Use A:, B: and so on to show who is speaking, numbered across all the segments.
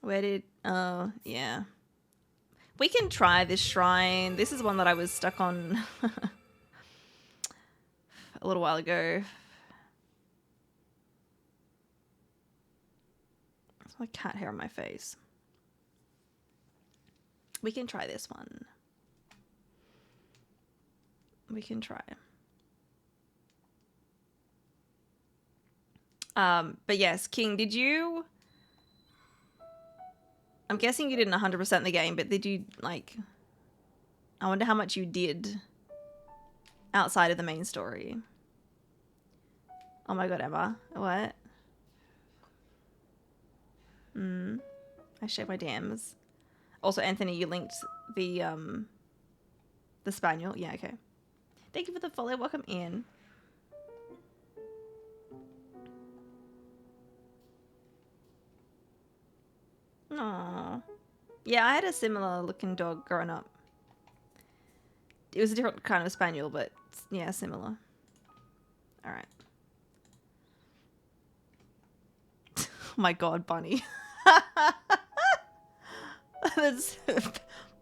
A: Where did... Oh, yeah. We can try this shrine. This is one that I was stuck on a little while ago. There's my cat hair on my face. We can try this one. We can try. But yes, King, did you... I'm guessing you didn't 100% the game, but did you, like... I wonder how much you did outside of the main story. Oh my god, Emma. What? I shake my dams. Also, Anthony, you linked the spaniel. Yeah, okay. Thank you for the follow. Welcome in. Aww. Yeah, I had a similar looking dog growing up. It was a different kind of spaniel, but yeah, similar. Alright. Oh my god, Bunny. That's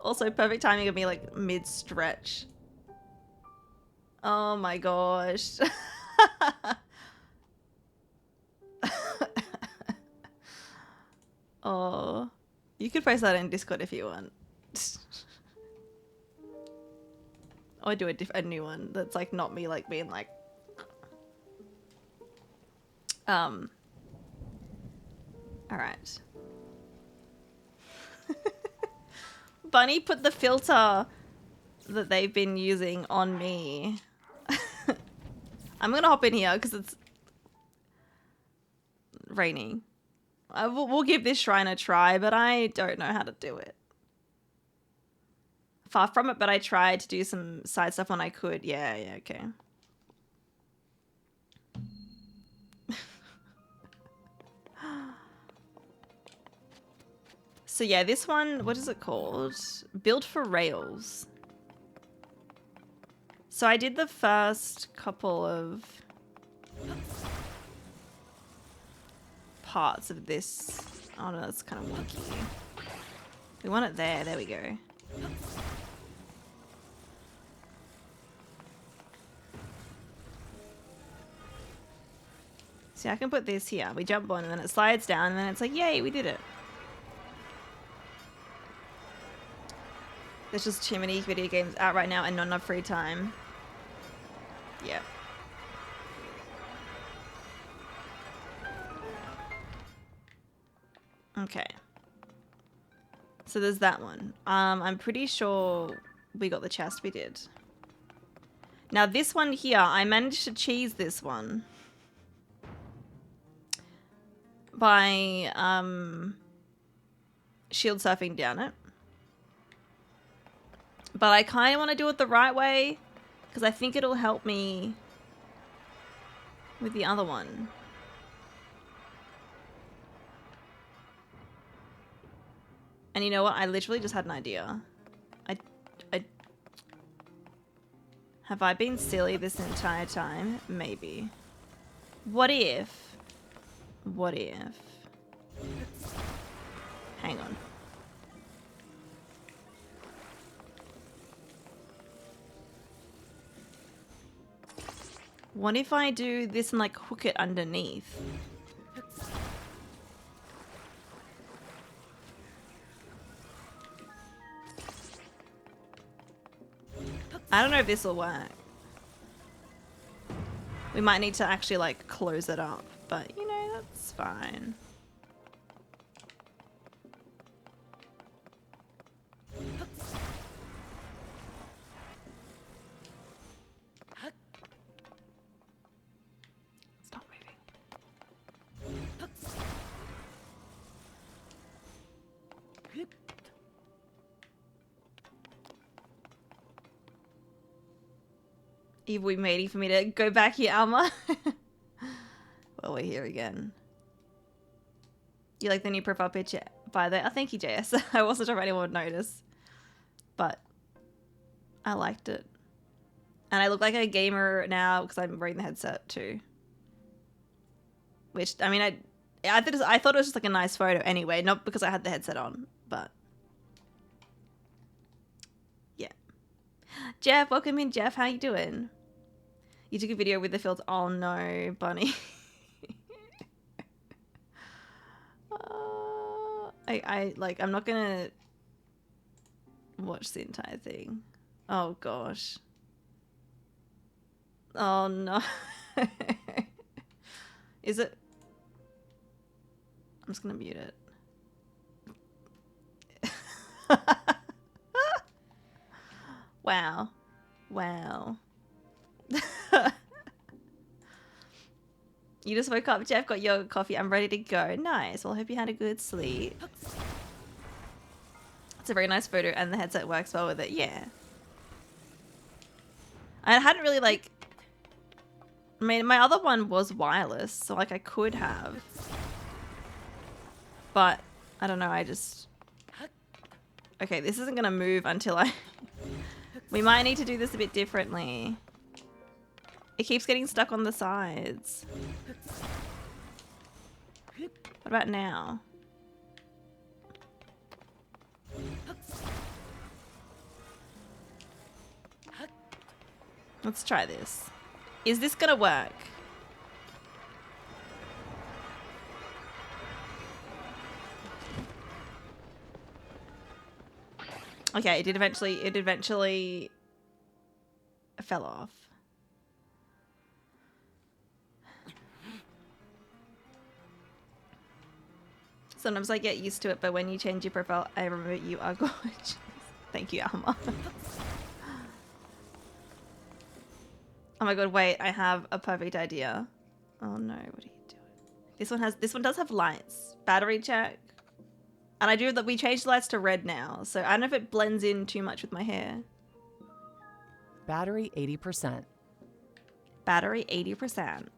A: also perfect timing of me like mid-stretch. Oh my gosh. Oh, you could post that in Discord if you want. Or do a new one that's like not me like being like all right. Bunny put the filter that they've been using on me. I'm gonna hop in here because it's raining. We'll give this shrine a try, but I don't know how to do it. Far from it, but I tried to do some side stuff when I could. Yeah, okay. So yeah, this one, what is it called? Built for Rails. So I did the first couple of parts of this. Oh no, that's kind of wonky. We want it there. There we go. See, I can put this here. We jump on and then it slides down and then it's like, yay, we did it. There's just too many video games out right now and not enough free time. Yeah. Okay. So there's that one. I'm pretty sure we got the chest. We did. Now this one here, I managed to cheese this one by shield surfing down it. But I kind of want to do it the right way because I think it'll help me with the other one. And you know what? I literally just had an idea. Have I been silly this entire time? Maybe. What if? Hang on. What if I do this and like hook it underneath? I don't know if this will work. We might need to actually like close it up, but you know, that's fine. Stop moving. Are we waiting for me to go back here, Alma? Well, we're here again. You like the new profile picture? By the way, oh, thank you, JS. I wasn't sure if anyone would notice, but I liked it. And I look like a gamer now because I'm wearing the headset too. Which, I mean, I thought it was just like a nice photo anyway, not because I had the headset on, but yeah. Jeff, welcome in, Jeff. How you doing? You took a video with the filter. Oh no, Bunny. I'm not gonna watch the entire thing. Oh gosh. Oh no. Is it? I'm just gonna mute it. Wow. Wow. You just woke up, Jeff, got your coffee. I'm ready to go. Nice. Well, I hope you had a good sleep. It's a very nice photo and the headset works well with it. Yeah. I hadn't really like... I mean, my other one was wireless, so like I could have. But, I don't know, I just... Okay, this isn't gonna move until I... We might need to do this a bit differently. It keeps getting stuck on the sides. What about now? Let's try this. Is this gonna work? Okay, it eventually fell off. Sometimes I get used to it, but when you change your profile, I remember you are gorgeous. Thank you, Alma. Oh my god, wait, I have a perfect idea. Oh no, what are you doing? This one does have lights. Battery check. And I do that. We changed the lights to red now, so I don't know if it blends in too much with my hair.
B: Battery 80%.
A: Battery 80%.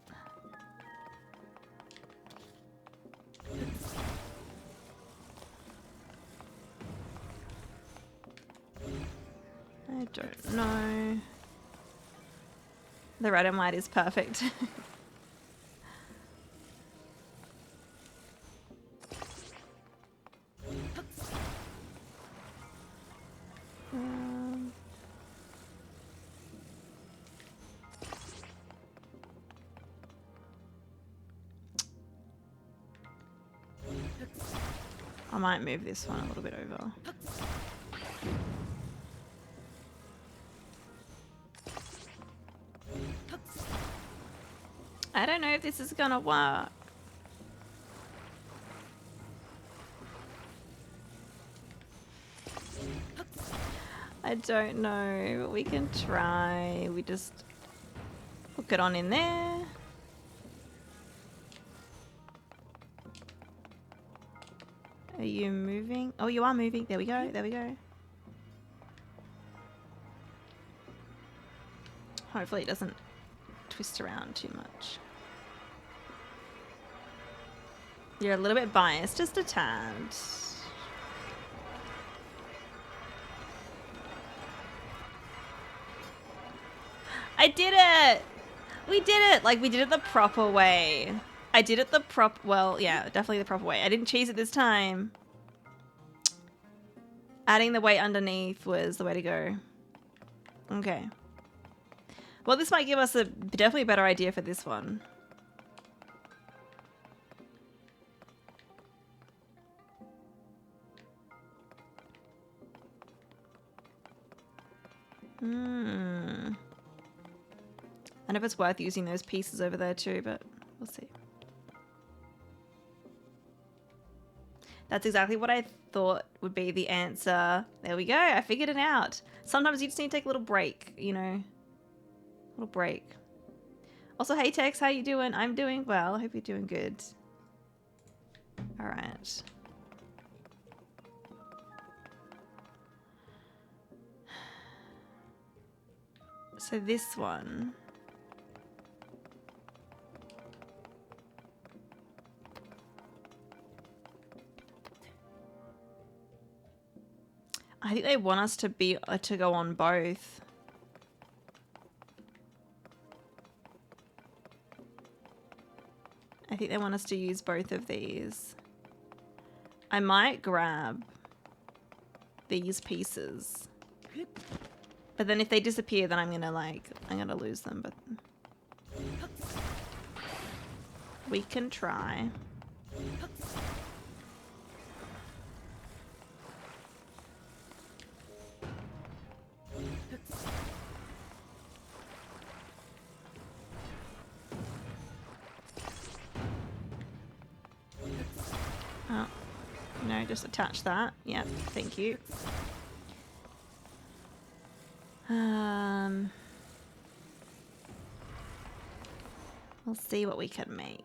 A: I don't know. The red and white is perfect. I might move this one a little bit over. I don't know if this is gonna work. I don't know. We can try. We just hook it on in there. Are you moving? Oh, you are moving. There we go. There we go. Hopefully it doesn't twist around too much. You're a little bit biased, just a tad. I did it! We did it! Like, we did it the proper way. I did it the well, yeah, definitely the proper way. I didn't cheese it this time. Adding the weight underneath was the way to go. Okay. Well, this might give us a definitely a better idea for this one. I don't know if it's worth using those pieces over there too, but we'll see. That's exactly what I thought would be the answer. There we go. I figured it out. Sometimes you just need to take a little break, you know. A little break. Also, hey Tex, how you doing? I'm doing well. I hope you're doing good. All right. So this one. I think they want us to be to go on both. I think think they want us to use both of these. I might grab these pieces. But then if they disappear, then I'm gonna lose them, but we can try. Oh, no, just attach that. Yeah, thank you. We'll see what we can make.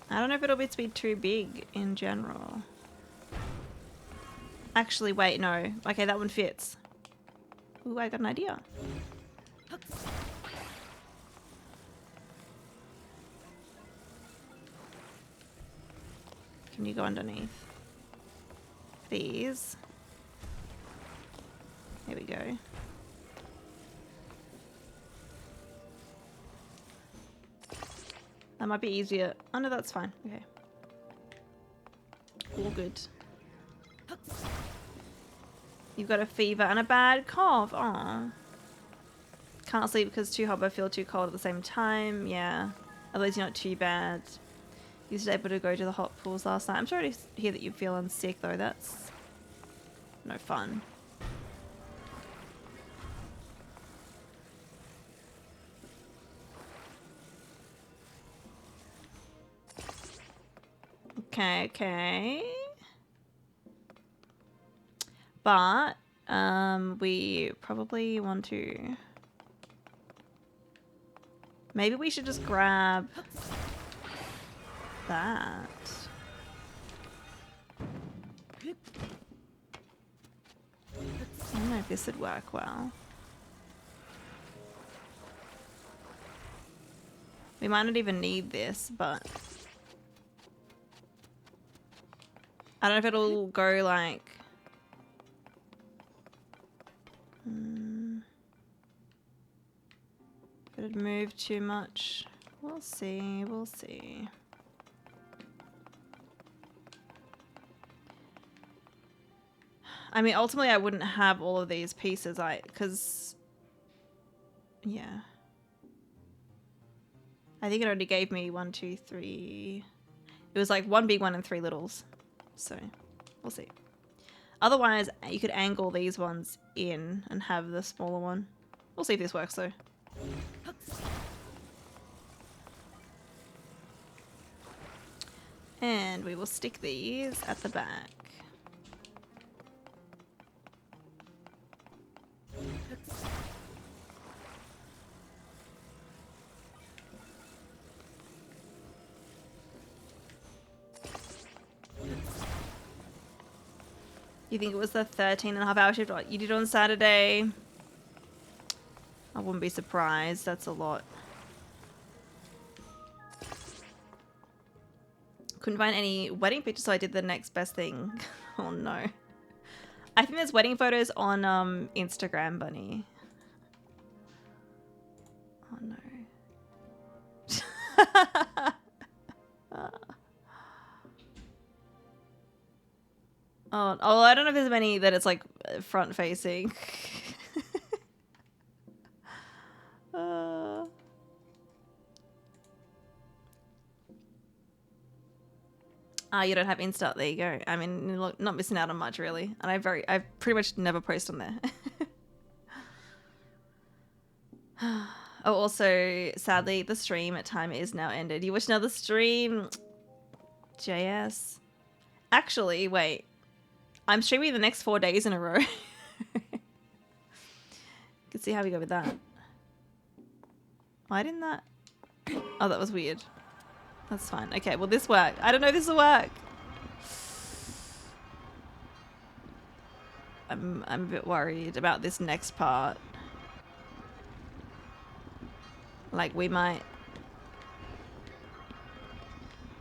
A: I don't know if it'll be too big in general. Actually, wait, no. Okay, that one fits. Ooh, I got an idea. Can you go underneath? These. Here we go. That might be easier. Oh no, that's fine. Okay. All good. You've got a fever and a bad cough. Aw. Can't sleep because too hot but feel too cold at the same time. Yeah. At least you're not too bad. You were able to go to the hot pools last night. I'm sorry to hear that you're feeling sick though. That's no fun. Okay. But we probably want to. Maybe we should just grab that. I don't know if this would work well. We might not even need this, but I don't know if it'll go like if it'd move too much. We'll see, we'll see. I mean, ultimately I wouldn't have all of these pieces, because yeah. I think it already gave me 1, 2, 3. It was like 1 big one and 3 littles. So, we'll see. Otherwise, you could angle these ones in and have the smaller one. We'll see if this works though. And we will stick these at the back. You think it was the 13.5-hour shift like you did on Saturday? I wouldn't be surprised. That's a lot. Couldn't find any wedding pictures, so I did the next best thing. Oh no. I think there's wedding photos on Instagram, Bunny. Oh no. Oh, I don't know if there's many that it's like front facing. You don't have Insta. There you go. I mean, look, not missing out on much really. And I pretty much never post on there. Oh, also, sadly, the stream time is now ended. You wish another stream? JS. Actually, wait. I'm streaming the next 4 days in a row. Can see how we go with that. Why didn't that? Oh, that was weird. That's fine. Okay, will this work? I don't know if this will work. I'm a bit worried about this next part. Like, we might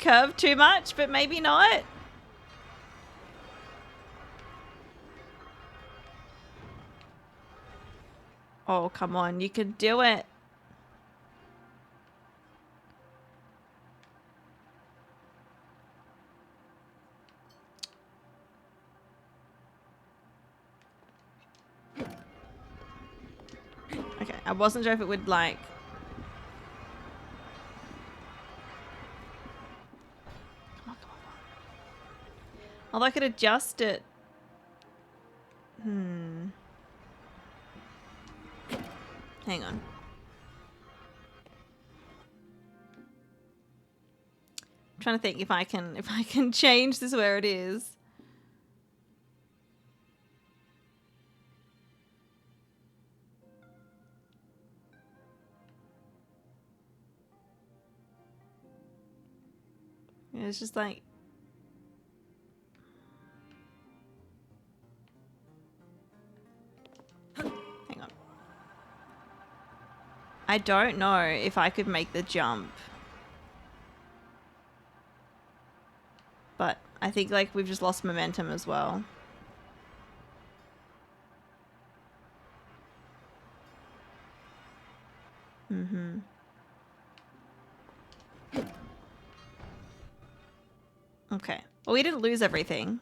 A: curve too much, but maybe not. Oh, come on. You can do it. Okay, I wasn't sure if it would like... Come on, come on, come on. Although I could adjust it. Hang on. I'm trying to think if I can change this where it is. It's just like... Hang on. I don't know if I could make the jump. But I think like we've just lost momentum as well. Mm-hmm. Okay. Well, we didn't lose everything.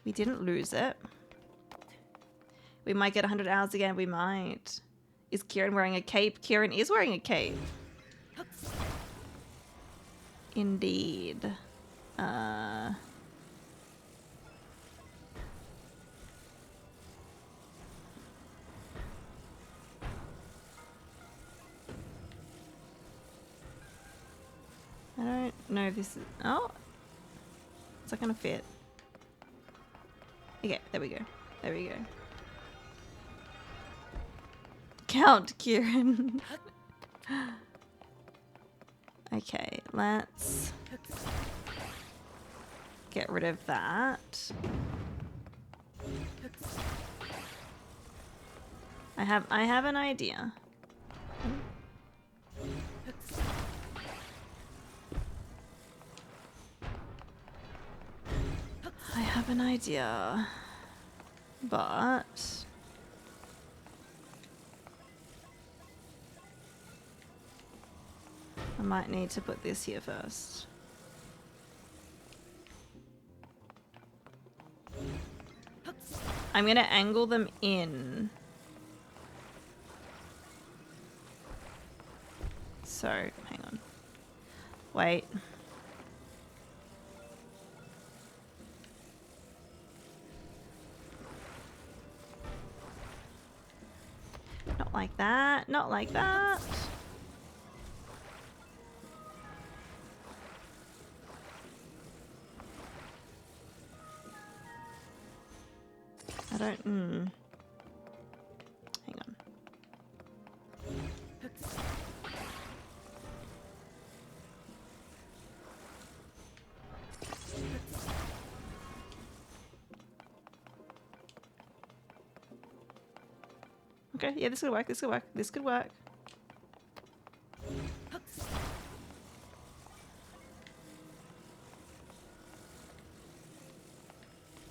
A: We didn't lose it. We might get 100 hours again. We might. Is Kieran wearing a cape? Kieran is wearing a cape. Indeed. I don't know if this is... Oh! Is that gonna fit? Okay, there we go. There we go. Count, Kieran. Okay, let's get rid of that. I have an idea. I have an idea. But I might need to put this here first. I'm gonna angle them in. So, hang on. Wait. Not like that. Not like that. I don't... Hang on. Okay, yeah, this could work, this could work, this could work.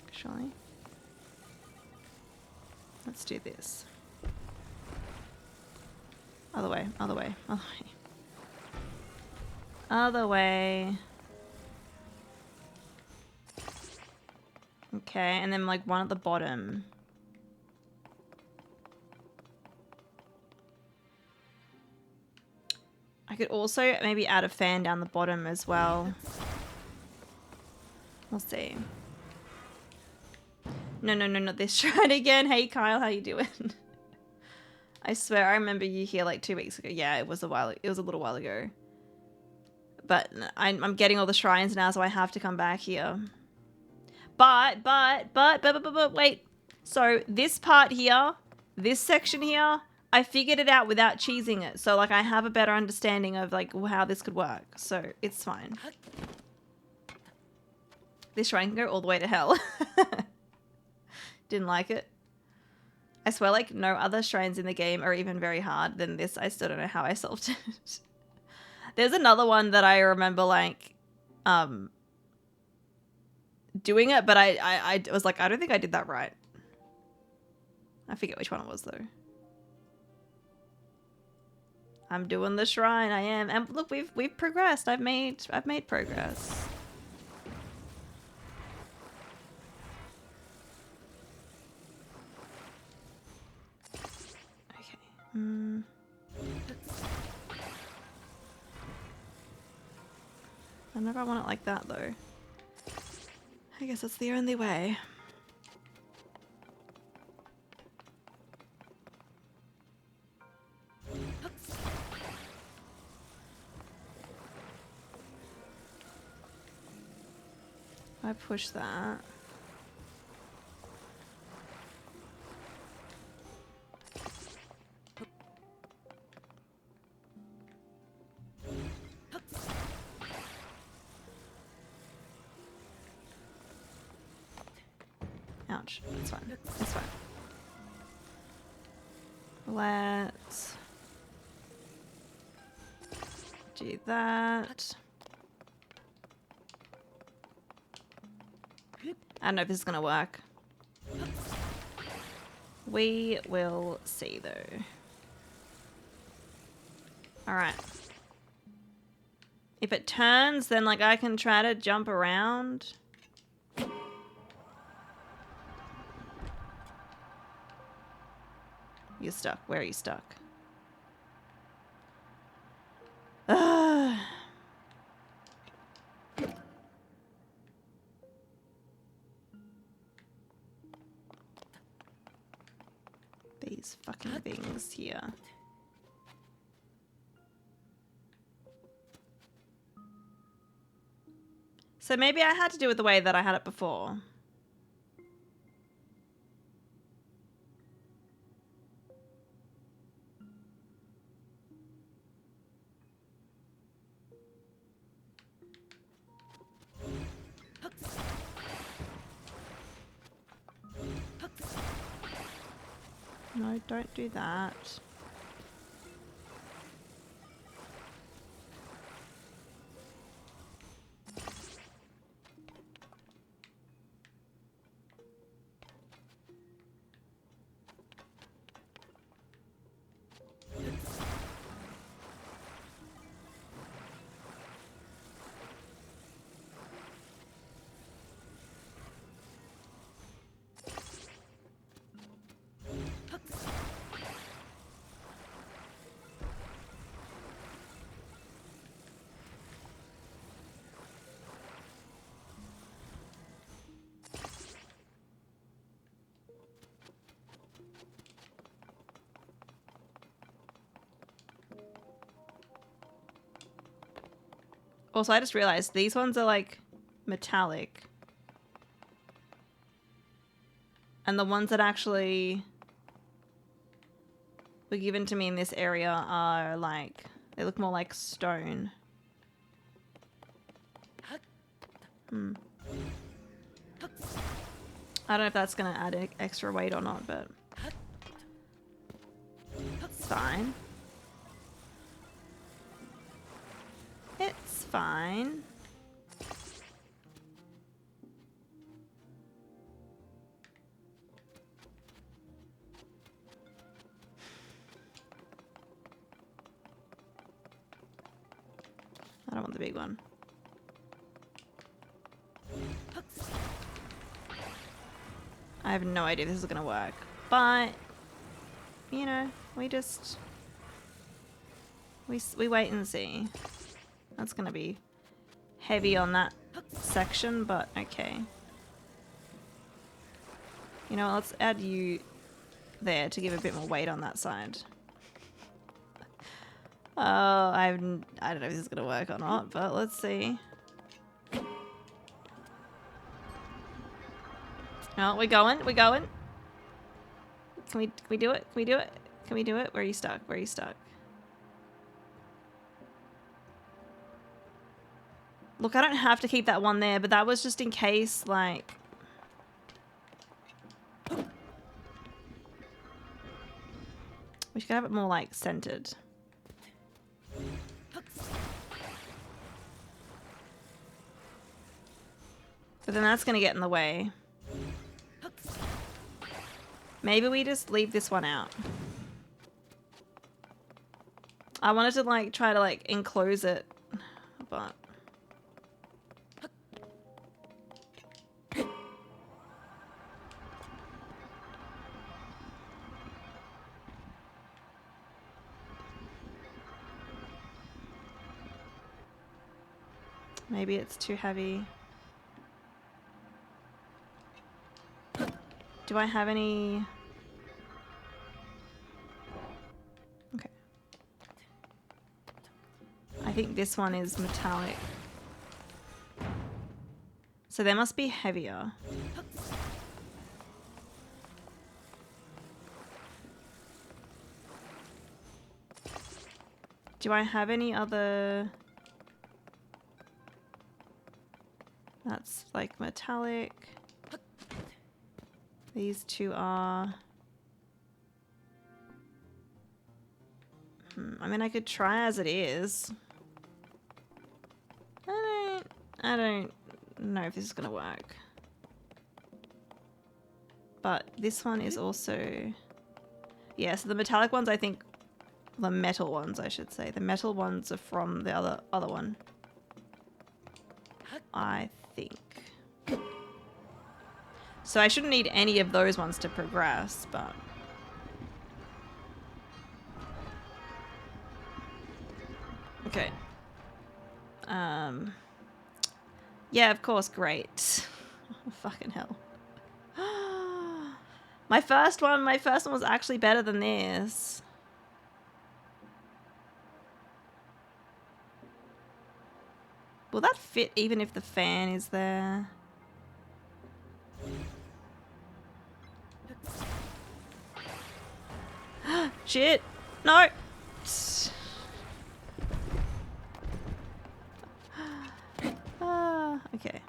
A: Actually, let's do this. Other way, other way, other way. Other way. Okay, and then like one at the bottom. I could also maybe add a fan down the bottom as well. We'll see. No, no, no, not this shrine again. Hey Kyle, how you doing? I swear I remember you here like 2 weeks ago. Yeah, it was a little while ago. But I'm getting all the shrines now, so I have to come back here. But, wait. So this part here, this section here, I figured it out without cheesing it. So like I have a better understanding of like how this could work. So it's fine. This shrine can go all the way to hell. Didn't like it. I swear like no other shrines in the game are even very hard than this. I still don't know how I solved it. There's another one that I remember like doing it, but I was like, I don't think I did that right. I forget which one it was though. I'm doing the shrine, I am. And look, we've progressed. I've made progress. Okay. I never want it like that though. I guess that's the only way. I push that. Ouch. It's fine. It's fine. Let's do that. I don't know if this is gonna work. We will see though. Alright. If it turns, then like I can try to jump around. You're stuck. Where are you stuck? Ugh. These fucking things here. So maybe I had to do it the way that I had it before. No, don't do that. Also, I just realized these ones are like metallic. And the ones that actually were given to me in this area are like, they look more like stone. I don't know if that's gonna add extra weight or not, but it's fine. It's fine. I don't want the big one. I have no idea if this is gonna work, but you know, we wait and see. That's gonna be heavy on that section, but okay. You know, let's add you there to give a bit more weight on that side. Oh, I don't know if this is gonna work or not, but let's see. Oh, we're going. Can we do it? Can we do it? Can we do it? Where are you stuck? Where are you stuck? Look, I don't have to keep that one there, but that was just in case, like... We should have it more, like, centered. But then that's going to get in the way. Maybe we just leave this one out. I wanted to like try to like enclose it, but maybe it's too heavy. Do I have any? Okay. I think this one is metallic. So they must be heavier. Do I have any other? That's like metallic. These two are... I mean, I could try as it is. I don't know if this is gonna work. But this one is also... Yeah, so the metallic ones, I think... The metal ones, I should say. The metal ones are from the other one. I think. So I shouldn't need any of those ones to progress, but... Okay. Yeah, of course, great. Fucking hell. My first one was actually better than this. Will that fit even if the fan is there? Shit! No! Okay.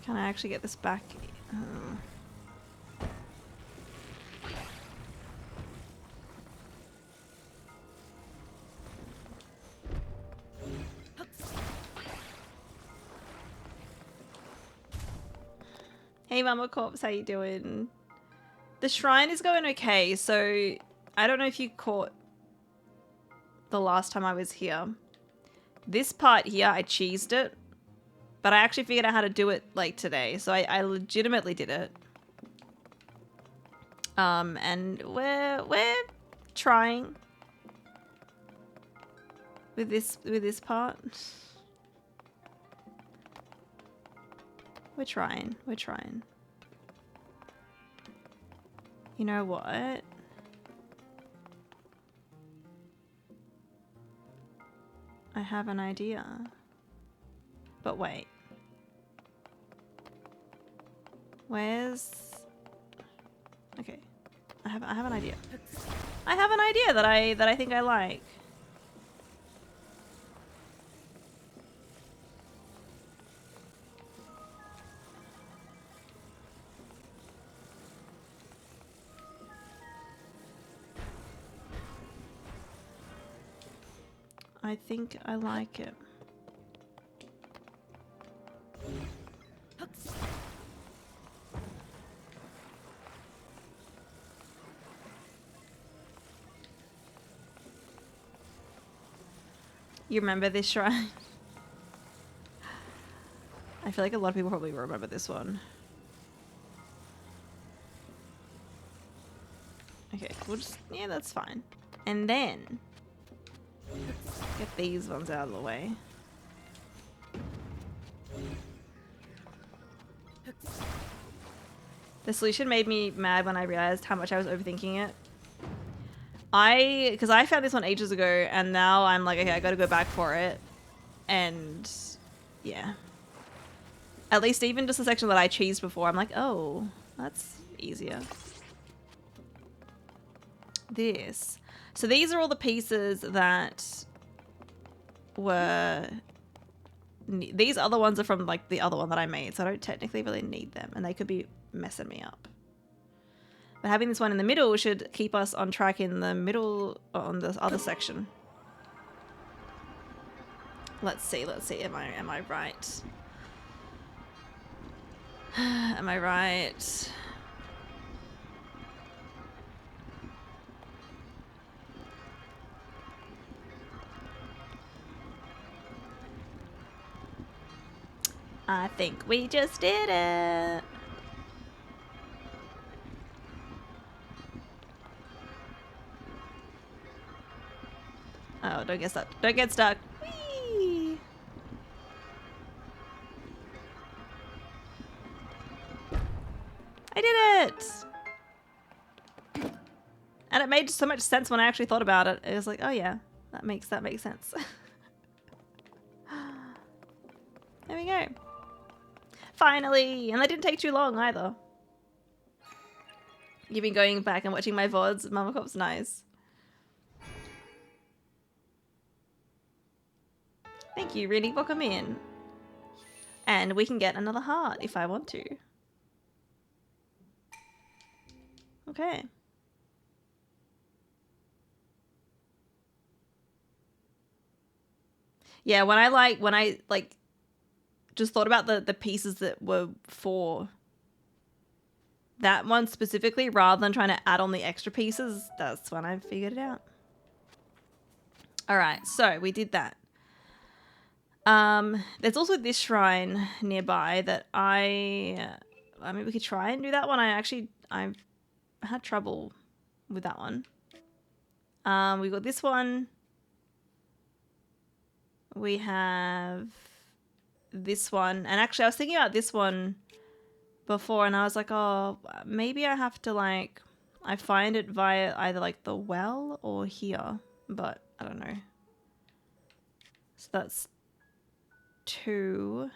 A: Can I actually get this back? Hey Mama Corpse, how you doing? The shrine is going okay, so I don't know if you caught the last time I was here. This part here, I cheesed it. But I actually figured out how to do it like today, so I legitimately did it. And we're trying with this part. We're trying. You know what? I have an idea. But wait. Where's... Okay. I have an idea. I have an idea that I think I like. I think I like it. You remember this shrine? I feel like a lot of people probably remember this one. Okay, we'll just... Yeah, that's fine. And then... Get these ones out of the way. The solution made me mad when I realized how much I was overthinking it. Because I found this one ages ago, and now I'm like, okay, I gotta go back for it. And yeah. At least even just the section that I cheesed before, I'm like, oh, that's easier. This. So these are all the pieces that were... These other ones are from like the other one that I made, so I don't technically really need them, and they could be messing me up. But having this one in the middle should keep us on track in the middle, on the other section. Let's see, am I right? Am I right? I think we just did it. Oh, don't get stuck. Don't get stuck. Whee! I did it! And it made so much sense when I actually thought about it. It was like, oh yeah, that makes sense. There we go. Finally! And that didn't take too long either. You've been going back and watching my VODs. Mama Cop's nice. Thank you, really. Welcome in. And we can get another heart if I want to. Okay. Yeah, when I just thought about the pieces that were for that one specifically, rather than trying to add on the extra pieces, that's when I figured it out. All right, so we did that. There's also this shrine nearby that I mean, we could try and do that one. I've had trouble with that one. We got this one. We have this one. And actually, I was thinking about this one before, and I was like, oh, maybe I have to, like, I find it via either, like, the well or here. But I don't know. So that's 2.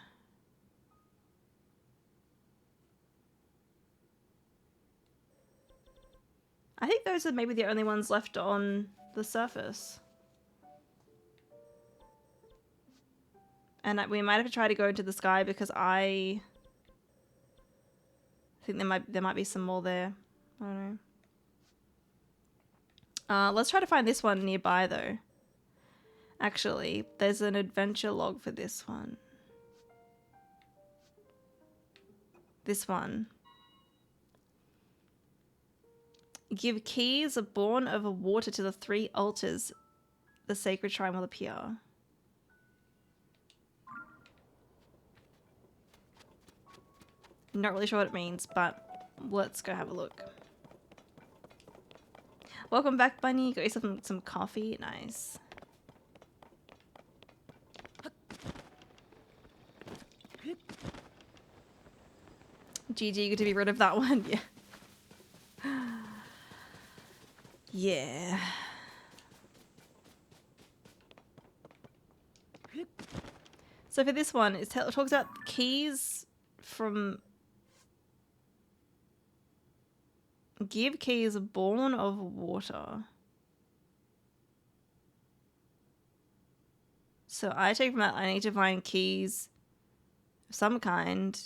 A: I think those are maybe the only ones left on the surface. And we might have to try to go into the sky because I think there might be some more there. I don't know. Let's try to find this one nearby though. Actually, there's an adventure log for this one. This one. Give keys born over water to the 3 altars. The sacred shrine will appear. Not really sure what it means, but let's go have a look. Welcome back, Bunny. Got yourself some coffee. Nice. GG, good to be rid of that one. Yeah. Yeah. So for this one, it talks about keys from... Give keys born of water. So I take from that I need to find keys of some kind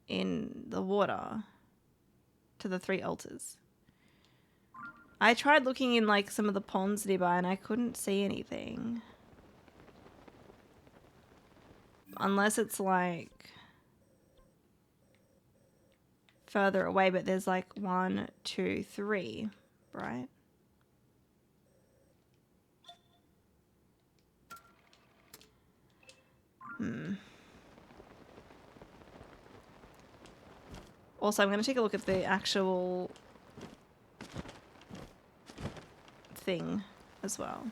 A: in the water to the 3 altars. I tried looking in like some of the ponds nearby and I couldn't see anything. Unless it's like further away, but there's like 1, 2, 3, right? Also, I'm going to take a look at the actual thing as well.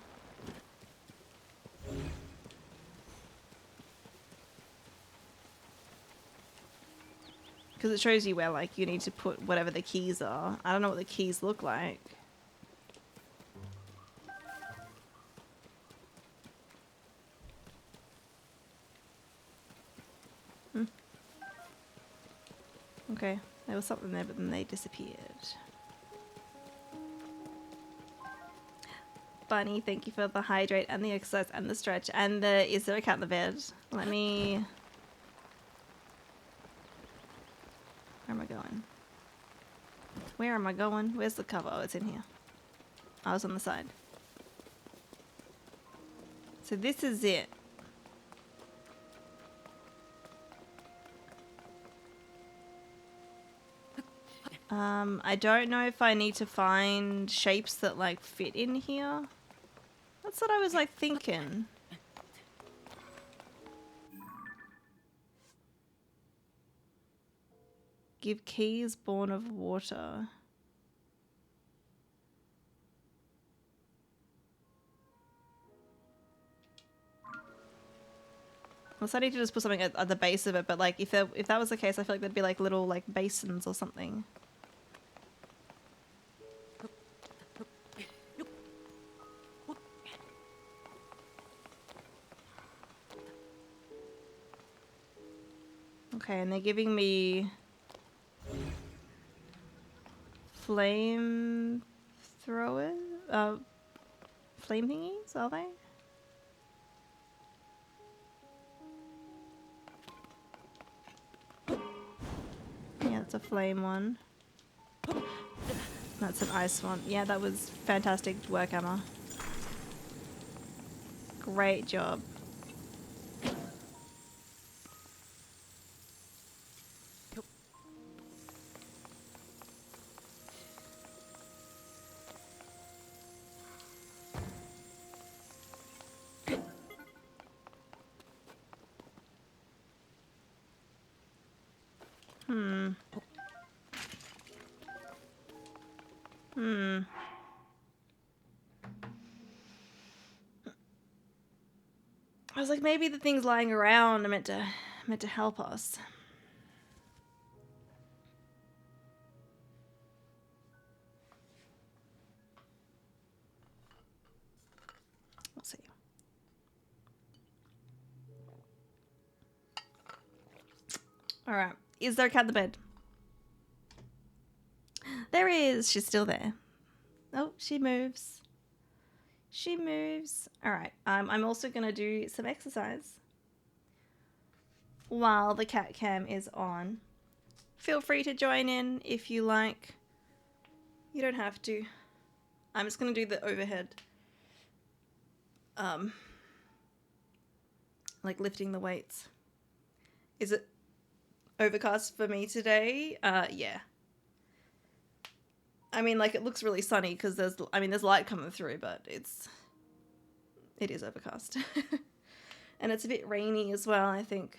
A: Because it shows you where, like, you need to put whatever the keys are. I don't know what the keys look like. Hmm. Okay, there was something there, but then they disappeared. Bunny, thank you for the hydrate and the exercise and the stretch and the is there a cat in the bed? Let me... Where am I going? Where am I going? Where's the cover? Oh, it's in here. I was on the side. So this is it. I don't know if I need to find shapes that like fit in here. That's what I was like thinking. Give keys born of water. Unless I need to just put something at the base of it, but like if that was the case, I feel like there'd be like little like basins or something. Okay, and they're giving me flame throwers? Flame thingies, are they? Yeah, it's a flame one. That's an ice one. Yeah, that was fantastic work, Emma. Great job. I was like, maybe the things lying around are meant to help us. We'll see. All right. Is there a cat in the bed? There is. She's still there. Oh, she moves. She moves. All right. I'm also going to do some exercise while the cat cam is on. Feel free to join in if you like. You don't have to. I'm just going to do the overhead. Like lifting the weights. Is it overcast for me today? Yeah. I mean, like, it looks really sunny because there's light coming through, but it is overcast. And it's a bit rainy as well, I think.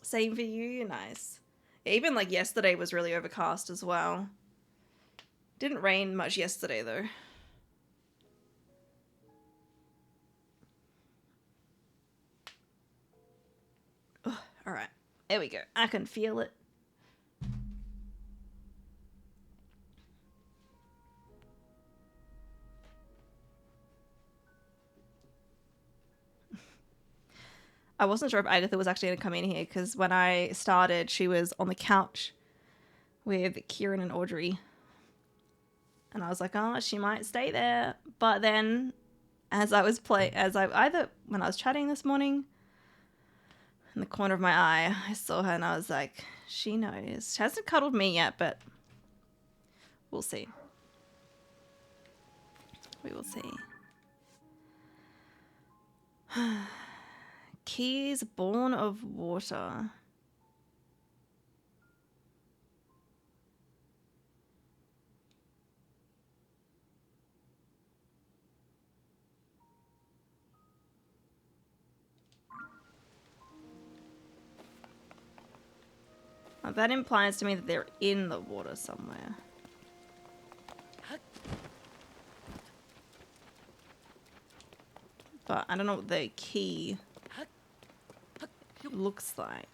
A: Same for you? Nice. Even, like, yesterday was really overcast as well. Didn't rain much yesterday, though. Alright. There we go. I can feel it. I wasn't sure if Agatha was actually going to come in here because when I started, she was on the couch with Kieran and Audrey. And I was like, oh, she might stay there. But then when I was chatting this morning, in the corner of my eye, I saw her and I was like, she knows. She hasn't cuddled me yet, but we'll see. We will see. Keys born of water. Well, that implies to me that they're in the water somewhere. But I don't know what the key looks like.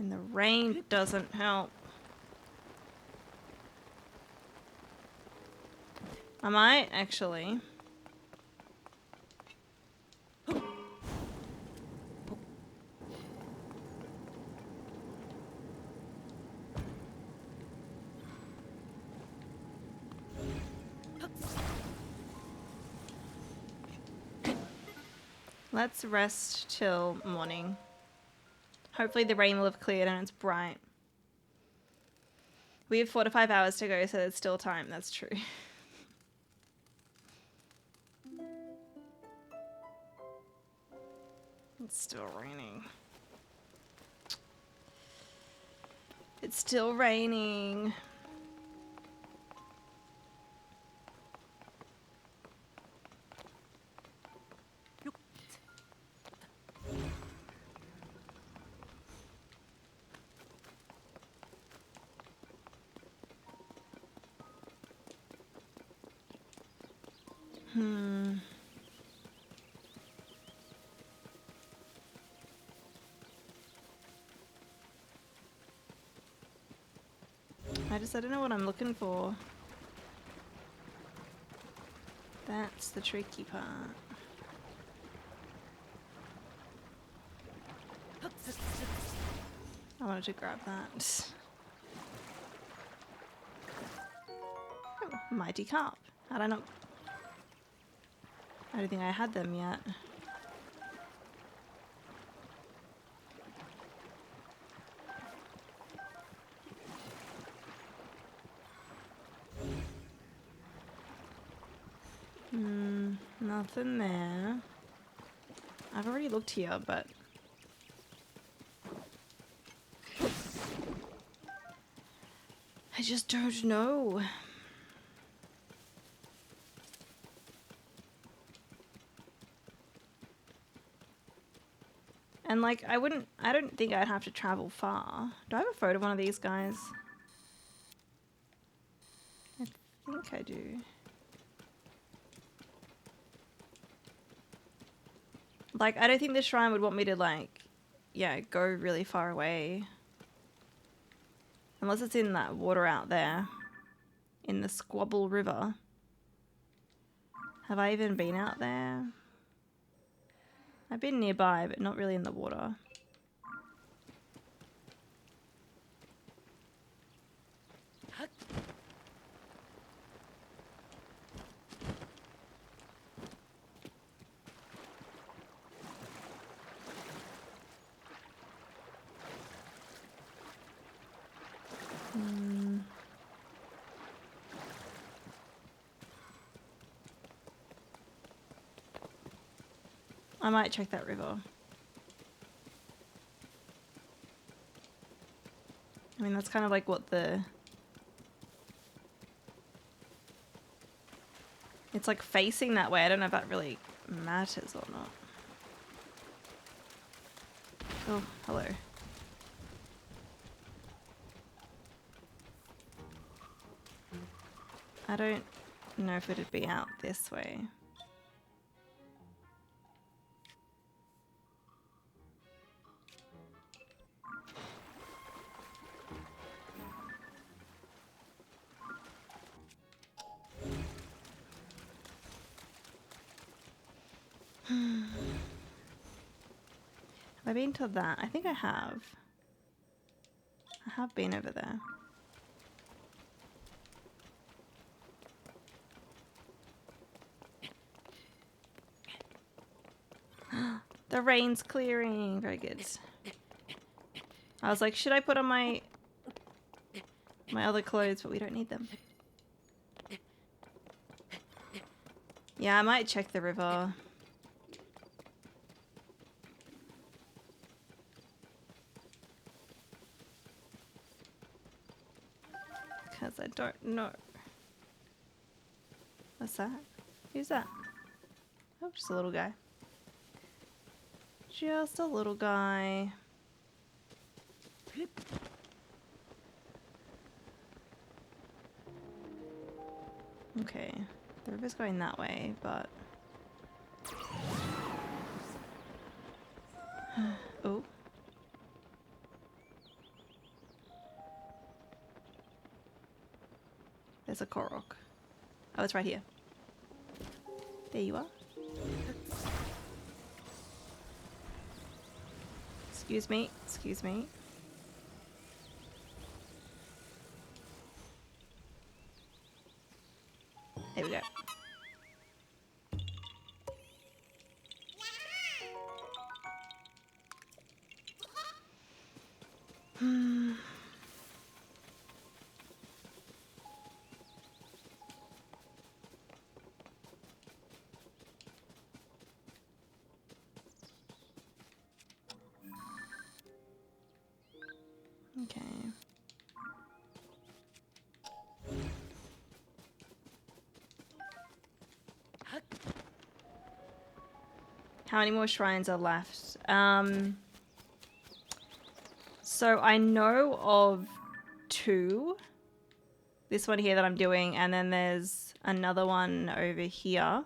A: And the rain doesn't help. I might, actually. Let's rest till morning. Hopefully the rain will have cleared and it's bright. We have 4 to 5 hours to go, so there's still time. That's true. It's still raining. It's still raining. I don't know what I'm looking for. That's the tricky part. I wanted to grab that. Oh, mighty carp. Had I not... I don't think I had them yet. Nothing there. I've already looked here, but... I just don't know. And like, I don't think I'd have to travel far. Do I have a photo of one of these guys? I think I do. Like, I don't think the shrine would want me to, like, yeah, go really far away. Unless it's in that water out there. In the Squabble River. Have I even been out there? I've been nearby, but not really in the water. I might check that river. I mean, that's kind of like what the... It's like facing that way. I don't know if that really matters or not. Oh, hello. I don't know if it'd be out this way. Have I been to that? I think I have. I have been over there. The rain's clearing. Very good. I was like, should I put on my other clothes? But we don't need them. Yeah, I might check the river. Because I don't know. What's that? Who's that? Oh, just a little guy. Just a little guy. Okay. The river's going that way, but... Oh. There's a Korok. Oh, it's right here. There you are. Excuse me. Excuse me. There we go. Okay. How many more shrines are left? So I know of 2. This one here that I'm doing, and then there's another one over here.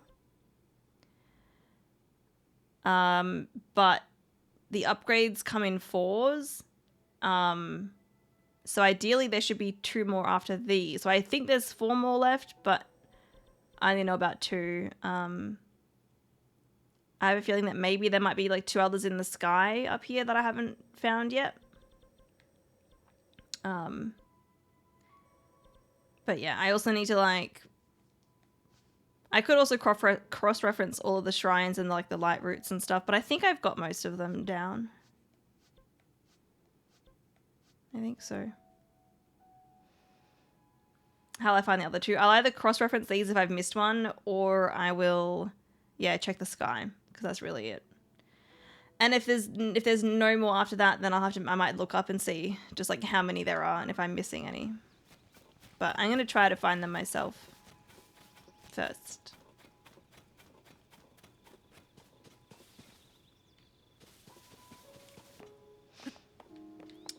A: But the upgrades come in 4s. So ideally there should be 2 more after these. So I think there's 4 more left, but I only know about 2. I have a feeling that maybe there might be like 2 others in the sky up here that I haven't found yet. But yeah, I also need to like... I could also cross-reference all of the shrines and like the light routes and stuff, but I think I've got most of them down. I think so. How will I find the other 2? I'll either cross-reference these if I've missed one, or I will, yeah, check the sky, because that's really it. And if there's no more after that, then I might look up and see just like how many there are and if I'm missing any. But I'm gonna try to find them myself first.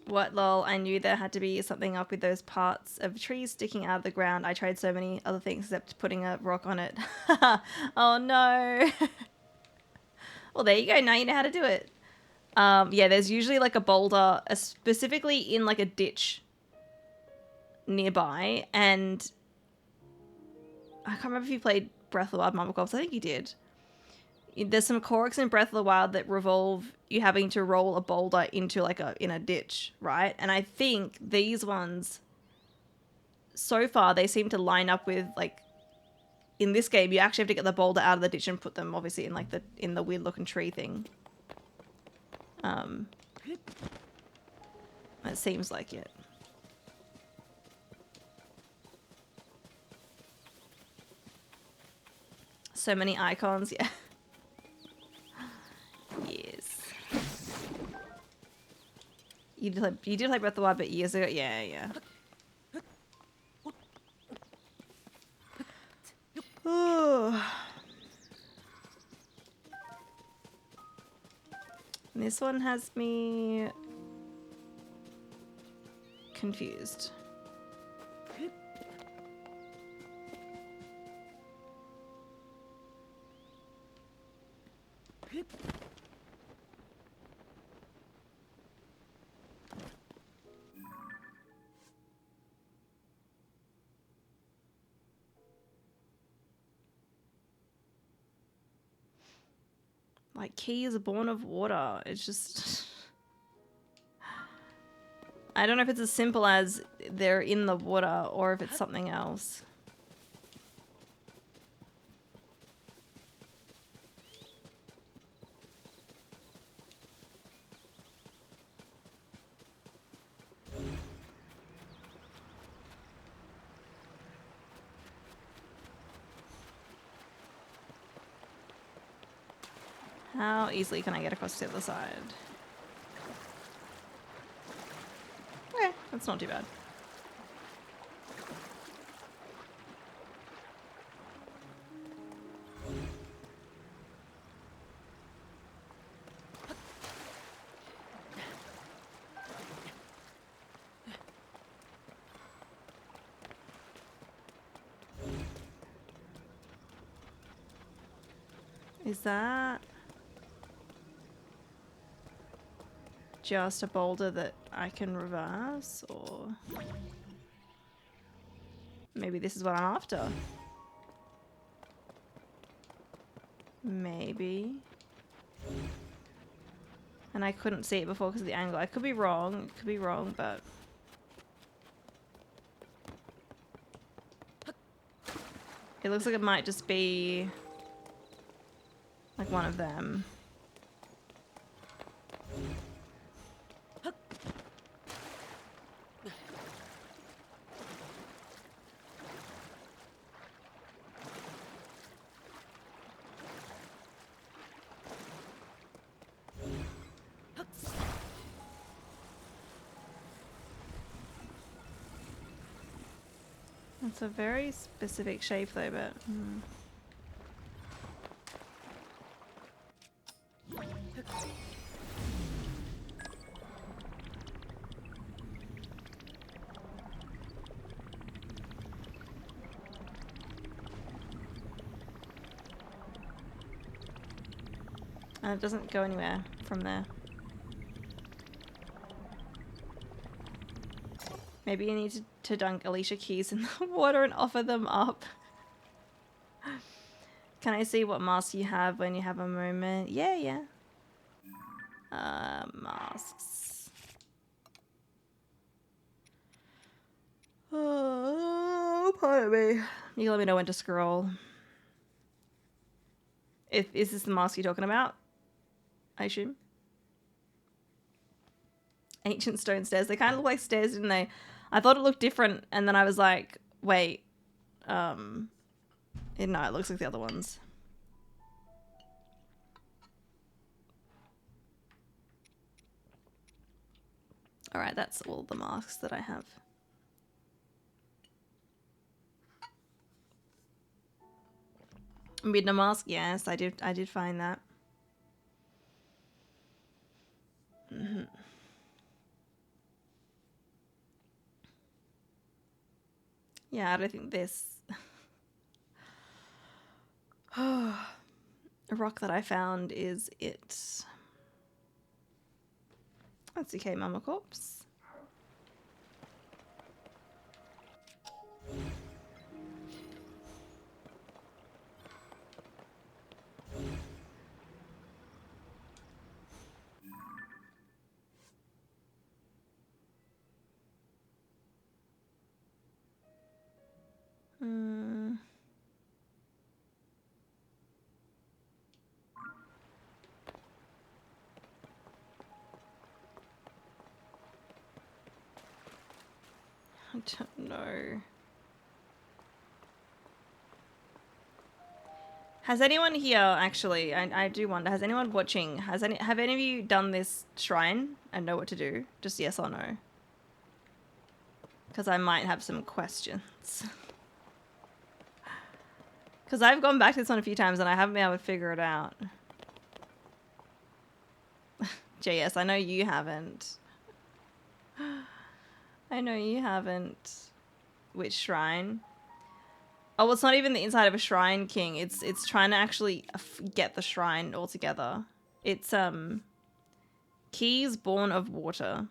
A: What lol, I knew there had to be something up with those parts of trees sticking out of the ground. I tried so many other things except putting a rock on it. Oh no. Well, there you go. Now you know how to do it. Yeah, there's usually like a boulder, specifically in like a ditch nearby. And I can't remember if you played Breath of the Wild Mumble. I think you did. There's some Koroks in Breath of the Wild that revolve you having to roll a boulder into like in a ditch, right? And I think these ones, so far, they seem to line up with like, in this game, you actually have to get the boulder out of the ditch and put them obviously in like in the weird looking tree thing. It seems like it. So many icons, yeah. Yes. You did play Breath of the Wild, but years ago? Yeah, yeah. This one has me confused. Like, Key is born of water. It's just... I don't know if it's as simple as they're in the water or if it's something else. How easily can I get across to the other side? Okay, that's not too bad. Is that just a boulder that I can reverse, or Maybe this is what I'm after. Maybe. And I couldn't see it before because of the angle. I could be wrong. It could be wrong, but... It looks like it might just be... like one of them. It's a very specific shape though, but... And it doesn't go anywhere from there. Maybe you need to dunk Alicia keys in the water and offer them up. Can I see what mask you have when you have a moment? Yeah, yeah. Masks. Oh, pardon me. You can let me know when to scroll. Is this the mask you're talking about? I assume. Ancient stone stairs. They kind of look like stairs, didn't they? I thought it looked different, and then I was like, wait. No, it looks like the other ones. Alright, that's all the masks that I have. Midna mask? Yes, I did find that. Yeah, I don't think this... A rock that I found is it. That's okay, Mama Corpse. I don't know. Has anyone here actually? I do wonder. Has anyone watching? Have any of you done this shrine and know what to do? Just yes or no. Because I might have some questions. Because I've gone back to this one a few times and I haven't been able to figure it out. JS, I know you haven't. I know you haven't. Which shrine? Oh, it's not even the inside of a shrine, King. It's trying to actually get the shrine altogether. It's keys born of water.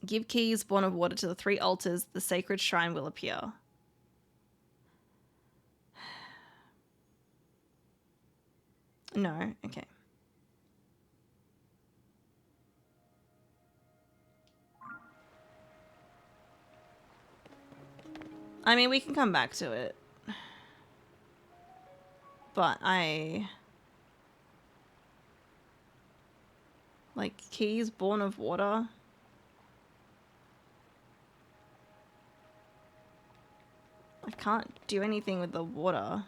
A: Give keys born of water to the 3 altars. The sacred shrine will appear. No, okay. I mean, we can come back to it. But like, keys born of water. I can't do anything with the water.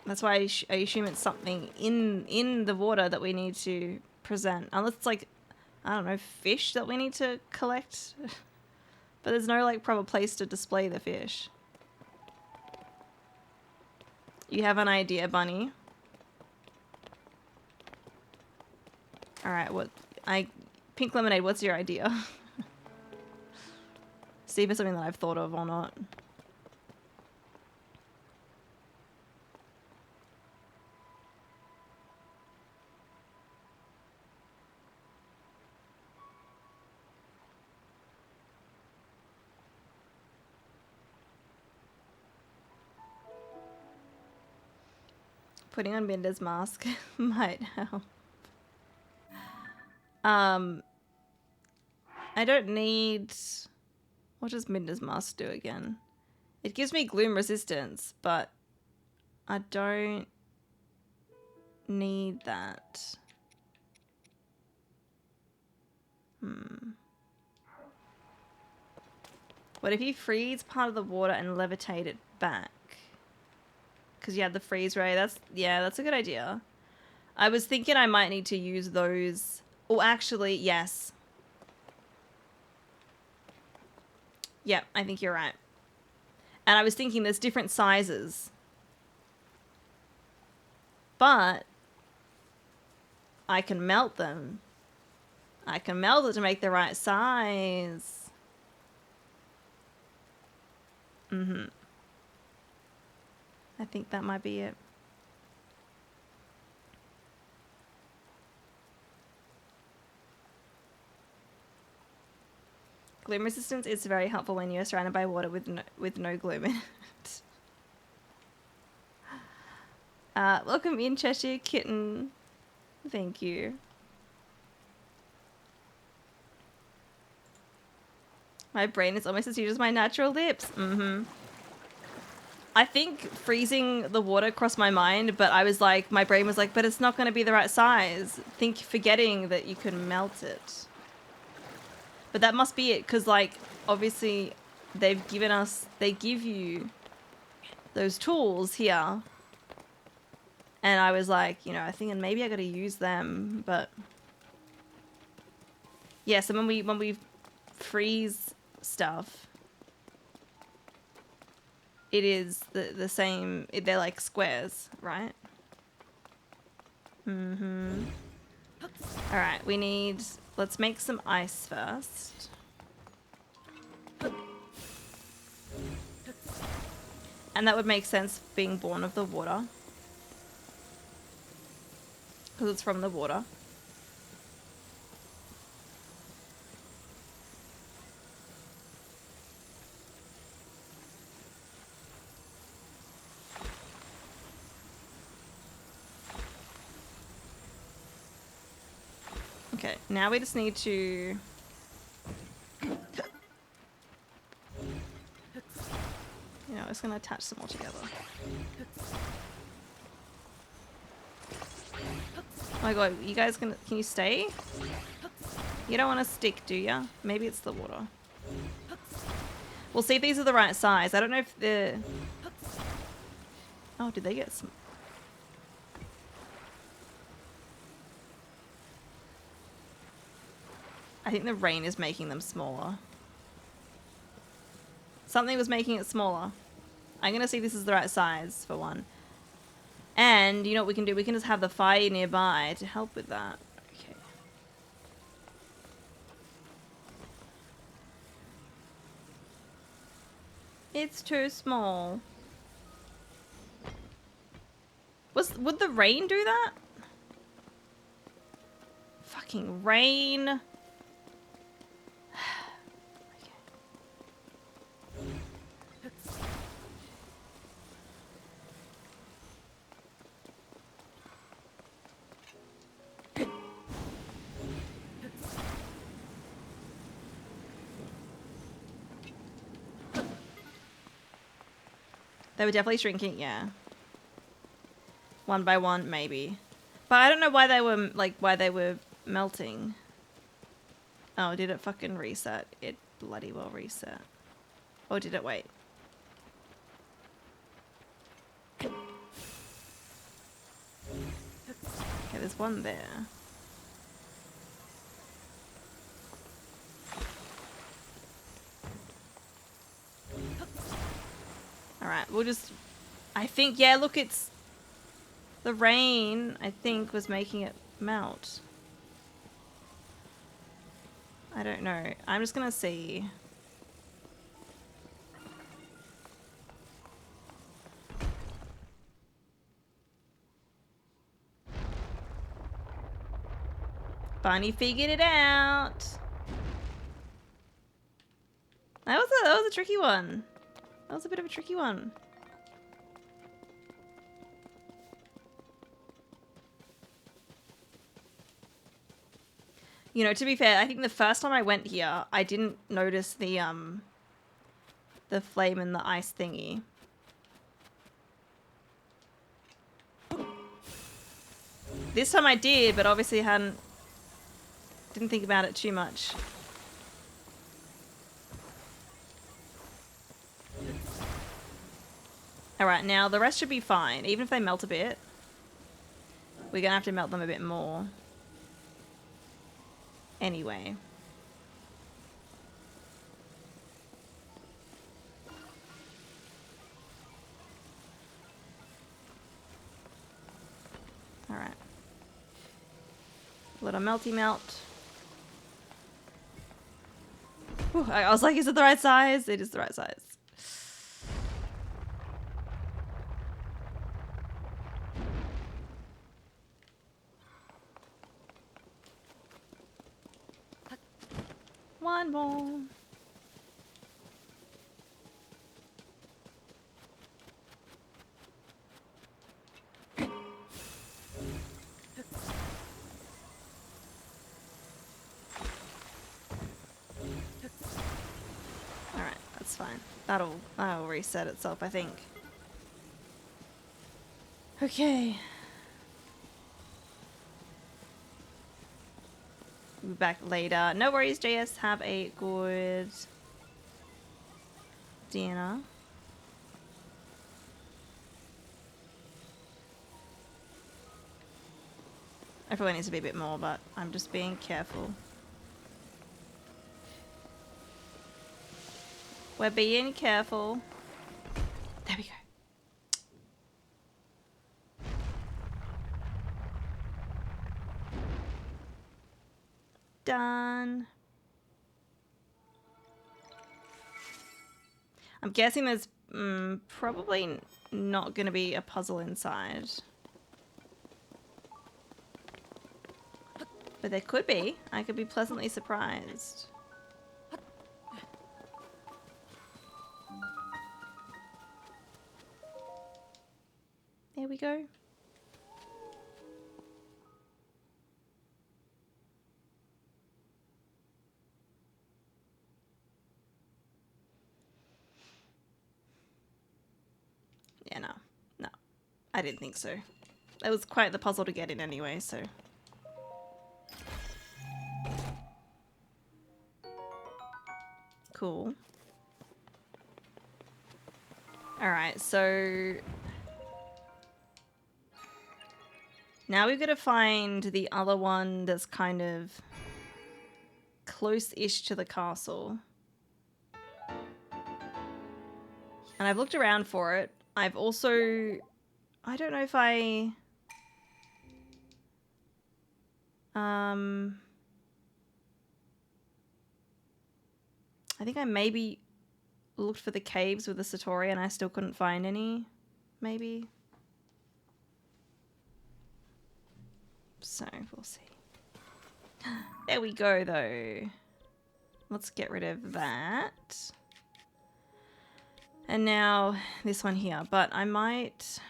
A: That's why I assume it's something in the water that we need to present. Unless it's like, I don't know, fish that we need to collect. But there's no like proper place to display the fish. You have an idea, Bunny? Alright, Pink Lemonade, what's your idea? See if it's something that I've thought of or not. Putting on Minda's mask might help. I don't need... What does Minda's mask do again? It gives me gloom resistance, but I don't need that. What if you freeze part of the water and levitate it back? Because you have the freeze ray. That's a good idea. I was thinking I might need to use those. Oh, actually, yes. Yep, I think you're right. And I was thinking there's different sizes. But I can melt them. I can melt it to make the right size. I think that might be it. Gloom resistance is very helpful when you're surrounded by water with no gloom in it. Welcome in, Cheshire Kitten. Thank you. My brain is almost as huge as my natural lips. I think freezing the water crossed my mind, but I was like, my brain was like, but it's not going to be the right size. Forgetting that you can melt it. But that must be it, because, like, obviously they give you those tools here. And I was like, you know, I think maybe I got to use them, but... Yeah, so when we freeze stuff, it is the same, they're like squares, right? Alright, let's make some ice first. And that would make sense being born of the water. Because it's from the water. Okay, now we just need to... You know, it's going to attach them all together. Oh my god, you guys can you stay? You don't want to stick, do ya? Maybe it's the water. We'll see if these are the right size. I don't know if the... Oh, did they get some... I think the rain is making them smaller. Something was making it smaller. I'm going to see if this is the right size, for one. And, you know what we can do? We can just have the fire nearby to help with that. Okay. It's too small. Would the rain do that? Fucking rain. They were definitely shrinking, yeah. One by one, maybe. But I don't know why they were melting. Oh, did it fucking reset? It bloody well reset. Or did it wait? Okay, there's one there. Alright, we'll just... I think, yeah, look, it's... The rain, I think, was making it melt. I don't know. I'm just gonna see. Bunny figured it out. That was a tricky one. That was a bit of a tricky one. You know, to be fair, I think the first time I went here, I didn't notice the flame and the ice thingy. This time I did, but obviously didn't think about it too much. Alright, now the rest should be fine. Even if they melt a bit, we're gonna have to melt them a bit more. Anyway. Alright. Little melty melt. Whew, I was like, is it the right size? It is the right size. One more. Alright, that's fine. That'll reset itself, I think. Okay. We'll be back later. No worries, JS. Have a good dinner. I probably need to be a bit more, but I'm just being careful. We're being careful. There we go. Done. I'm guessing there's probably not going to be a puzzle inside. But there could be. I could be pleasantly surprised. There we go. Yeah, no. No. I didn't think so. It was quite the puzzle to get in anyway, so... Cool. Alright, so... Now we've got to find the other one that's kind of close-ish to the castle. And I've looked around for it. I've also... I don't know if I... I think I maybe looked for the caves with the Satori and I still couldn't find any. Maybe. So, we'll see. There we go, though. Let's get rid of that. And now this one here. But I might...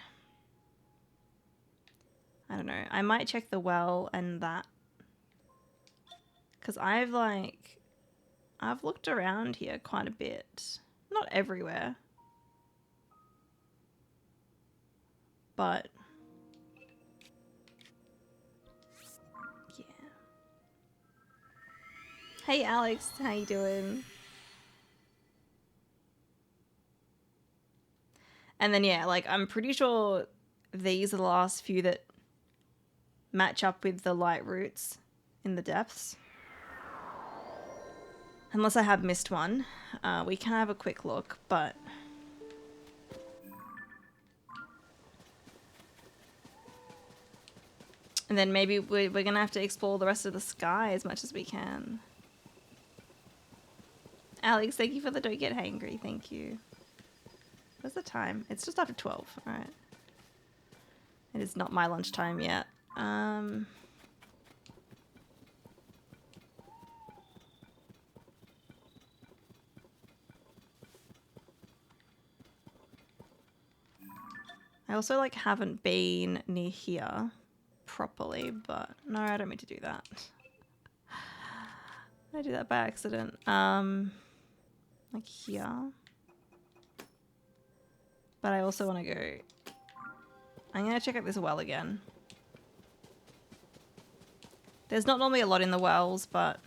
A: I don't know. I might check the well and that. Because I've looked around here quite a bit. Not everywhere. But... yeah. Hey Alex, how you doing? And then yeah, like I'm pretty sure these are the last few that match up with the light roots in the depths. Unless I have missed one. We can have a quick look, but... And then maybe we're going to have to explore the rest of the sky as much as we can. Alex, thank you for the don't get hangry. Thank you. What's the time? It's just after 12. Alright. It is not my lunchtime yet. I also like haven't been near here properly, but no, I don't mean to do that. I do that by accident. Like here. But I also want to go... I'm going to check out this well again. There's not normally a lot in the wells, but...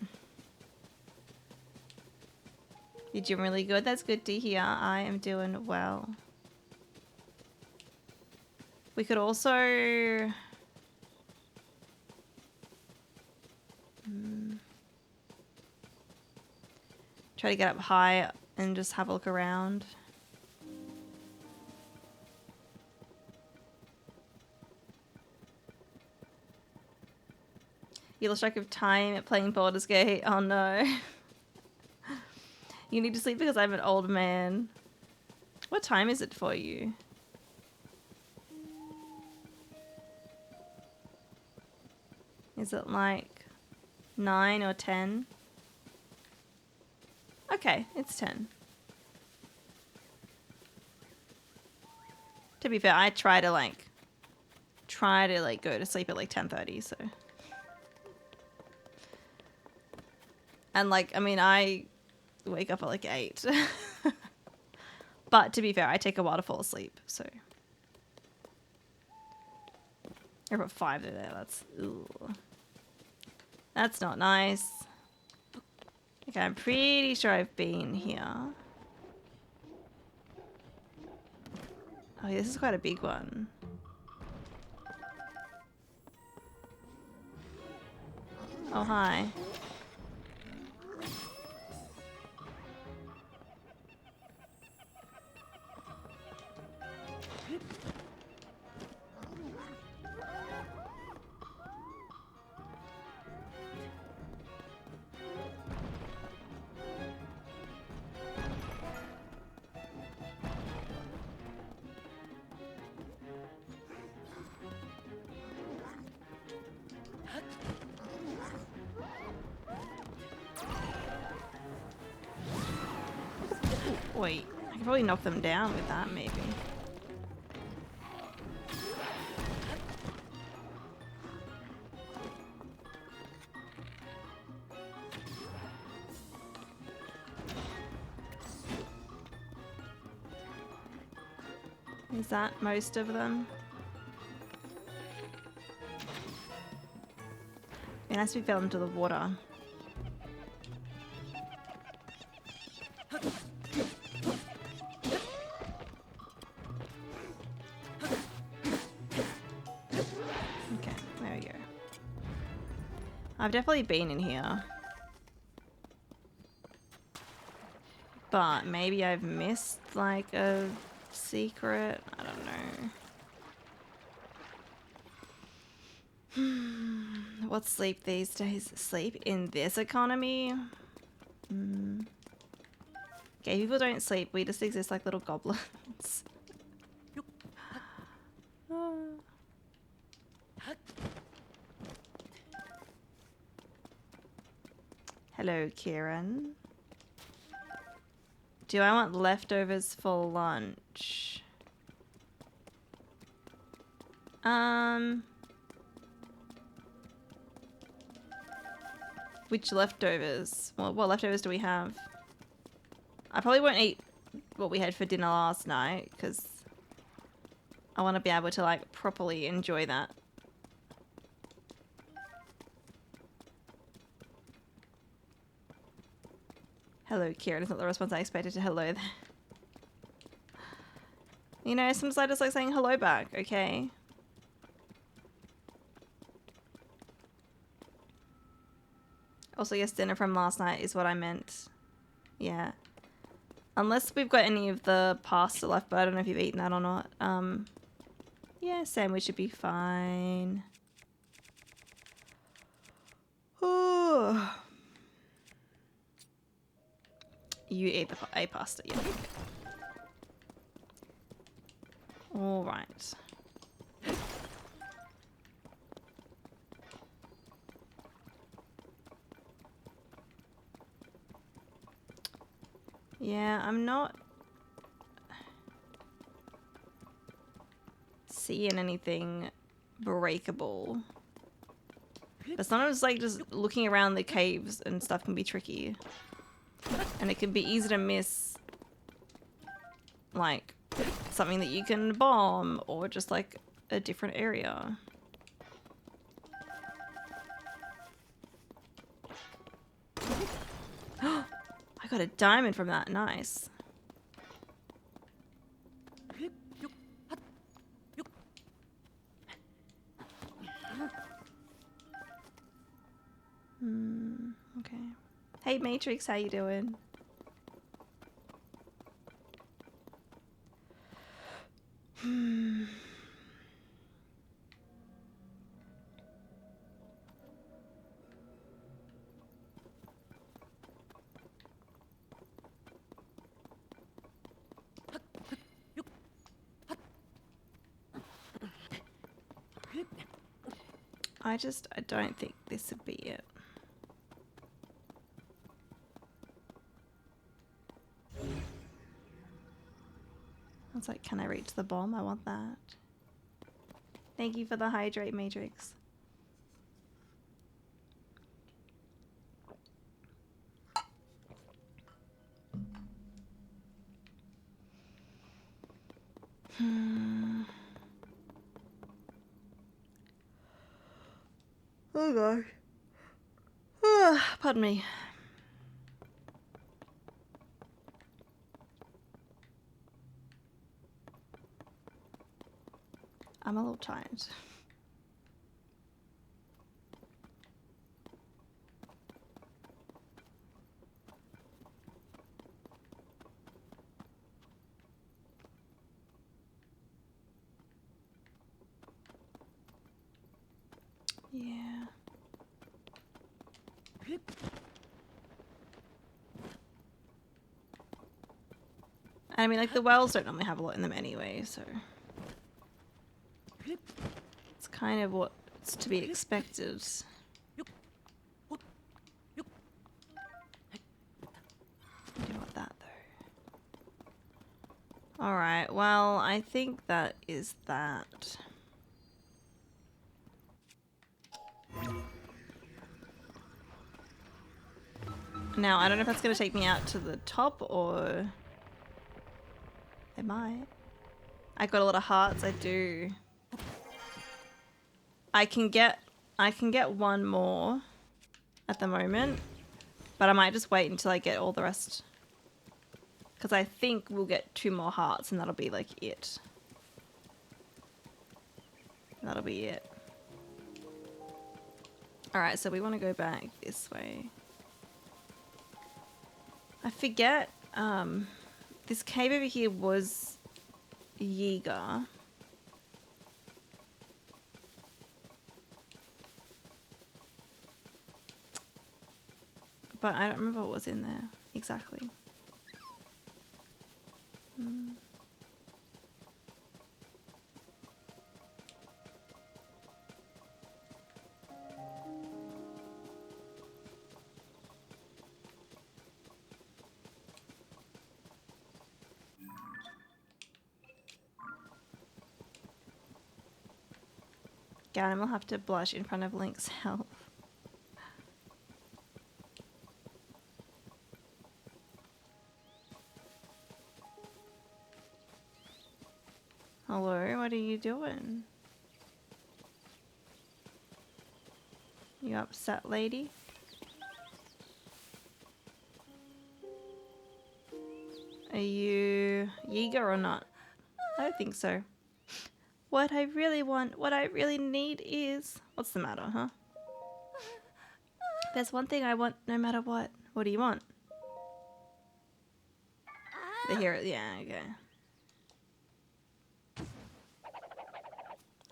A: You're doing really good. That's good to hear. I am doing well. We could also... try to get up high and just have a look around. You lost track of time at playing Baldur's Gate. Oh no. You need to sleep because I'm an old man. What time is it for you? Is it like 9 or 10? Okay, it's 10. To be fair, I try to go to sleep at like 10:30, so. And like, I mean, I wake up at like 8. But to be fair, I take a while to fall asleep, so. You're about 5 there, that's, ooh. That's not nice. Okay, I'm pretty sure I've been here. Oh, yeah, this is quite a big one. Oh, hi. Wait, I could probably knock them down with that, maybe. Is that most of them? It has to be fell into the water. Okay, there we go. I've definitely been in here. But maybe I've missed like a secret. I don't know. What's sleep these days? Sleep in this economy? Gay people don't sleep. We just exist like little goblins. Hello, Kieran. Do I want leftovers for lunch? Which leftovers? Well, what leftovers do we have? I probably won't eat what we had for dinner last night because I want to be able to like properly enjoy that. Hello, Kieran. It's not the response I expected to hello there. You know, sometimes I just like saying hello back, okay? Also, yes, dinner from last night is what I meant. Yeah. Unless we've got any of the pasta left, but I don't know if you've eaten that or not. Yeah, sandwich should be fine. Oh. You ate the pasta, yeah. All right. Yeah, I'm not seeing anything breakable. But sometimes like just looking around the caves and stuff can be tricky. And it can be easy to miss like something that you can bomb or just like a different area. I got a diamond from that. Nice. Okay. Hey Matrix, how you doing? I don't think this would be it. I was like, can I reach the bomb? I want that. Thank you for the hydrate, Matrix. Oh gosh. Pardon me. I'm a little tired. Yeah. I mean, like, the wells don't normally have a lot in them anyway, so... It's kind of what's to be expected. I do want that, though. Alright, well, I think that is that. Now, I don't know if that's going to take me out to the top, or... It might. I got a lot of hearts, I do. I can get one more at the moment, but I might just wait until I get all the rest. Because I think we'll get 2 more hearts and that'll be like it. That'll be it. Alright, so we want to go back this way. I forget, this cave over here was Yiga. But I don't remember what was in there exactly. Ganon will have to blush in front of Link's health. Hello, what are you doing? You upset, lady? Are you Yiga or not? I don't think so. What I really want, what I really need is... What's the matter, huh? There's one thing I want no matter what. What do you want? The hero, yeah, okay.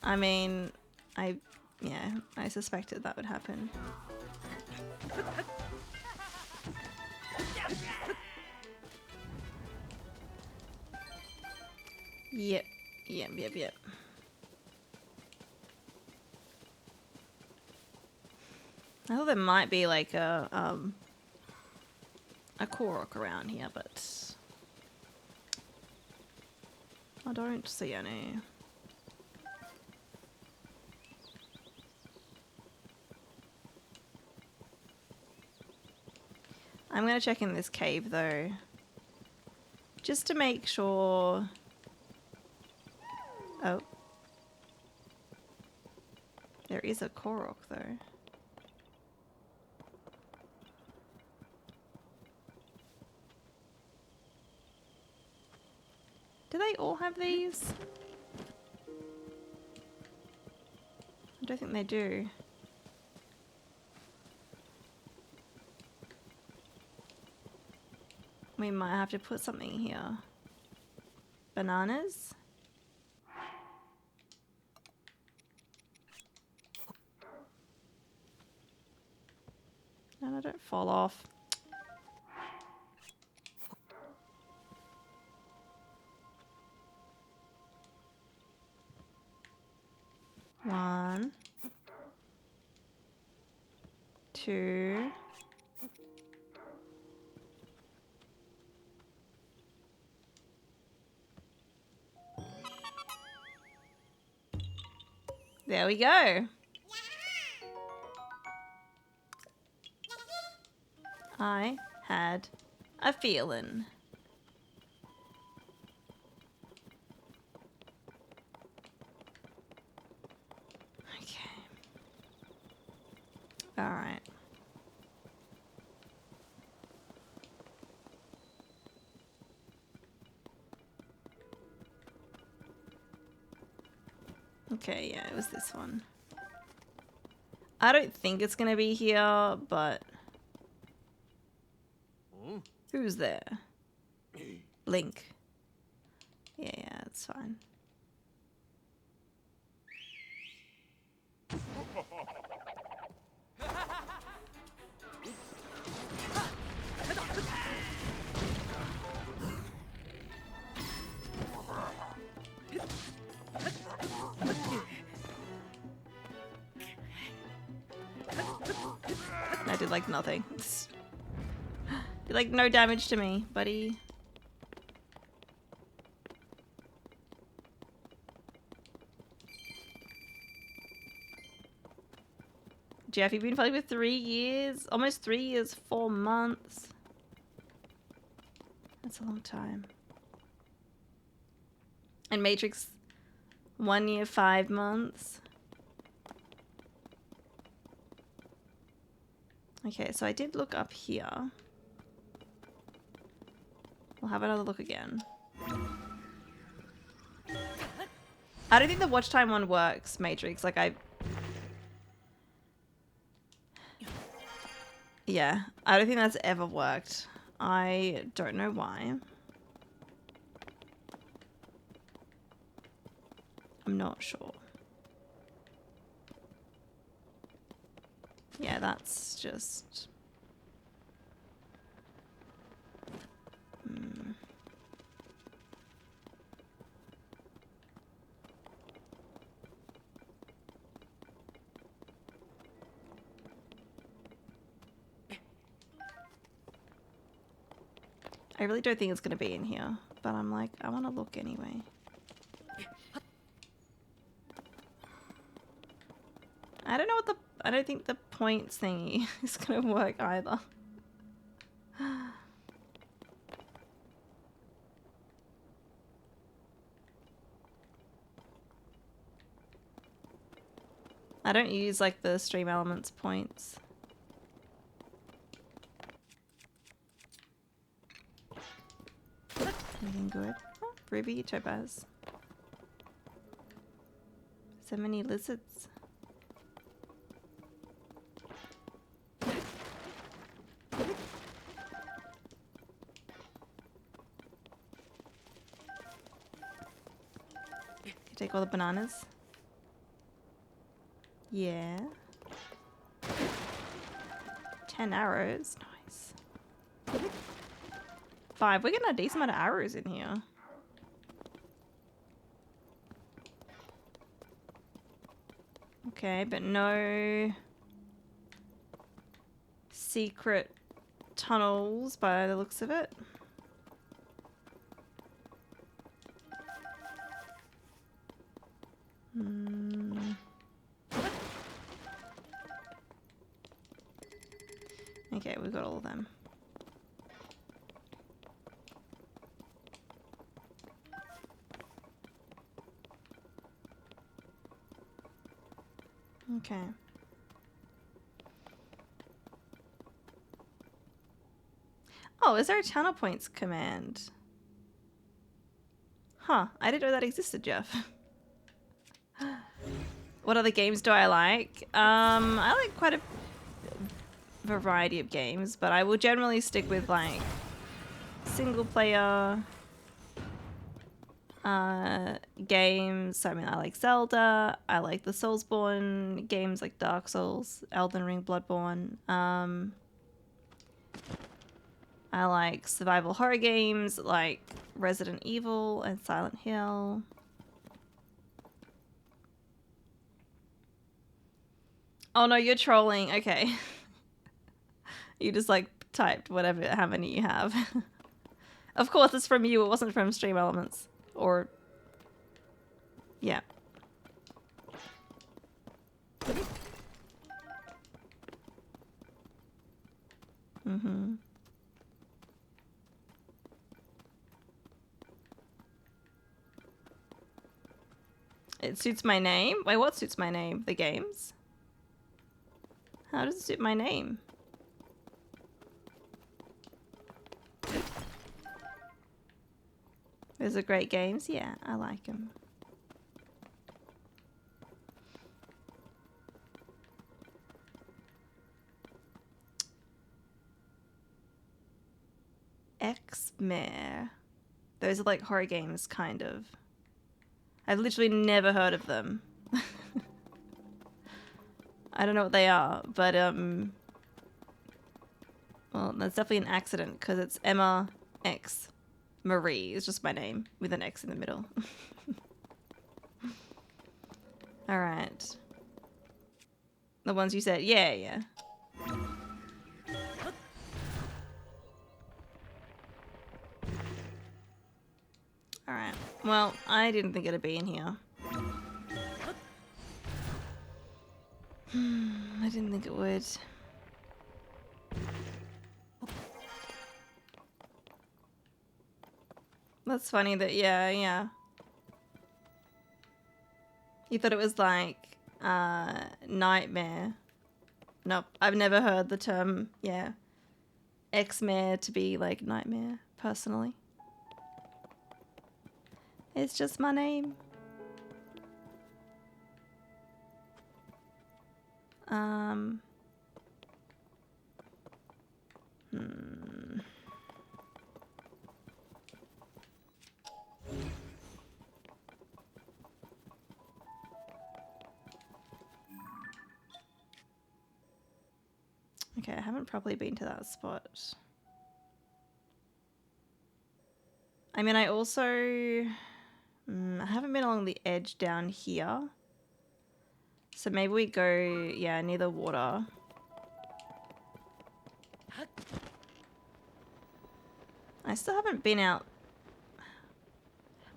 A: I mean, I suspected that would happen. Yep. I thought there might be like a Korok around here, but I don't see any. I'm gonna check in this cave though. Just to make sure. Oh. There is a Korok though. Do they all have these? I don't think they do. We might have to put something here. Bananas? No, don't fall off. One. Two. There we go. I had a feeling. Okay. All right. Okay, yeah, it was this one. I don't think it's gonna be here, but... Who's there? Link. Yeah, it's fine. I did like nothing. Did like no damage to me, buddy. Jeff, you've been playing for 3 years? Almost 3 years, 4 months. That's a long time. And Matrix, 1 year, 5 months. Okay, so I did look up here. We'll have another look again. I don't think the watch time one works, Matrix. Like, yeah, I don't think that's ever worked. I don't know why. I'm not sure. Yeah, that's just... I really don't think it's going to be in here, but I'm like, I want to look anyway. I don't know what I don't think the points thingy is going to work either. I don't use like the stream elements points. Anything good? Oh, ruby, topaz. So many lizards. Take all the bananas. Yeah. 10 arrows. Nice. 5. We're getting a decent amount of arrows in here. Okay, but no secret tunnels by the looks of it. Okay, we've got all of them. Okay. Oh, is there a channel points command? Huh, I didn't know that existed, Jeff. What other games do I like? I like quite a variety of games, but I will generally stick with like single player games. So, I mean, I like Zelda. I like the Soulsborne games like Dark Souls, Elden Ring, Bloodborne. I like survival horror games like Resident Evil and Silent Hill. Oh no, you're trolling. Okay. You just like typed whatever, how many you have. Of course, it's from you. It wasn't from Stream Elements. Or, yeah. Mm-hmm. It suits my name? Wait, what suits my name? The games? How does it suit my name? Those are great games. Yeah, I like them. X-Mare. Those are like horror games, kind of. I've literally never heard of them. I don't know what they are, but well, that's definitely an accident because it's Emma X Marie. It's just my name with an X in the middle. All right. The ones you said, yeah, yeah. All right. Well, I didn't think it'd be in here. I didn't think it would. That's funny that, yeah. You thought it was like, nightmare. Nope, I've never heard the term, yeah, X-mare to be like nightmare, personally. It's just my name. Okay, I haven't probably been to that spot. I mean, I also... I haven't been along the edge down here. So maybe we go, yeah, near the water. I still haven't been out...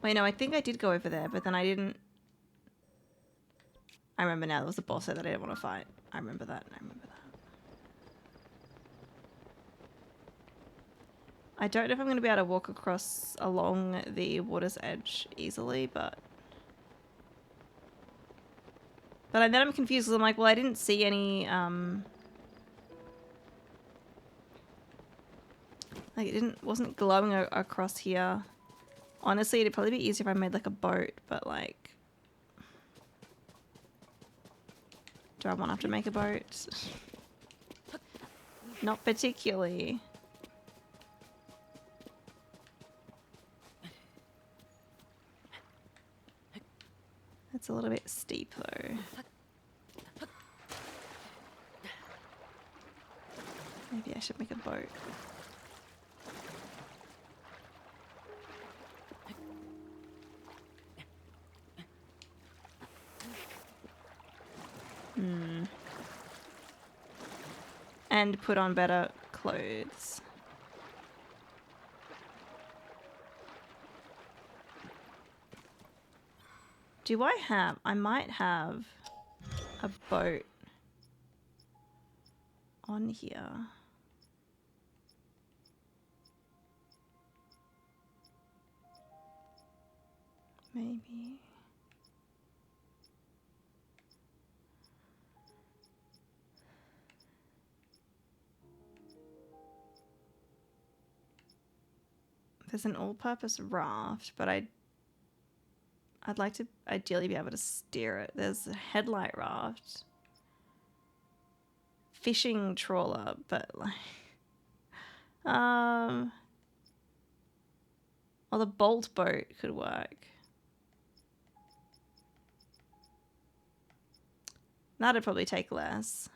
A: Wait, no, I think I did go over there, but then I didn't... I remember now, there was a boss there that I didn't want to fight. I remember that. I don't know if I'm going to be able to walk across along the water's edge easily, but then I'm confused because I'm like, well, I didn't see any, like it wasn't glowing across here. Honestly, it'd probably be easier if I made like a boat, but like, do I want to have to make a boat? Not particularly. It's a little bit steep though. Maybe I should make a boat. And put on better clothes. Do I have... I might have a boat on here. Maybe. There's an all-purpose raft, but I'd like to ideally be able to steer it. There's a headlight raft. Fishing trawler, but like... Well, the bolt boat could work. That'd probably take less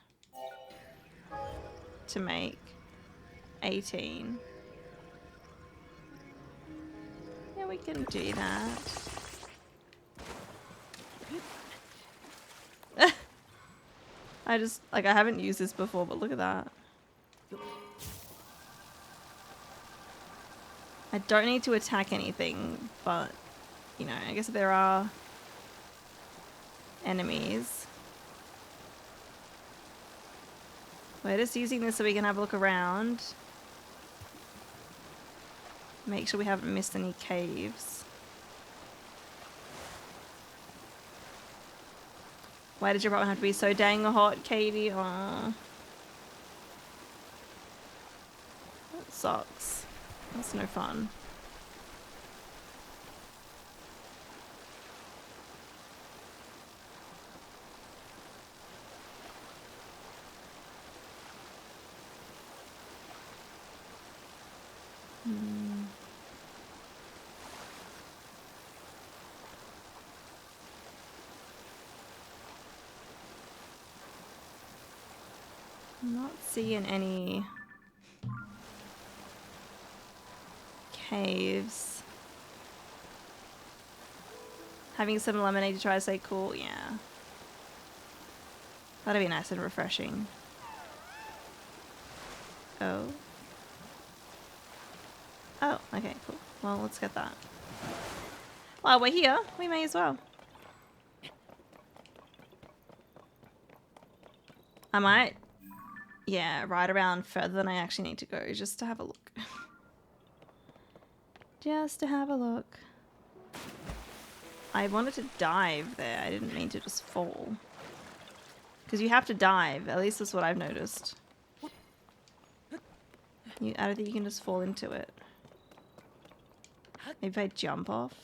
A: to make. 18. Yeah, we can do that. I haven't used this before, but look at that. I don't need to attack anything, but, you know, I guess if there are enemies. We're just using this so we can have a look around. Make sure we haven't missed any caves. Why did your apartment have to be so dang hot, Katie? Aww. That sucks. That's no fun. I'm not seeing any caves. Having some lemonade to try to stay cool, yeah. That'd be nice and refreshing. Oh. Oh, okay, cool. Well, let's get that. While we're here, we may as well. I might, yeah, ride around further than I actually need to go just to have a look. Just to have a look. I wanted to dive there. I didn't mean to just fall. Because you have to dive. At least that's what I've noticed. I don't think you can just fall into it. Maybe if I jump off.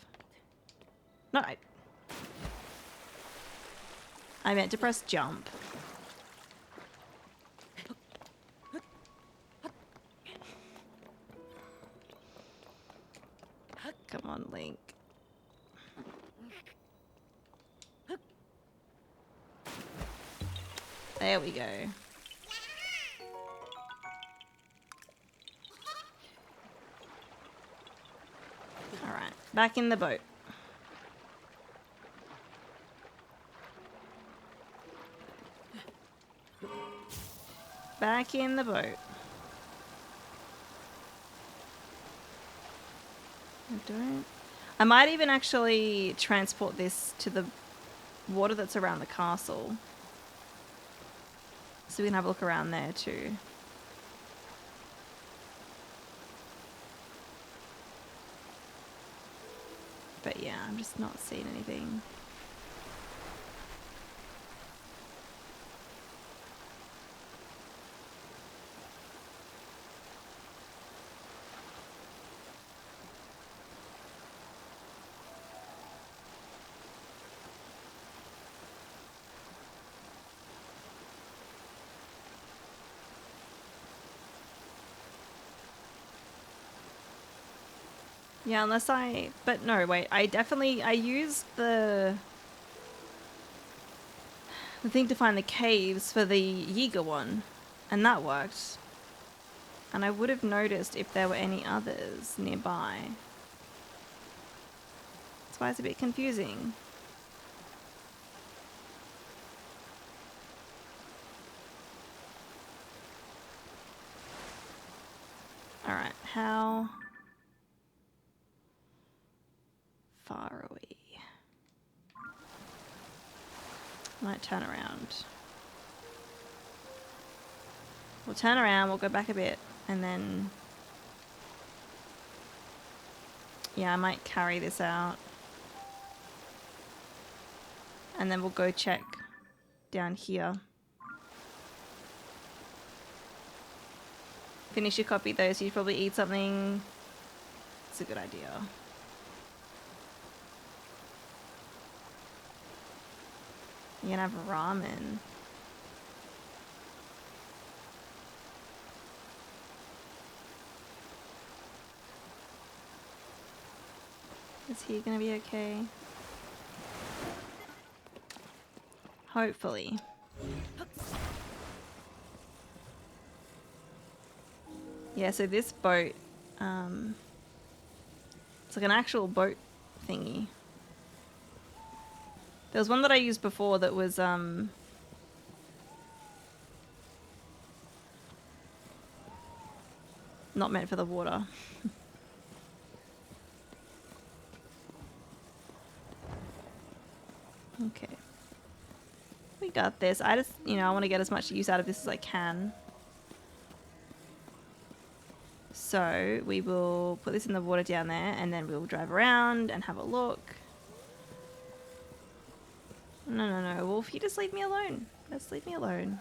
A: No, I meant to press jump. Come on, Link. There we go. Alright, back in the boat. Back in the boat. I might even actually transport this to the water that's around the castle. So we can have a look around there too. But yeah, I'm just not seeing anything. Yeah, unless but no, wait, I used the thing to find the caves for the Yiga one, and that worked. And I would have noticed if there were any others nearby. That's why it's a bit confusing. Alright, how far are we? Might turn around. We'll turn around, we'll go back a bit, and then... yeah, I might carry this out. And then we'll go check down here. Finish your copy though, so you probably eat something It's a good idea. You're gonna have ramen. Is he gonna be okay? Hopefully. Yeah, so this boat, it's like an actual boat thingy. There was one that I used before that was, not meant for the water. Okay. We got this. I just, I want to get as much use out of this as I can. So we will put this in the water down there and then we'll drive around and have a look. No. Wolf, you just leave me alone. Just leave me alone.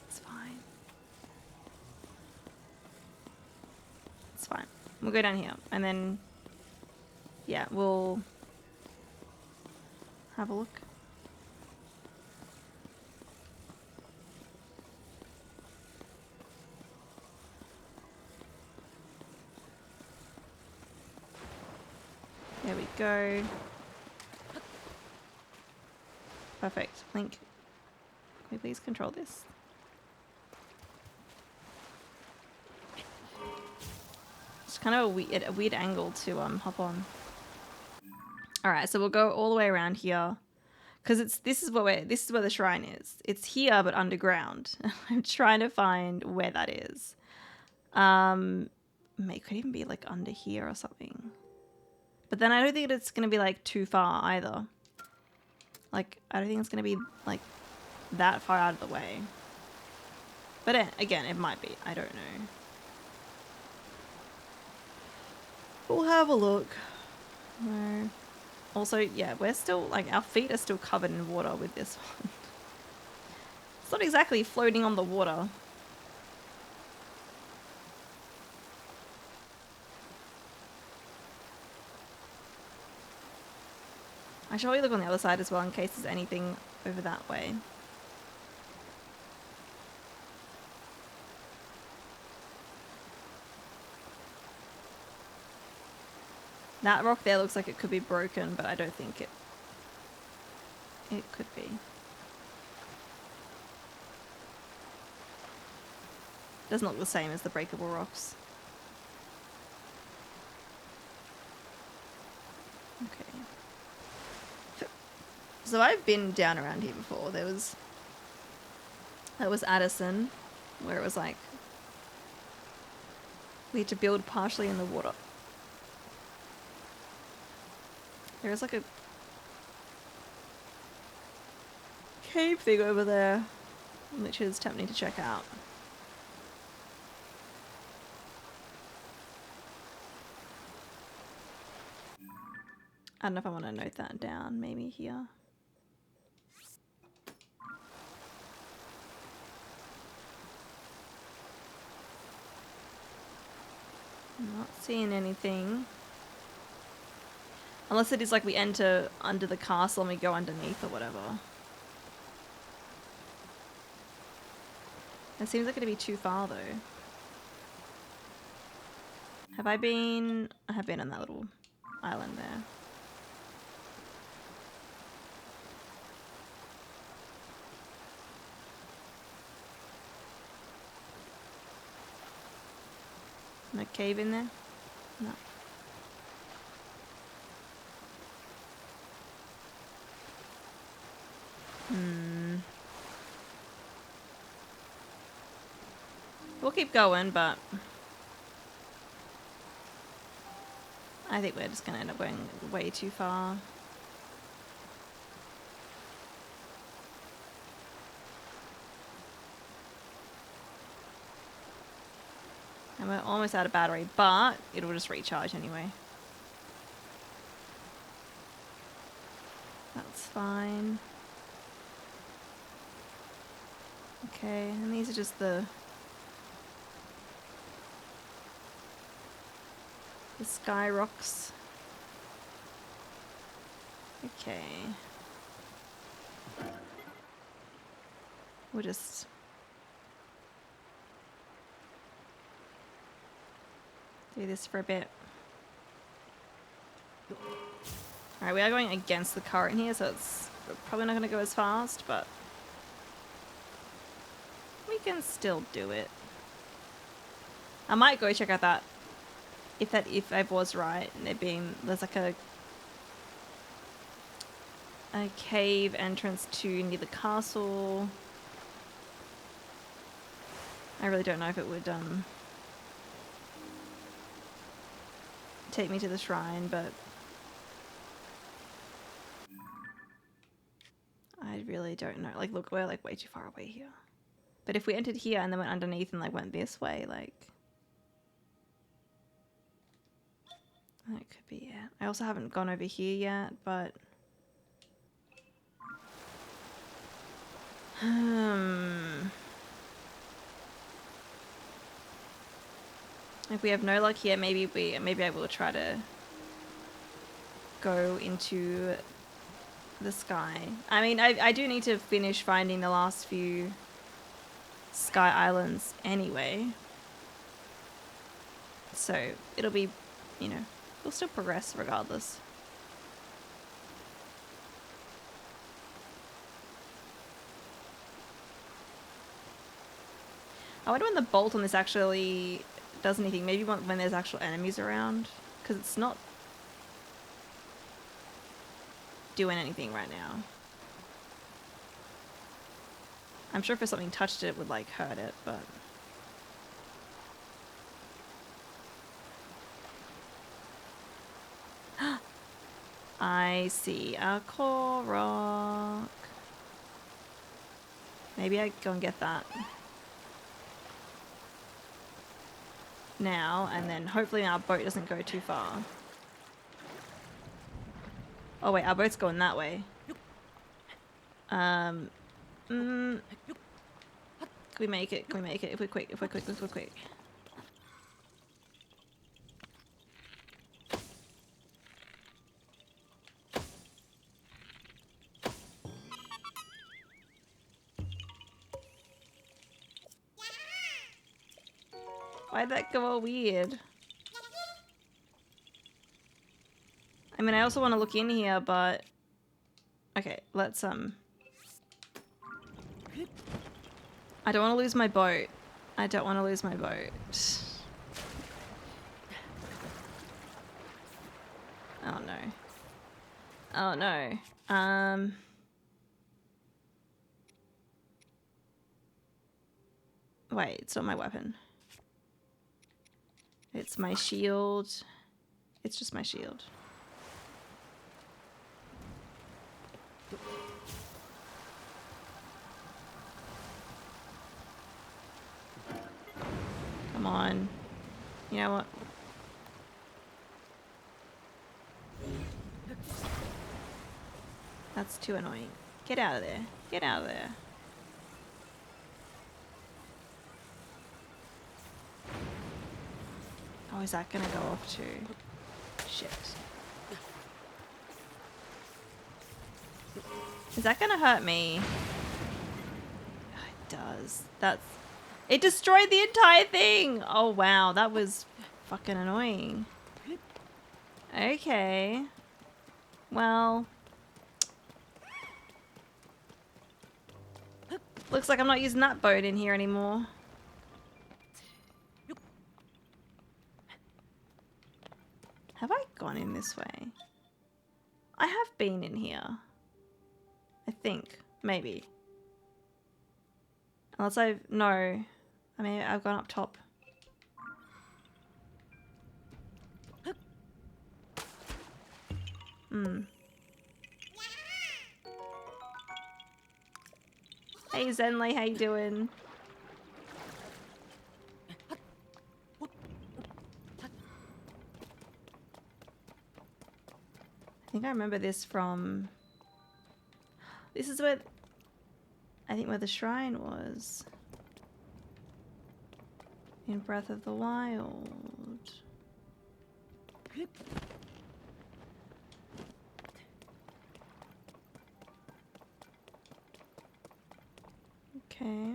A: It's fine. It's fine. We'll go down here and then, yeah, we'll have a look. There we go. Perfect. Link, can we please control this? It's kind of a weird angle to hop on. All right, so we'll go all the way around here, because this is where the shrine is. It's here but underground. I'm trying to find where that is. It could even be like under here or something. But then I don't think it's gonna be like too far either. Like I don't think it's gonna be like that far out of the way. But again, it might be. I don't know. We'll have a look. No. Also, yeah, we're still, like, our feet are still covered in water with this one. It's not exactly floating on the water. I should probably look on the other side as well in case there's anything over that way. That rock there looks like it could be broken, but I don't think it could be. Doesn't look the same as the breakable rocks. Okay. So I've been down around here before. That was Addison, where it was like we had to build partially in the water. There is like a cave thing over there, which is tempting to check out. I don't know if I want to note that down, maybe here. I'm not seeing anything. Unless it is like we enter under the castle and we go underneath or whatever. It seems like it'd be too far though. Have I been? I have been on that little island there. No cave in there? No. We'll keep going, but I think we're just going to end up going way too far. And we're almost out of battery, but it'll just recharge anyway. That's fine. Okay, and these are just the sky rocks. Okay. We'll just do this for a bit. Alright, we are going against the current here, so it's probably not going to go as fast, but we can still do it. I might go check out that if I was right, and there's like a cave entrance to near the castle. I really don't know if it would take me to the shrine, but I really don't know. Like, look, we're like way too far away here. But if we entered here and then went underneath and like went this way, like that could be it. I also haven't gone over here yet, but if we have no luck here, maybe I will try to go into the sky. I mean, I do need to finish finding the last few sky islands anyway. So it'll be, you know, we'll still progress regardless. I wonder when the bolt on this actually does anything. Maybe when there's actual enemies around, because it's not doing anything right now. I'm sure if something touched it, it would like hurt it, but I see a core rock. Maybe I go and get that now, and then hopefully our boat doesn't go too far. Oh wait, our boat's going that way. Can we make it? Can we make it? If we're quick, if we're quick, if we're quick. Why'd that go all weird? I mean, I also want to look in here, but okay, let's I don't want to lose my boat. I don't want to lose my boat. Oh no. Oh no. Wait, it's not my weapon. It's my shield. It's just my shield. Come on. You know what? That's too annoying. Get out of there. Get out of there. Oh, is that gonna go off too? Shit. Is that gonna hurt me? Oh, it does. It destroyed the entire thing! Oh wow, that was fucking annoying. Okay. Well. Looks like I'm not using that boat in here anymore. Have I gone in this way? I have been in here. I think. Maybe. Unless no. I mean, I've gone up top. Hey Zenley, how you doing? think I remember this from... This is where... I think where the shrine was. In Breath of the Wild. Okay.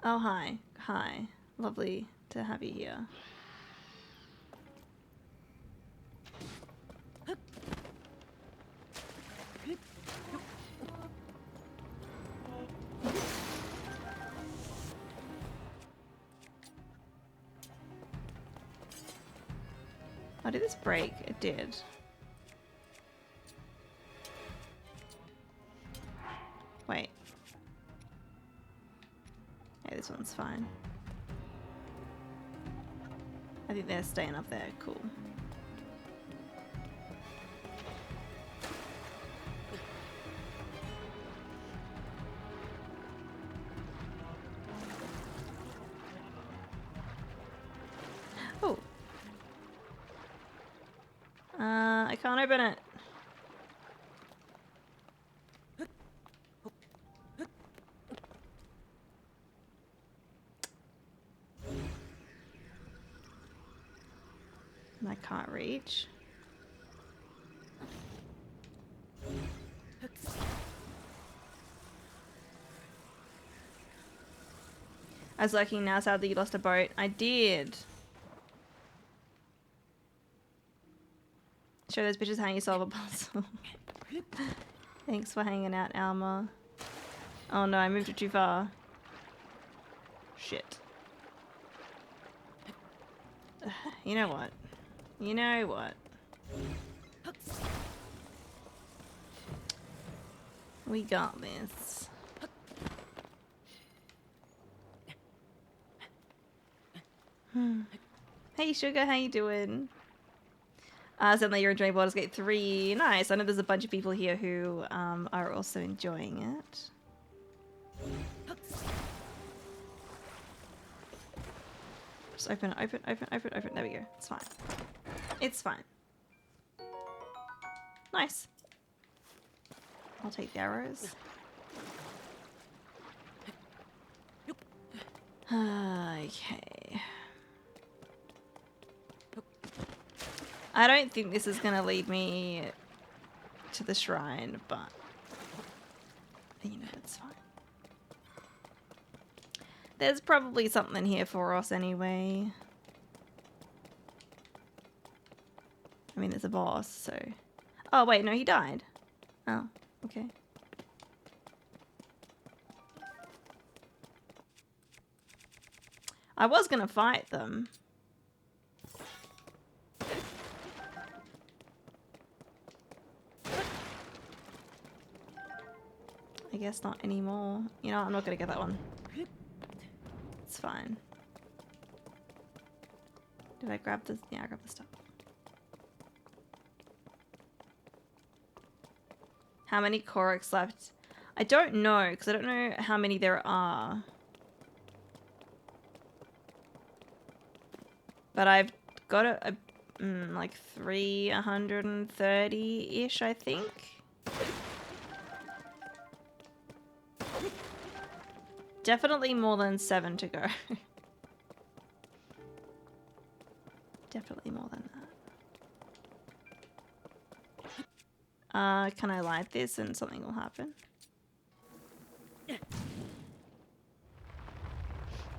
A: Oh, hi. Hi. Lovely to have you here. Oh, did this break? It did. Wait. Yeah, this one's fine. I think they're staying up there. Cool. Oh. I can't open it. And I can't reach. I was lurking now, sad that you lost a boat. I did. Show those bitches how you solve a puzzle. Thanks for hanging out, Alma. Oh no, I moved it too far. Shit. You know what? You know what? We got this. Hey Sugar, how you doing? Suddenly you're enjoying Baldur's Gate 3. Nice. I know there's a bunch of people here who are also enjoying it. Just open, open, open, open, open. There we go. It's fine. It's fine. Nice. I'll take the arrows. Okay. I don't think this is going to lead me to the shrine, but you know, it's fine. There's probably something here for us anyway. I mean, there's a boss, so... Oh, wait, no, he died. Oh, okay. I was gonna fight them. I guess not anymore. You know, I'm not gonna get that one. It's fine. Did I grab this? Yeah, I grabbed the stuff. How many Koroks left? I don't know, because I don't know how many there are. But I've got like 330-ish, I think. Definitely more than 7 to go. Definitely more than that. Can I light this and something will happen?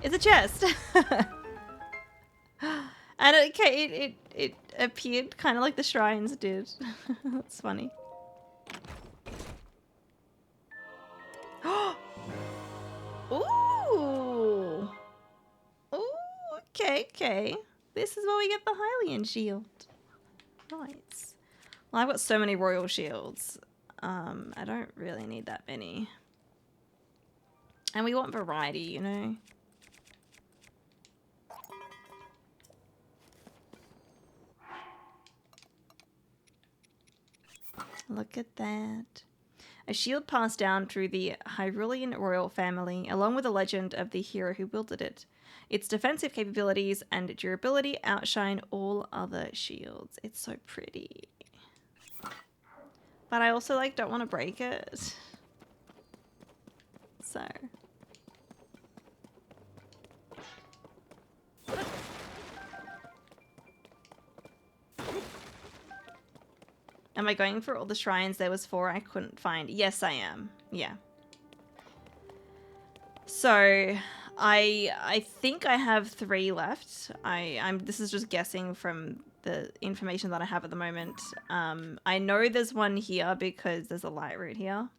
A: It's a chest! And it appeared kind of like the shrines did. That's funny. Ooh! Ooh, okay, okay. This is where we get the Hylian shield. Nice. Well, I've got so many royal shields. I don't really need that many. And we want variety, you know? Look at that. A shield passed down through the Hyrulean royal family, along with the legend of the hero who wielded it. Its defensive capabilities and durability outshine all other shields. It's so pretty. But I also, like, don't want to break it. So... Am I going for all the shrines? There was 4 I couldn't find. Yes, I am. Yeah. So, I think I have 3 left. This is just guessing from the information that I have at the moment. I know there's one here because there's a light route here.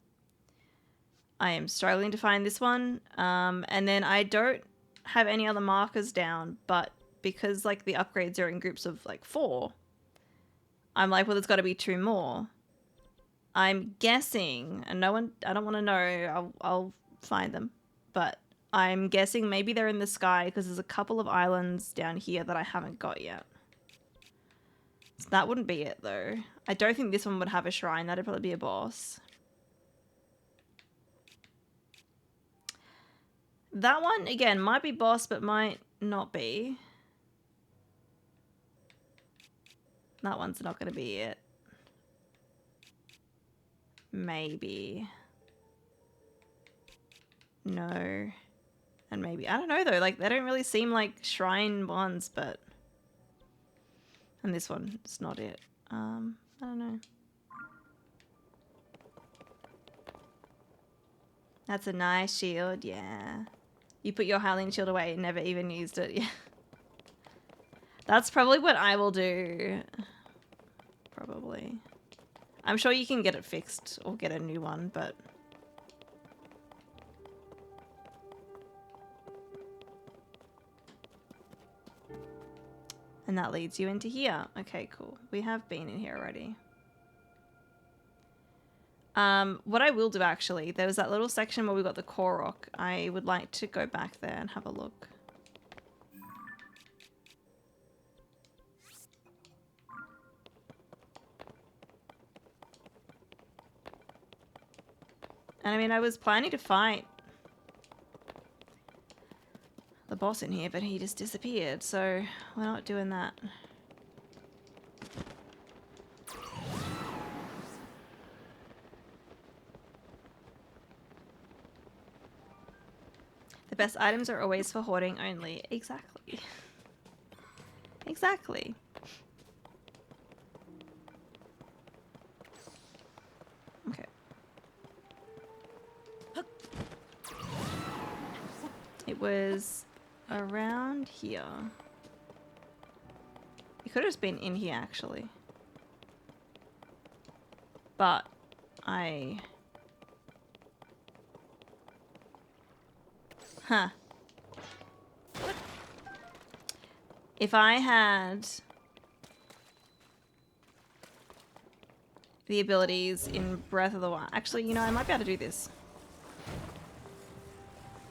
A: I am struggling to find this one. And then I don't have any other markers down, but because like the upgrades are in groups of like 4, I'm like, well, there's got to be 2 more. I'm guessing, and I don't want to know, I'll find them, but I'm guessing maybe they're in the sky because there's a couple of islands down here that I haven't got yet. So that wouldn't be it though. I don't think this one would have a shrine. That'd probably be a boss. That one, again, might be boss, but might not be. That one's not going to be it. Maybe. No. And maybe. I don't know, though. Like, they don't really seem like shrine ones, but... And this one, it's not it. I don't know. That's a nice shield, yeah. You put your Howling shield away and never even used it, yeah. That's probably what I will do. Probably. I'm sure you can get it fixed or get a new one, but... And that leads you into here. Okay, cool. We have been in here already. What I will do actually, there was that little section where we got the core rock. I would like to go back there and have a look. And I mean, I was planning to fight the boss in here, but he just disappeared, so we're not doing that. The best items are always for hoarding only. Exactly. Exactly. Okay. It was around here. It could have just been in here, actually. But I... Huh. If I had the abilities in Breath of the Wild... Actually, you know, I might be able to do this.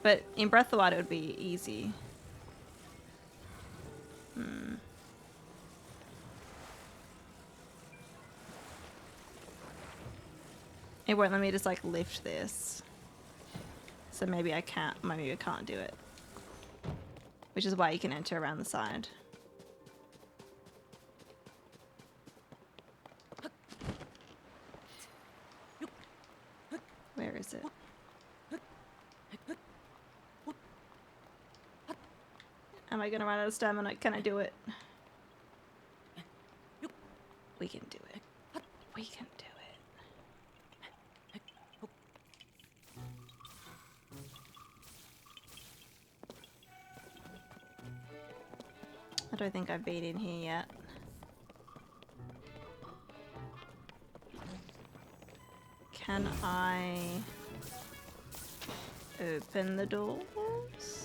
A: But in Breath of the Wild, it would be easy. It won't let me just, like, lift this. So maybe I can't do it. Which is why you can enter around the side. Where is it? Am I gonna run out of stamina? Can I do it? We can do it. We can do it. I don't think I've been in here yet. Can I open the doors?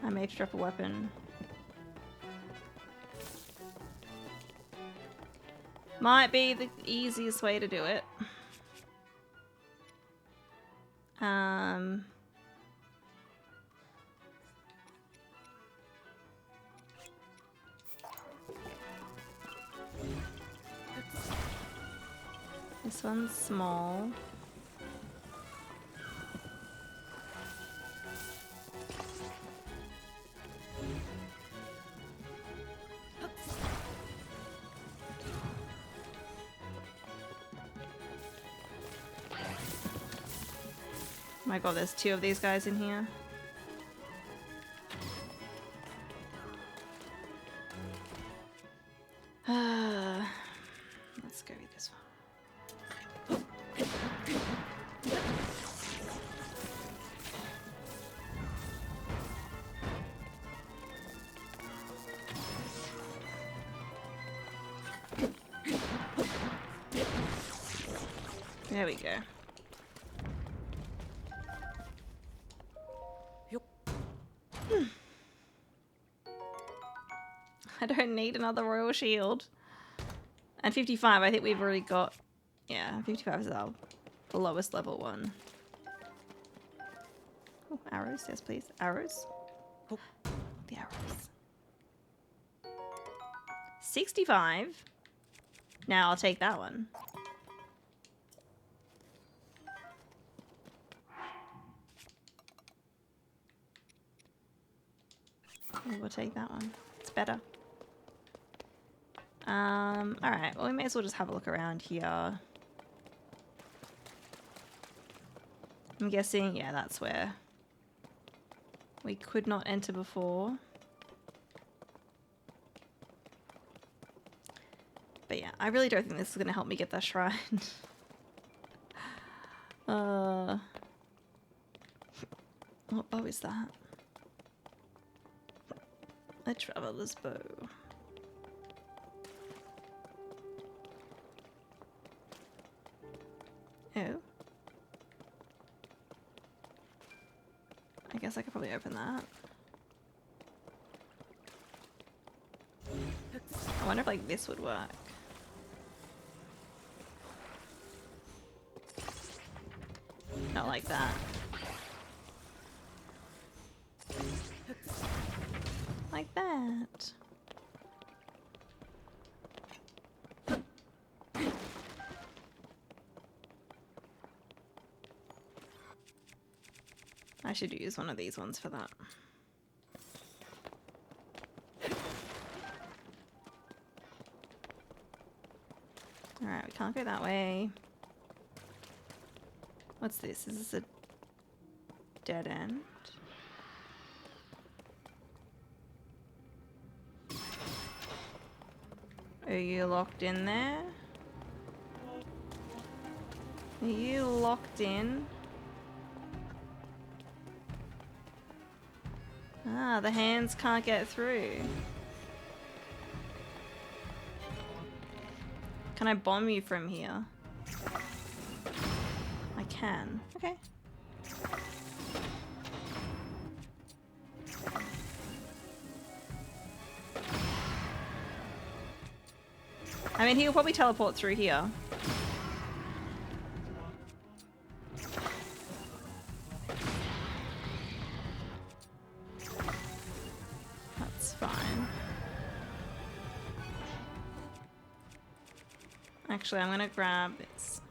A: I may have to drop a weapon. Might be the easiest way to do it. This one's small. Oh my god, there's 2 of these guys in here. Let's go with this one. There we go. I don't need another royal shield. And 55, I think we've already got... Yeah, 55 is our the lowest level one. Oh, arrows. Yes, please. Arrows. Oh, the arrows. 65. Now I'll take that one. We'll take that one. It's better. Alright, well we may as well just have a look around here. I'm guessing, yeah, that's where we could not enter before. But yeah, I really don't think this is going to help me get that shrine. What bow is that? A traveler's bow. Oh. I guess I could probably open that. I wonder if like this would work. Not like that. Like that. I should use one of these ones for that. Alright, we can't go that way. What's this? Is this a dead end? Are you locked in there? Are you locked in? Ah, the hands can't get through. Can I bomb you from here? I can. Okay. I mean, he'll probably teleport through here. That's fine. Actually, I'm gonna grab this.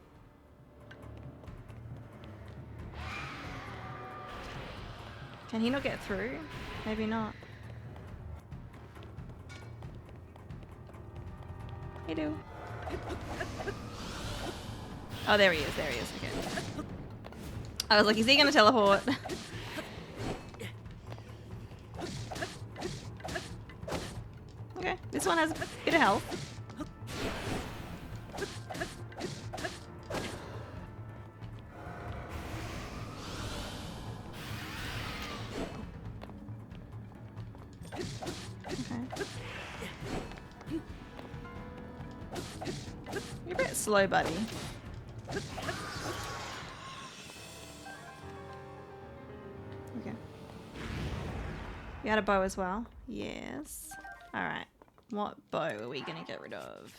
A: Can he not get through? Maybe not. Hey, do. Oh, there he is. There he is. Okay. I was like, is he gonna teleport? Okay, this one has a bit of health. You're a bit slow, buddy. Okay. You had a bow as well? Yes. Alright. What bow are we gonna get rid of?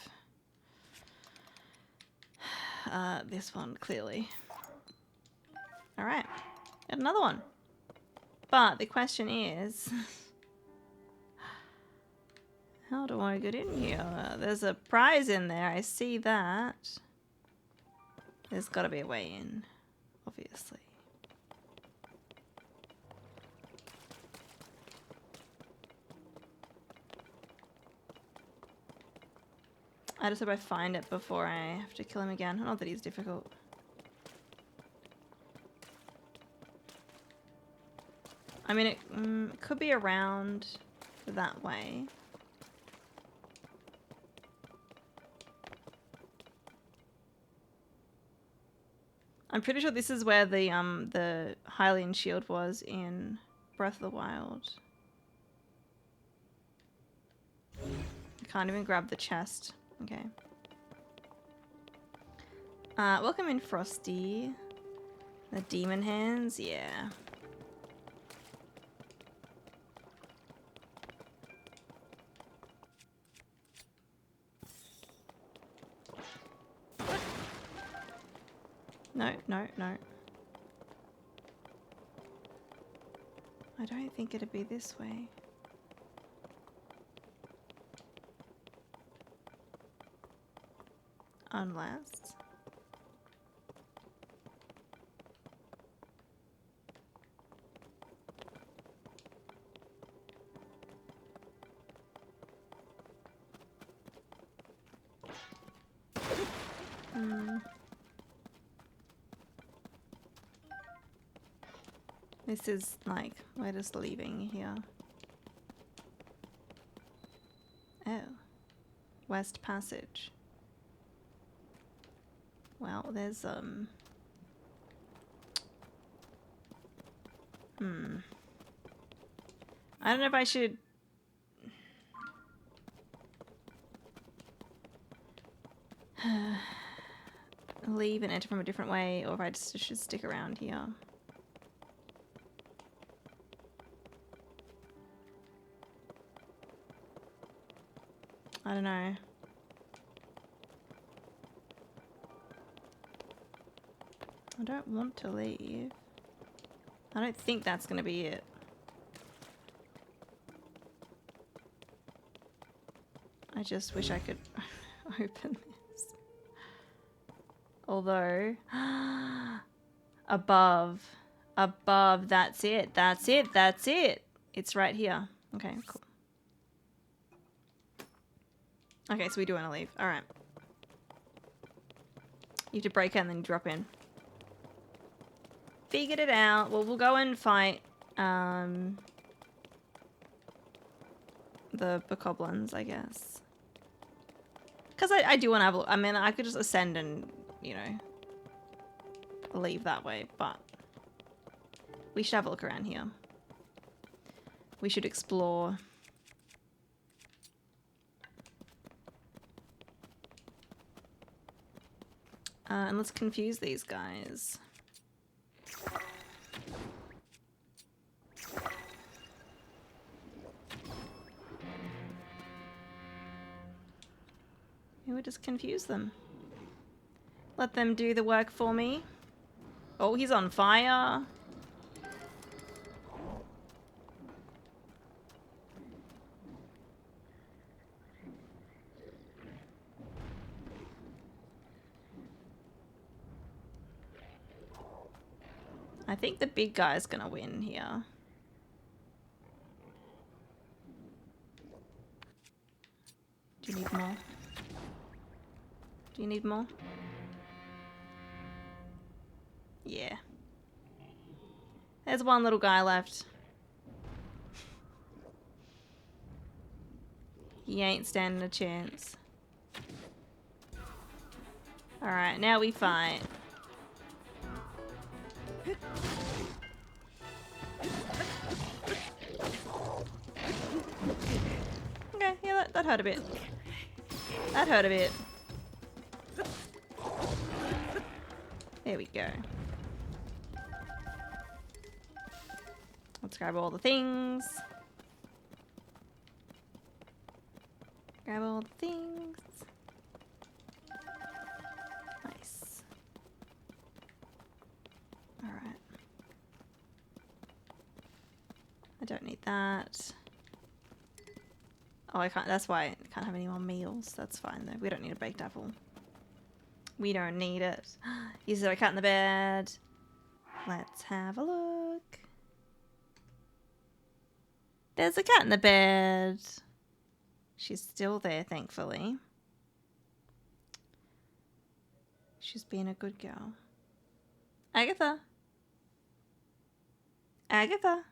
A: This one, clearly. Alright. Got another one. But the question is... how do I get in here? There's a prize in there. I see that. There's got to be a way in, obviously. I just hope I find it before I have to kill him again. Not that he's difficult. I mean, it could be around that way. I'm pretty sure this is where the Hylian shield was in Breath of the Wild. I can't even grab the chest. Okay. Welcome in, Frosty. The demon hands, yeah. No, no, no. I don't think it'd be this way. Unless... This is like, we're just leaving here. Oh. West Passage. Well, there's, I don't know if I should... leave and enter from a different way, or if I just should stick around here. I don't know. I don't want to leave. I don't think that's going to be it. I just wish I could open this. Although... above. Above. That's it. That's it. That's it. It's right here. Okay, cool. Okay, so we do want to leave. Alright. You have to break it and then drop in. Figured it out. Well, we'll go and fight the bokoblins, I guess. Because I do want to have a look. I mean, I could just ascend and, you know, leave that way, but we should have a look around here. We should explore. And let's confuse these guys. We would just confuse them. Let them do the work for me. Oh, he's on fire. I think the big guy's gonna win here. Do you need more? Do you need more? Yeah. There's one little guy left. He ain't standing a chance. Alright, now we fight. Okay, yeah, that hurt a bit. That hurt a bit. There we go. Let's grab all the things. Grab all the things. Nice. don't need that. Oh, I can't. That's why I can't have any more meals. That's fine though. We don't need a baked apple. We don't need it. Is there a cat in the bed? Let's have a look. There's a cat in the bed. She's still there, thankfully. She's being a good girl. Agatha. Agatha.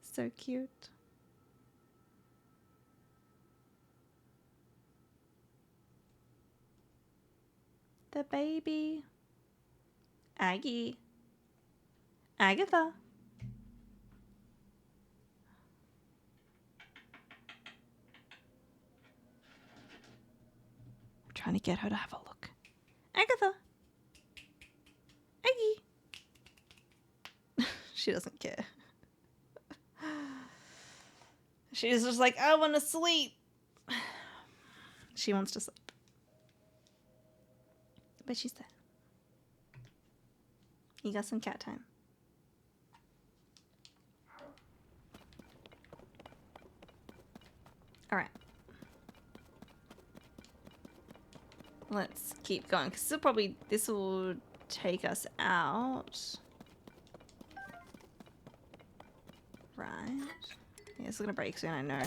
A: So cute. The baby. Aggie. Agatha. I'm trying to get her to have a look. Agatha. Aggie. She doesn't care. She's just like, I want to sleep. She wants to sleep. But she's there. You got some cat time. Alright. Let's keep going, because this will take us out. Right. Yeah, it's gonna break soon, I know.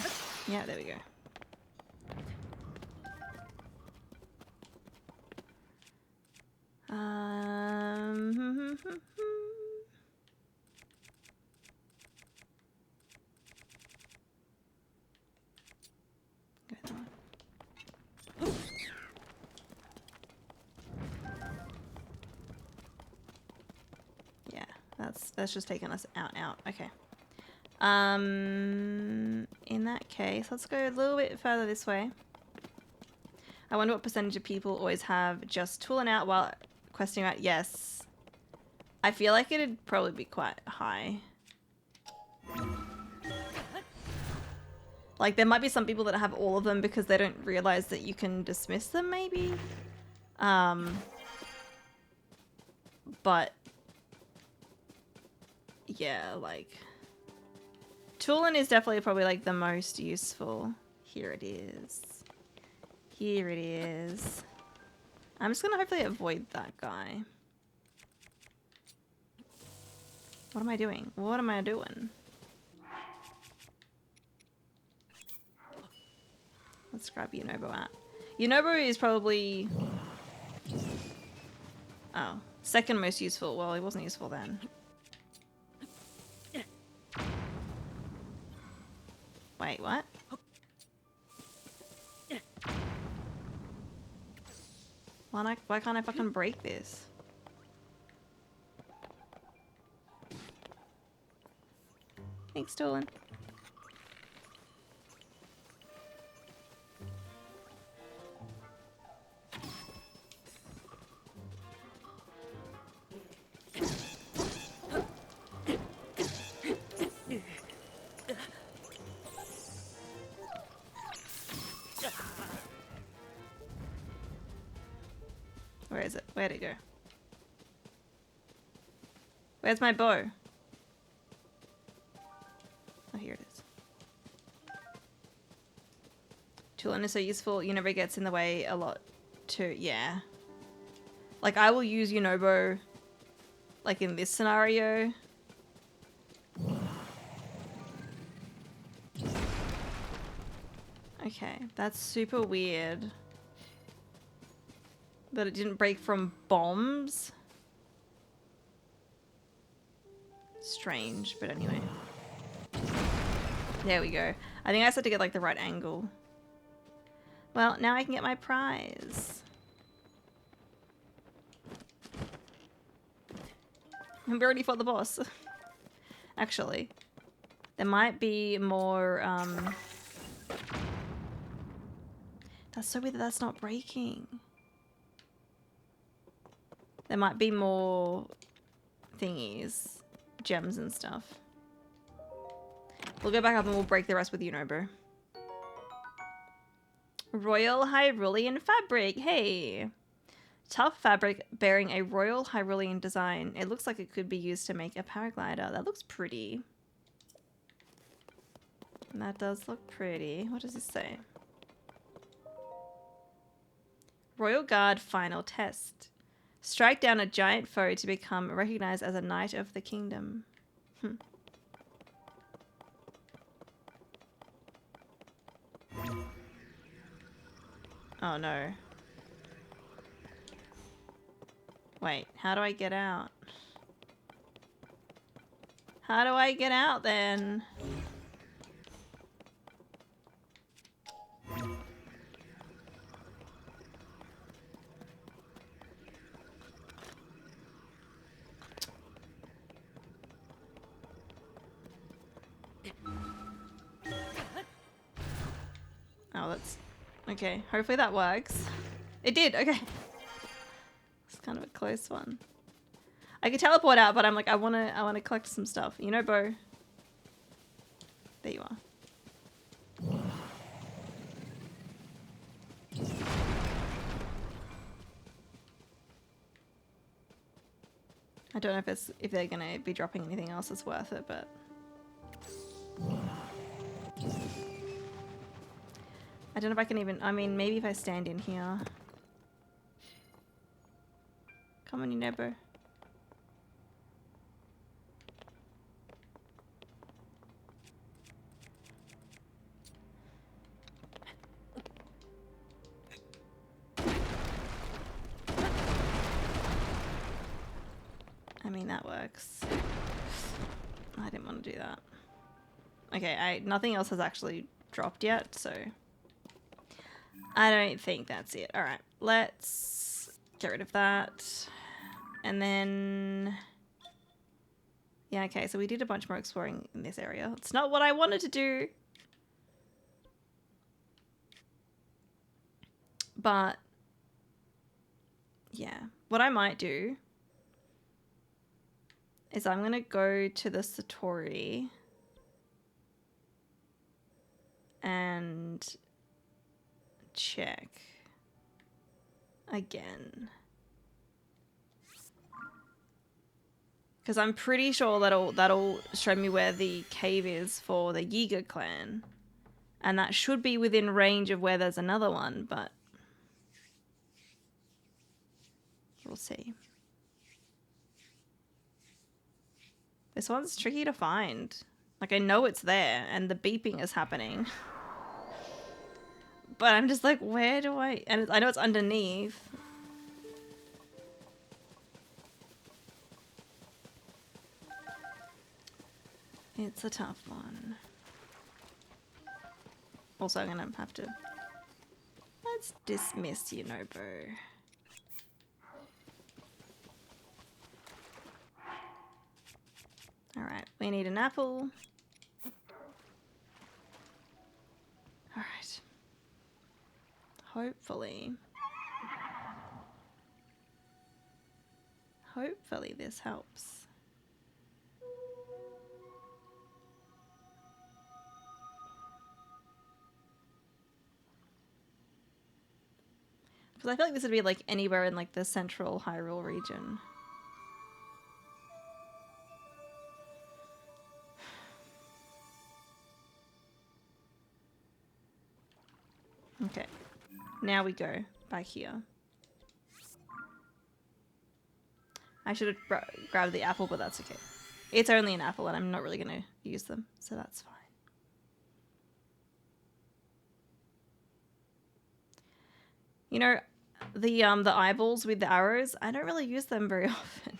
A: Yeah, there we go. Go that one. Yeah, that's just taking us out. Okay. In that case, let's go a little bit further this way. I wonder what percentage of people always have just tooling out while questing out. Yes. I feel like it'd probably be quite high. Like, there might be some people that have all of them because they don't realize that you can dismiss them, maybe? But... yeah, like... Tooling is definitely probably, like, the most useful. Here it is. Here it is. I'm just gonna hopefully avoid that guy. What am I doing? What am I doing? Let's grab Yunobo out. Yunobo is probably... oh, second most useful. Well, he wasn't useful then. Wait, what? Why can't I fucking break this? Thanks, Dolan. Where is it? Where'd it go? Where's my bow? Oh, here it is. Toolin is so useful. Yunobo gets in the way a lot too. Yeah. Like, I will use Yunobo, like, in this scenario. Okay, that's super weird. That it didn't break from bombs. Strange, but anyway. There we go. I think I just had to get like the right angle. Well, now I can get my prize. We already fought the boss. Actually. There might be more, that's so weird that that's not breaking. There might be more thingies, gems and stuff. We'll go back up and we'll break the rest with Yunobo. Royal Hyrulean Fabric, hey! Tough fabric bearing a royal Hyrulean design. It looks like it could be used to make a paraglider. That looks pretty. That does look pretty. What does this say? Royal Guard final test. Strike down a giant foe to become recognized as a knight of the kingdom. Oh no. Wait, how do I get out? How do I get out then? Oh, that's... Okay, hopefully that works. It did, okay. It's kind of a close one. I could teleport out, but I'm like, I wanna collect some stuff. You know, Bo? There you are. I don't know if they're gonna be dropping anything else that's worth it, but... I don't know if I can even... I mean, maybe if I stand in here. Come on, you know, Bo. I mean, that works. I didn't want to do that. Okay, nothing else has actually dropped yet, so... I don't think that's it. Alright, let's get rid of that. And then... Yeah, okay, so we did a bunch more exploring in this area. It's not what I wanted to do. But... Yeah, what I might do... is I'm gonna go to the Satori and check again, because I'm pretty sure that'll show me where the cave is for the Yiga clan, and that should be within range of where there's another one, but we'll see. This one's tricky to find. Like, I know it's there and the beeping is happening. But I'm just like, where do I... And I know it's underneath. It's a tough one. Also, I'm gonna have to... Let's dismiss you, Nobo. Alright, we need an apple. Alright. Hopefully this helps. Because I feel like this would be like anywhere in like the central Hyrule region. Okay, now we go back here. I should have grabbed the apple, but that's okay. It's only an apple and I'm not really going to use them, so that's fine. You know, the eyeballs with the arrows, I don't really use them very often.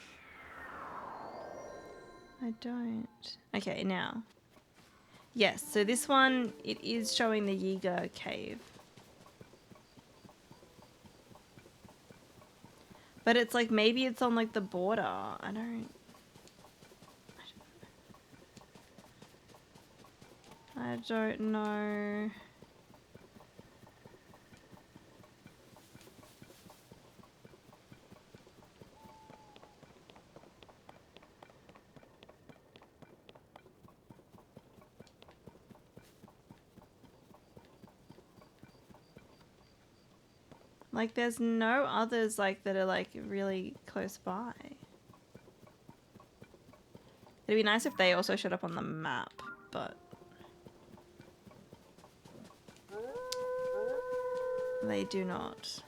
A: I don't. Okay, now. Yes, so this one, it is showing the Yiga cave. But it's like, maybe it's on like the border. I don't know. Like, there's no others, like, that are, like, really close by. It'd be nice if they also showed up on the map, but... they do not.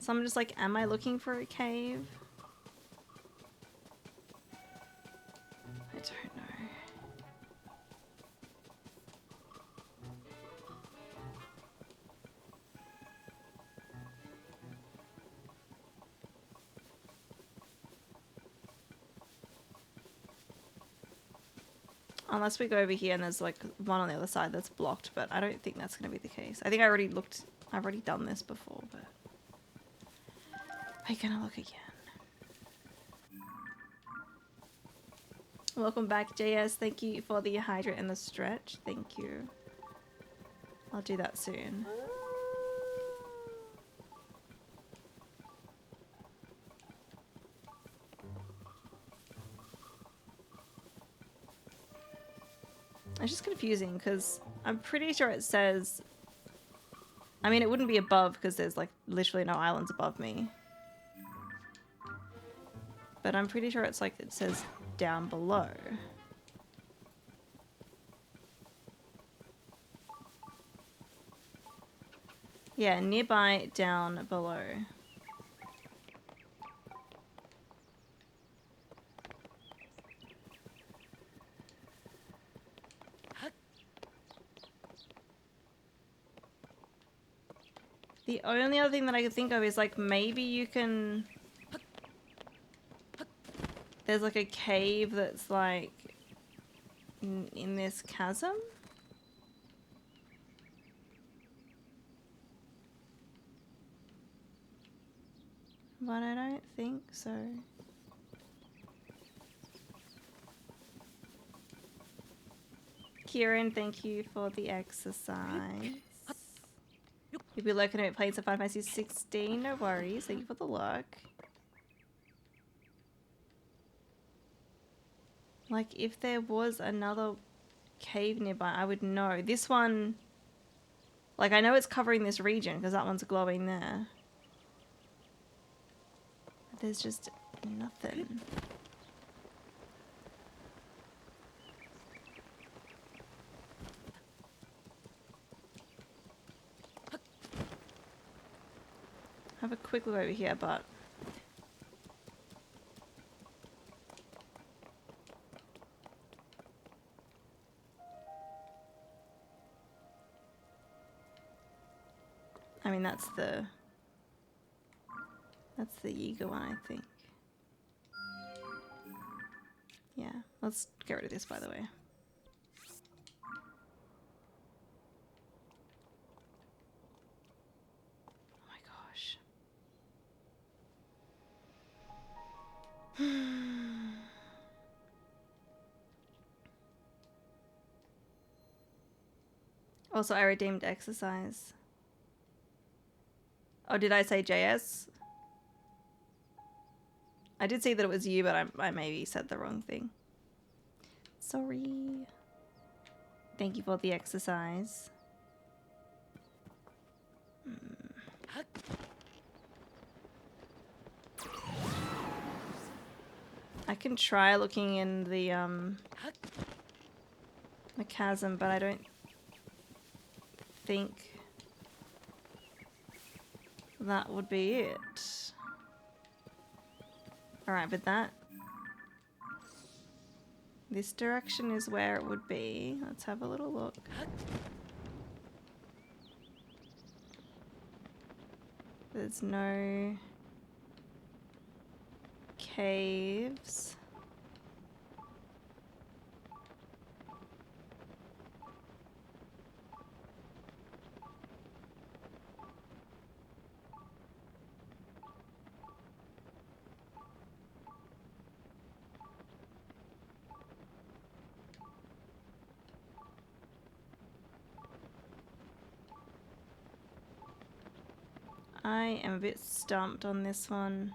A: So I'm just like, am I looking for a cave? I don't know. Unless we go over here and there's like one on the other side that's blocked, but I don't think that's going to be the case. I think I already looked, I've already done this before, but I'm going to look again. Welcome back, JS. Thank you for the hydrate and the stretch. Thank you. I'll do that soon. It's just confusing because I'm pretty sure it says... I mean, it wouldn't be above because there's like literally no islands above me. But I'm pretty sure it's like it says down below. Yeah, nearby, down below. The only other thing that I could think of is like maybe you can... There's like a cave that's like in this chasm. But I don't think so. Kieran, thank you for the exercise. You'll be lurking at playing so 5 minutes 16, no worries. Thank you for the luck. Like, if there was another cave nearby, I would know. This one, like, I know it's covering this region because that one's glowing there. But there's just nothing. Have a quick look over here, but... I mean, that's the Yiga one, I think. Yeah, let's get rid of this, by the way. Oh my gosh. Also, I redeemed exercise. Oh, did I say JS? I did see that it was you, but I maybe said the wrong thing. Sorry. Thank you for the exercise. I can try looking in the chasm, but I don't think that would be it. Alright, but this direction is where it would be. Let's have a little look. There's no caves. I am a bit stumped on this one.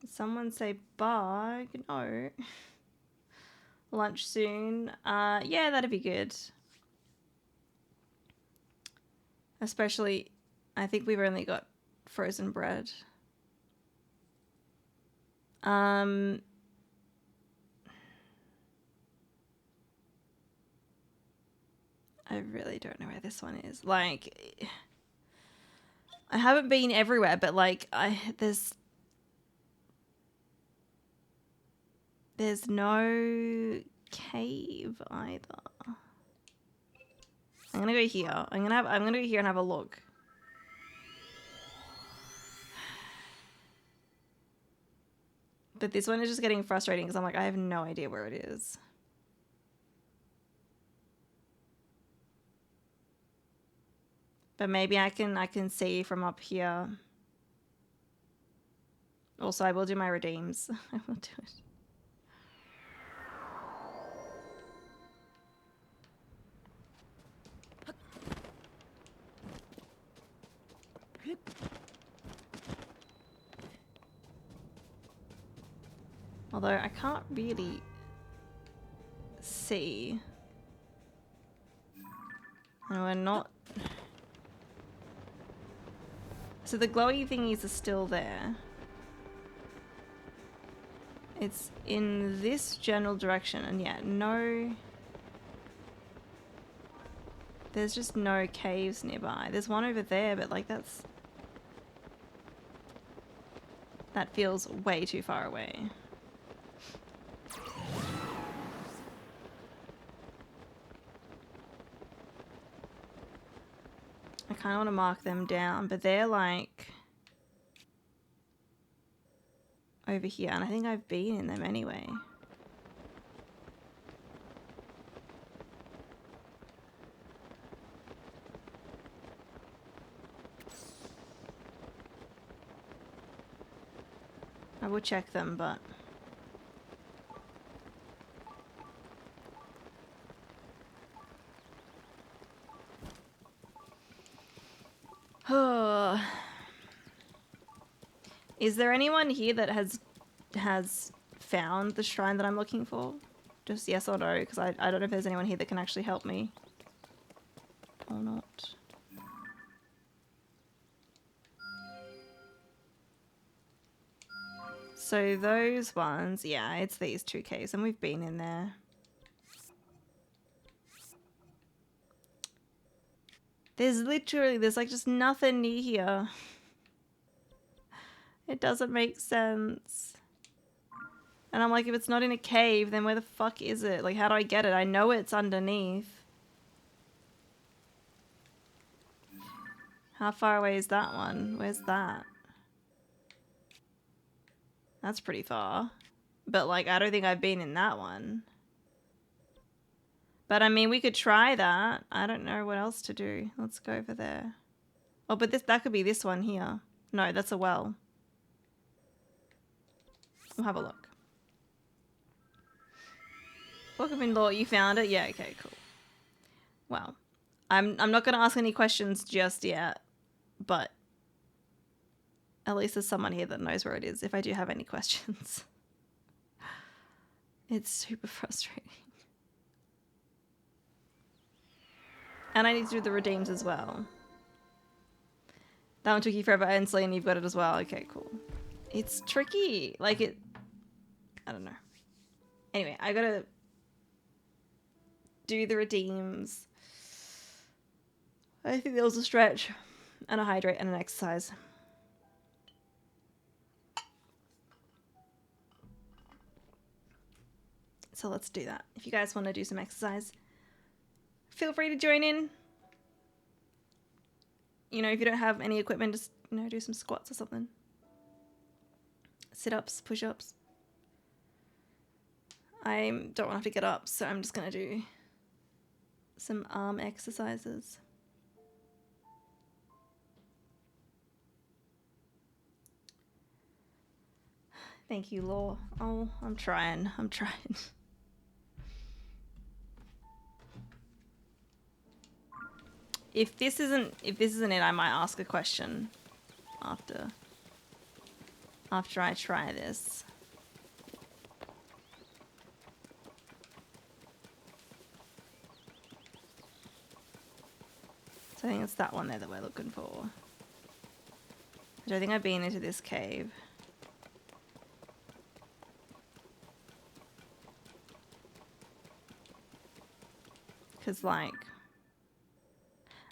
A: Someone say bug. No. Lunch soon. Yeah, that'd be good. Especially, I think we've only got frozen bread. I really don't know where this one is. Like, I haven't been everywhere, but like, there's no cave either. I'm gonna go here. I'm gonna go here and have a look. But this one is just getting frustrating because I'm like, I have no idea where it is. But maybe I can see from up here. Also, I will do my redeems. I will do it. Although I can't really see. And we're not... So the glowy thingies are still there. It's in this general direction, and yeah, no... There's just no caves nearby. There's one over there, but like that's... That feels way too far away. I kind of want to mark them down, but they're like... over here, and I think I've been in them anyway. I will check them, but... Oh. Is there anyone here that has found the shrine that I'm looking for? Just yes or no, because I don't know if there's anyone here that can actually help me. Or not. So those ones, yeah, it's these two caves, and we've been in there. There's like just nothing near here. It doesn't make sense. And I'm like, if it's not in a cave, then where the fuck is it? Like, how do I get it? I know it's underneath. How far away is that one? Where's that? That's pretty far. But, like, I don't think I've been in that one. But, I mean, we could try that. I don't know what else to do. Let's go over there. Oh, but that could be this one here. No, that's a well. We'll have a look. Welcome in, Law. You found it? Yeah, okay, cool. Well, I'm not going to ask any questions just yet, but at least there's someone here that knows where it is if I do have any questions. It's super frustrating. And I need to do the redeems as well. That one took you forever, and Celine, you've got it as well. Okay, cool. It's tricky. Like, I don't know. Anyway, I gotta do the redeems. I think there was a stretch and a hydrate and an exercise. So let's do that. If you guys want to do some exercise, feel free to join in. You know, if you don't have any equipment, just, you know, do some squats or something. Sit-ups, push-ups. I don't want to have to get up, so I'm just going to do some arm exercises. Thank you, Law. Oh, I'm trying. If this isn't it, I might ask a question after. after I try this. So I think it's that one there that we're looking for. I don't think I've been into this cave. Because, like...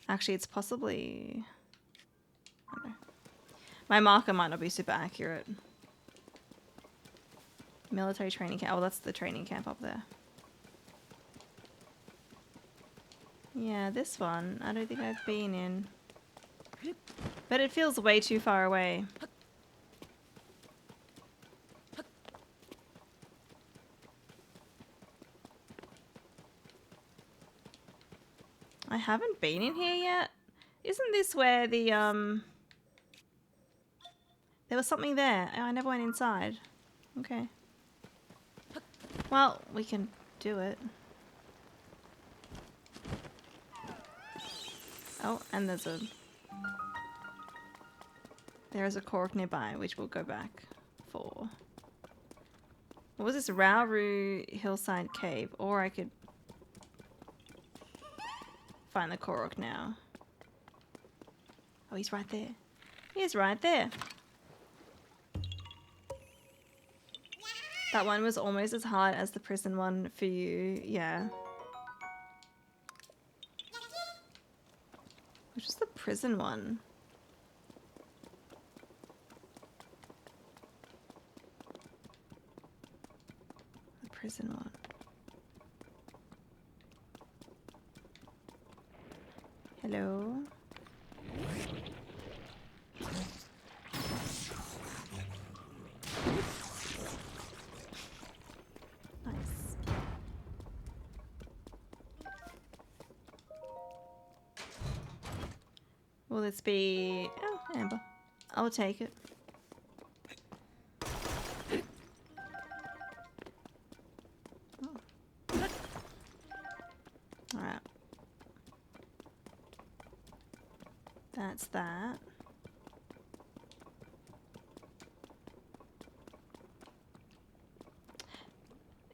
A: Actually, it's possibly... I don't know. My marker might not be super accurate. Military training camp. Oh, that's the training camp up there. Yeah, this one, I don't think I've been in. But it feels way too far away. I haven't been in here yet. Isn't this where the, there was something there. Oh, I never went inside. Okay. Well, we can do it. Oh, and there's a... There is a Korok nearby, which we'll go back for. What was this? Rauru Hillside Cave. Or I could... find the Korok now. Oh, he's right there. He's right there. That one was almost as hard as the prison one for you. Yeah. Which was the prison one? The prison one. Hello? Nice. Will this be... Oh, amber. I'll take it. Oh. Alright. That's that.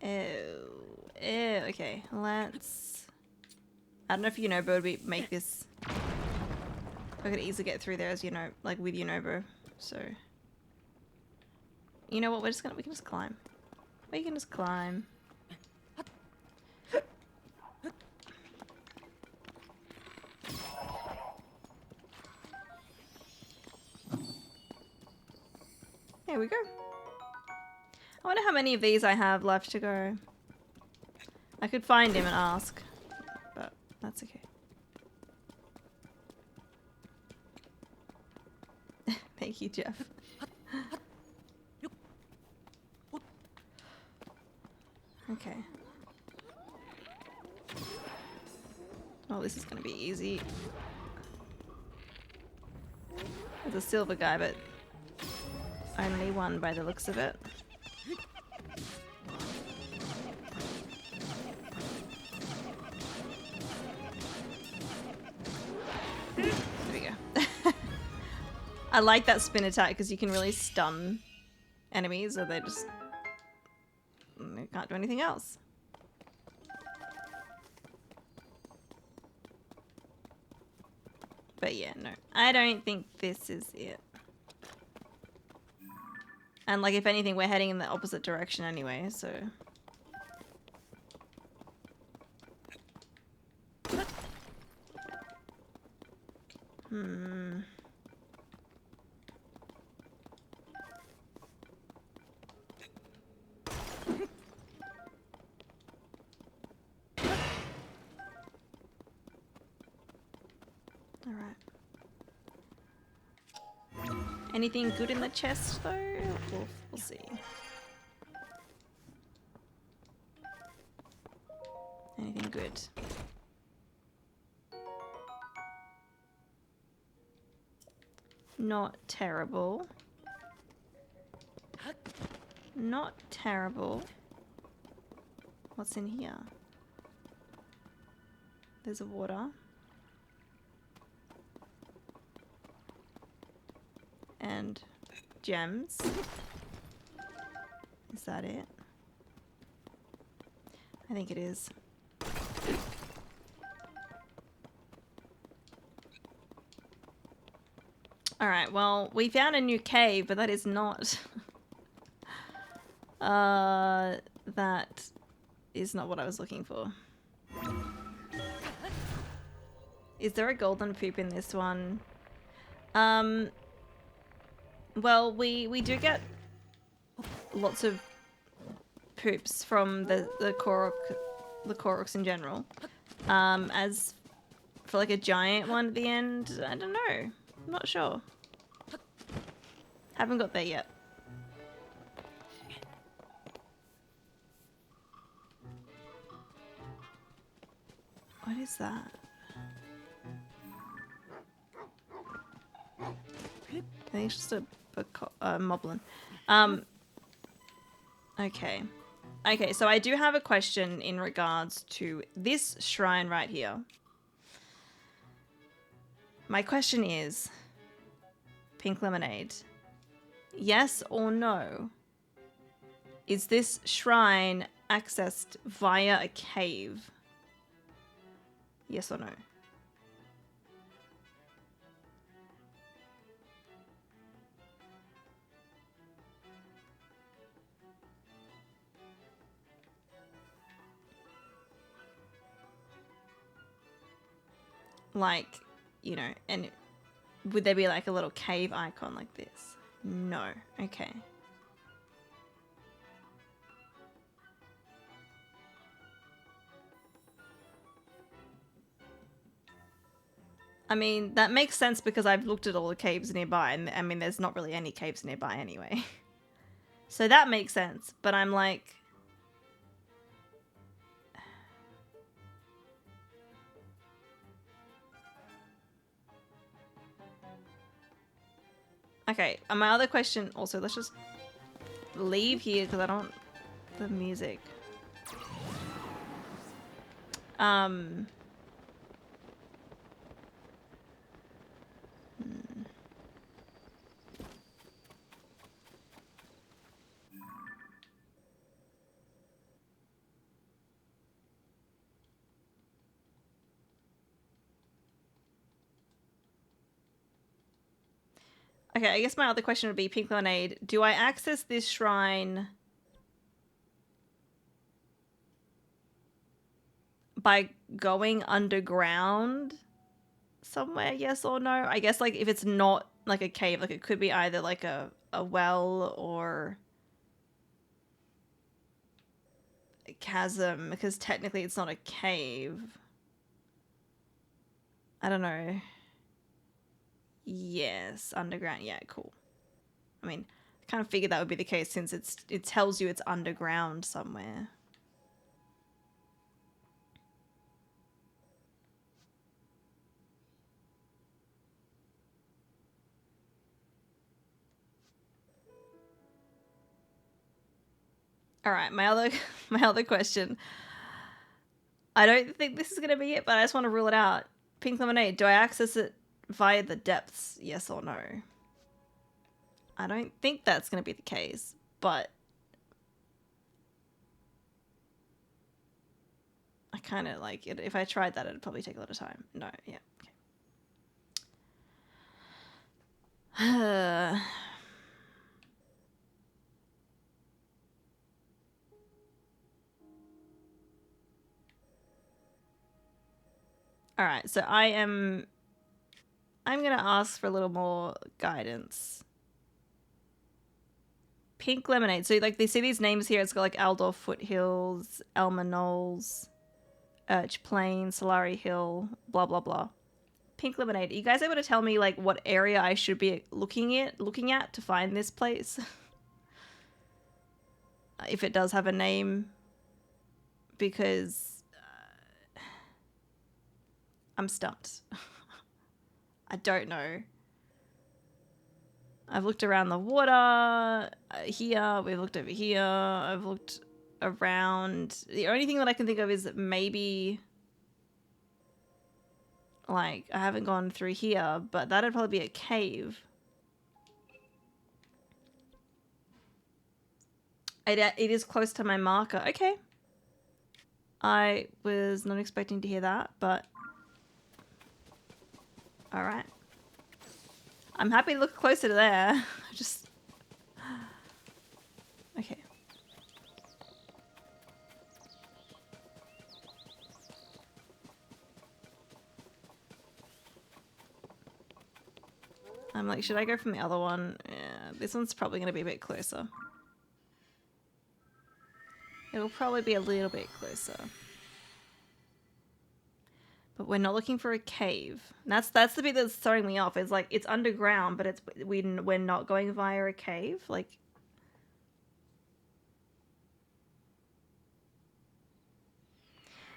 A: Ew. Ew. Okay, let's... I don't know if Yunobo would make this... I could easily get through there as you know, like with Yunobo. So, you know what? We can just climb. We can just climb. There we go. I wonder how many of these I have left to go. I could find him and ask, but that's okay. Thank you, Jeff. Okay. Oh, this is gonna be easy. There's a silver guy, but only one by the looks of it. There we go. I like that spin attack because you can really stun enemies or they can't do anything else. But yeah, no. I don't think this is it. And like if anything, we're heading in the opposite direction anyway, so... Alright. Anything good in the chest though? We'll see. Anything good? Not terrible. Not terrible. What's in here? There's a water. And gems. Is that it? I think it is. Alright, well, we found a new cave, but that is not... that is not what I was looking for. Is there a golden poop in this one? Well, we do get lots of poops from the Koroks in general. As for like a giant one at the end, I don't know. I'm not sure. Haven't got there yet. What is that? I think it's just a moblin. Okay. Okay, so I do have a question in regards to this shrine right here. My question is, Pink Lemonade, yes or no? Is this shrine accessed via a cave? Yes or no? Like, you know, and would there be like a little cave icon like this? No. Okay. I mean, that makes sense because I've looked at all the caves nearby, and I mean, there's not really any caves nearby anyway. So that makes sense, but I'm like... Okay, and my other question also, let's just leave here because I don't... the music. Okay, I guess my other question would be, Pink Lemonade, do I access this shrine by going underground somewhere, yes or no? I guess, like, if it's not like a cave, like it could be either like a well or a chasm, because technically it's not a cave. I don't know. Yes, underground. Yeah, cool. I mean, I kind of figured that would be the case since it tells you it's underground somewhere. All right, my other question. I don't think this is going to be it, but I just want to rule it out. Pink Lemonade, do I access it via the depths? Yes or no? I don't think that's going to be the case, but I kind of like it. If I tried that, it'd probably take a lot of time. No, yeah. Okay. All right, so I'm going to ask for a little more guidance. Pink Lemonade. So, like, they see these names here. It's got, like, Aldor Foothills, Elma Knolls, Urch Plain, Solari Hill, blah, blah, blah. Pink Lemonade. Are you guys able to tell me, like, what area I should be looking at to find this place? If it does have a name. Because I'm stumped. I don't know. I've looked around the water here. We've looked over here. I've looked around. The only thing that I can think of is that maybe, like, I haven't gone through here, but that'd probably be a cave. It is close to my marker. Okay. I was not expecting to hear that, but... Alright. I'm happy to look closer to there. Just... Okay. I'm like, should I go from the other one? Yeah, this one's probably going to be a bit closer. It'll probably be a little bit closer. But we're not looking for a cave. And that's the bit that's throwing me off. It's like, it's underground, but we're not going via a cave. Like...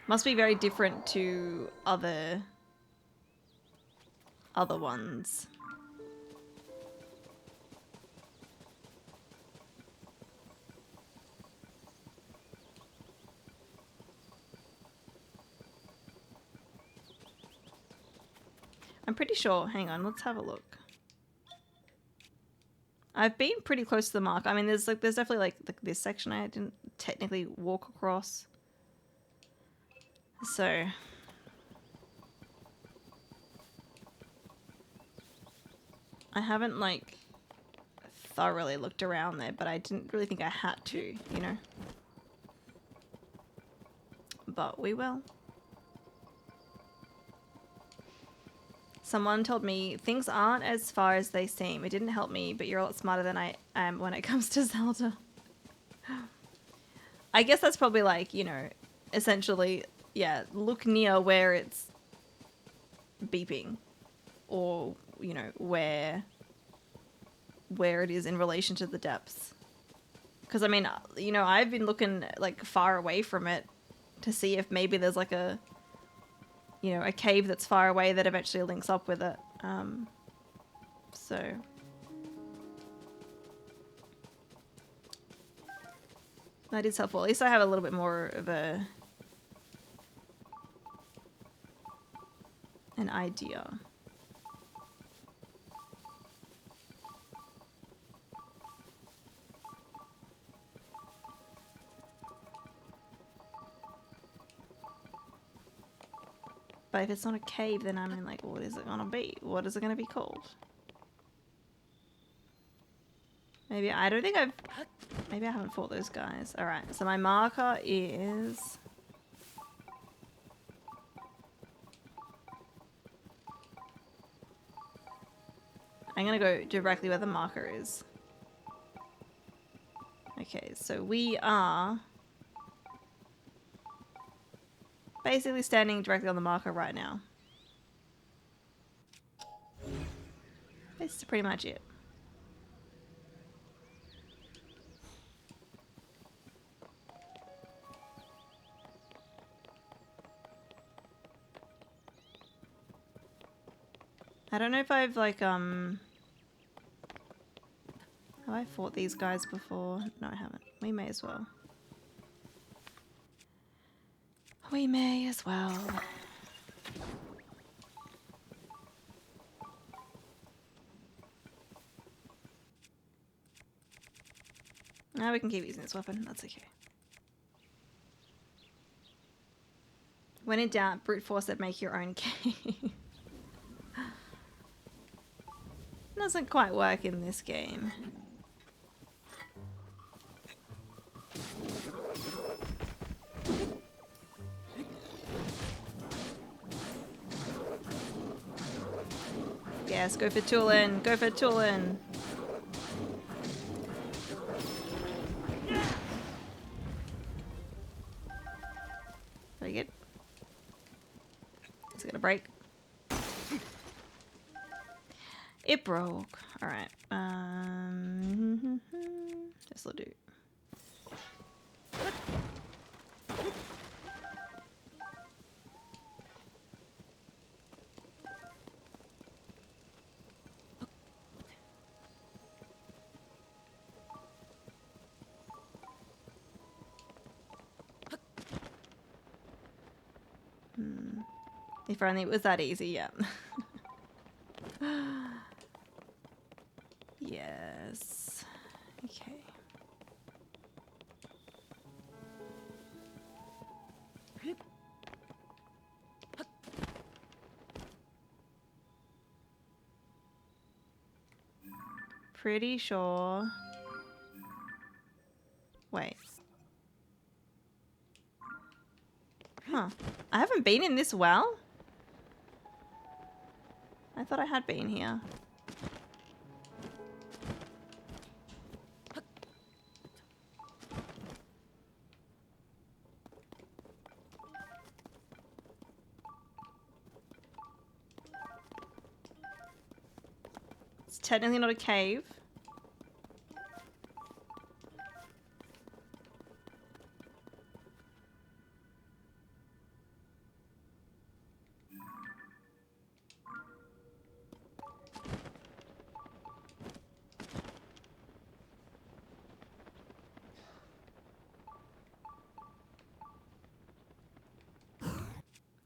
A: Must be very different to other ones. I'm pretty sure. Hang on, let's have a look. I've been pretty close to the mark. I mean, there's definitely like this section I didn't technically walk across. So I haven't like thoroughly looked around there, but I didn't really think I had to, you know. But we will. Someone told me things aren't as far as they seem. It didn't help me, but you're a lot smarter than I am when it comes to Zelda. I guess that's probably like, you know, essentially, yeah, look near where it's beeping, or, you know, where it is in relation to the depths. Because, I mean, you know, I've been looking, like, far away from it to see if maybe there's, like, a, you know, a cave that's far away that eventually links up with it. So... that is helpful. At least I have a little bit more of an idea. But if it's not a cave, then I'm in like, what is it gonna be? What is it gonna be called? Maybe, I don't think maybe I haven't fought those guys. Alright, so my marker is... I'm gonna go directly where the marker is. Okay, so we are... basically standing directly on the marker right now. That's pretty much it. I don't know if I've like, have I fought these guys before? No, I haven't. We may as well. We may as well. Now we can keep using this weapon. That's okay. When in doubt, brute force it, make your own cave. Doesn't quite work in this game. Yes, go for Tulin. Go for Tulin. Very good. Is it gonna break? It broke. Alright. This'll do. If only it was that easy, yeah. Yes. Okay. pretty sure. Wait. Huh. I haven't been in this well? I thought I had been here. It's technically not a cave.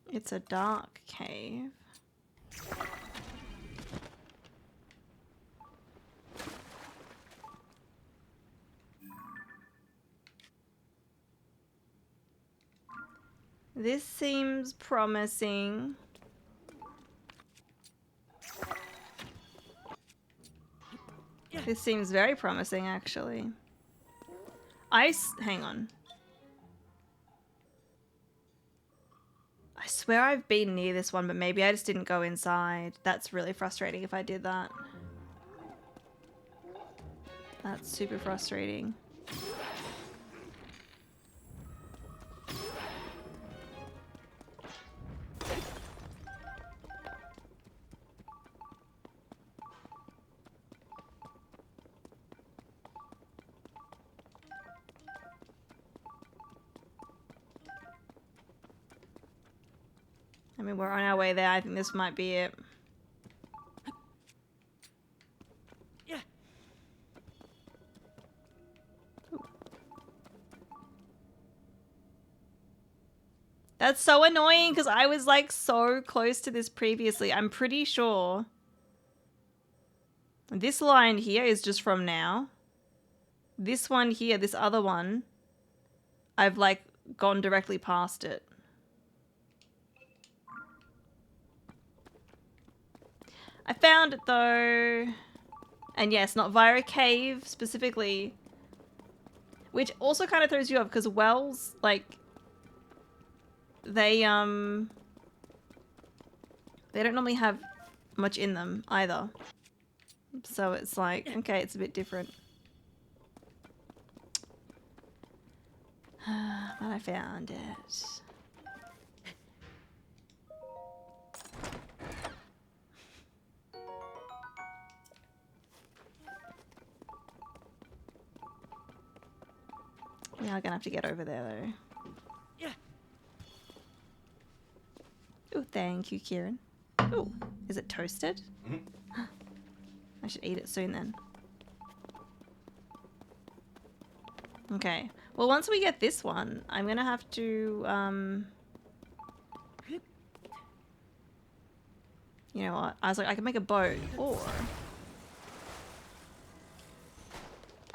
A: It's a dark cave. This seems promising. This seems very promising, actually. Hang on. I swear I've been near this one, but maybe I just didn't go inside. That's really frustrating if I did that. That's super frustrating. I mean, we're on our way there. I think this might be it.
B: Yeah.
A: That's so annoying because I was like so close to this previously. I'm pretty sure this line here is just from now. This one here, this other one, I've like gone directly past it. I found it though. And yes, not via a cave specifically. Which also kind of throws you off because wells, like, they don't normally have much in them either. So it's like, okay, it's a bit different. But I found it. We are gonna have to get over there though.
B: Yeah.
A: Oh, thank you, Kieran. Oh, is it toasted?
C: Mm-hmm.
A: I should eat it soon then. Okay. Well, once we get this one, I'm gonna have to, you know what? I was like, I can make a boat, or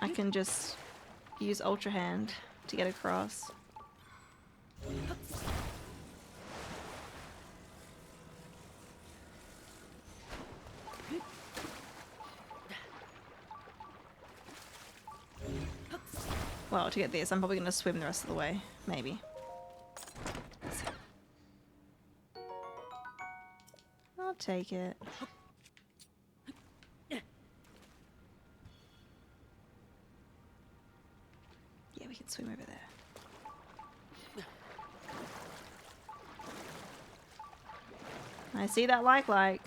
A: I can just use Ultra Hand to get across. Well, to get this, I'm probably going to swim the rest of the way. Maybe. I'll take it. Yeah, we can swim over there. I see that like.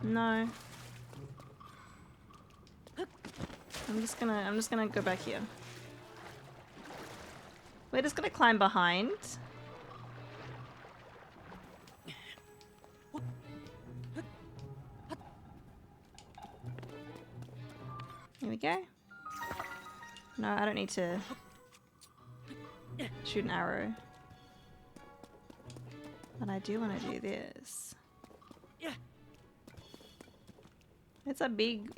A: No. I'm just gonna go back here. We're just gonna climb behind. Here we go. No, I don't need to shoot an arrow. But I do want to do this.
B: Yeah.
A: It's a big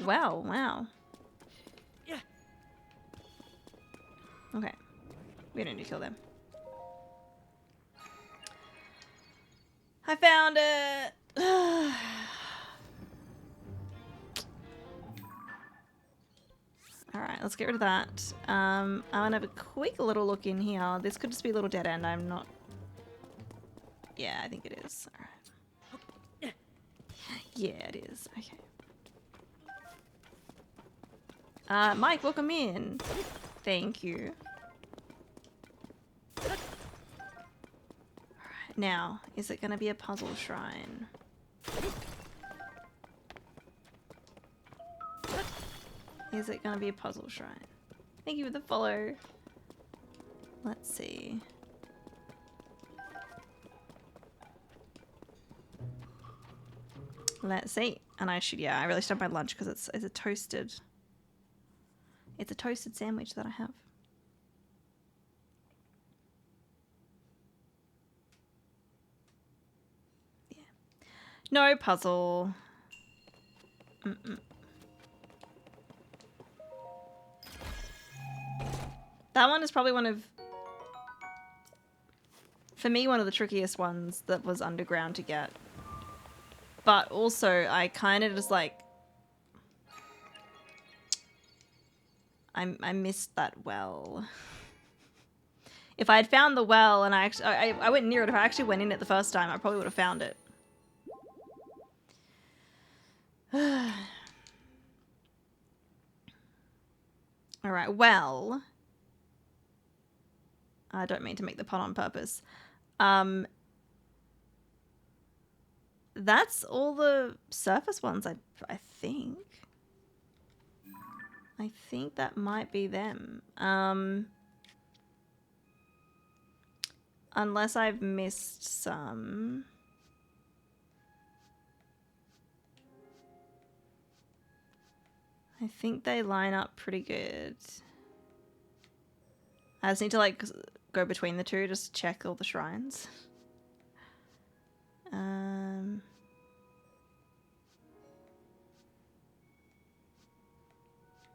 A: well. Wow.
B: Yeah.
A: Okay. We don't need to kill them. I found it! Alright, let's get rid of that. I want to have a quick little look in here. This could just be a little dead end. I'm not... Yeah, I think it is. Alright. Yeah, it is. Okay. Mike, welcome in. Thank you. Alright, now, is it going to be a puzzle shrine? Is it going to be a puzzle shrine? Thank you for the follow. Let's see. Let's see. And I should, yeah, I really should have my lunch because it's a toasted sandwich that I have. Yeah. No puzzle. That one is probably one of, for me, one of the trickiest ones that was underground to get. But also, I kind of just like, I missed that well. If I had found the well and I went near it, if I actually went in it the first time, I probably would have found it. Alright, well. I don't mean to make the pun on purpose. That's all the surface ones, I think. I think that might be them. Unless I've missed some. I think they line up pretty good. I just need to like go between the two, just check all the shrines.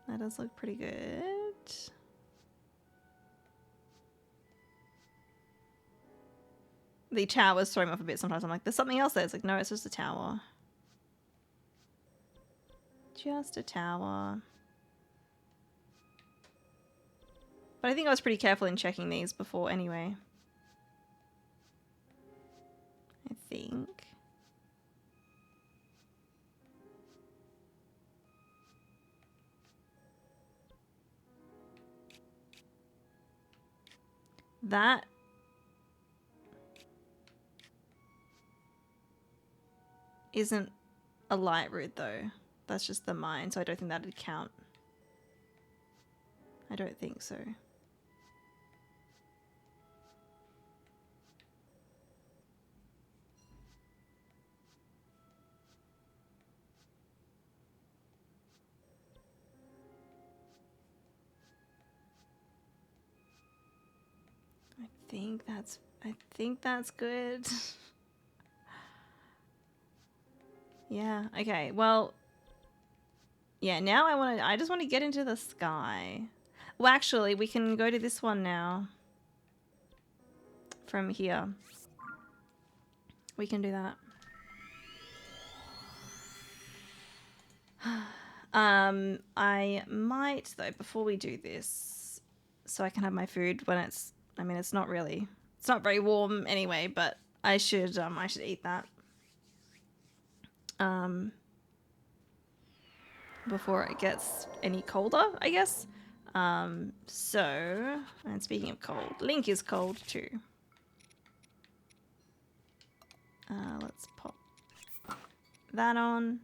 A: That does look pretty good. The towers throw me off a bit sometimes. I'm like, there's something else there. It's like, no, it's just a tower. Just a tower. But I think I was pretty careful in checking these before anyway. I think. That isn't a light route though. That's just the mine, so I don't think that'd count. I don't think so. I think that's good. Yeah, okay. Well, yeah, now I just want to get into the sky. Well, actually, we can go to this one now. From here. We can do that. I might though, before we do this, so I can have my food when it's, I mean, it's not very warm anyway, but I should eat that. Before it gets any colder, I guess. So, and speaking of cold, Link is cold too. Let's pop that on.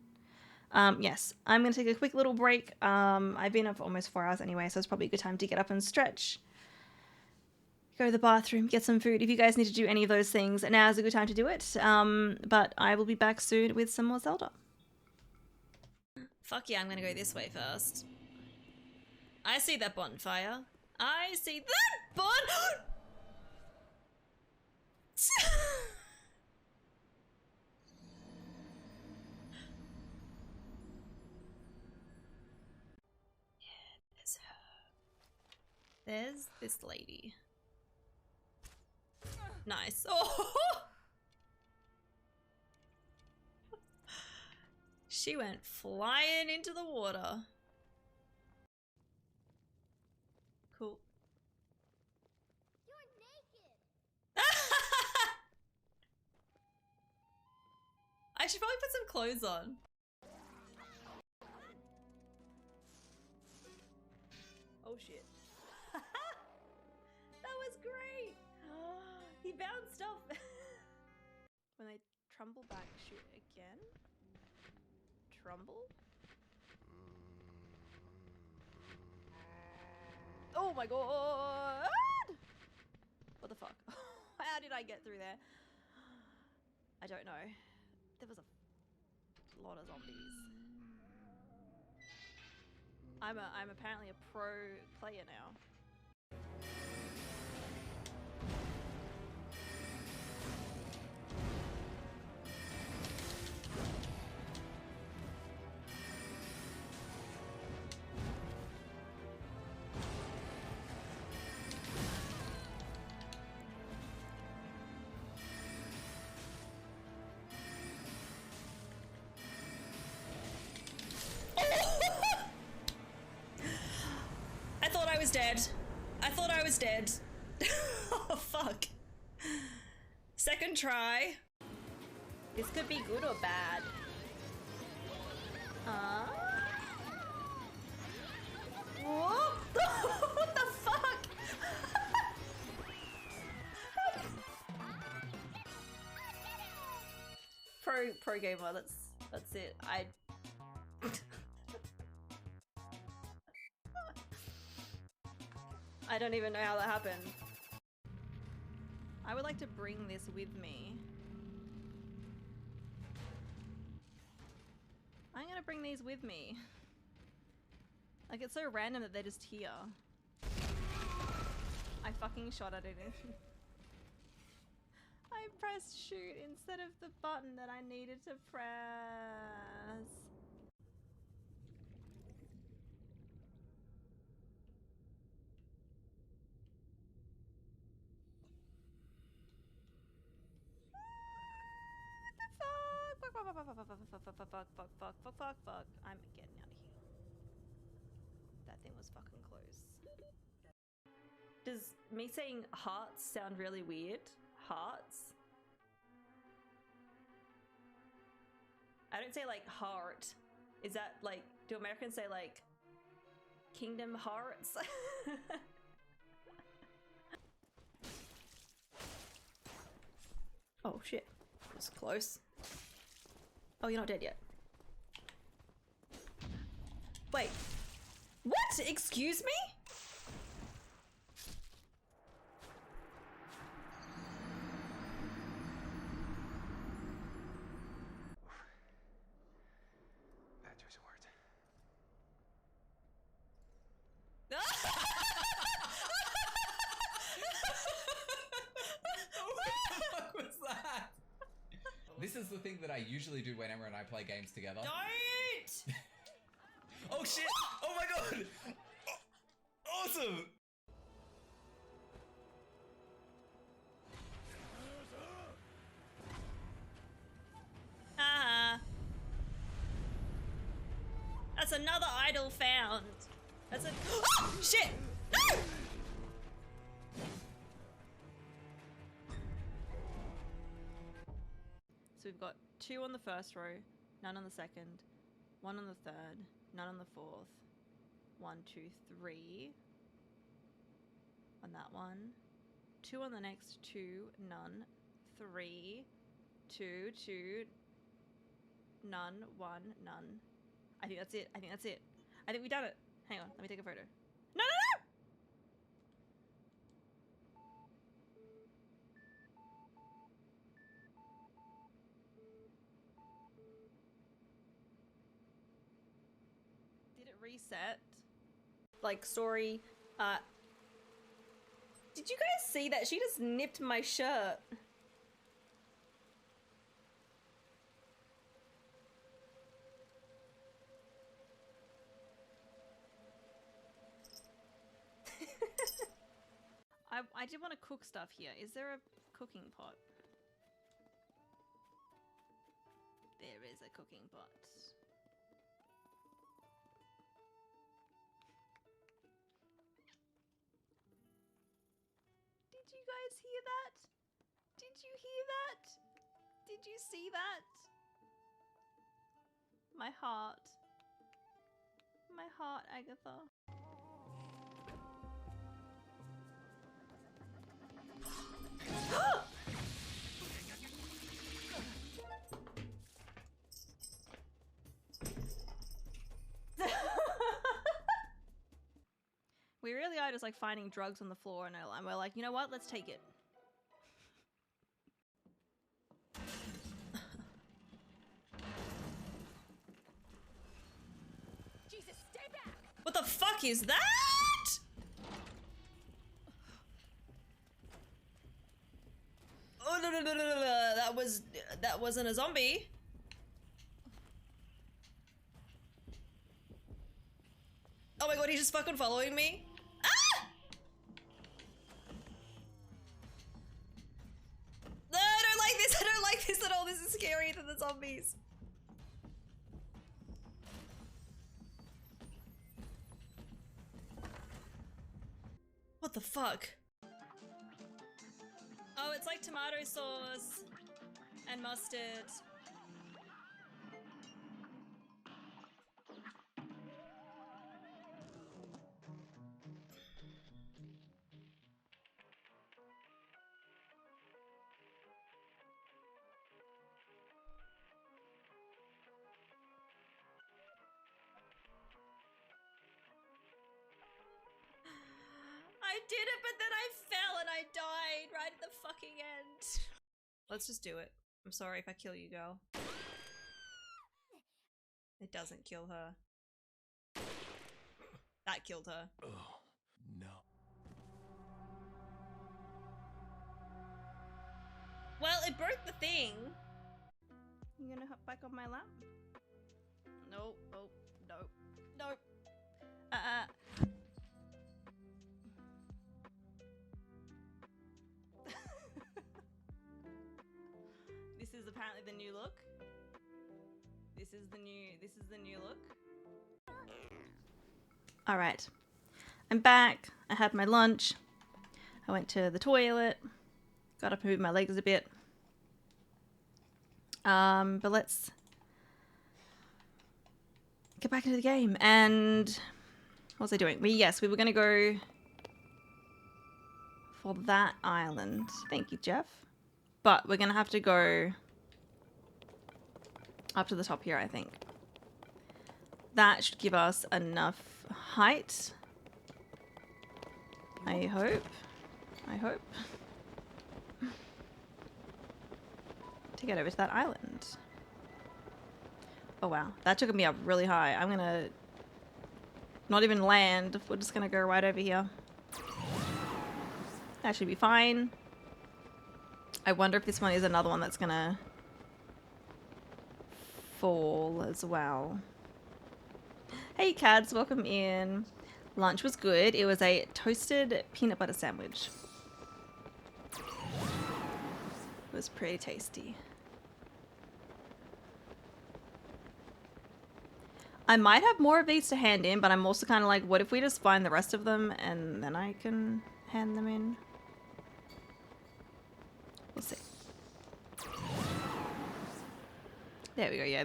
A: Yes, I'm going to take a quick little break. I've been up for almost 4 hours anyway, so it's probably a good time to get up and stretch. Go to the bathroom, get some food. If you guys need to do any of those things, now is a good time to do it. But I will be back soon with some more Zelda. Fuck yeah, I'm going to go this way first. I see that bonfire. I see that bonfire! There's her. There's this lady. Nice. Oh! She went flying into the water. Cool.
C: You're naked.
A: I should probably put some clothes on. Oh shit. That was great! He bounced off. When they trumble back, shoot again? Trumble? Oh my god! What the fuck? How did I get through there? I don't know. There was a lot of zombies. I'm apparently a pro player now. I thought I was dead. I thought I was dead. Oh, fuck. Second try. This could be good or bad. Whoa! What the fuck? Pro gamer, that's it. I don't even know how that happened. I would like to bring this with me. I'm gonna bring these with me. Like, it's so random that they're just here. I fucking shot at it. I pressed shoot instead of the button that I needed to press. Fuck. I'm getting out of here. That thing was fucking close. Does me saying hearts sound really weird? Hearts? I don't say like heart. Is that like, do Americans say like Kingdom Hearts? Oh shit, that was close. Oh, you're not dead yet. Wait, what? Excuse me?
D: Bad choice of words.
E: What was that? This is the thing that I usually do when Emma and I play games together.
A: Don't!
E: Oh shit! Oh my god! Oh, awesome!
A: That's another idol found. That's a- oh, shit! No! So we've got 2 on the first row, none on the second, 1 on the third, none on the fourth, 1, 2, 3 on that one, 2 on the next 2, none, 3, 2, 2, none, 1, none. I think that's it. I think that's it. I think we done it. Hang on, let me take a photo. No, no, no! Did it reset? Like, story, did you guys see that? She just nipped my shirt. I did want to cook stuff here. Is there a cooking pot? There is a cooking pot. Did you guys hear that? Did you hear that? Did you see that? My heart. My heart, Agatha. We really are just like finding drugs on the floor and we're like, you know what? Let's take it.
C: Jesus, stay back!
A: What the fuck is that? Oh no no no no no! That wasn't a zombie. Oh my god, he's just fucking following me. Ah! No, I don't like this. I don't like this at all. This is scarier than the zombies. What the fuck? Oh, it's like tomato sauce and mustard. I did it, but then I fell and I died right at the fucking end. Let's just do it. I'm sorry if I kill you, girl. It doesn't kill her. That killed her.
D: Oh, no.
A: Well, it broke the thing. You gonna hop back on my lap? Nope. Oh, nope. Nope. This is apparently the new look. This is the new look. All right. I'm back. I had my lunch. I went to the toilet. Got up and moved my legs a bit. But let's get back into the game. And what was I doing? We were gonna go for that island. Thank you, Jeff. But we're gonna have to go up to the top here, I think. That should give us enough height. I hope. I hope. To get over to that island. Oh wow, that took me up really high. I'm gonna not even land. We're just gonna go right over here. That should be fine. I wonder if this one is another one that's gonna fall as well. Hey Cads, welcome in. Lunch was good. It was a toasted peanut butter sandwich. It was pretty tasty. I might have more of these to hand in, but I'm also kind of like, what if we just find the rest of them and then I can hand them in? We'll see. There we go. Yeah,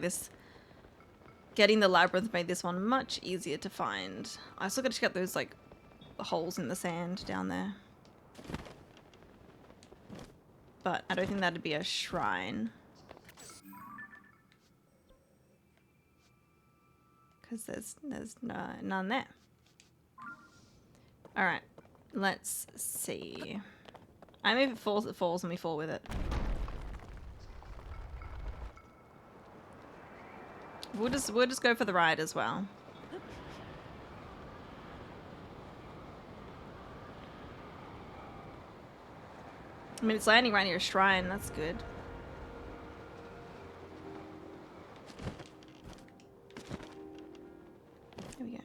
A: getting the labyrinth made this one much easier to find. I still got to check out those like holes in the sand down there. But I don't think that'd be a shrine. Because there's none there. Alright, let's see. I mean, if it falls and we fall with it. We'll just go for the ride as well. I mean, it's landing right near a shrine. That's good. Here we go.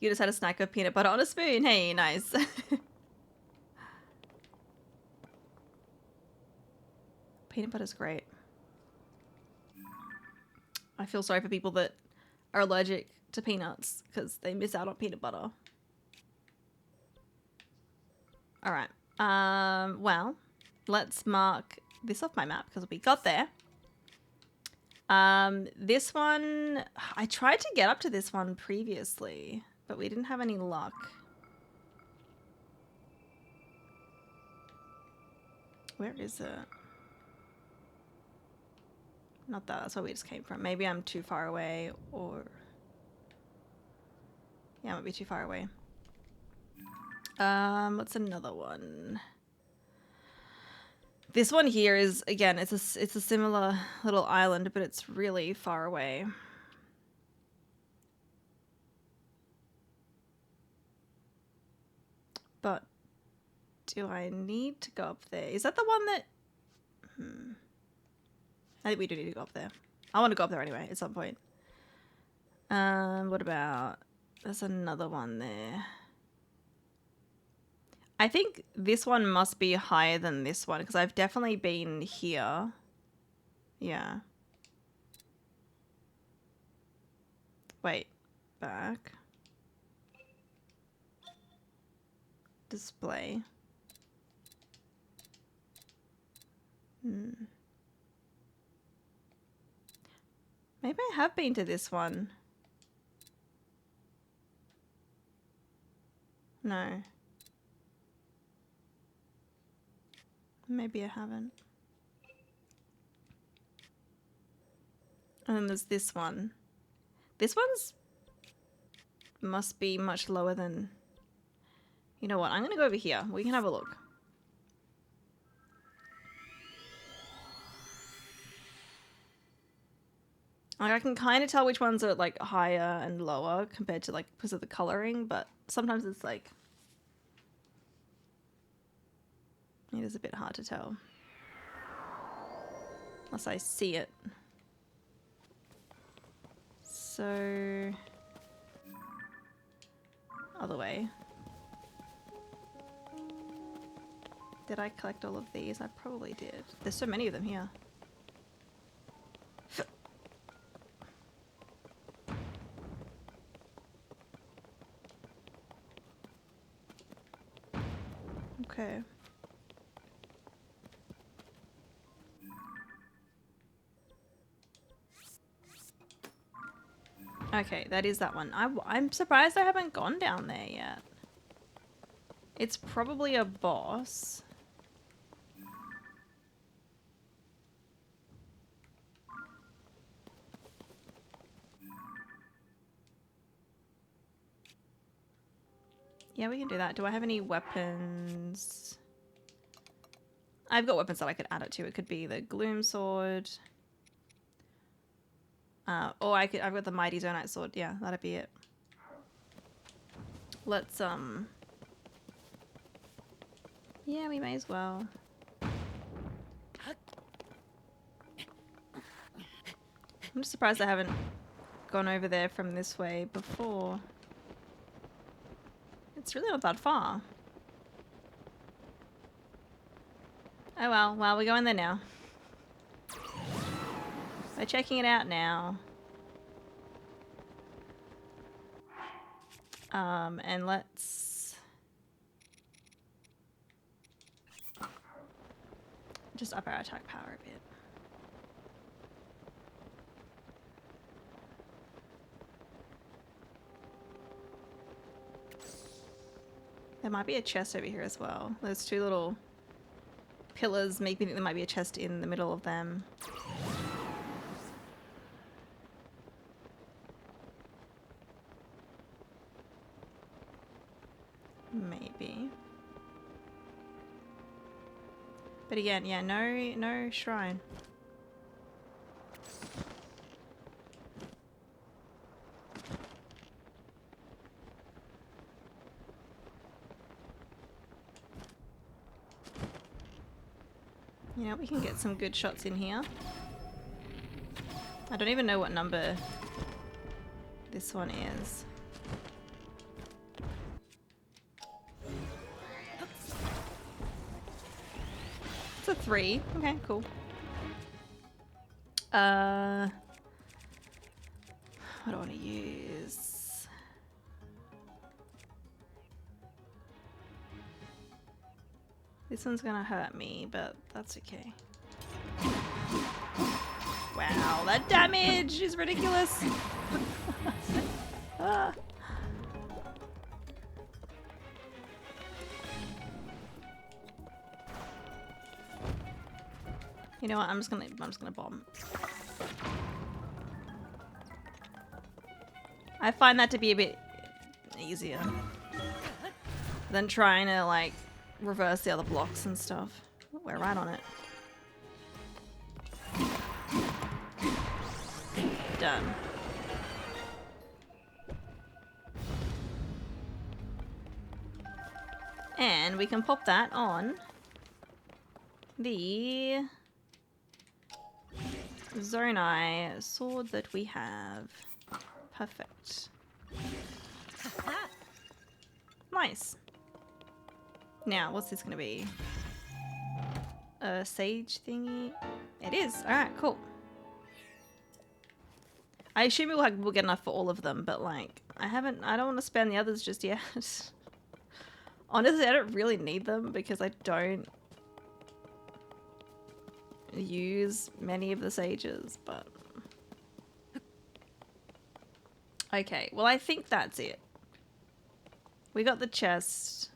A: You just had a snack of peanut butter on a spoon. Hey, nice. Peanut butter's great. I feel sorry for people that are allergic to peanuts because they miss out on peanut butter. All right. Well, let's mark this off my map because we got there. This one, I tried to get up to this one previously, but we didn't have any luck. Where is it? Not that, that's where we just came from. Maybe I'm too far away, or... Yeah, I might be too far away. What's another one? This one here is, again, it's a similar little island, but it's really far away. But do I need to go up there? Is that the one that... I think we do need to go up there. I want to go up there anyway, at some point. What about... There's another one there. I think this one must be higher than this one because I've definitely been here. Yeah. Wait. Back. Display. Maybe I have been to this one. No. Maybe I haven't. And then there's this one. This one's must be much lower than... You know what? I'm going to go over here. We can have a look. Like, I can kind of tell which ones are like higher and lower compared to like because of the coloring, but sometimes it's like... It is a bit hard to tell. Unless I see it. So... Other way. Did I collect all of these? I probably did. There's so many of them here. Okay. Okay, that is that one. I'm surprised I haven't gone down there yet. It's probably a boss. Yeah, we can do that. Do I have any weapons? I've got weapons that I could add it to. It could be the Gloom Sword. Or I've got the Mighty Zonite Sword. Yeah, that'd be it. Let's, yeah, we may as well. I'm just surprised I haven't gone over there from this way before. It's really not that far. Oh well, we're going there now. We're checking it out now. And let's just up our attack power a bit. There might be a chest over here as well. Those two little pillars make me think there might be a chest in the middle of them. Maybe. But again, yeah, no shrine. You know, we can get some good shots in here. I don't even know what number this one is. It's a 3. Okay, cool. What What do I want to use? This one's gonna hurt me, but that's okay. Wow, that damage is ridiculous. Ah. You know what? I'm just gonna bomb. I find that to be a bit easier than trying to like reverse the other blocks and stuff. Ooh, we're right on it. Done. And we can pop that on the Zonai sword that we have. Perfect. Nice. Now, what's this gonna be? A sage thingy? It is. Alright, cool. I assume we'll get enough for all of them, but like, I don't want to spend the others just yet. Honestly, I don't really need them because I don't use many of the sages, but... Okay, well I think that's it. We got the chest.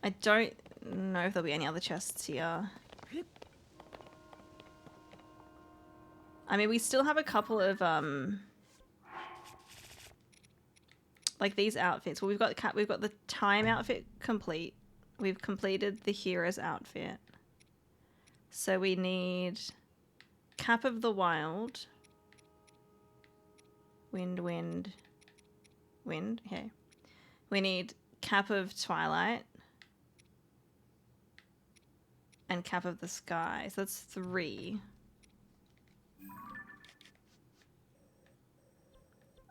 A: I don't know if there'll be any other chests here. I mean, we still have a couple of, like these outfits. Well, we've got the time outfit complete. We've completed the hero's outfit. So we need Cap of the Wild. Wind. Okay. We need Cap of Twilight. And Cap of the Sky. So that's 3.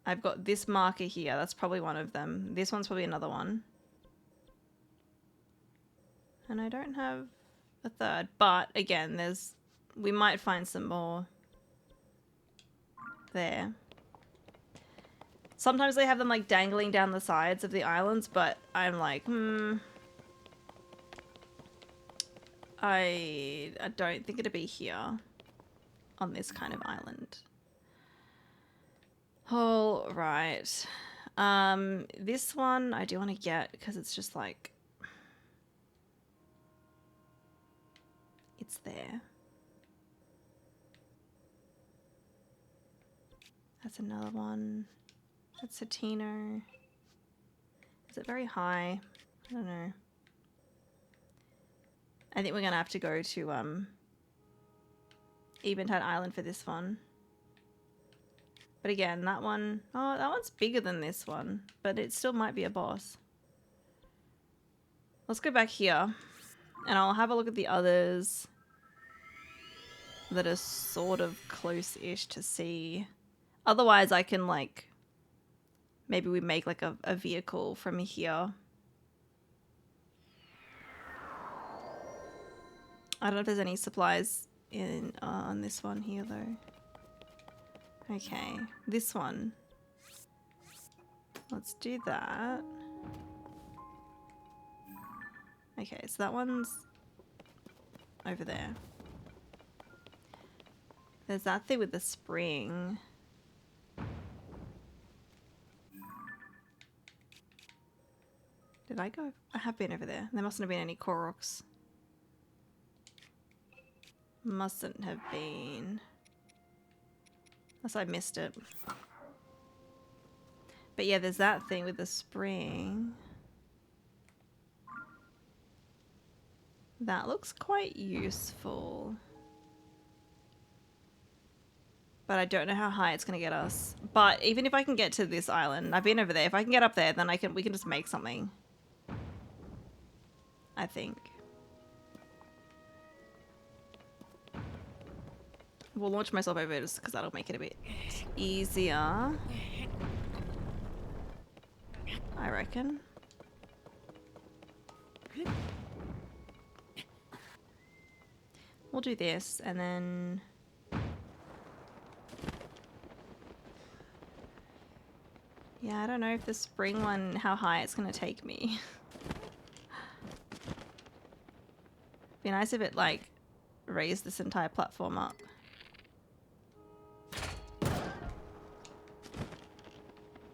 A: I've got this marker here. That's probably one of them. This one's probably another one. And I don't have a third. But again, we might find some more there. Sometimes they have them like dangling down the sides of the islands, but I'm like, I don't think it'd be here on this kind of island. All right. This one I do want to get because it's just like, it's there. That's another one. That's a Tino. Is it very high? I don't know. I think we're gonna have to go to Eventide Island for this one. But again, that one, oh, that one's bigger than this one, but it still might be a boss. Let's go back here and I'll have a look at the others that are sort of close-ish to see. Otherwise, I can like, maybe we make like a vehicle from here. I don't know if there's any supplies in on this one here though. Okay, this one. Let's do that. Okay, so that one's over there. There's that thing with the spring. Did I go? I have been over there. There mustn't have been any Koroks. Mustn't have been. Unless I missed it. But yeah, there's that thing with the spring. That looks quite useful. But I don't know how high it's going to get us. But even if I can get to this island, I've been over there. If I can get up there, then we can just make something. I think. We'll launch myself over just because that'll make it a bit easier. I reckon. We'll do this and then Yeah, I don't know if the spring one, how high it's gonna take me. Be nice if it like raised this entire platform up.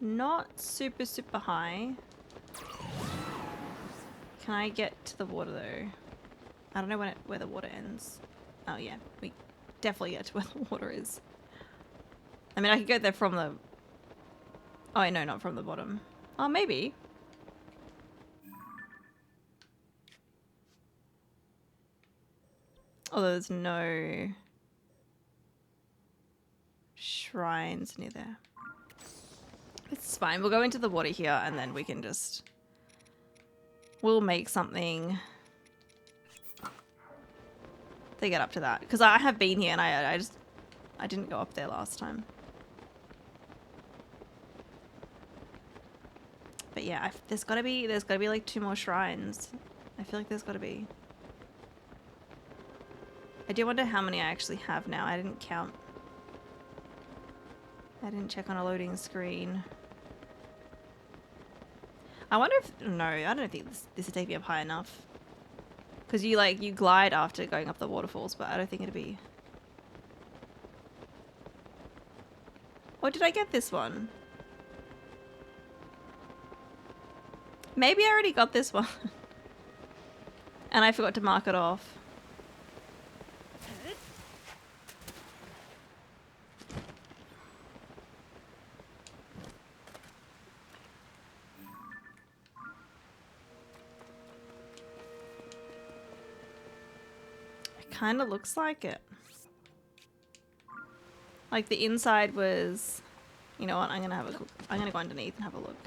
A: Not super, super high. Can I get to the water though? I don't know when where the water ends. Oh yeah, we definitely get to where the water is. I mean, I could go there from the... Oh, no, not from the bottom. Oh, maybe. Although there's no shrines near there. It's fine. We'll go into the water here and then we can just... We'll make something to get up to that. Because I have been here and I didn't go up there last time. But yeah, there's gotta be like 2 more shrines. I feel like there's gotta be. I do wonder how many I actually have now. I didn't count. I didn't check on a loading screen. I wonder if... No, I don't think this would take me up high enough. Because you glide after going up the waterfalls, but I don't think it'd be... Or did I get this one? Maybe I already got this one. And I forgot to mark it off. It kind of looks like it. Like the inside was... You know what? I'm gonna go underneath and have a look.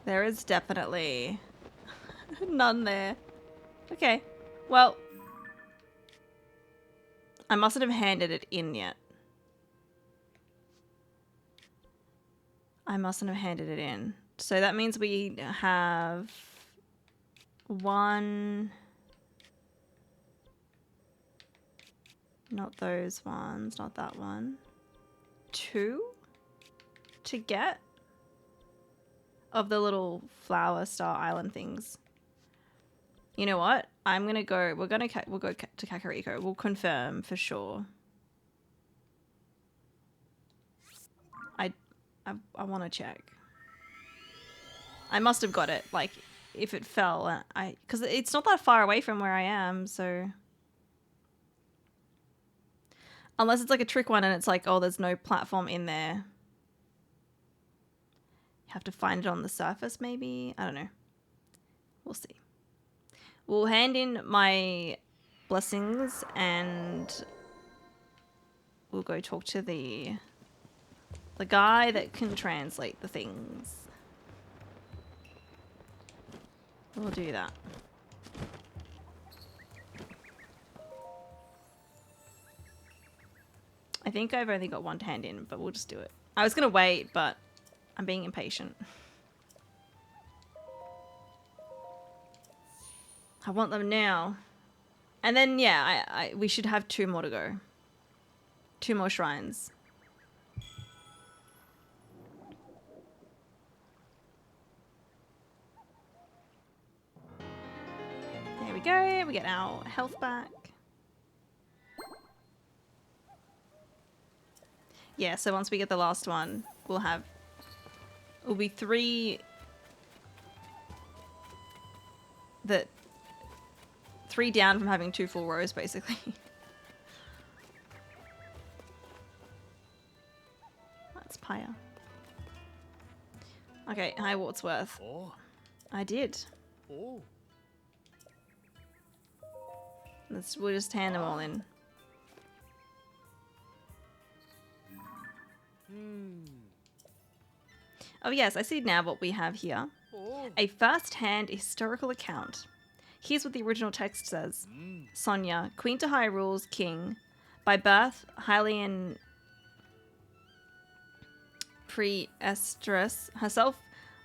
A: There is definitely none there. Okay. Well, I mustn't have handed it in yet. I mustn't have handed it in. So that means we have 1... Not those ones, not that one. 2 to get of the little flower star island things. You know what? I'm gonna go. We'll go to Kakariko. We'll confirm for sure. I want to check. I must have got it. Like, if it fell, because it's not that far away from where I am, so. Unless it's like a trick one and it's like, oh, there's no platform in there. Have to find it on the surface, maybe? I don't know. We'll see. We'll hand in my blessings and we'll go talk to the guy that can translate the things. We'll do that. I think I've only got 1 to hand in, but we'll just do it. I was going to wait, but I'm being impatient. I want them now. And then, yeah, we should have 2 more to go. 2 more shrines. There we go. We get our health back. Yeah, so once we get the last one, it'll be 3 down from having 2 full rows, basically. That's Pyre. Okay, hi Wartsworth.
B: Oh.
A: I did.
B: Oh.
A: We'll just hand them all in. Oh yes, I see now what we have here.
B: Oh.
A: A first-hand historical account. Here's what the original text says. Sonia, Queen to Hyrule's king, by birth Hylian Priestress, herself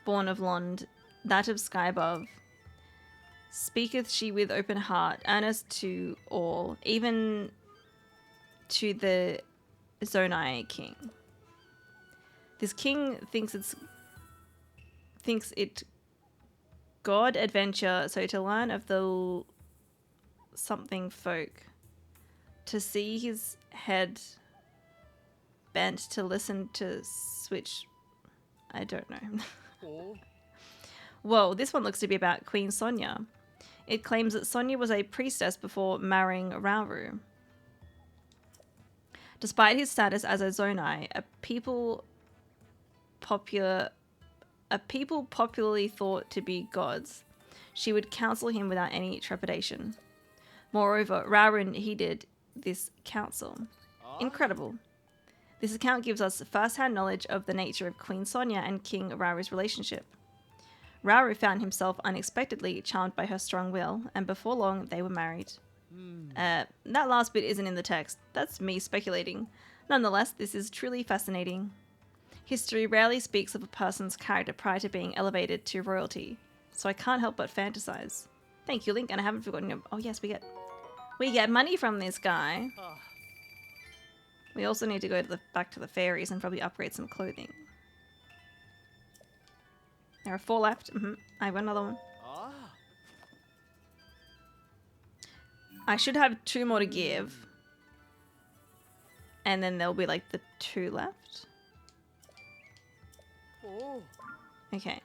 A: born of Lond, that of sky above. Speaketh she with open heart, earnest to all, even to the Zonai king. This king thinks it god adventure, so to learn of the something folk, to see his head bent, to listen to switch. I don't know.
B: Oh.
A: Whoa, this one looks to be about Queen Sonia. It claims that Sonia was a priestess before marrying Rauru. Despite his status as a Zonai, a people popularly thought to be gods, she would counsel him without any trepidation. Moreover, Rauru heeded this counsel. Incredible. This account gives us first-hand knowledge of the nature of Queen Sonia and King Rauru's relationship. Rauru found himself unexpectedly charmed by her strong will, and before long they were married. That last bit isn't in the text. That's me speculating. Nonetheless, this is truly fascinating. History rarely speaks of a person's character prior to being elevated to royalty, so I can't help but fantasize. Thank you, Link, and I haven't forgotten your... Oh yes, we get money from this guy. We also need to go to back to the fairies and probably upgrade some clothing. There are 4 left. I've got another one. I should have 2 more to give. And then there'll be like the 2 left. Okay.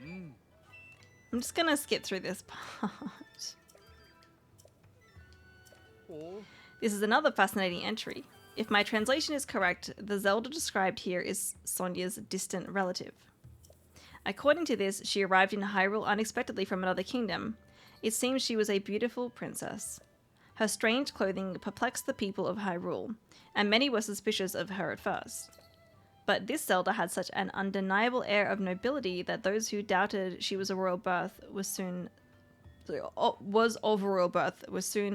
A: I'm just gonna skip through this part. This is another fascinating entry. If my translation is correct, the Zelda described here is Sonia's distant relative. According to this, she arrived in Hyrule unexpectedly from another kingdom. It seems she was a beautiful princess. Her strange clothing perplexed the people of Hyrule, and many were suspicious of her at first. But this Zelda had such an undeniable air of nobility that those who doubted she was of royal birth were soon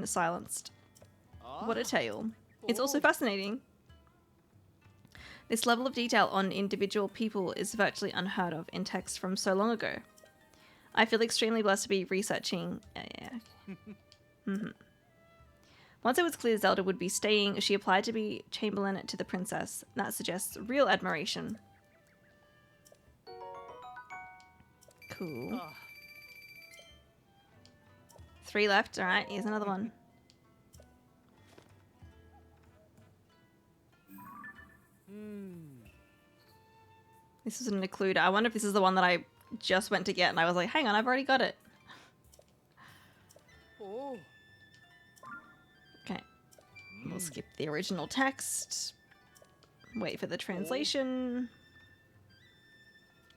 A: silenced. What a tale. It's also fascinating. This level of detail on individual people is virtually unheard of in text from so long ago. I feel extremely blessed to be researching... Once it was clear Zelda would be staying, she applied to be chamberlain to the princess. That suggests real admiration. Cool. 3 left. Alright, here's another one. This is an occluder. I wonder if this is the one that I just went to get and I was like, hang on, I've already got it. Okay. We'll skip the original text. Wait for the translation.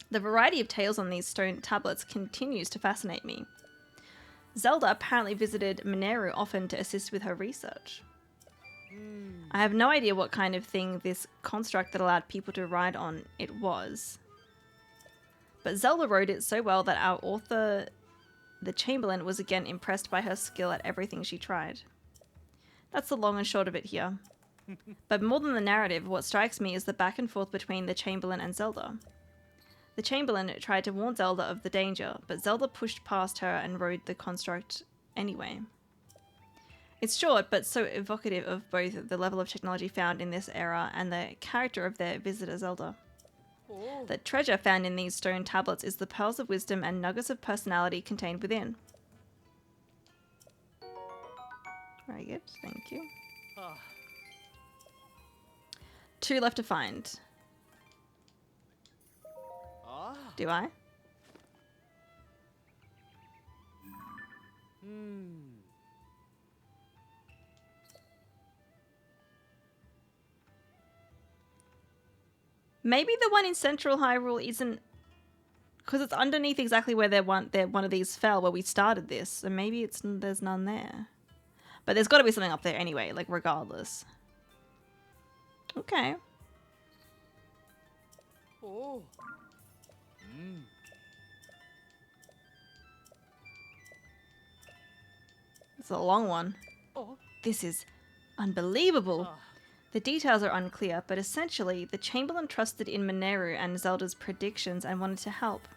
A: The variety of tales on these stone tablets continues to fascinate me. Zelda apparently visited Mineru often to assist with her research. I have no idea what kind of thing this construct that allowed people to ride on it was. But Zelda wrote it so well that our author, the Chamberlain, was again impressed by her skill at everything she tried. That's the long and short of it here. But more than the narrative, what strikes me is the back and forth between the Chamberlain and Zelda. The Chamberlain tried to warn Zelda of the danger, but Zelda pushed past her and rode the construct anyway. It's short, but so evocative of both the level of technology found in this era and the character of their visitor Zelda. The treasure found in these stone tablets is the pearls of wisdom and nuggets of personality contained within. Very good, thank you. 2 left to find. Do I? Maybe the one in Central Hyrule isn't... Because it's underneath exactly where one of these fell, where we started this. So maybe there's none there. But there's got to be something up there anyway, like regardless. Okay. It's a long one. This is unbelievable. The details are unclear, but essentially, the Chamberlain trusted in Mineru and Zelda's predictions and wanted to help.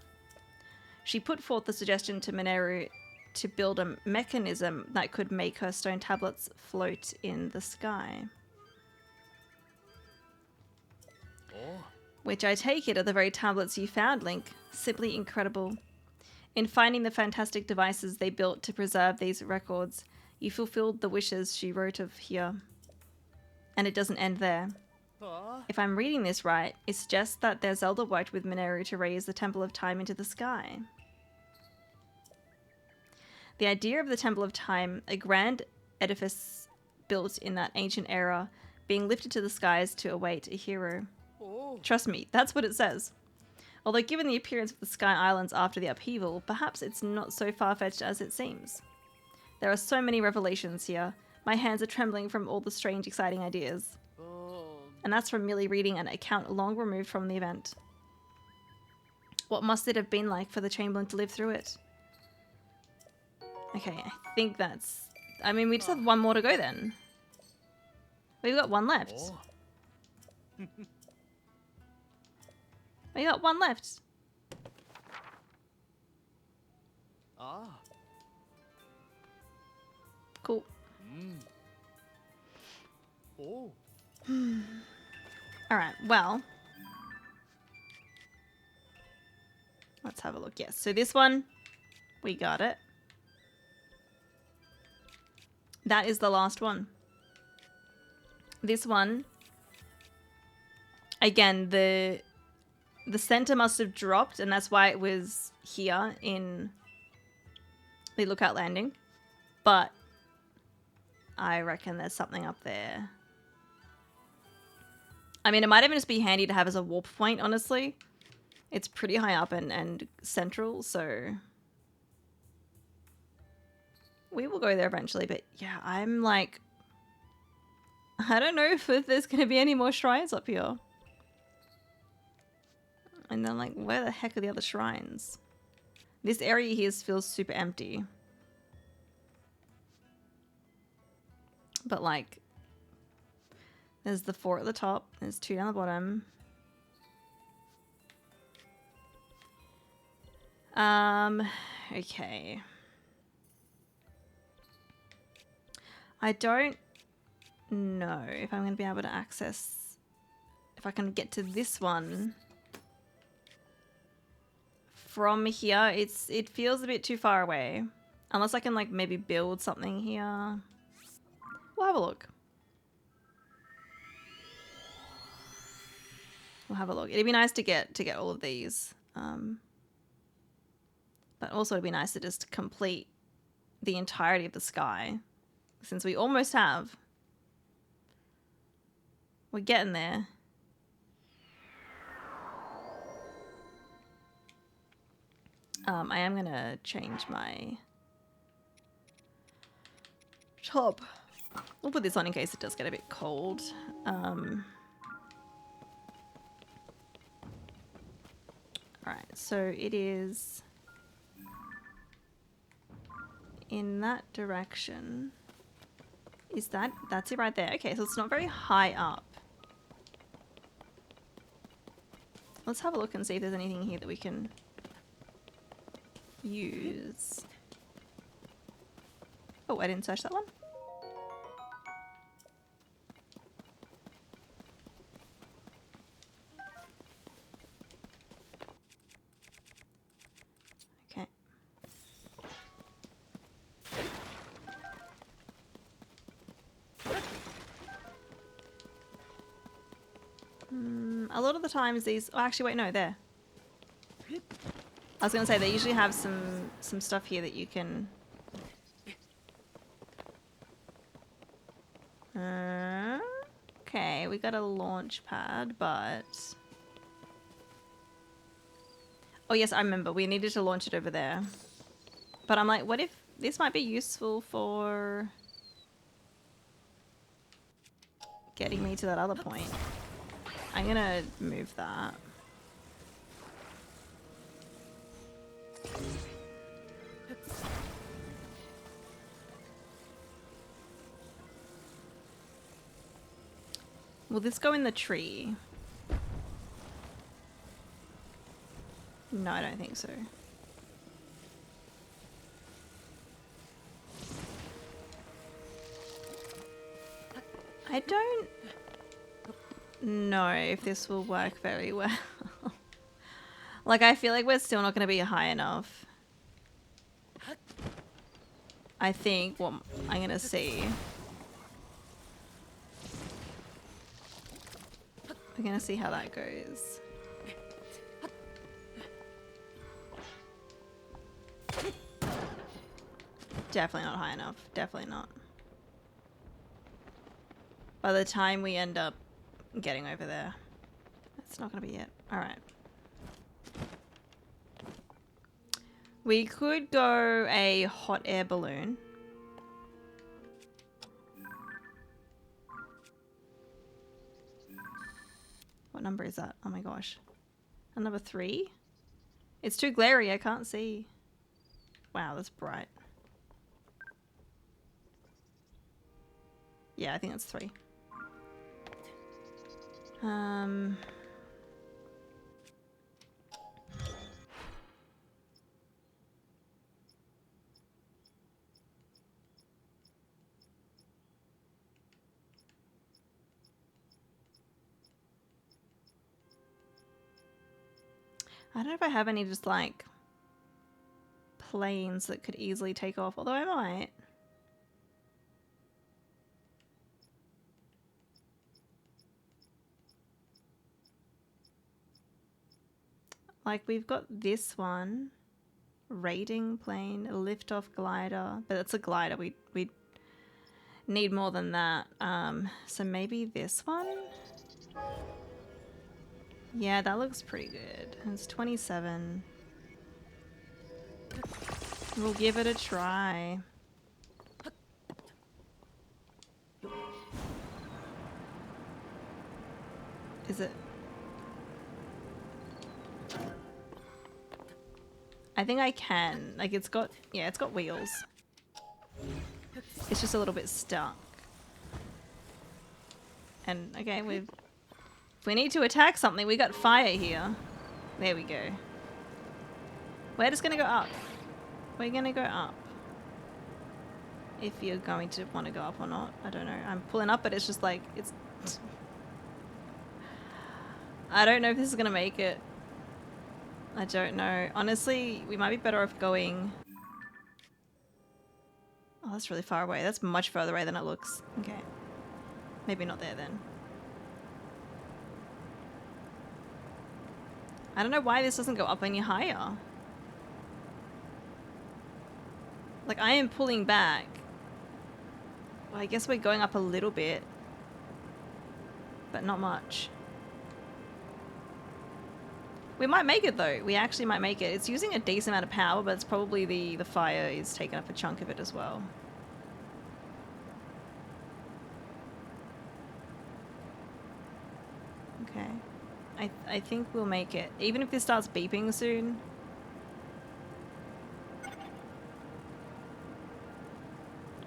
A: She put forth the suggestion to Mineru to build a mechanism that could make her stone tablets float in the sky. Which I take it are the very tablets you found, Link. Simply incredible. In finding the fantastic devices they built to preserve these records, you fulfilled the wishes she wrote of here. And it doesn't end there. If I'm reading this right, it suggests that their Zelda worked with Mineru to raise the Temple of Time into the sky. The idea of the Temple of Time, a grand edifice built in that ancient era, being lifted to the skies to await a hero. Trust me, that's what it says. Although given the appearance of the Sky Islands after the upheaval, perhaps it's not so far-fetched as it seems. There are so many revelations here. My hands are trembling from all the strange, exciting ideas. And that's from merely reading an account long removed from the event. What must it have been like for the Chamberlain to live through it? Okay, I think that's... I mean, we just have one more to go then. We've got one left. We got one left. Cool. Alright, well. Let's have a look. Yes, so this one, we got it. That is the last one. This one, again, the center must have dropped, and that's why it was here in the Lookout Landing. But I reckon there's something up there. I mean, it might even just be handy to have as a warp point, honestly. It's pretty high up and central, so... we will go there eventually, but yeah, I'm like... I don't know if there's going to be any more shrines up here. And then, like, where the heck are the other shrines? This area here feels super empty. But, like... there's the 4 at the top. There's 2 down the bottom. Okay. I don't know if I'm going to be able to access... if I can get to this one from here. It feels a bit too far away. Unless I can, like, maybe build something here. We'll have a look. We'll have a look. It'd be nice to get all of these. But also it'd be nice to just complete the entirety of the sky. Since we almost have. We're getting there. I am going to change my top. We'll put this on in case it does get a bit cold. Alright, so it is in that direction. Is that's it right there? Okay, so it's not very high up. Let's have a look and see if there's anything here that we can use. Oh, I didn't search that one. Okay. A lot of the times these... oh, actually, wait, no, there. I was going to say, they usually have some stuff here that you can... okay, we got a launch pad, but... oh, yes, I remember. We needed to launch it over there. But I'm like, what if this might be useful for... getting me to that other point? I'm gonna move that. Will this go in the tree? No, I don't think so. I don't know if this will work very well. Like, I feel like we're still not going to be high enough. I think what I'm going to see. We're going to see how that goes. Definitely not high enough. Definitely not. By the time we end up getting over there, it's not going to be it. Alright. We could go a hot air balloon. What number is that? Oh my gosh. A number 3? It's too glary, I can't see. Wow, that's bright. Yeah, I think that's 3. I don't know if I have any just like planes that could easily take off, although I might. Like we've got this one, raiding plane, a liftoff glider, but it's a glider. We need more than that. So maybe this one. Yeah, that looks pretty good. It's 27. We'll give it a try. Is it? I think I can. Like it's got, yeah, it's got wheels. It's just a little bit stuck. And okay, if we need to attack something, we got fire here. There we go. We're just gonna go up. We're gonna go up. If you're going to want to go up or not, I don't know. I'm pulling up, but it's just like, it's... I don't know if this is gonna make it. I don't know. Honestly, we might be better off going... Oh, that's really far away. That's much further away than it looks. Okay. Maybe not there then. I don't know why this doesn't go up any higher. Like, I am pulling back. Well, I guess we're going up a little bit. But not much. We might make it though. We actually might make it. It's using a decent amount of power, but it's probably the fire is taking up a chunk of it as well. Okay. I think we'll make it. Even if this starts beeping soon.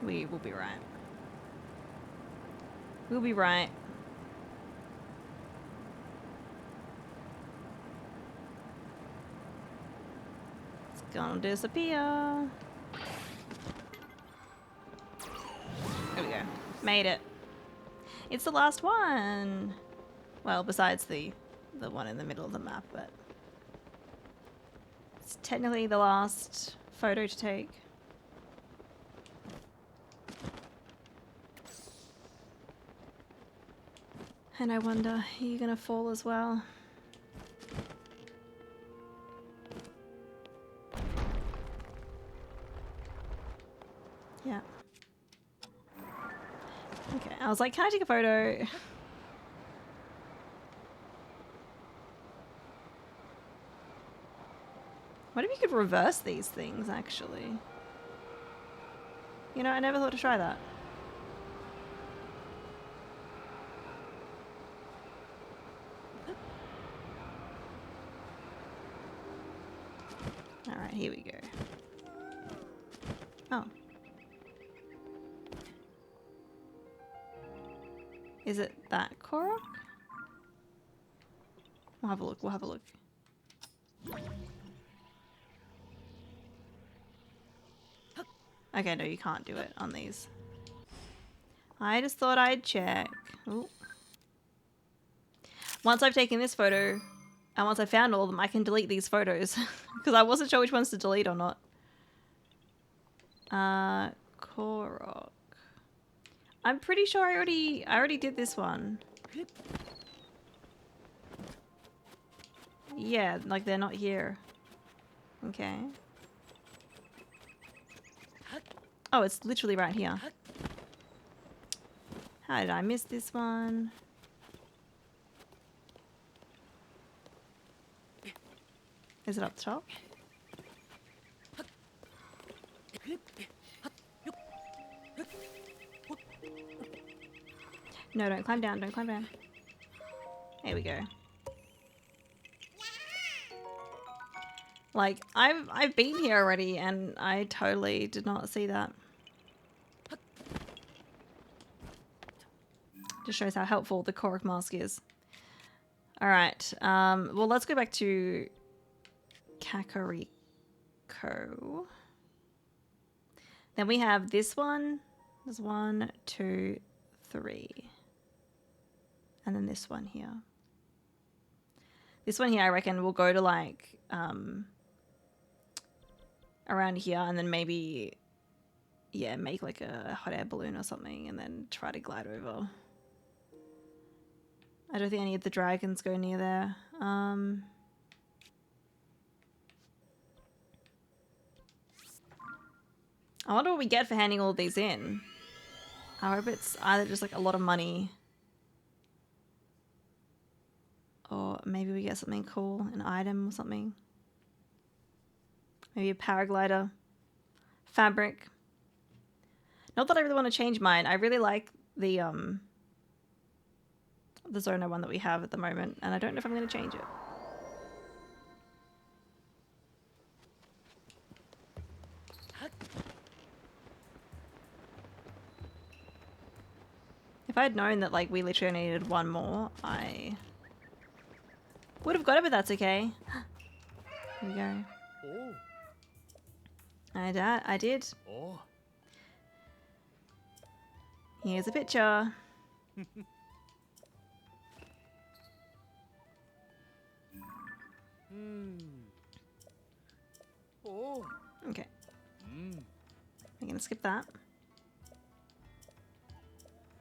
A: We will be right. We'll be right. It's gonna disappear. There we go. Made it. It's the last one. Well, besides the one in the middle of the map, but it's technically the last photo to take. And I wonder, are you gonna fall as well? Yeah. Okay, I was like, can I take a photo? What if you could reverse these things, actually? You know, I never thought to try that. Alright, here we go. Oh. Is it that Korok? We'll have a look, we'll have a look. Okay, no, you can't do it on these. I just thought I'd check. Ooh. Once I've taken this photo, and once I found all of them, I can delete these photos. Because I wasn't sure which ones to delete or not. Korok. I'm pretty sure I already did this one. Yeah, like they're not here. Okay. Oh, it's literally right here. How did I miss this one? Is it up the top? No, don't climb down, don't climb down. There we go. Like, I've been here already and I totally did not see that. Just shows how helpful the Korok mask is. Alright, well let's go back to Kakariko. Then we have this one. There's 1, 2, 3. And then this one here. This one here I reckon will go to like around here and then maybe, yeah, make like a hot air balloon or something and then try to glide over. I don't think any of the dragons go near there. I wonder what we get for handing all of these in. I hope it's either just like a lot of money or maybe we get something cool, an item or something. Maybe a paraglider. Fabric. Not that I really want to change mine. I really like the Zona one that we have at the moment, and I don't know if I'm going to change it. If I had known that like we literally only needed one more, I would have got it, but that's okay. Here we go.
B: Oh.
A: I did.
B: Oh.
A: Here's a picture.
B: Oh.
A: Okay. I'm gonna skip that.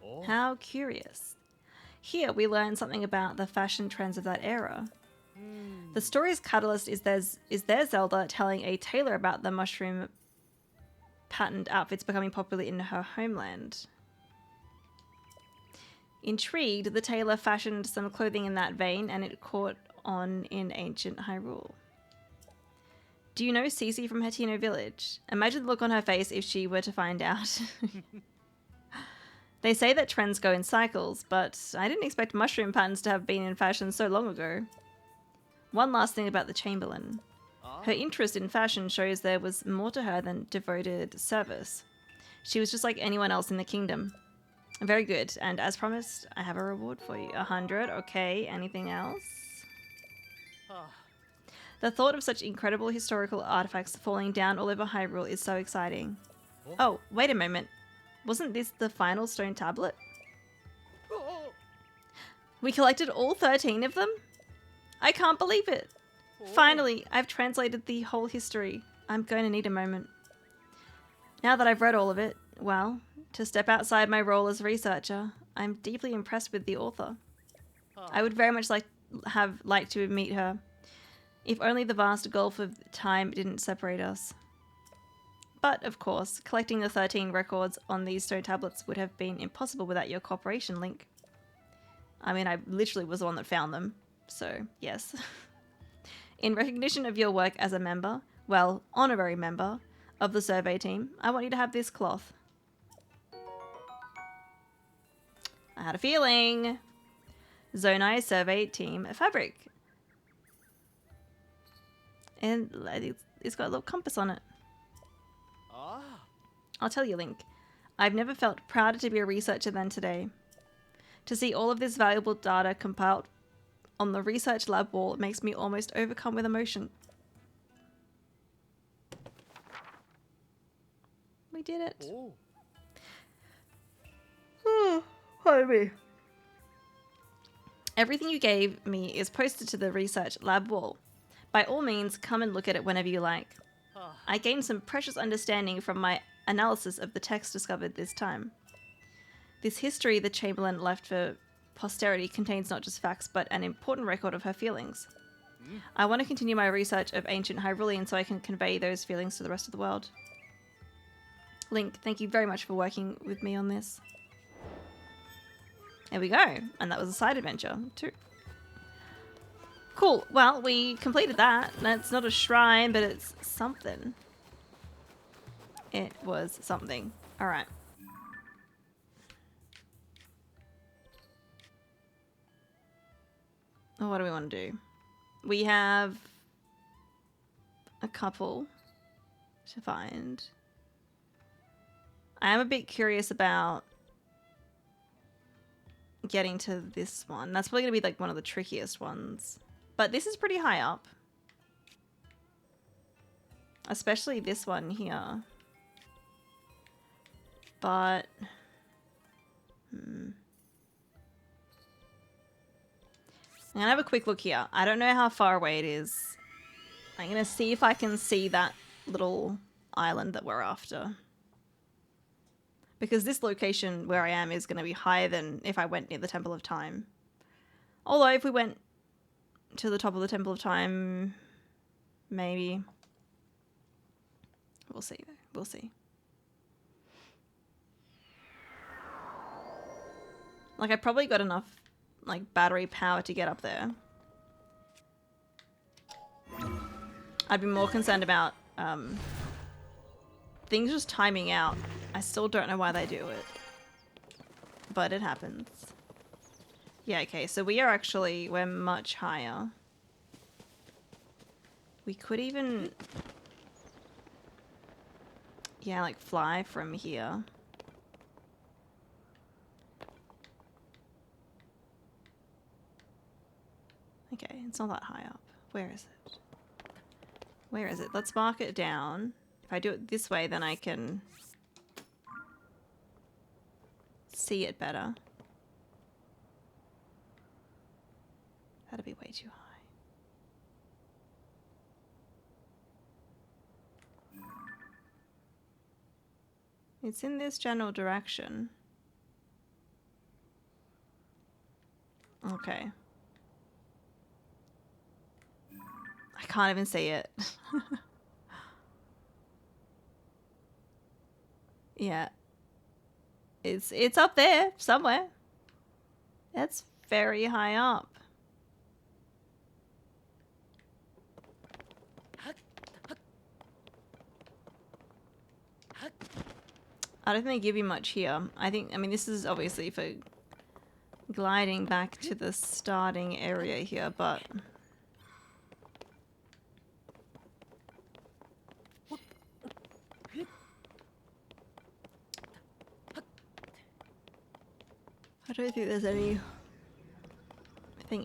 B: Oh.
A: How curious. Here we learn something about the fashion trends of that era. The story's catalyst is their Zelda telling a tailor about the mushroom patterned outfits becoming popular in her homeland. Intrigued, the tailor fashioned some clothing in that vein and it caught on in ancient Hyrule. Do you know Cece from Hateno Village? Imagine the look on her face if she were to find out. They say that trends go in cycles, but I didn't expect mushroom patterns to have been in fashion so long ago. One last thing about the Chamberlain. Her interest in fashion shows there was more to her than devoted service. She was just like anyone else in the kingdom. Very good, and as promised, I have a reward for you. 100, okay, anything else? The thought of such incredible historical artifacts falling down all over Hyrule is so exciting. Oh, wait a moment. Wasn't this the final stone tablet? We collected all 13 of them? I can't believe it. Finally, I've translated the whole history. I'm going to need a moment. Now that I've read all of it, well, to step outside my role as researcher, I'm deeply impressed with the author. I would very much like to meet her. If only the vast gulf of time didn't separate us. But, of course, collecting the 13 records on these stone tablets would have been impossible without your cooperation, Link. I mean, I literally was the one that found them, so yes. In recognition of your work as a member, well, honorary member, of the survey team, I want you to have this cloth. I had a feeling. Zonai survey team fabric. And it's got a little compass on it. I'll tell you, Link. I've never felt prouder to be a researcher than today. To see all of this valuable data compiled on the research lab wall makes me almost overcome with emotion. We did it. Oh, pardon me. Everything you gave me is posted to the research lab wall. By all means, come and look at it whenever you like. I gained some precious understanding from my analysis of the text discovered this time. This history the Chamberlain left for posterity contains not just facts, but an important record of her feelings. I want to continue my research of ancient Hyrulean so I can convey those feelings to the rest of the world. Link, thank you very much for working with me on this. There we go. And that was a side adventure, too. Cool. Well, we completed that. That's not a shrine, but it's something. It was something. All right. Oh, what do we want to do? We have a couple to find. I am a bit curious about getting to this one. That's probably going to be like one of the trickiest ones. But this is pretty high up. Especially this one here. But... I'm gonna have a quick look here. I don't know how far away it is. I'm gonna see if I can see that little island that we're after. Because this location where I am is gonna be higher than if I went near the Temple of Time. Although if we went to the top of the Temple of Time, maybe. We'll see though. We'll see. Like I probably got enough like battery power to get up there. I'd be more concerned about things just timing out. I still don't know why they do it, but it happens. Yeah, okay, so we're much higher. We could even, yeah, like fly from here. Okay, it's not that high up. Where is it? Where is it? Let's mark it down. If I do it this way, then I can see it better. That'd be way too high. It's in this general direction. Okay. I can't even see it. Yeah. It's up there somewhere. It's very high up. I don't think they give you much here. I mean, this is obviously for gliding back to the starting area here, but... I don't think there's anything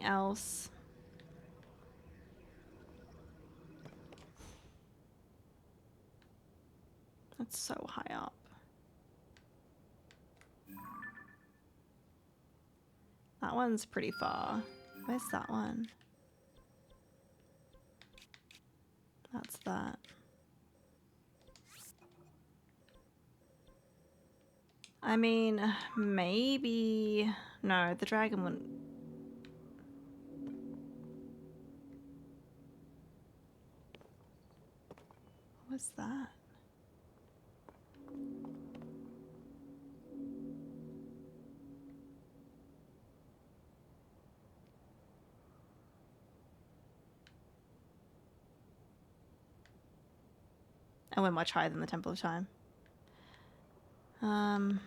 A: else. That's so high up. That one's pretty far. Where's that one? That's that. I mean, maybe... No, the dragon wouldn't... What's that? And we're much higher than the Temple of Time. I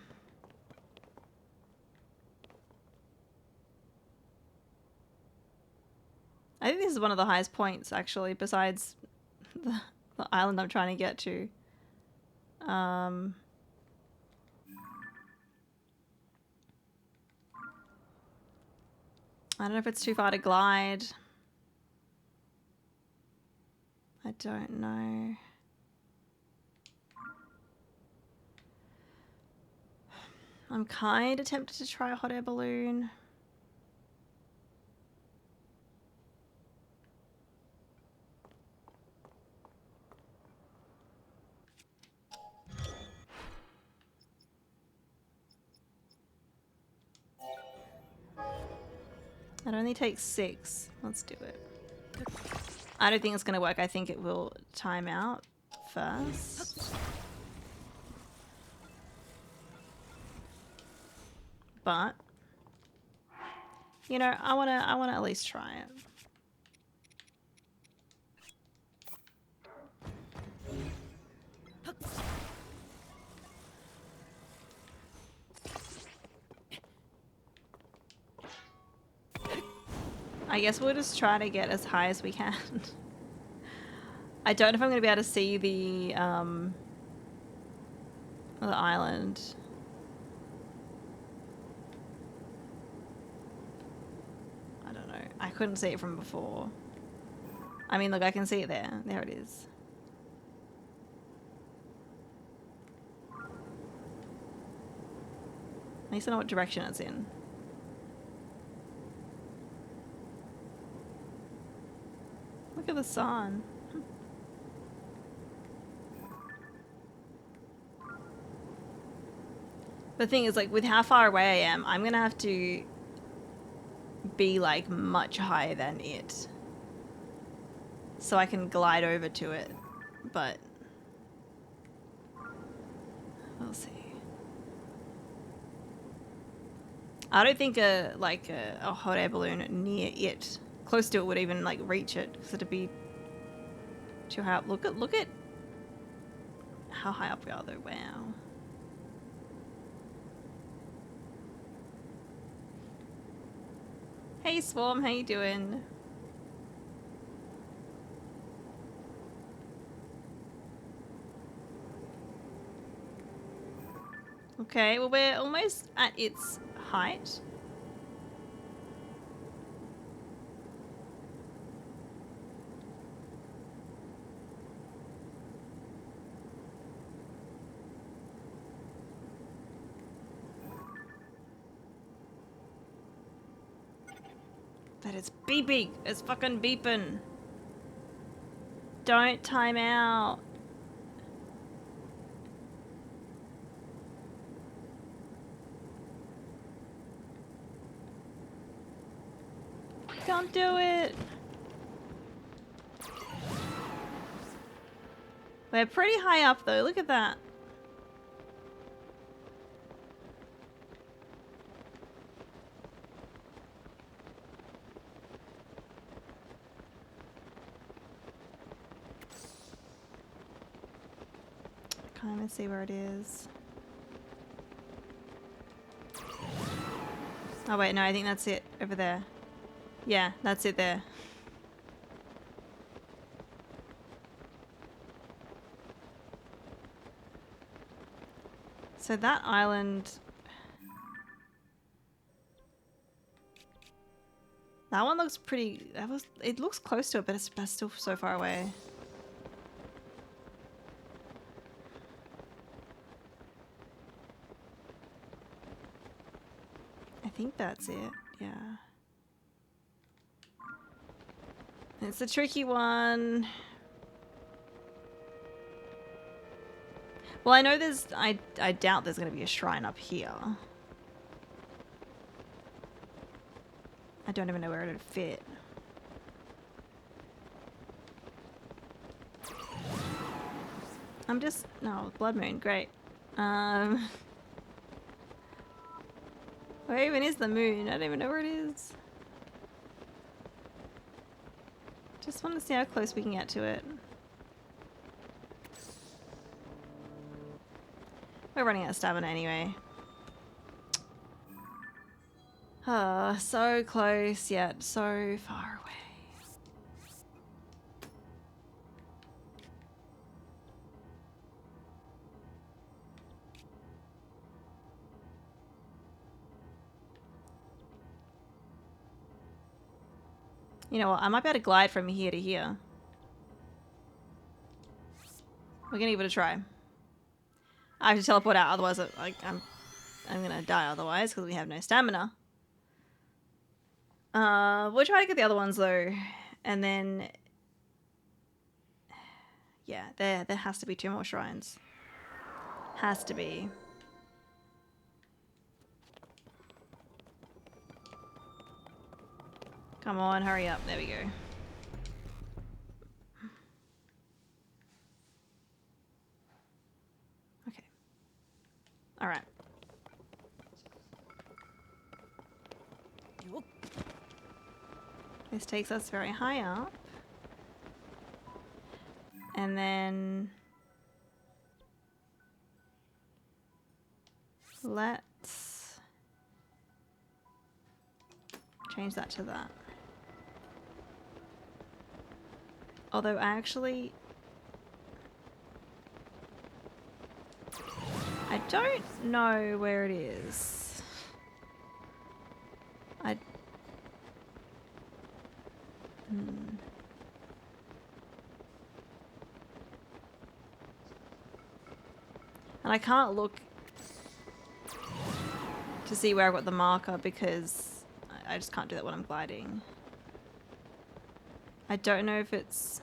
A: think this is one of the highest points, actually, besides the island I'm trying to get to. I don't know if it's too far to glide. I don't know. I'm kind of tempted to try a hot air balloon. It only takes 6. Let's do it. I don't think it's going to work. I think it will time out first. But you know, I want to at least try it. I guess we'll just try to get as high as we can. I don't know if I'm going to be able to see the island. I don't know. I couldn't see it from before. I mean, look, I can see it there. There it is. At least I know what direction it's in. Look at the sun. The thing is, like, with how far away I am, I'm gonna have to be, like, much higher than it. So I can glide over to it. But we'll see. I don't think a hot air balloon near it, close to it, would even like reach it, because it'd be too high up. Look at how high up we are, though. Wow. Hey Swarm, how you doing? Okay, well we're almost at its height. That is beeping. It's fucking beeping. Don't time out. Don't do it. We're pretty high up though. Look at that. Can't even see where it is. Oh wait, no, I think that's it over there. Yeah, that's it there. So that island... That one looks pretty... It looks close to it, but it's still so far away. I think that's it, yeah. It's a tricky one. Well, I know there's... I doubt there's going to be a shrine up here. I don't even know where it'd fit. I'm just... No, Blood Moon, great. Where even is the moon? I don't even know where it is. Just want to see how close we can get to it. We're running out of stamina anyway. Ah, so close yet so far away. You know what? I might be able to glide from here to here. We're gonna give it a try. I have to teleport out, otherwise I'm gonna die otherwise because we have no stamina. We'll try to get the other ones though, and then yeah, there has to be 2 more shrines. Has to be. Come on, hurry up. There we go. Okay. All right. This takes us very high up. And then let's change that to that. Although I don't know where it is. And I can't look to see where I've got the marker because I just can't do that when I'm gliding. I don't know if it's...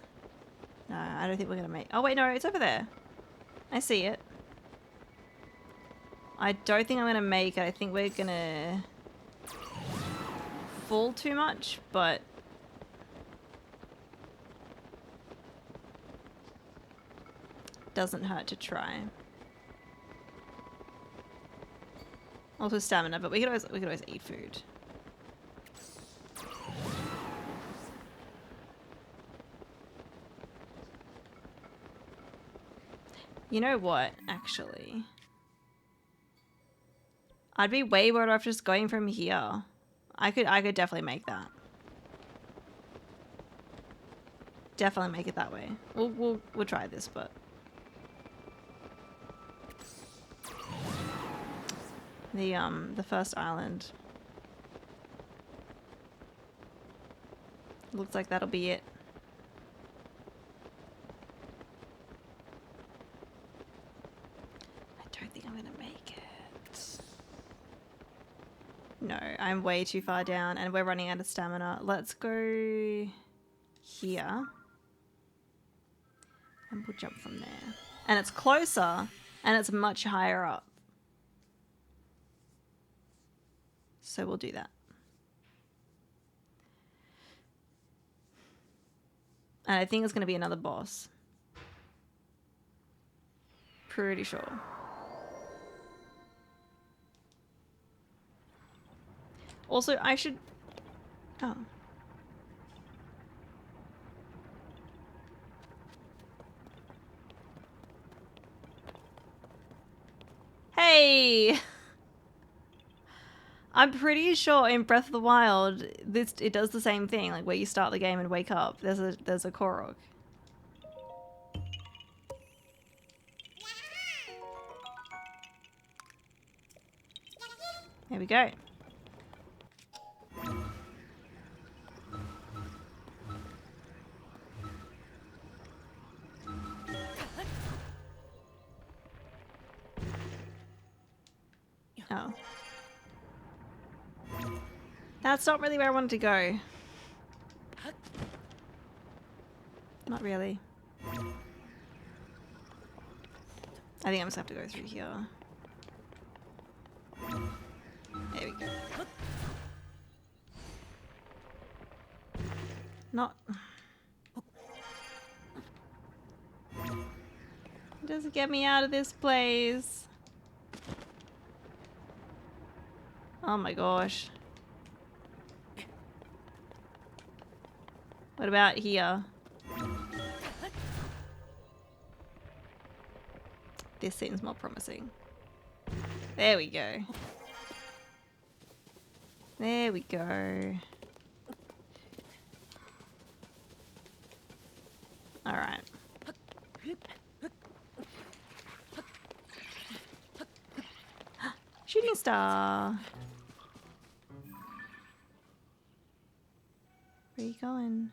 A: No, I don't think we're going to make... Oh, wait, no, it's over there. I see it. I don't think I'm going to make it. I think we're going to fall too much, but... doesn't hurt to try. Also stamina, but we could always eat food. You know what, actually? I'd be way better off just going from here. I could definitely make that. Definitely make it that way. We'll try this, but the first island. Looks like that'll be it. I don't think I'm gonna make it. No, I'm way too far down and we're running out of stamina. Let's go here. And we'll jump from there. And it's closer and it's much higher up. So we'll do that. And I think it's going to be another boss. Pretty sure. Also, I should... Oh. Hey! I'm pretty sure in Breath of the Wild, it does the same thing, like where you start the game and wake up. There's a Korok. There we go. Oh. That's not really where I wanted to go. Not really. I think I'm just gonna have to go through here. There we go. Not... Just get me out of this place. Oh my gosh. What about here? This seems more promising. There we go. There we go. All right. Shooting star. Where are you going?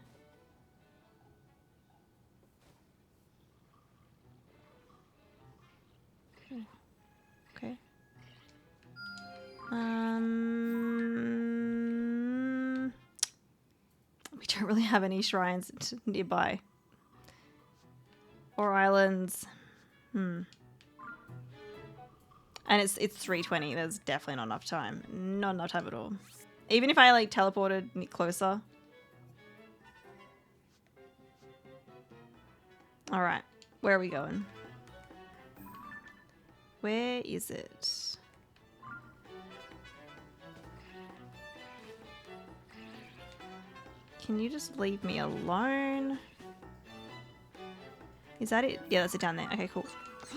A: Okay. We don't really have any shrines nearby. Or islands. And it's 3:20. There's definitely not enough time. Not enough time at all. Even if I like teleported closer, All right, where are we going? Where is it? Can you just leave me alone? Is that it? Yeah, that's it down there. Okay, cool.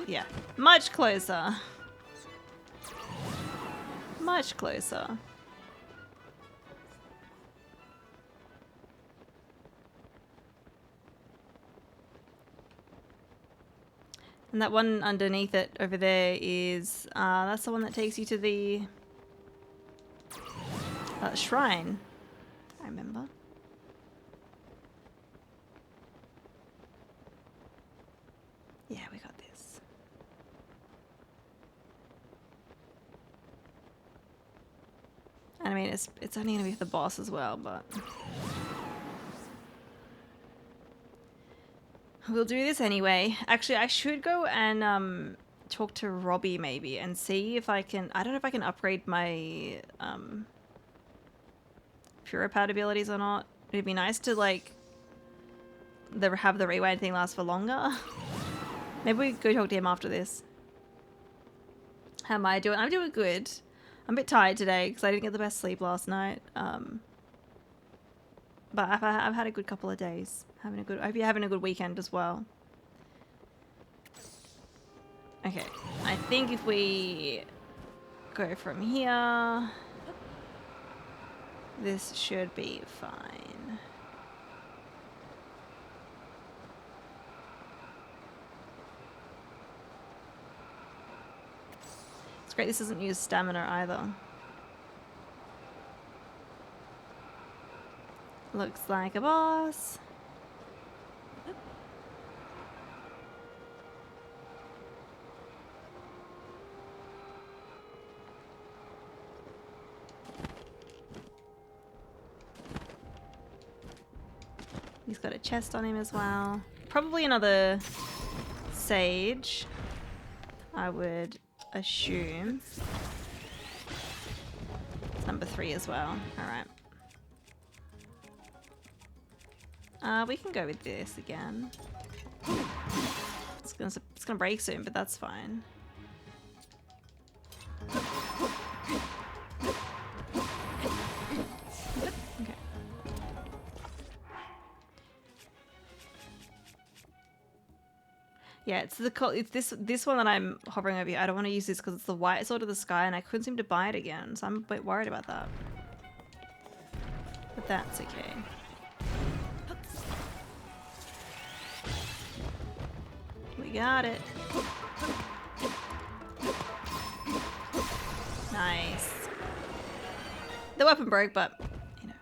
A: Yeah, much closer. Much closer. And that one underneath it over there is, that's the one that takes you to the shrine. I remember. Yeah, we got this. And I mean, it's only gonna be the boss as well, but we'll do this anyway. Actually, I should go and talk to Robbie maybe and see if I can. I don't know if I can upgrade my Puripad abilities or not. It'd be nice to like have the rewind thing last for longer. Maybe we go talk to him after this. How am I doing? I'm doing good. I'm a bit tired today because I didn't get the best sleep last night. But I've had a good couple of days. I hope you're having a good weekend as well. Okay, I think if we go from here, this should be fine. It's great this doesn't use stamina either. Looks like a boss. He's got a chest on him as well. Probably another sage, I would assume. It's number 3 as well. Alright. We can go with this again. It's gonna break soon, but that's fine. Okay. Yeah, it's this one that I'm hovering over here. I don't want to use this because it's the white sword of the sky, and I couldn't seem to buy it again, so I'm a bit worried about that. But that's okay. We got it. Nice. The weapon broke, but you know.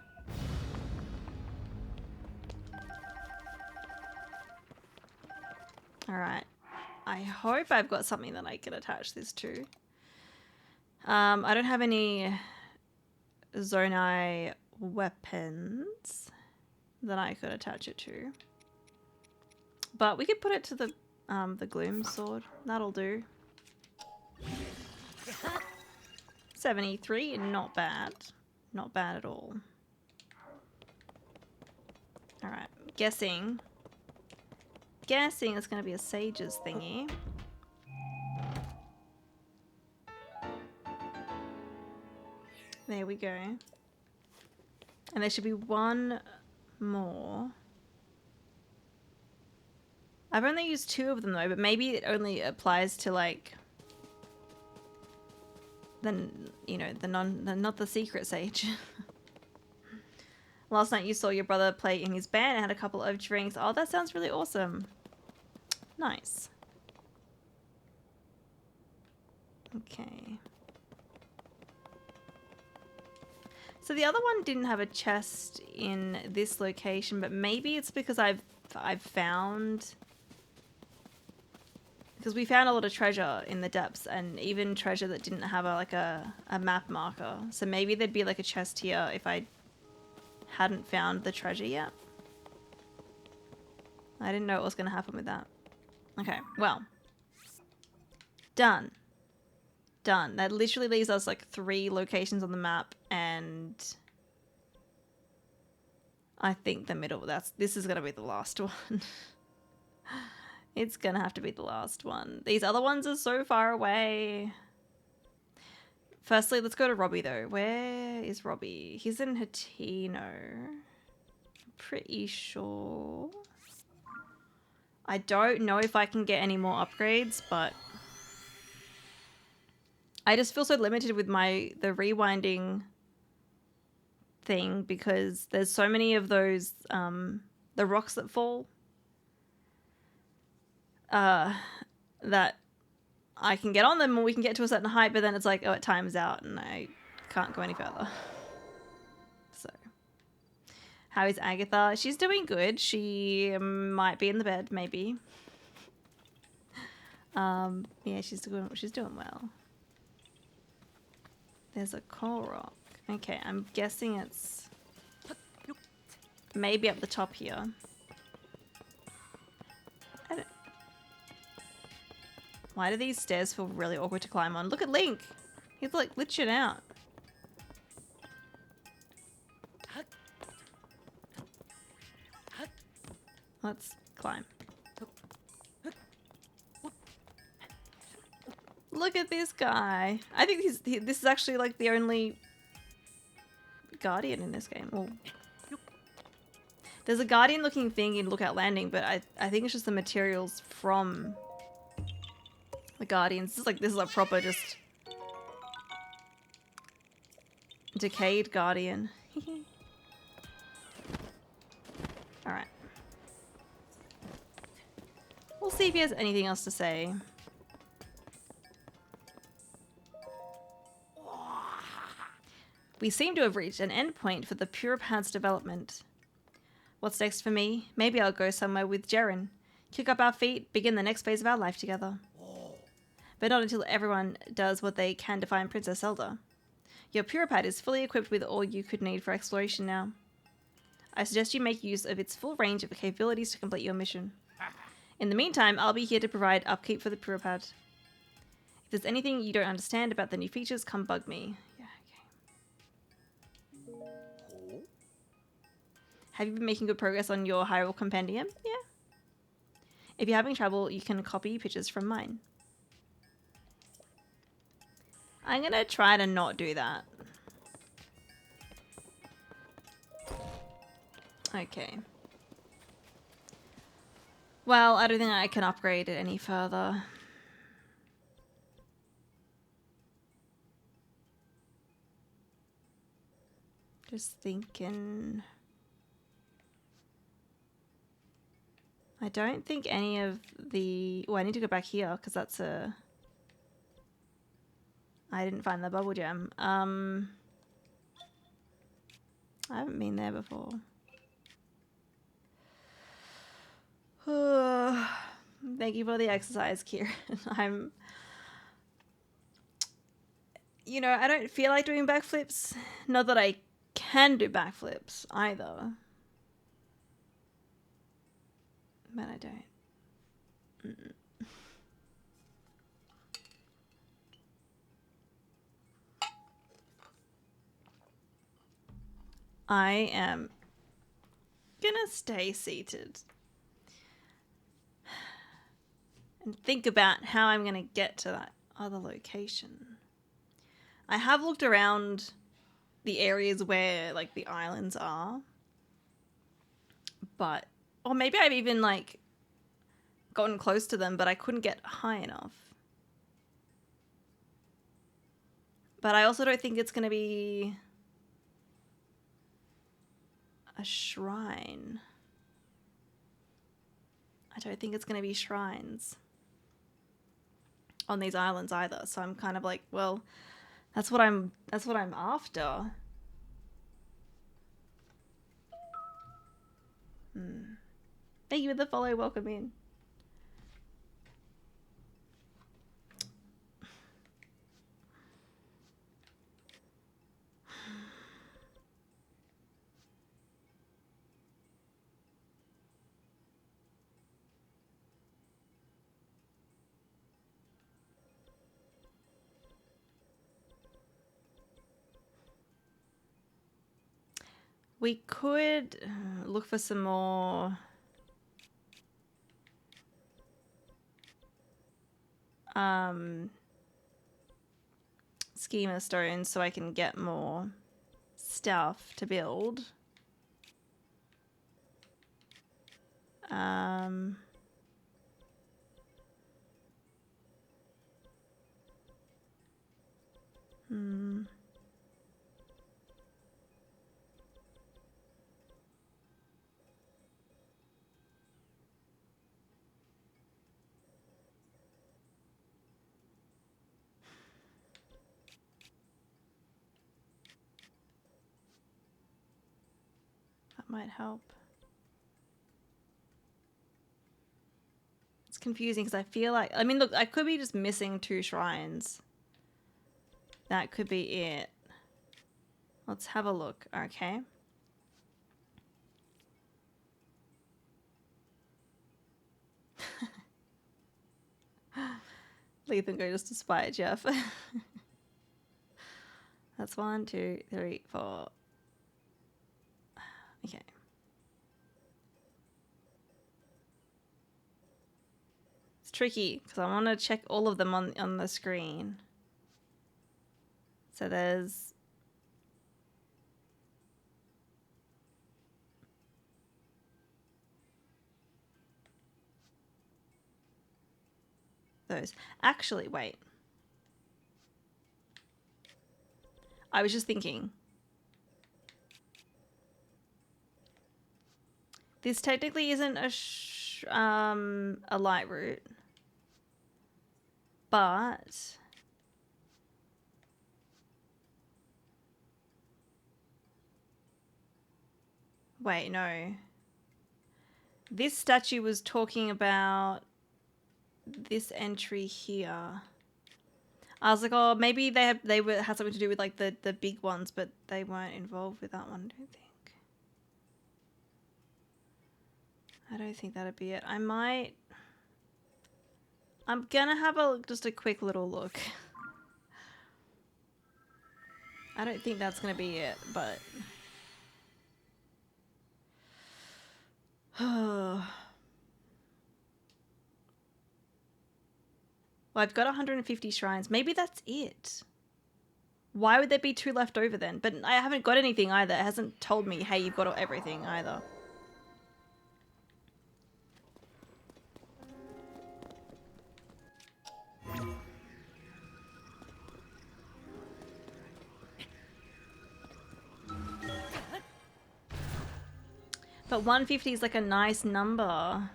A: Alright. I hope I've got something that I can attach this to. I don't have any Zonai weapons that I could attach it to. But we could put it to the gloom sword. That'll do. 73, not bad. Not bad at all. Alright, guessing it's gonna be a sage's thingy. There we go. And there should be one more. I've only used 2 of them though, but maybe it only applies to like not the secret sage. Last night you saw your brother play in his band and had a couple of drinks. Oh, that sounds really awesome. Nice. Okay. So the other one didn't have a chest in this location, but maybe it's because I've found, because we found a lot of treasure in the depths, and even treasure that didn't have a map marker. So maybe there'd be like a chest here if I hadn't found the treasure yet. I didn't know what was going to happen with that. Okay, well. Done. Done. That literally leaves us like 3 locations on the map, and I think the middle, this is going to be the last one. It's gonna have to be the last one. These other ones are so far away. Firstly, let's go to Robbie though. Where is Robbie? He's in Hatino. Pretty sure. I don't know if I can get any more upgrades, but I just feel so limited with the rewinding thing because there's so many of those the rocks that fall that I can get on them and we can get to a certain height, but then it's like, oh, it times out and I can't go any further. So, how is Agatha? She's doing good. She might be in the bed, maybe. Yeah, she's doing well. There's a coal rock. Okay, I'm guessing it's maybe up the top here. Why do these stairs feel really awkward to climb on? Look at Link. He's like glitching out. Let's climb. Look at this guy. I think this is actually like the only guardian in this game. Well, there's a guardian looking thing in Lookout Landing, but I think it's just the materials from the guardians. This is a proper just decayed guardian. Alright. We'll see if he has anything else to say. We seem to have reached an endpoint for the Puripad's development. What's next for me? Maybe I'll go somewhere with Jaren. Kick up our feet, begin the next phase of our life together. But not until everyone does what they can to find Princess Zelda. Your Puripad is fully equipped with all you could need for exploration now. I suggest you make use of its full range of capabilities to complete your mission. In the meantime, I'll be here to provide upkeep for the Puripad. If there's anything you don't understand about the new features, come bug me. Yeah, okay. Have you been making good progress on your Hyrule Compendium? Yeah. If you're having trouble, you can copy pictures from mine. I'm gonna try to not do that. Okay. Well, I don't think I can upgrade it any further. Just thinking. I don't think any of the... Oh, I need to go back here because that's a... I didn't find the bubble gem. I haven't been there before. Thank you for the exercise, Kieran. You know, I don't feel like doing backflips. Not that I can do backflips either. But I don't. I am gonna stay seated and think about how I'm gonna get to that other location. I have looked around the areas where like the islands are, but or maybe I've even like gotten close to them, but I couldn't get high enough. But I also don't think it's gonna be a shrine. I don't think it's going to be shrines on these islands either. So I'm kind of like, well, that's what I'm after. Thank you for the follow. Welcome in. We could look for some more schema stones so I can get more stuff to build. That might help. It's confusing because I feel like, I mean, look, I could be just missing 2 shrines. That could be it. Let's have a look, okay? Leave and go just to spite Jeff. That's 1, 2, 3, 4. Okay. It's tricky because I want to check all of them on the screen. So there's those. Actually, wait. I was just thinking. This technically isn't a light route. But wait, no. This statue was talking about this entry here. I was like, oh, maybe they had something to do with like the big ones, but they weren't involved with that one, I don't think. I don't think that'd be it. I'm gonna have just a quick little look. I don't think that's gonna be it, but well, I've got 150 shrines. Maybe that's it. Why would there be 2 left over then? But I haven't got anything either. It hasn't told me, hey, you've got everything either. But 150 is like a nice number.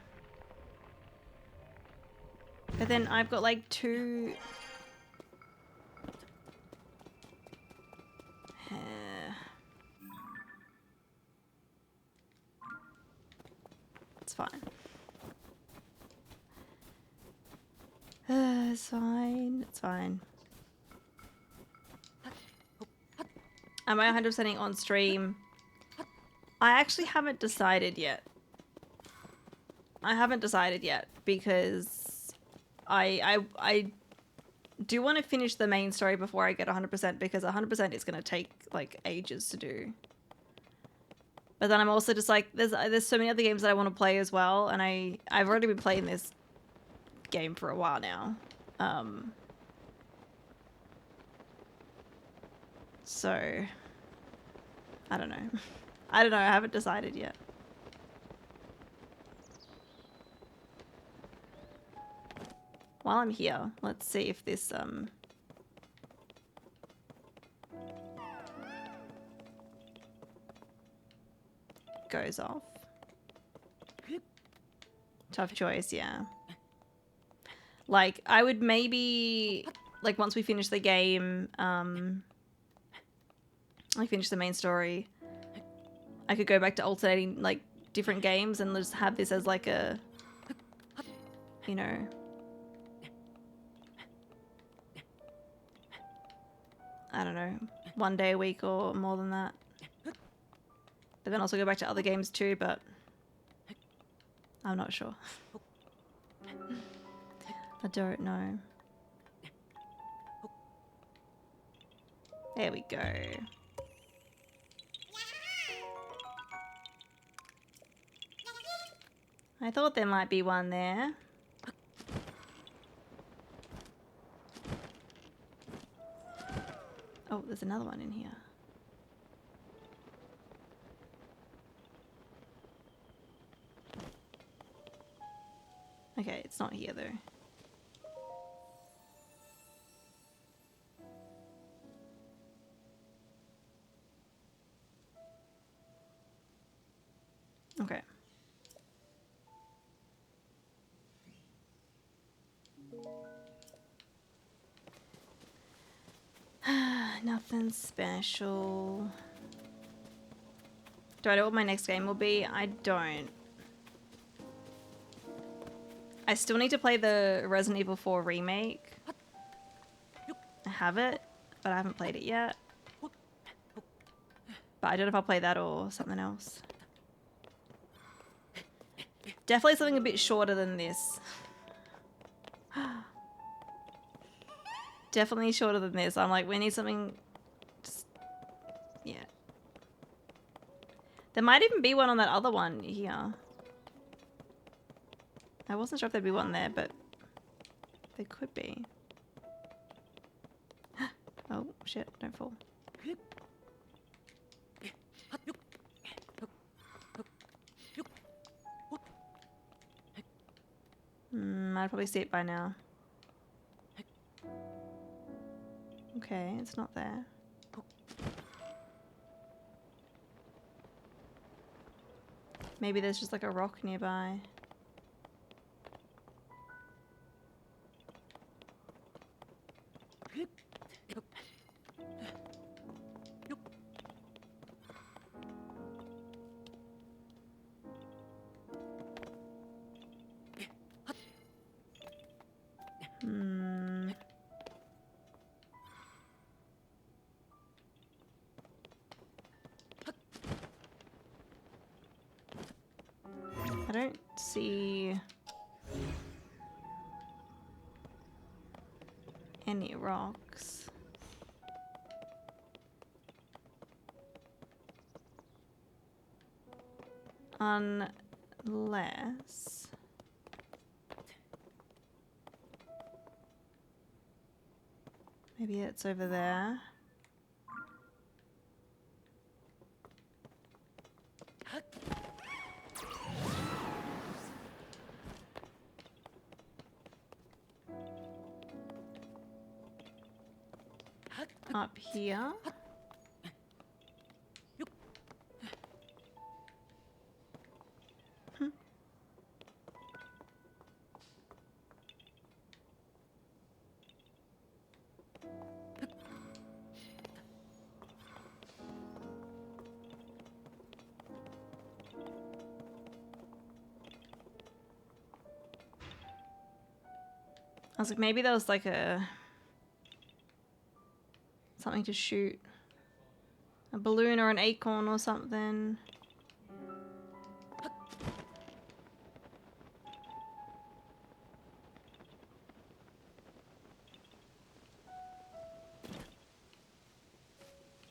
A: But then I've got like 2... It's fine. It's fine. It's fine. Am I 100%ing on stream? I actually haven't decided yet. I haven't decided yet because I do want to finish the main story before I get 100% because 100% is going to take like ages to do. But then I'm also just like, there's so many other games that I want to play as well, and I've already been playing this game for a while now. So I don't know. I don't know. I haven't decided yet. While I'm here, let's see if this goes off. Tough choice, yeah. Like, I would maybe, like, once we finish the game, I finish the main story, I could go back to alternating, like, different games and just have this as, like, a, you know, I don't know, 1 day a week or more than that. But then also go back to other games too, but I'm not sure. I don't know. There we go. I thought there might be one there. Oh, there's another one in here. Okay, it's not here though. Okay. Nothing special. Do I know what my next game will be? I don't. I still need to play the Resident Evil 4 remake. I have it, but I haven't played it yet. But I don't know if I'll play that or something else. Definitely something a bit shorter than this. Definitely shorter than this. I'm like, we need something... Just... Yeah. There might even be one on that other one here. I wasn't sure if there'd be one there, but... There could be. Oh, shit. Don't fall. I'd probably see it by now. Okay, it's not there. Maybe there's just like a rock nearby. I don't see any rocks. Unless... Maybe it's over there. Up here. I was like, maybe there was like a... something to shoot. A balloon or an acorn or something.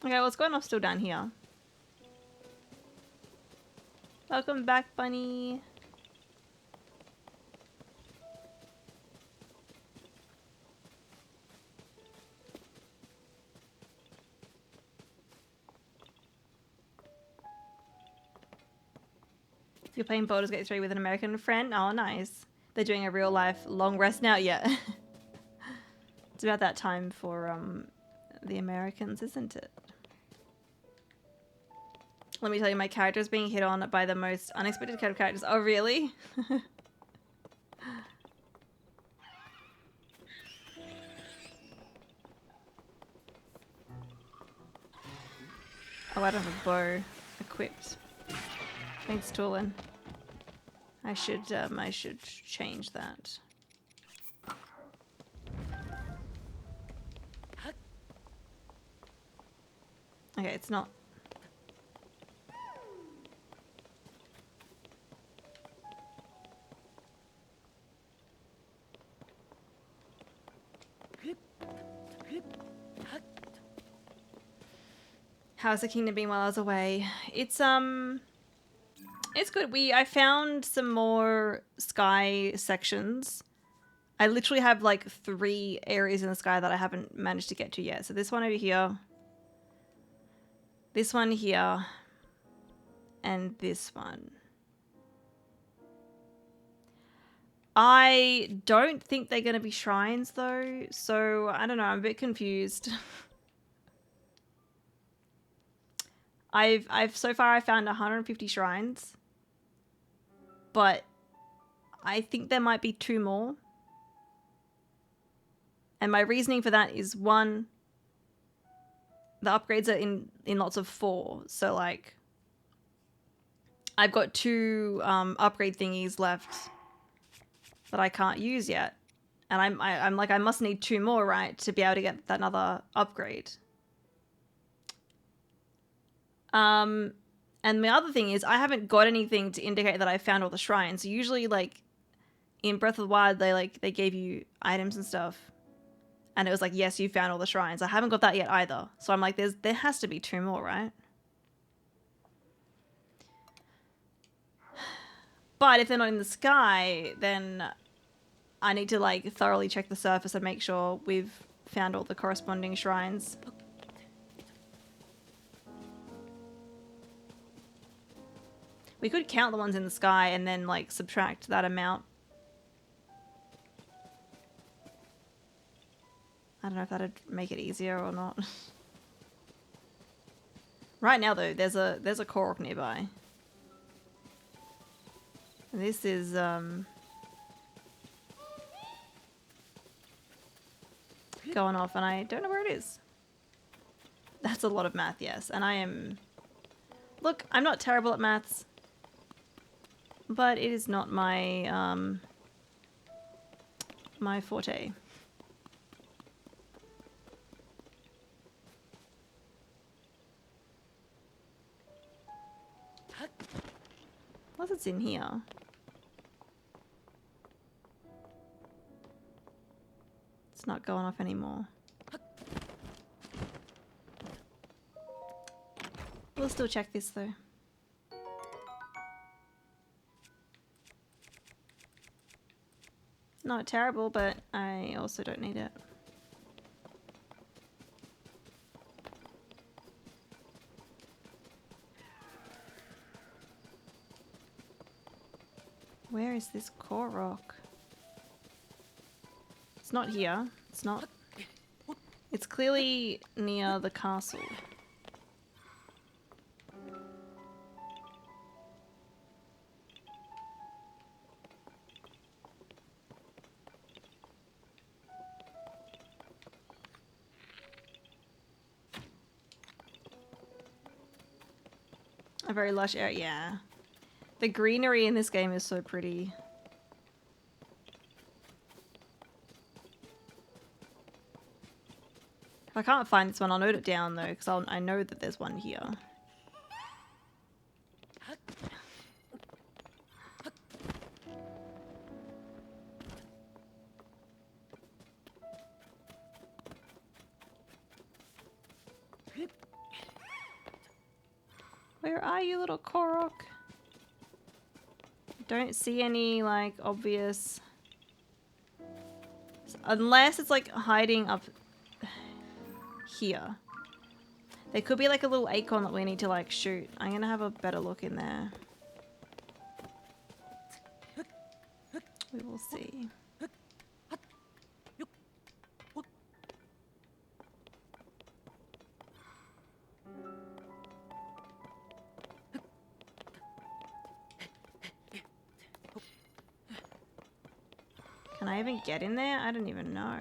A: Okay, what's going on still down here? Welcome back, bunny. You're playing Baldur's Gate 3 with an American friend? Oh, nice. They're doing a real life long rest now? Yeah. It's about that time for the Americans, isn't it? Let me tell you, my character is being hit on by the most unexpected kind of characters. Oh, really? Oh, I don't have a bow equipped. Thanks, Toolin. I should change that. Okay, it's not. How's the kingdom been while I was away? It's good. I found some more sky sections. I literally have like 3 areas in the sky that I haven't managed to get to yet. So this one over here, This one here. And this one. I don't think they're going to be shrines though, so I don't know, I'm a bit confused. I've so far I found 150 shrines, but I think there might be 2 more. And my reasoning for that is, one, the upgrades are in lots of 4, so like I've got 2 upgrade thingies left that I can't use yet. And I'm like, I must need 2 more, right, to be able to get that another upgrade. And the other thing is, I haven't got anything to indicate that I found all the shrines. Usually, like, in Breath of the Wild, they gave you items and stuff. And it was like, yes, you found all the shrines. I haven't got that yet either. So I'm like, there has to be 2 more, right? But if they're not in the sky, then I need to, like, thoroughly check the surface and make sure we've found all the corresponding shrines. We could count the ones in the sky and then, like, subtract that amount. I don't know if that'd make it easier or not. Right now, though, there's a Korok nearby. And this is, going off, and I don't know where it is. That's a lot of math, yes. And I am... Look, I'm not terrible at maths. But it is not my, my forte. What's in here? It's not going off anymore. We'll still check this though. Not terrible, but I also don't need it. Where is this Korok? It's not here. It's not. It's clearly near the castle. A very lush area, yeah. The greenery in this game is so pretty. If I can't find this one, I'll note it down though, because I know that there's one here. Where are you, little Korok? Don't see any, like, obvious... Unless it's, like, hiding up here. There could be, like, a little acorn that we need to, like, shoot. I'm gonna have a better look in there. We will see. Can I even get in there? I don't even know.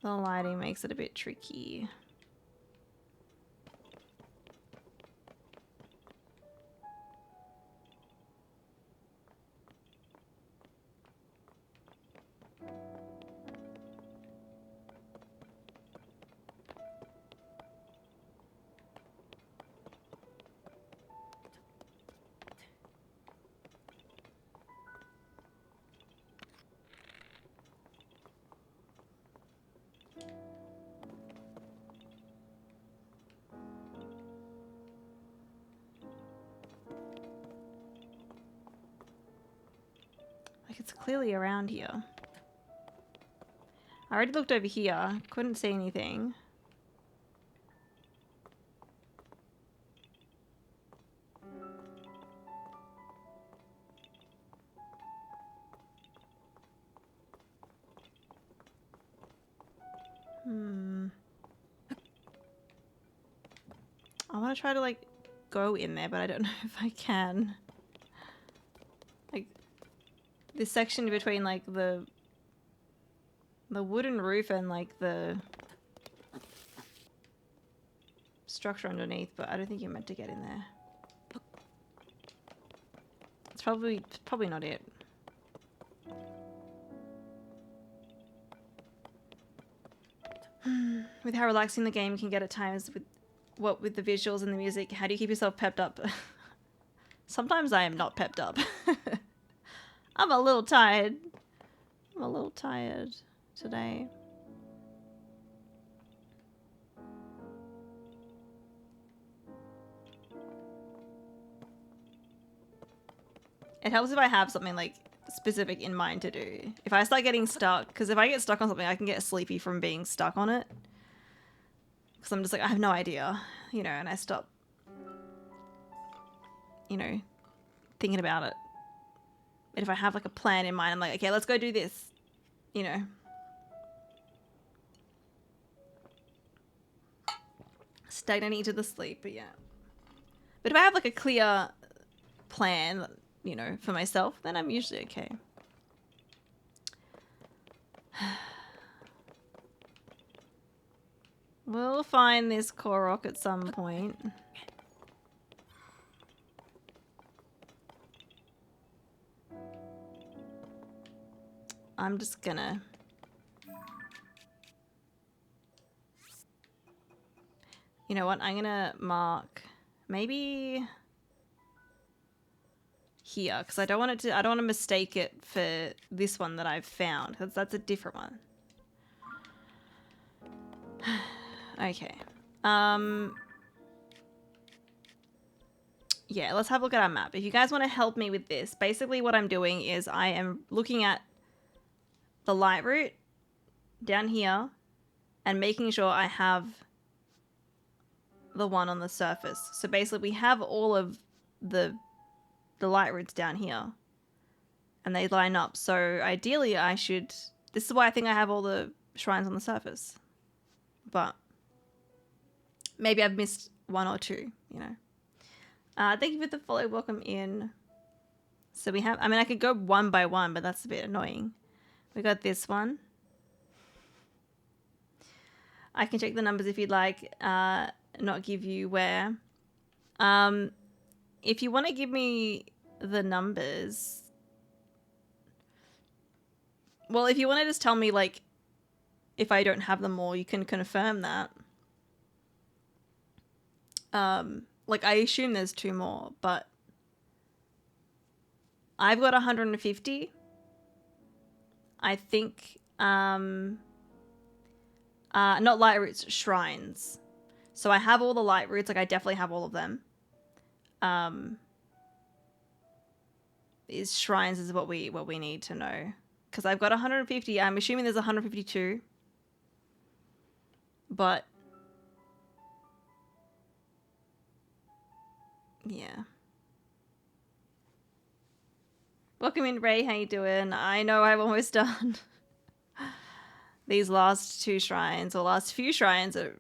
A: The lighting makes it a bit tricky. Like, it's clearly around here. I already looked over here. Couldn't see anything. I want to try to, like, go in there, but I don't know if I can. Like, this section between, like, the wooden roof and, like, the structure underneath, but I don't think you're meant to get in there. It's probably not it. With how relaxing the game can get at times, with the visuals and the music, how do you keep yourself pepped up? Sometimes I am not pepped up. I'm a little tired. I'm a little tired today. It helps if I have something like specific in mind to do. If I start getting stuck, because if I get stuck on something, I can get sleepy from being stuck on it. Because I'm just like, I have no idea, you know, and I stop, you know, thinking about it. But if I have like a plan in mind, I'm like, okay, let's go do this, you know. Stagnating into the sleep, but yeah. But if I have like a clear plan, you know, for myself, then I'm usually okay. We'll find this Korok at some point. I'm just gonna... You know what? I'm gonna mark maybe here, because I don't want to mistake it for this one that I've found, because that's a different one. Okay. Yeah, let's have a look at our map. If you guys want to help me with this, basically what I'm doing is I am looking at the light route down here and making sure I have the one on the surface. So basically we have all of the light routes down here and they line up. So ideally I should... This is why I think I have all the shrines on the surface. But maybe I've missed one or two, you know. Thank you for the follow. Welcome in. So we have... I mean, I could go one by one, but that's a bit annoying. We got this one. I can check the numbers if you'd like. Not give you where. If you want to give me the numbers... Well, if you want to just tell me, like, if I don't have them all, you can confirm that. Like, I assume there's two more, but I've got 150. I think, not light routes, shrines. So I have all the light routes, like I definitely have all of them. Is shrines is what we need to know. Because I've got 150, I'm assuming there's 152. But yeah. Welcome in, Ray. How you doing? I know I'm almost done. These last two shrines, or last few shrines, are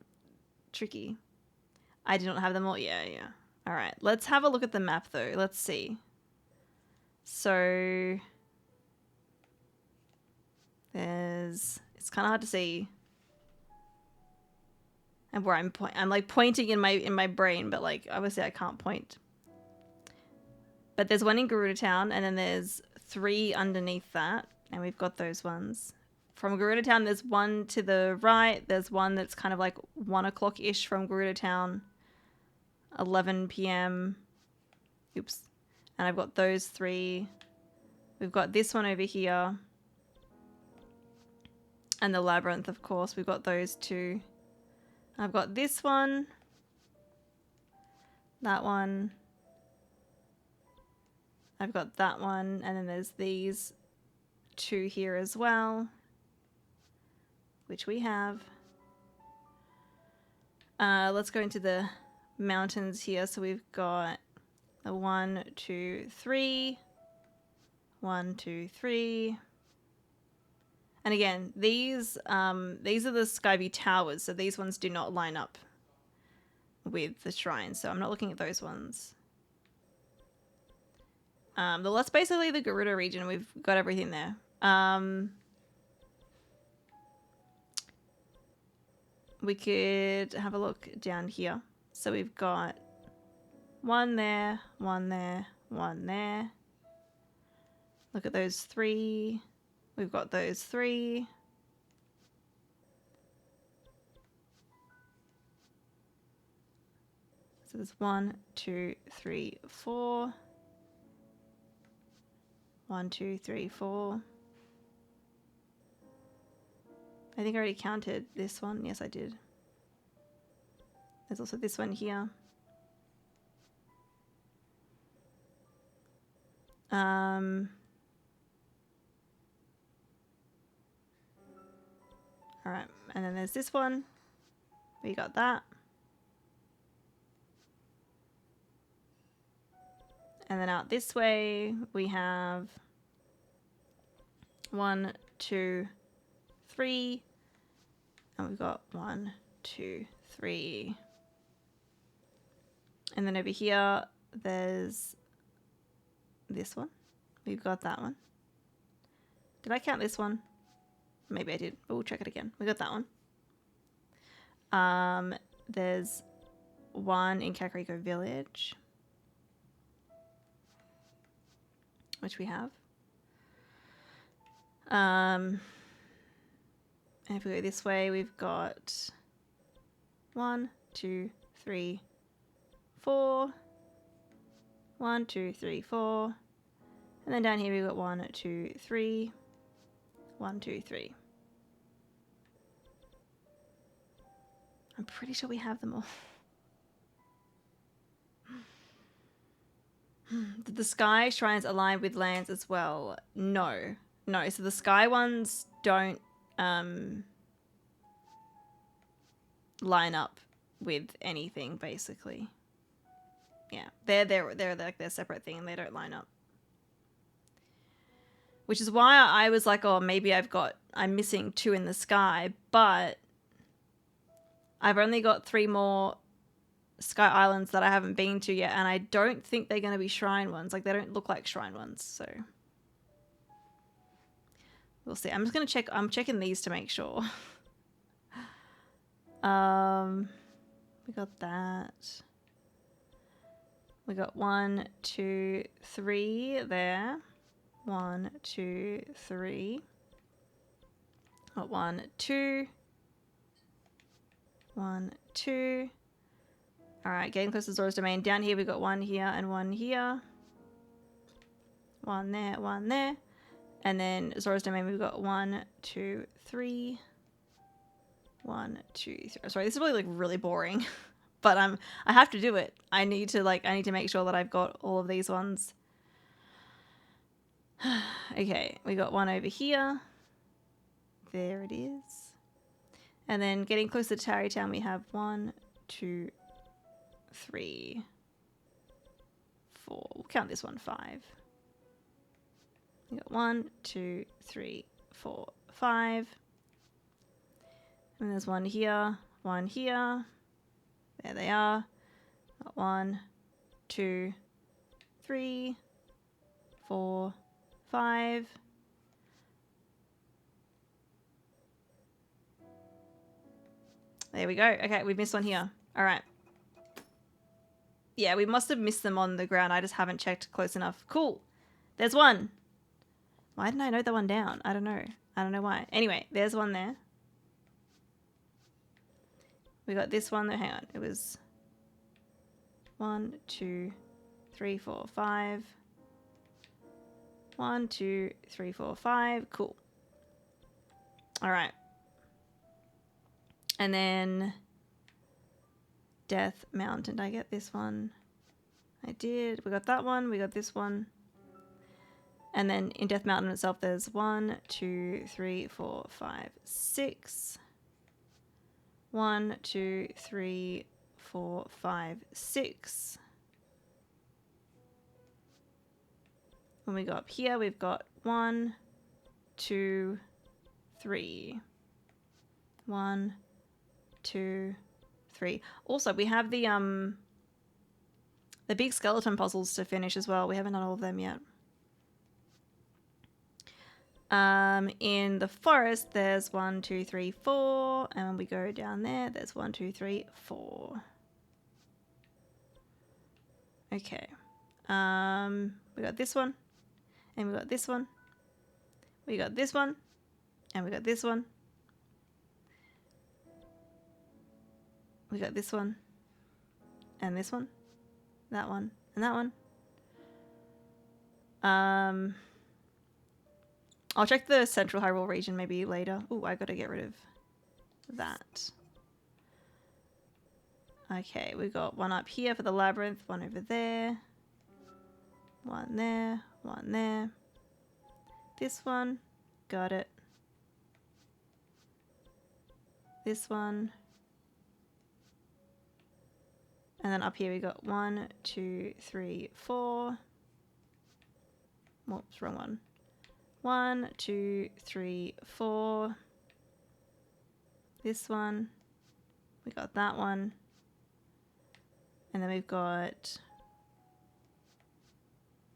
A: tricky. I do not have them all. Yeah. All right. Let's have a look at the map, though. Let's see. So it's kind of hard to see. And where I'm like pointing in my brain, but like obviously I can't point. But there's one in Garuda Town, and then there's 3 underneath that, and we've got those ones. From Garuda Town, there's one to the right. There's one that's kind of like 1 o'clock-ish from Garuda Town, 11 p.m. Oops. And I've got those 3. We've got this one over here, and the Labyrinth, of course. We've got those 2. I've got this one, that one. I've got that one, and then there's these 2 here as well, which we have. Let's go into the mountains here. So we've got a 1, 2, 3. 1, 2, 3. And again, these are the Skyview towers, so these ones do not line up with the shrine, so I'm not looking at those ones. That's basically the Gerudo region. We've got everything there. We could have a look down here. So we've got 1 there, 1 there, 1 there. Look at those 3. We've got those 3. So there's 1, 2, 3, 4. 1, 2, 3, 4. I think I already counted this one. Yes, I did. There's also this one here. All right, and then there's this one. We got that. And then out this way, we have 1, 2, 3. And we've got 1, 2, 3. And then over here, there's this one. We've got that one. Did I count this one? Maybe I did, but we'll check it again. We got that one. There's 1 in Kakariko Village, which we have. And if we go this way, we've got 1, 2, 3, 4. 1, 2, 3, 4. And then down here we've got 1, 2, 3. 1, 2, 3. I'm pretty sure we have them all. Did the sky shrines align with lands as well? No. No, so the sky ones don't line up with anything, basically. Yeah, they're like their separate thing and they don't line up. Which is why I was like, oh, maybe I'm missing 2 in the sky, but I've only got 3 more sky islands that I haven't been to yet, and I don't think they're going to be shrine ones. Like, they don't look like shrine ones, so we'll see. I'm just going to check. I'm checking these to make sure. We got that. We got 1, 2, 3 there. 1, 2, 3. Got 1, 2. 1, 2. All right, getting close to Zora's Domain. Down here, we've got 1 here and 1 here. 1 there, 1 there. And then Zora's Domain, we've got 1, 2, 3. 1, 2, 3. Sorry, this is really like really boring, but I have to do it. I need to make sure that I've got all of these ones. Okay, we got 1 over here. There it is. And then getting closer to Tarrytown, we have 1, 2, 3, 4. We'll count this one 5. We got 1, 2, 3, 4, 5. And there's 1 here, 1 here. There they are. Got 1, 2, 3, 4, 5. There we go. Okay, we've missed 1 here. All right. Yeah, we must have missed them on the ground. I just haven't checked close enough. Cool. There's 1. Why didn't I note that one down? I don't know. I don't know why. Anyway, there's 1 there. We got this one. Hang on. It was 1, 2, 3, 4, 5. 1, 2, 3, 4, 5. Cool. All right. And then Death Mountain. Did I get this one? I did. We got that one. We got this one. And then in Death Mountain itself, there's 1, 2, 3, 4, 5, 6. 1, 2, 3, 4, 5, 6. When we go up here, we've got 1, 2, 3. 1, 2, 3. Also, we have the big skeleton puzzles to finish as well. We haven't done all of them yet. In the forest, there's 1, 2, 3, 4, and when we go down there, there's 1, 2, 3, 4. Okay. We got this one, and we got this one. We got this one, and we got this one. We got this one, and this one, that one, and that one. I'll check the Central Hyrule region maybe later. Ooh, I gotta get rid of that. Okay, we got one up here for the labyrinth, one over there. One there, one there. This one, got it. This one. And then up here we got 1, 2, 3, 4. Whoops, wrong one. 1, 2, 3, 4. This one. We got that one. And then we've got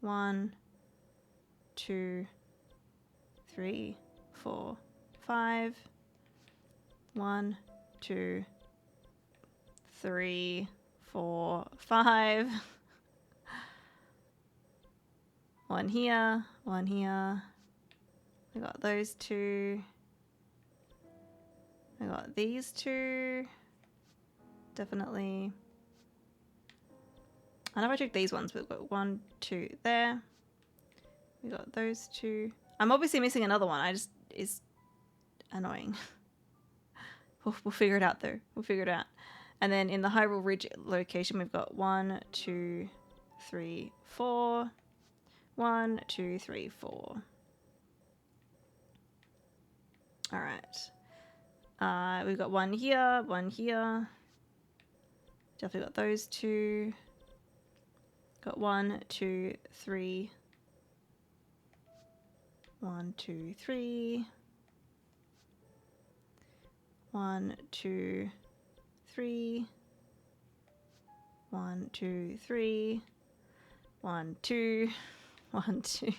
A: 1, 2, 3, 4, 5. 1, 2, 3, 4, 5. One here, one here. We got those two. We got these two. Definitely. I know I took these ones, but we've got 1, 2 there. We got those two. I'm obviously missing another one. It's annoying. We'll figure it out though. We'll figure it out. And then in the Hyrule Ridge location, we've got 1, 2, 3, 4. 1, 2, 3, 4. All right. We've got one here, one here. Definitely got those two. Got 1, 2, 3. 1, 2, 3. 1, 2, 3. 1, 2, 3. 1, 2. 1, 2.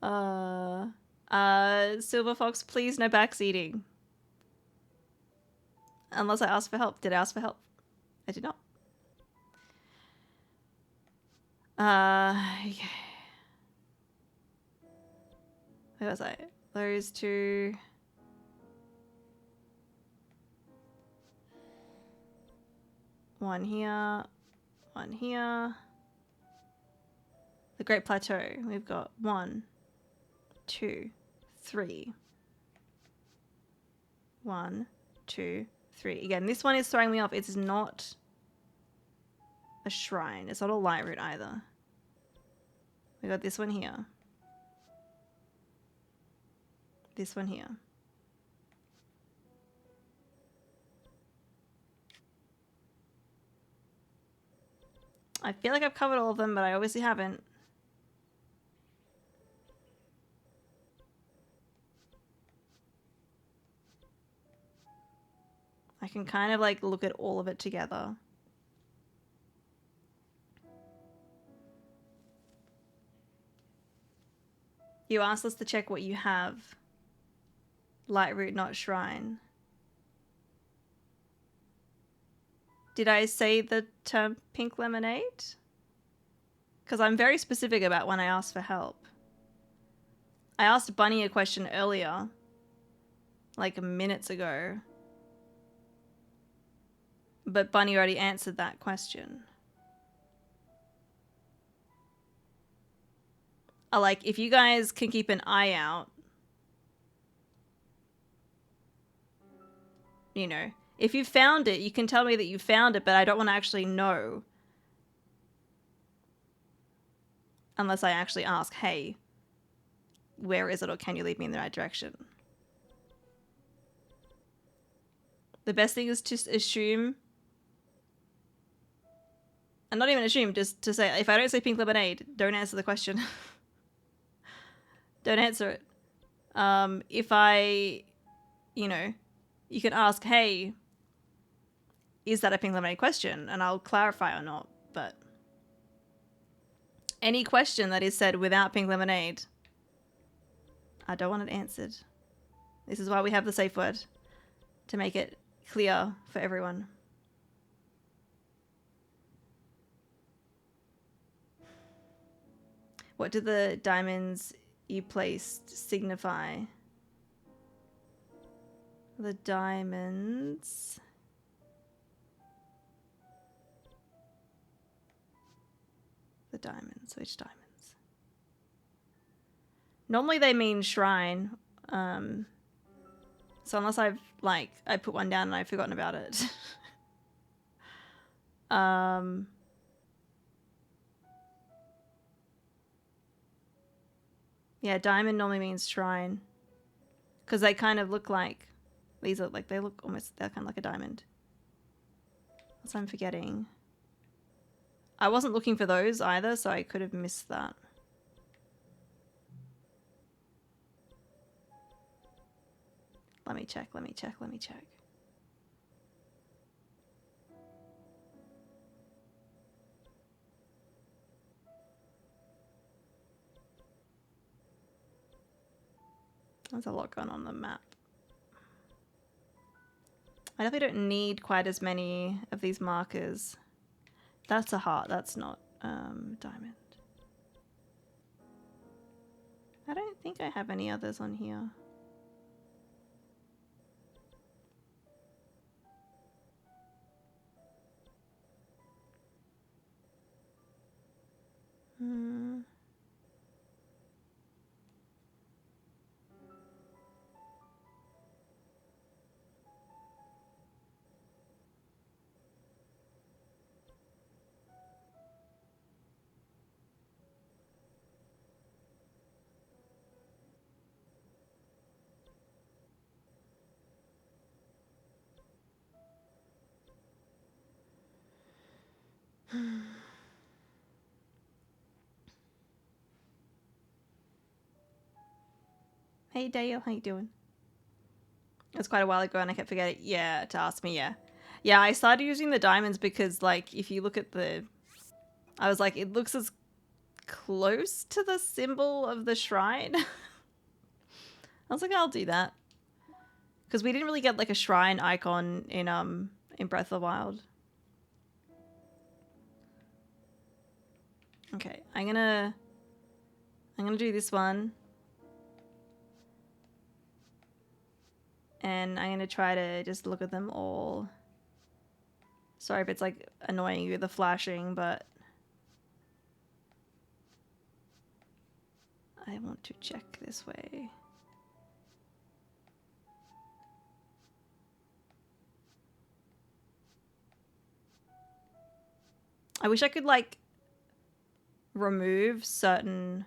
A: God. Silver Fox, please no backseating. Unless I asked for help. Did I ask for help? I did not. Okay. Where was I? Those two. One here. One here. The Great Plateau. We've got 1, 2, 3. 1, 2, 3. Again, this one is throwing me off. It's not a shrine. It's not a light route either. We got this one here. This one here. I feel like I've covered all of them, but I obviously haven't. I can kind of like look at all of it together. You asked us to check what you have. Light route, not shrine. Did I say the term pink lemonade? Because I'm very specific about when I ask for help. I asked Bunny a question earlier, like minutes ago. But Bunny already answered that question. Like, if you guys can keep an eye out, you know, if you found it, you can tell me that you found it, but I don't want to actually know. Unless I actually ask, hey, where is it, or can you lead me in the right direction? The best thing is to assume, and not even assume, just to say, if I don't say pink lemonade, don't answer the question. Don't answer it. If I, you know, you can ask, hey, is that a pink lemonade question? And I'll clarify or not. But any question that is said without pink lemonade, I don't want it answered. This is why we have the safe word, to make it clear for everyone. What do the diamonds you placed signify? The diamonds. The diamonds. Which diamonds? Normally they mean shrine. So unless I've, like, I put one down and I've forgotten about it. Yeah, diamond normally means shrine. Because they kind of look like, these are like, they look almost, they're kind of like a diamond. That's what I'm forgetting. I wasn't looking for those either, so I could have missed that. Let me check, let me check, let me check. There's a lot going on the map. I definitely don't need quite as many of these markers. That's a heart, that's not diamond. I don't think I have any others on here. Hey Dale, how you doing? It was quite a while ago and I kept forgetting, yeah, to ask me, yeah. Yeah, I started using the diamonds because, like, if you look at the... I was like, it looks as close to the symbol of the shrine. I was like, I'll do that. Because we didn't really get, like, a shrine icon in Breath of the Wild. Okay, I'm gonna do this one. And I'm gonna try to just look at them all. Sorry if it's, like, annoying you, the flashing, but I want to check this way. I wish I could, like, remove certain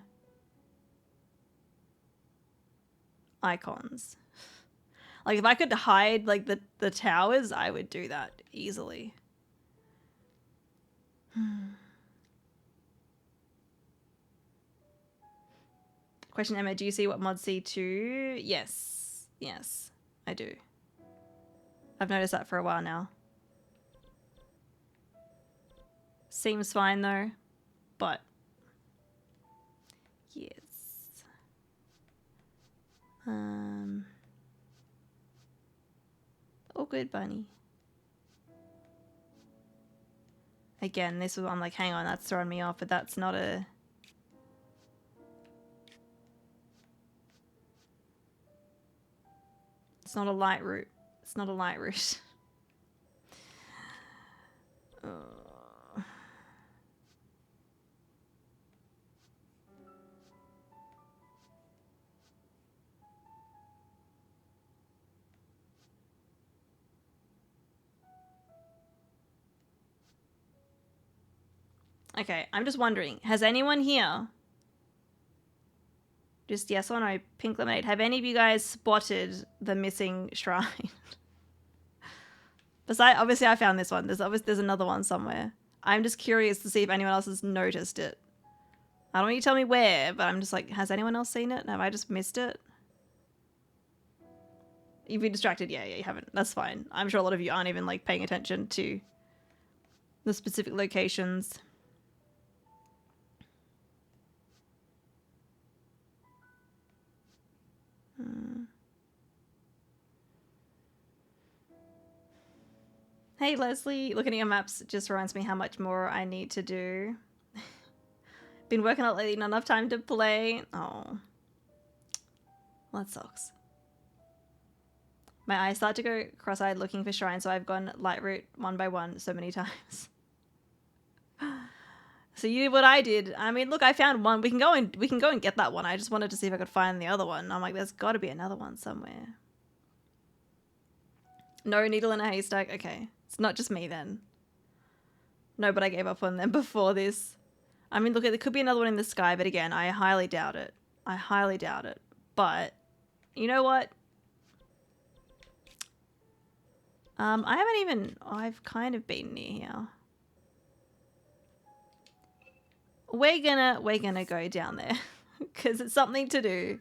A: icons. Like, if I could hide, like, the towers, I would do that easily. Question, Emma, do you see what mods see too? Yes. Yes, I do. I've noticed that for a while now. Seems fine though, but yes. Oh, good bunny. Again, this was, I'm like, hang on, that's throwing me off, but that's not a... It's not a light route. It's not a light route. Okay, I'm just wondering, has anyone here Just yes or no, pink lemonade. Have any of you guys spotted the missing shrine? Besides, obviously I found this one. There's another one somewhere. I'm just curious to see if anyone else has noticed it. I don't want you to tell me where, but I'm just like, has anyone else seen it? Have I just missed it? You've been distracted? Yeah, you haven't. That's fine. I'm sure a lot of you aren't even like paying attention to the specific locations. Hey Leslie, looking at your maps just reminds me how much more I need to do. Been working out lately, not enough time to play. Oh. Well, that sucks. My eyes start to go cross-eyed looking for shrines, so I've gone light route one by one so many times. So you did what I did. I mean, look, I found one. We can go and get that one. I just wanted to see if I could find the other one. I'm like, there's got to be another one somewhere. No needle in a haystack. Okay. It's not just me then. No, but I gave up on them before this. I mean, look, there could be another one in the sky, but again, I highly doubt it. I highly doubt it. But, you know what? I've kind of been near here. We're gonna go down there because it's something to do.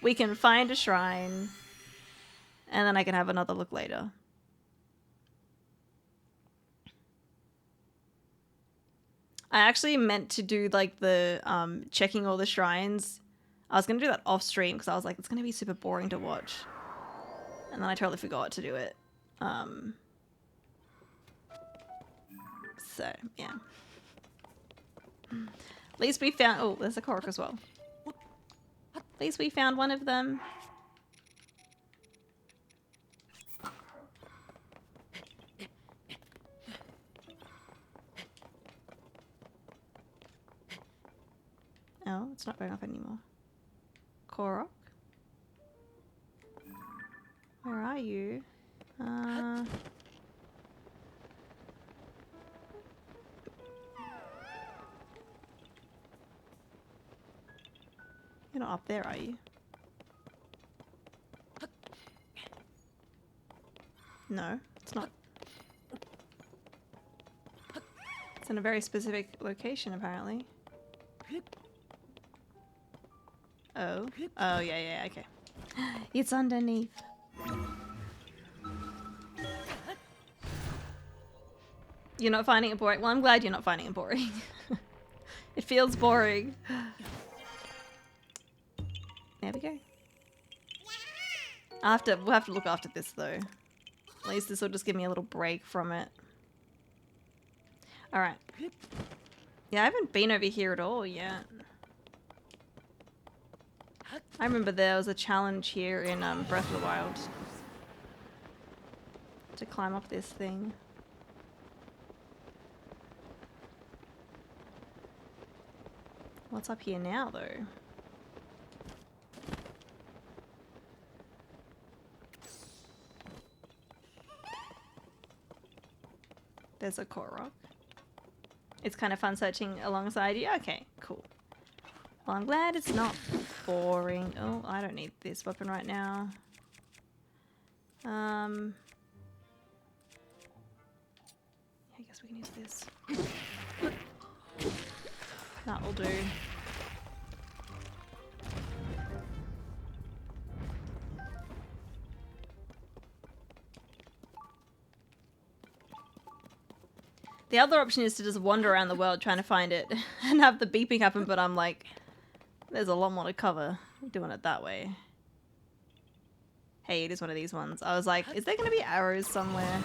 A: We can find a shrine and then I can have another look later. I actually meant to do like the checking all the shrines. I was gonna do that off stream because I was like, it's gonna be super boring to watch. And then I totally forgot to do it. So, yeah. At least we found... Oh, there's a Korok as well. At least we found one of them. Oh, it's not going off anymore. Korok? Where are you? You're not up there, are you? No, it's not. It's in a very specific location, apparently. Oh. Oh, yeah, okay. It's underneath. You're not finding it boring? Well, I'm glad you're not finding it boring. It feels boring. There we go. We'll have to look after this though. At least this will just give me a little break from it. Alright. Yeah, I haven't been over here at all yet. I remember there was a challenge here in Breath of the Wild. To climb up this thing. What's up here now though? There's a Korok. It's kind of fun searching alongside you. Okay, cool. Well, I'm glad it's not boring. Oh, I don't need this weapon right now. Yeah, I guess we can use this. That will do. The other option is to just wander around the world trying to find it and have the beeping happen, but I'm like, there's a lot more to cover doing it that way. Hey, it is one of these ones. I was like, is there going to be arrows somewhere?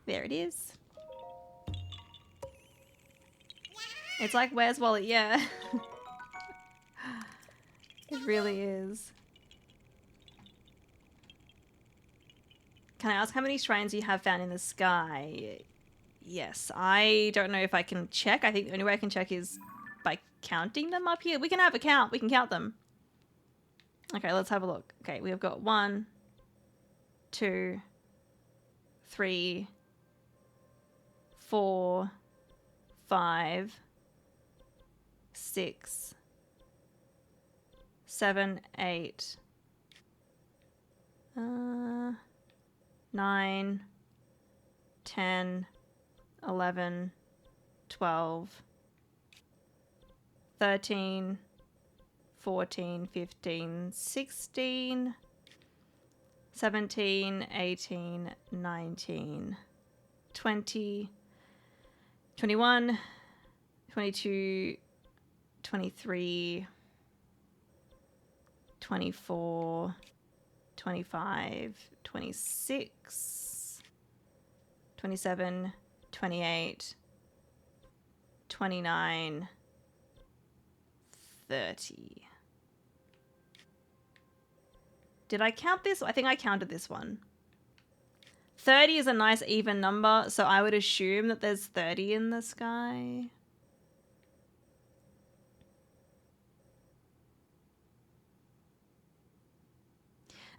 A: There it is. It's like, where's Wallet? Yeah. It really is. Can I ask how many shrines you have found in the sky? Yes. I don't know if I can check. I think the only way I can check is by counting them up here. We can have a count. We can count them. Okay, let's have a look. Okay, we have got 1, 2, 3, 4, 5, 6, 7, 8, 9, 10, 11, 12, 13, 14, 15, 16, 17, 18, 19, 20, 21, 22, 23, 24, 25, 26, 27, 28, 29, 30. Did I count this? I think I counted this one. 30 is a nice even number, so I would assume that there's 30 in the sky.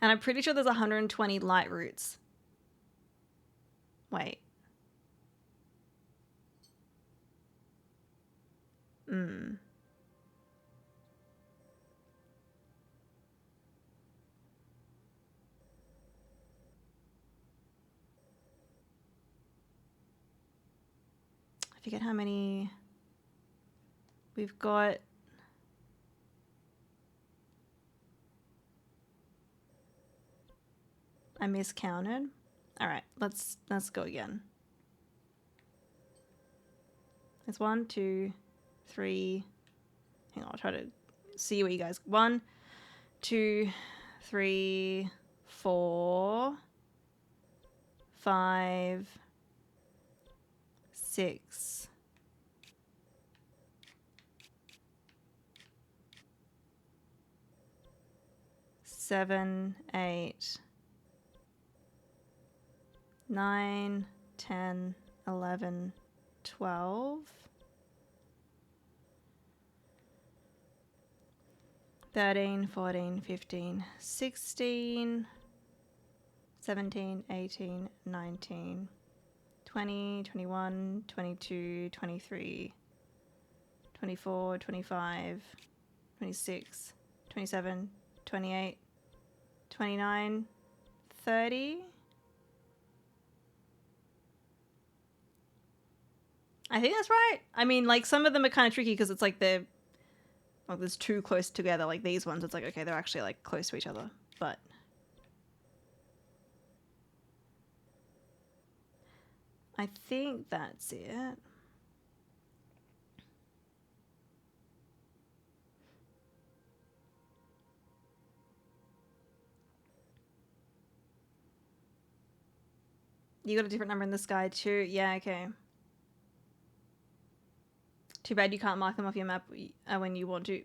A: And I'm pretty sure there's 120 light routes. Wait. I forget how many we've got. I miscounted. All right, let's go again. It's 1, 2, 3. Hang on, I'll try to see what you guys. 1, 2, 3, 4, 5, 6, 7, 8, 9, 10, 11, 12, 13, 14, 15, 16, 17, 18, 19, 20, 21, 22, 23, 24, 25, 26, 27, 28, 29, 30. I think that's right. I mean, like, some of them are kind of tricky because it's like they're, like, there's too close together. Like these ones, it's like, okay, they're actually like close to each other. But I think that's it. You got a different number in the sky too? Yeah, okay. Too bad you can't mark them off your map when you want to.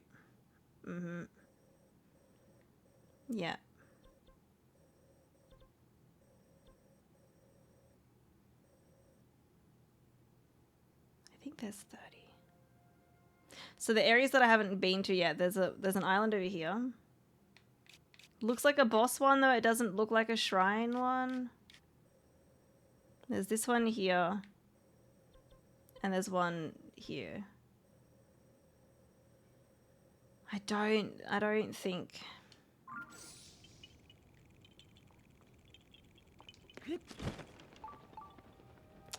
A: Yeah. I think there's 30. So the areas that I haven't been to yet, there's an island over here. Looks like a boss one though, it doesn't look like a shrine one. There's this one here. And there's one here. I don't think.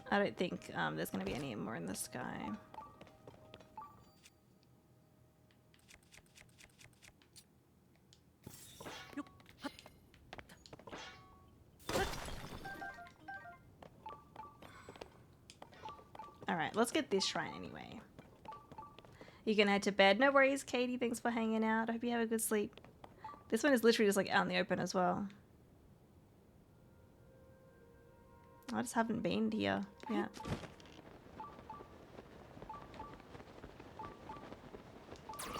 A: I don't think there's going to be any more in the sky. All right, let's get this shrine anyway. You can head to bed. No worries, Katie. Thanks for hanging out. I hope you have a good sleep. This one is literally just like out in the open as well. I just haven't been here yet.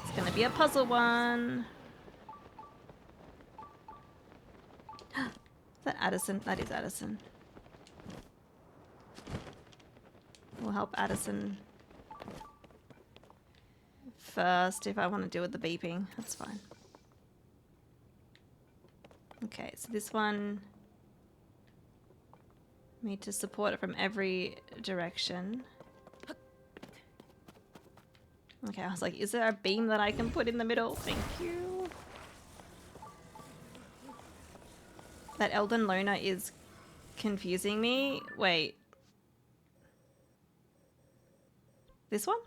A: It's gonna be a puzzle one. Is that Addison? That is Addison. We'll help Addison first if I want to deal with the beeping. That's fine. Okay, so this one, need to support it from every direction. Okay, I was like, is there a beam that I can put in the middle? Thank you. That Elden Loner is confusing me. Wait. This one?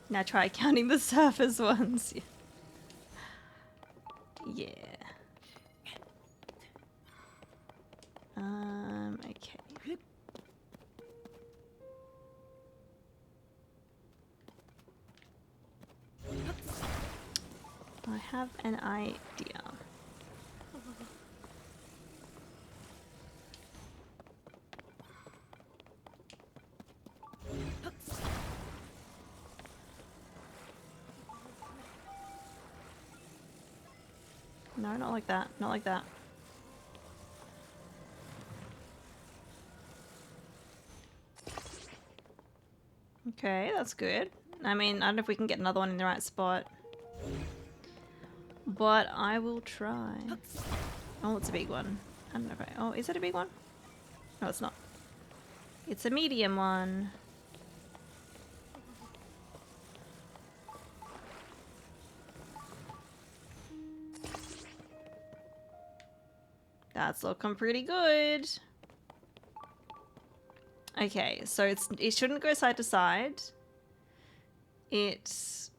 A: Now try counting the surface ones. Yeah. Okay. I have an idea. No, not like that. Not like that. Okay, that's good. I mean, I don't know if we can get another one in the right spot. But I will try. Oh, it's a big one. I don't know if I... Oh, is it a big one? No, it's not. It's a medium one. That's looking pretty good. Okay, so it shouldn't go side to side. It's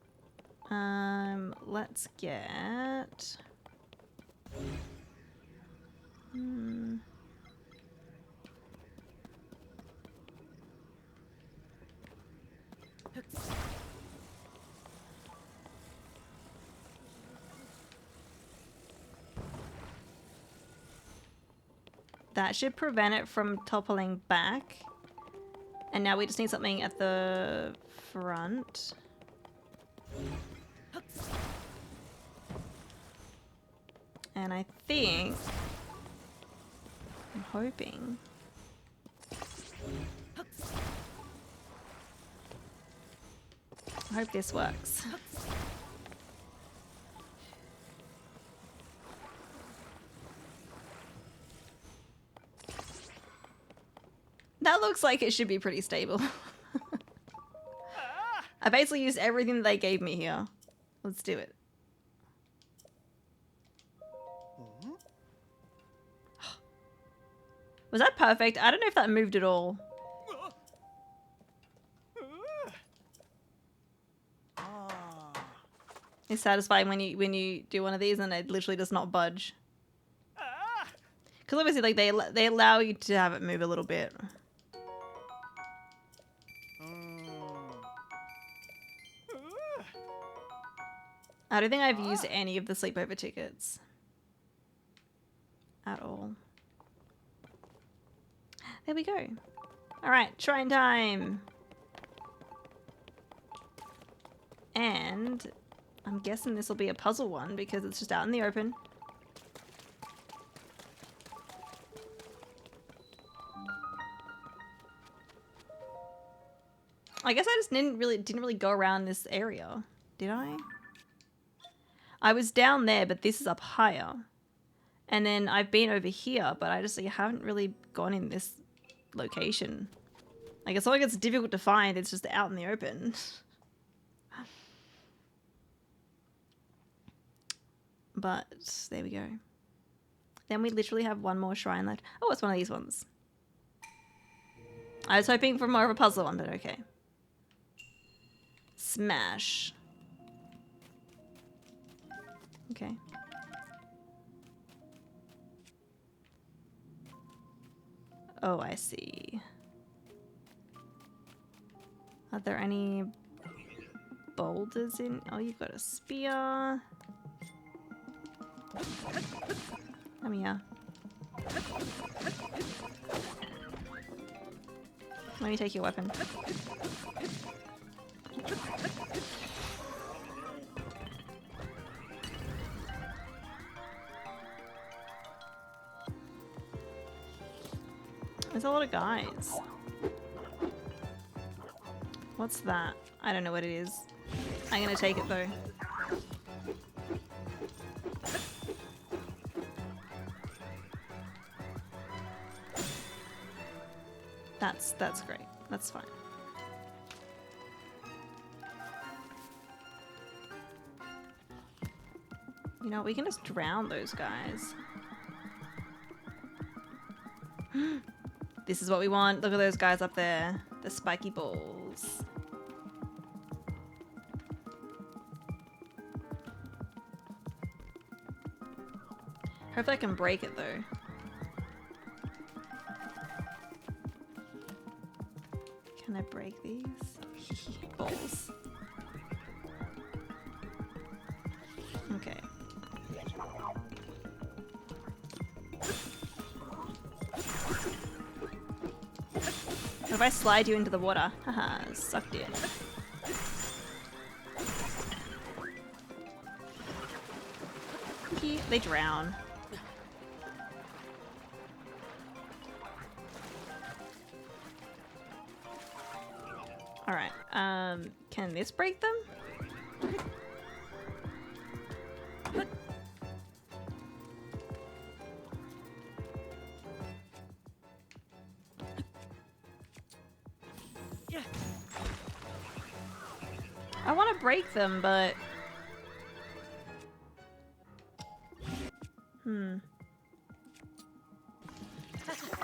A: let's get that should prevent it from toppling back. And now we just need something at the front. And I think... I'm hoping... I hope this works. That looks like it should be pretty stable. I basically used everything that they gave me here. Let's do it. Was that perfect? I don't know if that moved at all. It's satisfying when you do one of these and it literally does not budge. Because obviously, like they allow you to have it move a little bit. I don't think I've used any of the sleepover tickets at all. There we go. All right, shrine time. And I'm guessing this will be a puzzle one because it's just out in the open. I guess I just didn't really go around this area, did I? I was down there, but this is up higher. And then I've been over here, but I just haven't really gone in this location. Like, it's not like it's difficult to find, it's just out in the open. But there we go. Then we literally have one more shrine left. Oh, it's one of these ones. I was hoping for more of a puzzle one, but okay. Smash. Okay. Oh, I see. Are there any boulders in? Oh, you've got a spear. Come here. Let me take your weapon. There's a lot of guys. What's that? I don't know what it is. I'm gonna take it though. That's great. That's fine. You know, we can just drown those guys. This is what we want. Look at those guys up there. The spiky balls. Hopefully I can break it though. Can I break these? Balls. Okay. What if I slide you into the water? Haha, sucked in. They drown. Alright, can this break them?
B: Yeah.
A: I want to break them, but... Can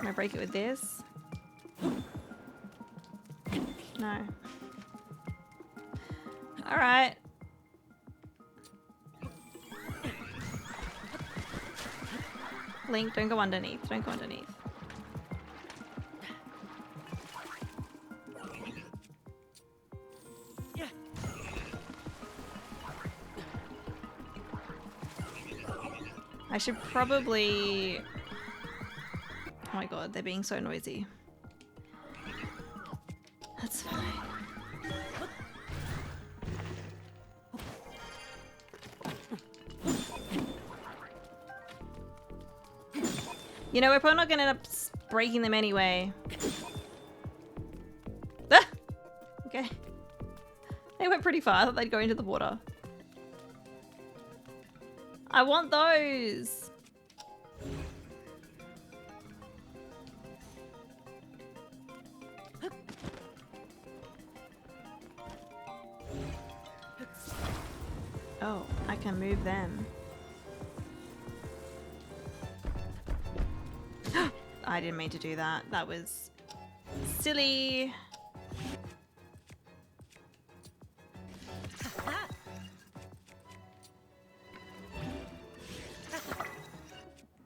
A: I break it with this? No. Alright. Link, don't go underneath. Don't go underneath.
B: Yeah.
A: I should probably... Oh my god, they're being so noisy. That's fine. You know, we're probably not gonna end up breaking them anyway. Ah! Okay. They went pretty far. I thought they'd go into the water. I want those! Oh, I can move them. I didn't mean to do that. That was silly.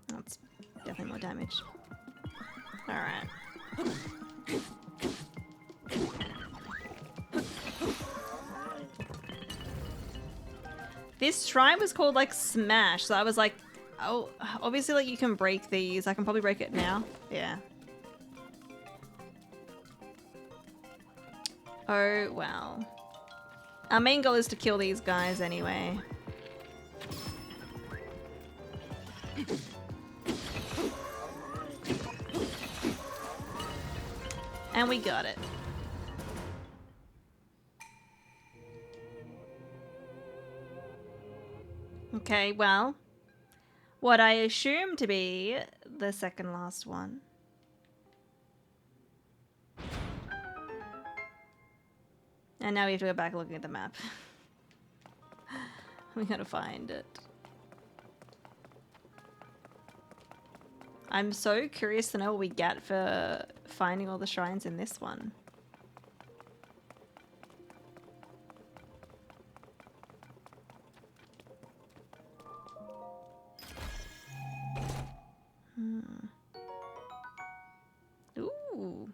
A: That's definitely more damage. Alright. This shrine was called like Smash, so I was like, oh, obviously like you can break these. I can probably break it now. Yeah. Oh, well. Our main goal is to kill these guys anyway. And we got it. Okay, well, what I assume to be the second last one. And now we have to go back looking at the map. We gotta find it. I'm so curious to know what we get for finding all the shrines in this one. Ooh.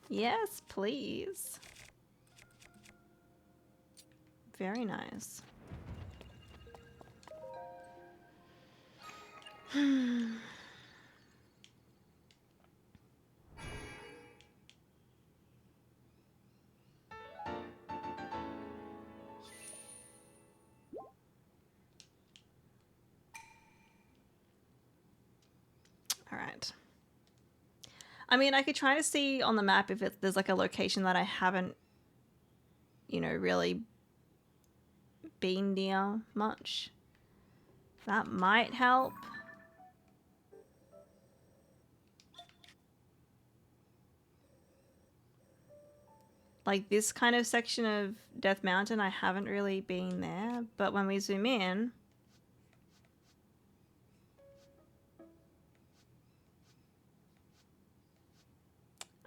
A: Yes, please. Very nice. Alright. I mean, I could try to see on the map if there's like a location that I haven't, you know, really been near much. That might help. like this kind of section of Death Mountain, I haven't really been there. But when we zoom in,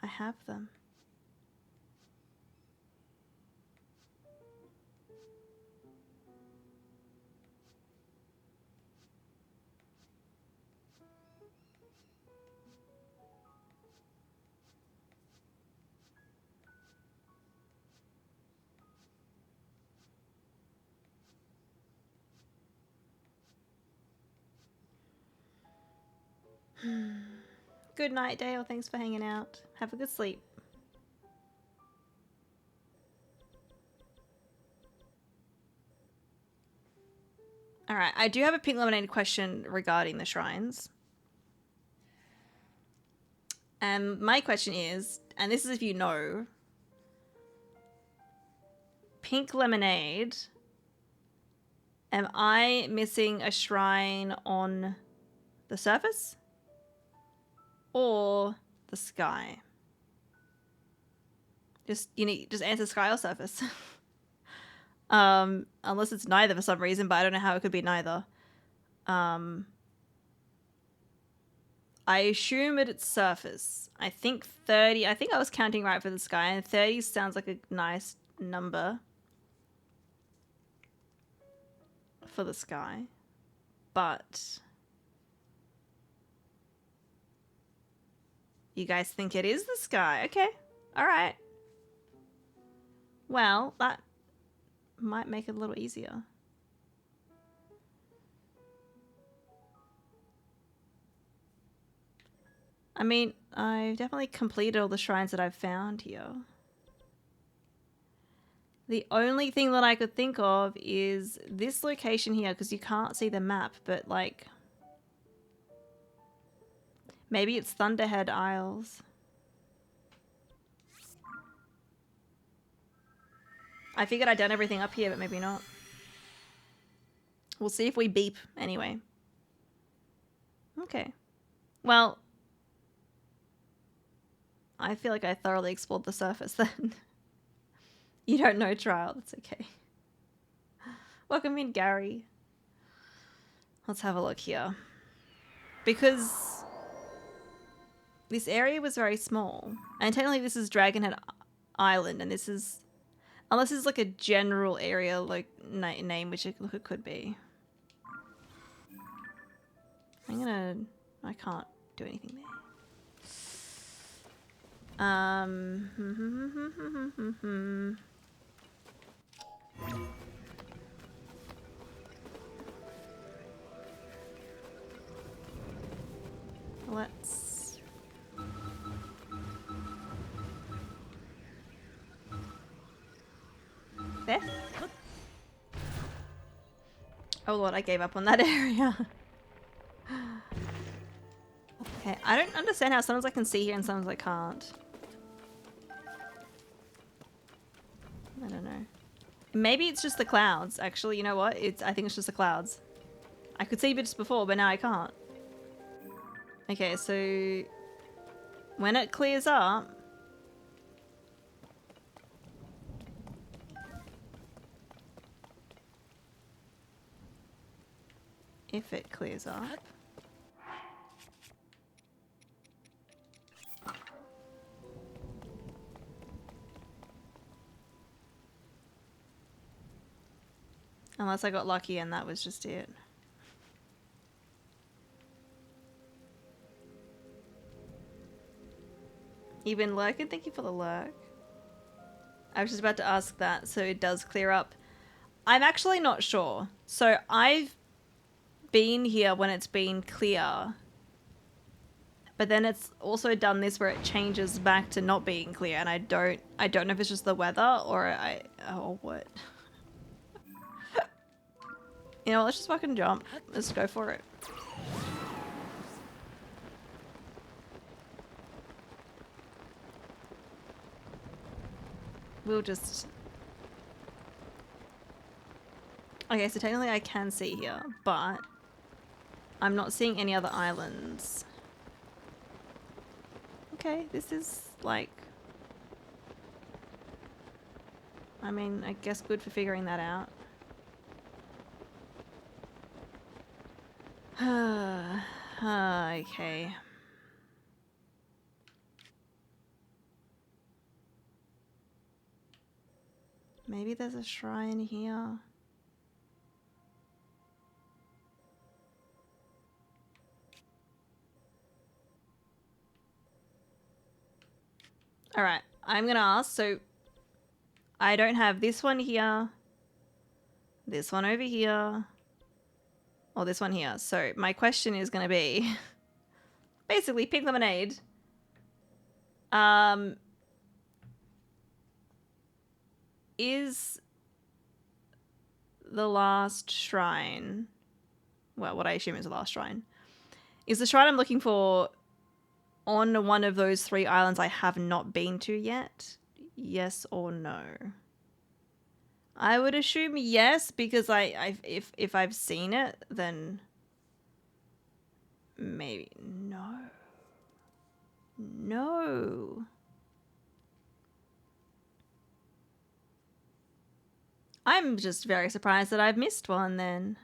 A: I have them. Good night, Dale. Thanks for hanging out. Have a good sleep. All right, I do have a pink lemonade question regarding the shrines. And my question is, and this is if you know, pink lemonade, am I missing a shrine on the surface or the sky? Just answer sky or surface. Unless it's neither for some reason, but I don't know how it could be neither. I assume it's surface. I think 30. I think I was counting right for the sky, and 30 sounds like a nice number for the sky. But you guys think it is the sky? Okay. All right. Well, that might make it a little easier. I mean, I've definitely completed all the shrines that I've found here. The only thing that I could think of is this location here, because you can't see the map, but like, maybe it's Thunderhead Isles. I figured I'd done everything up here, but maybe not. We'll see if we beep anyway. Okay. Well, I feel like I thoroughly explored the surface then. You don't know trial, that's okay. Welcome in, Gary. Let's have a look here. Because this area was very small, and technically this is Dragonhead Island, and this is, unless it's like a general area like name, which it could be. I can't do anything there. Let's... There? Oh lord, I gave up on that area. Okay, I don't understand how sometimes I can see here and sometimes I can't. I don't know. Maybe it's just the clouds, actually. You know what? I think it's just the clouds. I could see bits before, but now I can't. Okay, so when it clears up, if it clears up, unless I got lucky and that was just it. You've been lurking? Thank you for the lurk. I was just about to ask that, so it does clear up. I'm actually not sure. So I've been here when it's been clear, but then it's also done this where it changes back to not being clear, and I don't know if it's just the weather or what. You know, let's just fucking jump. Let's go for it. We'll just... Okay, so technically I can see here, but I'm not seeing any other islands. Okay, this is like... I mean, I guess good for figuring that out. Okay. Maybe there's a shrine here. Alright, I'm gonna ask, so I don't have this one here, this one over here, or this one here. So my question is gonna be basically pink lemonade. Is the last shrine, well, what I assume is the last shrine, is the shrine I'm looking for on one of those 3 islands I have not been to yet? Yes or no? I would assume yes, because if I've seen it, then maybe no. No. I'm just very surprised that I've missed one then.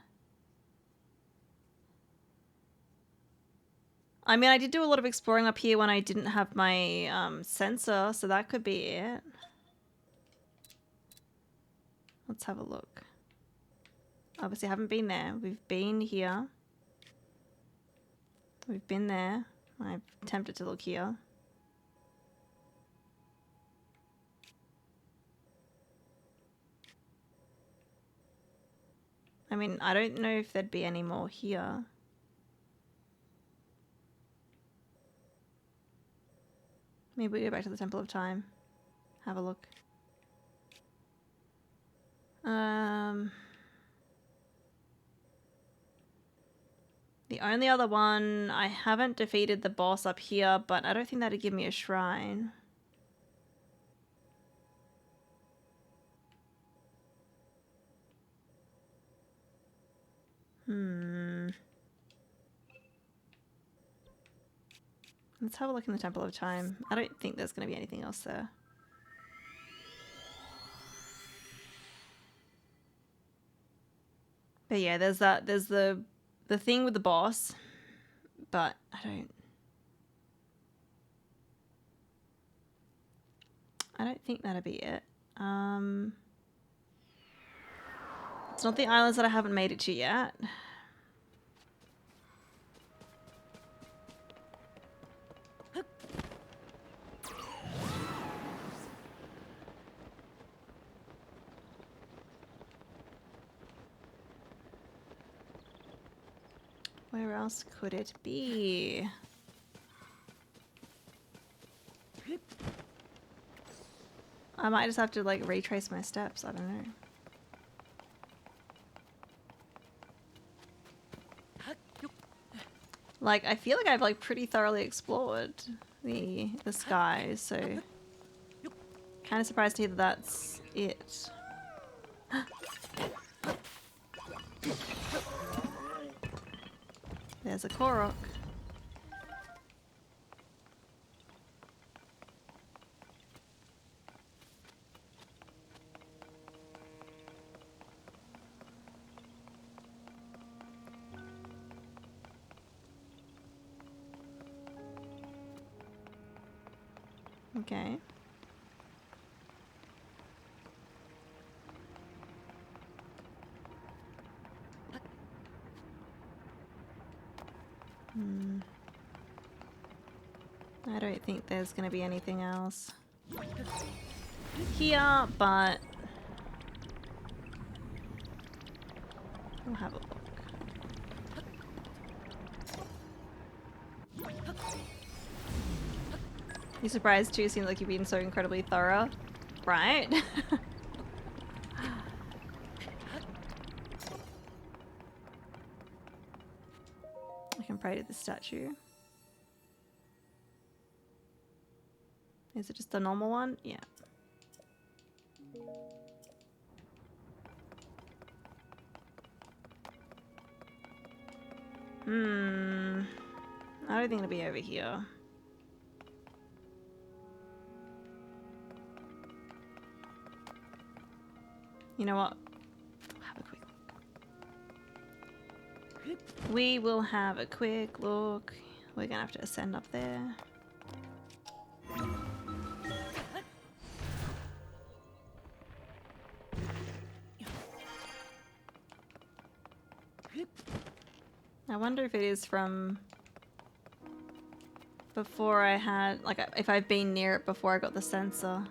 A: I mean, I did do a lot of exploring up here when I didn't have my sensor, so that could be it. Let's have a look. Obviously, I haven't been there. We've been here. We've been there. I'm tempted to look here. I mean, I don't know if there'd be any more here. Maybe we go back to the Temple of Time. Have a look. The only other one, I haven't defeated the boss up here, but I don't think that'd give me a shrine. Let's have a look in the Temple of Time. I don't think there's going to be anything else there. But yeah, there's the thing with the boss, but I don't think that'll be it. It's not the islands that I haven't made it to yet. Where else could it be? I might just have to like retrace my steps. I don't know. Like, I feel like I've like pretty thoroughly explored the sky, so kind of surprised to hear that that's it. There's a Korok. Okay. I don't think there's going to be anything else here, but we'll have a look. You surprised too? Seems like you've been so incredibly thorough, right? I can pray to the statue. Is it just the normal one? Yeah. I don't think it'll be over here. You know what? Have a quick look. We will have a quick look. We're gonna have to ascend up there. I wonder if it is from before I had, like, if I've been near it before I got the sensor.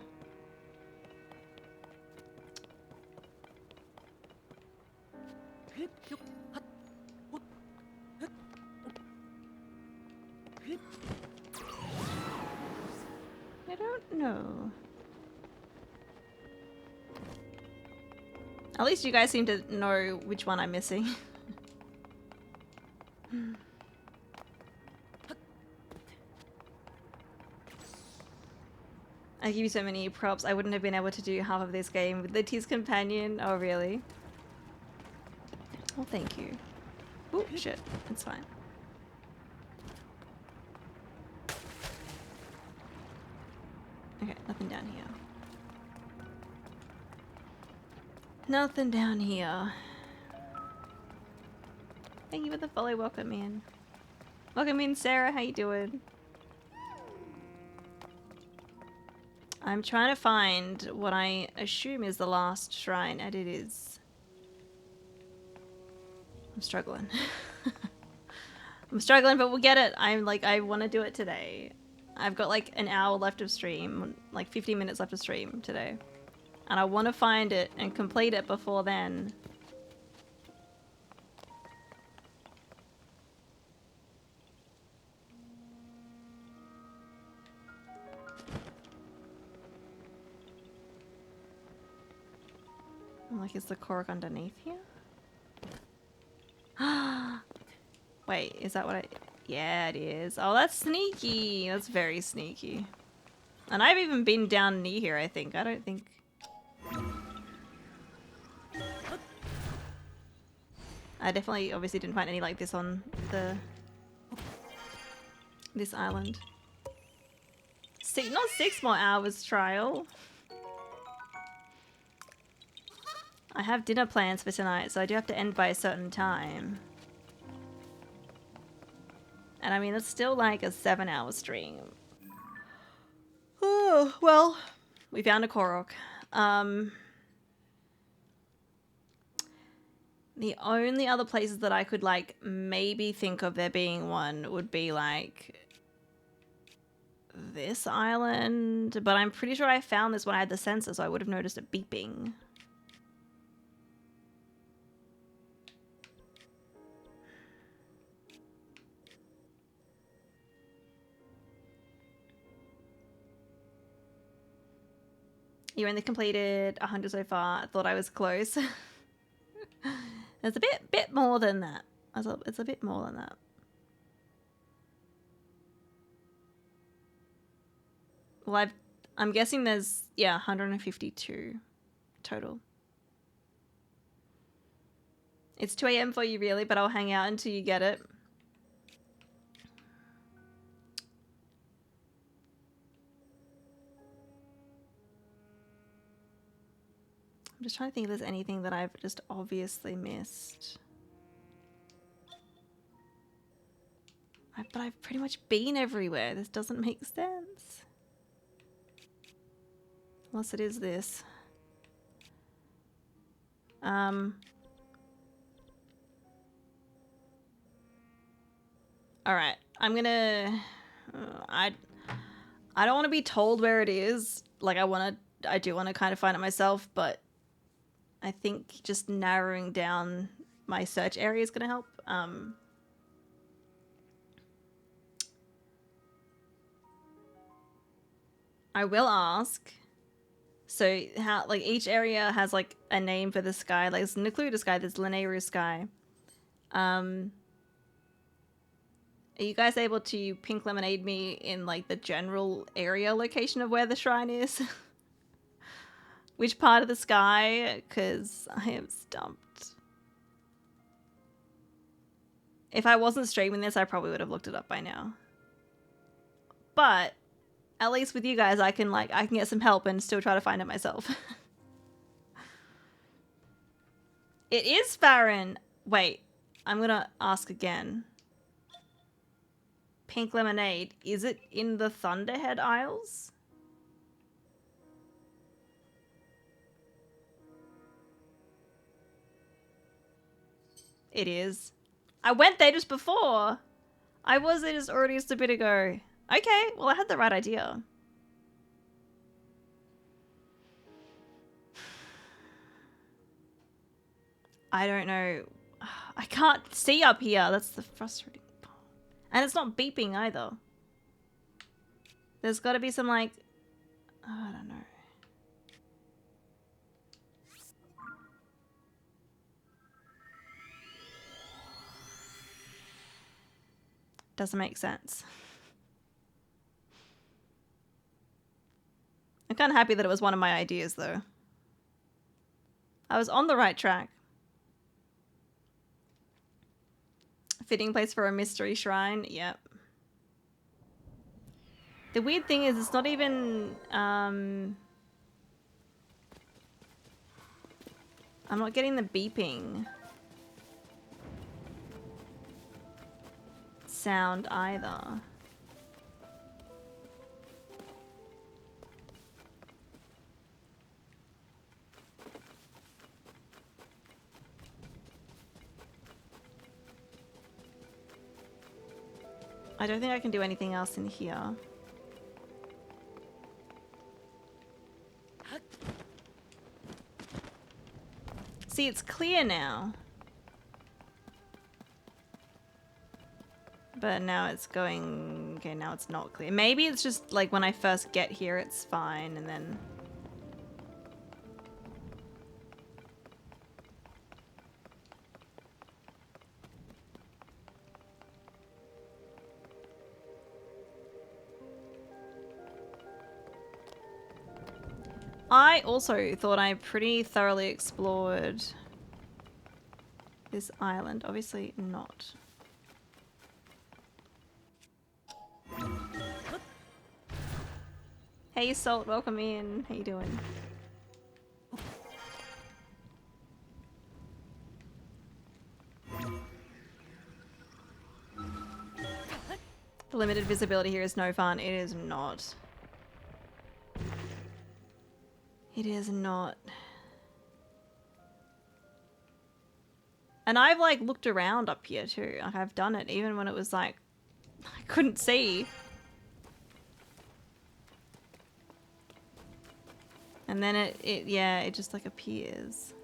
A: I don't know. At least you guys seem to know which one I'm missing. I give you so many props. I wouldn't have been able to do half of this game with the Tease Companion. Oh, really? Oh, thank you. Oh, shit. It's fine. Okay, nothing down here. Nothing down here. Thank you for the follow. Welcome in. Welcome in, Sarah. How you doing? I'm trying to find what I assume is the last shrine, and it is. I'm struggling. I'm struggling, but we'll get it. I'm like, I want to do it today. I've got like an hour left of stream, like 50 minutes left of stream today. And I want to find it and complete it before then. Like, is the Korok underneath here? Wait, is that what I... Yeah, it is. Oh, that's sneaky. That's very sneaky. And I've even been down near here, I think. I don't think... I definitely, obviously didn't find any like this on the... this island. See, not 6 more hours trial. I have dinner plans for tonight, so I do have to end by a certain time. And I mean, it's still like a 7-hour stream. Oh, well, we found a Korok. The only other places that I could like maybe think of there being one would be like this island. But I'm pretty sure I found this when I had the sensor, so I would have noticed it beeping. You only completed 100 so far. I thought I was close. It's a bit more than that. It's a bit more than that. Well, I'm guessing there's, yeah, 152 total. It's 2 AM for you, really, but I'll hang out until you get it. I'm just trying to think if there's anything that I've just obviously missed. But I've pretty much been everywhere. This doesn't make sense. Unless it is this. Alright. I'm gonna... I don't want to be told where it is. Like, I do want to kind of find it myself, but I think just narrowing down my search area is going to help. I will ask. So how, like, each area has like a name for the sky. Like, there's Nuclear Sky, there's Linear Sky. Are you guys able to pink lemonade me in like the general area location of where the shrine is? Which part of the sky? Because I am stumped. If I wasn't streaming this, I probably would have looked it up by now. But at least with you guys, I can get some help and still try to find it myself. It is Farron. Wait, I'm gonna ask again. Pink lemonade. Is it in the Thunderhead Isles? It is. I went there just before. I was there just already just a bit ago. Okay, well I had the right idea. I don't know. I can't see up here. That's the frustrating part. And it's not beeping either. There's got to be some like... I don't know. Doesn't make sense. I'm kind of happy that it was one of my ideas though. I was on the right track. Fitting place for a mystery shrine. Yep. The weird thing is it's not even... I'm not getting the beeping sound either. I don't think I can do anything else in here. See, it's clear now. But now it's going... Okay, now it's not clear. Maybe it's just like when I first get here, it's fine, and then... I also thought I pretty thoroughly explored this island. Obviously not. Hey Salt, welcome in. How you doing? The limited visibility here is no fun. It is not. It is not. And I've like looked around up here too. Like I've done it even when it was like I couldn't see. And then it just like appears.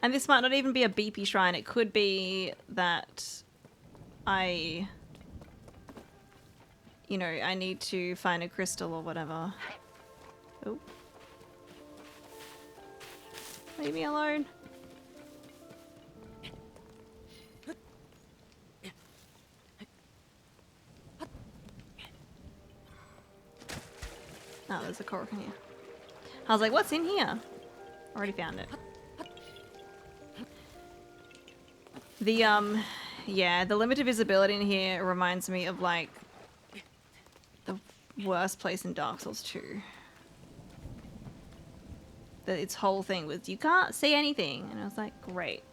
A: And this might not even be a beepy shrine. It could be that I need to find a crystal or whatever. Oh. Leave me alone. Oh, there's a cork in here. I was like, what's in here? Already found it. Yeah, the limited visibility in here reminds me of like the worst place in Dark Souls 2. That its whole thing was you can't see anything, and I was like, great.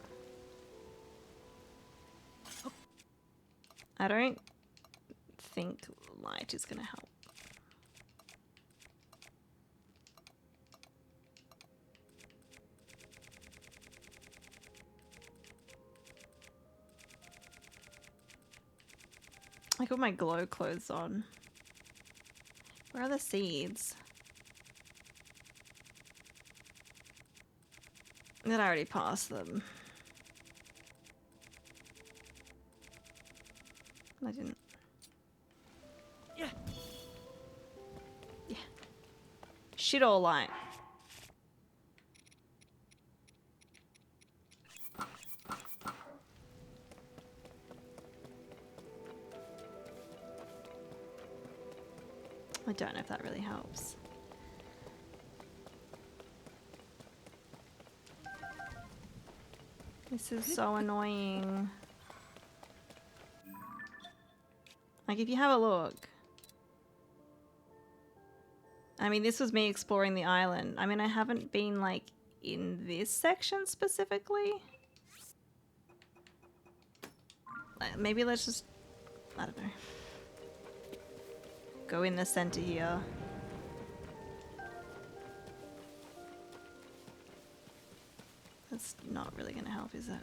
A: I don't think light is gonna help. I got my glow clothes on. Where are the seeds? Did I already pass them? I didn't.
B: Yeah.
A: Yeah. Shit all light. I don't know if that really helps. This is so annoying. Like, if you have a look. I mean, this was me exploring the island. I mean, I haven't been, like, in this section specifically. Maybe let's just... I don't know. Go in the center here. That's not really going to help, is it?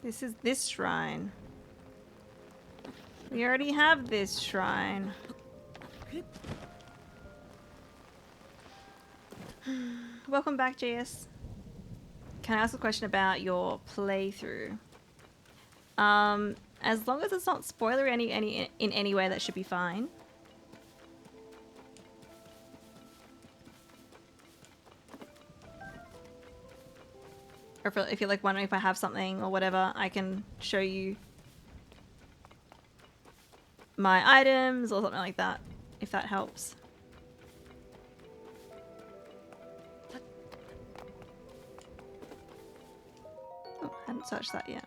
A: This is this shrine. We already have this shrine. Welcome back, JS. Can I ask a question about your playthrough? As long as it's not spoilery in any way, that should be fine. Or if you're like wondering if I have something or whatever, I can show you my items or something like that, if that helps. Oh, hadn't searched that yet.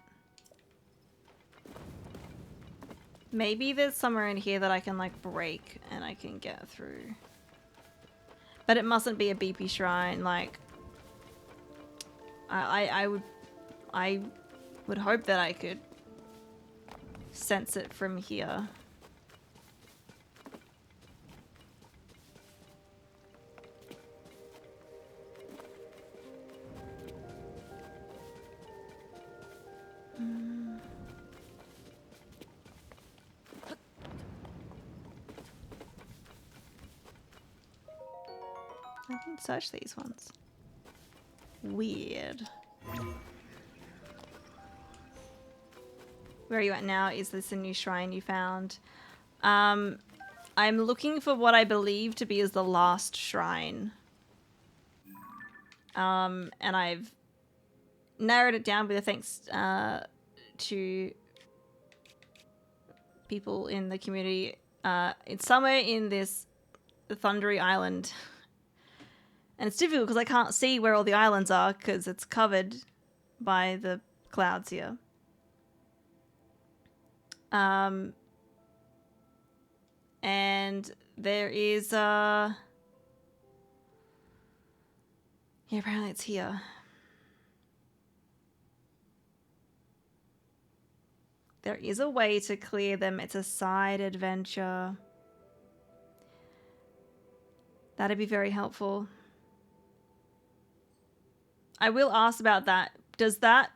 A: Maybe there's somewhere in here that I can like break and I can get through. But it mustn't be a BP shrine, like I would hope that I could sense it from here. I didn't search these ones. Weird. Where are you at now? Is this a new shrine you found? I'm looking for what I believe to be as the last shrine. And I've narrowed it down with thanks to people in the community. It's somewhere in this thundery island. And it's difficult because I can't see where all the islands are because it's covered by the clouds here. And there is yeah, apparently it's here. There is a way to clear them. It's a side adventure. That'd be very helpful. I will ask about that. Does that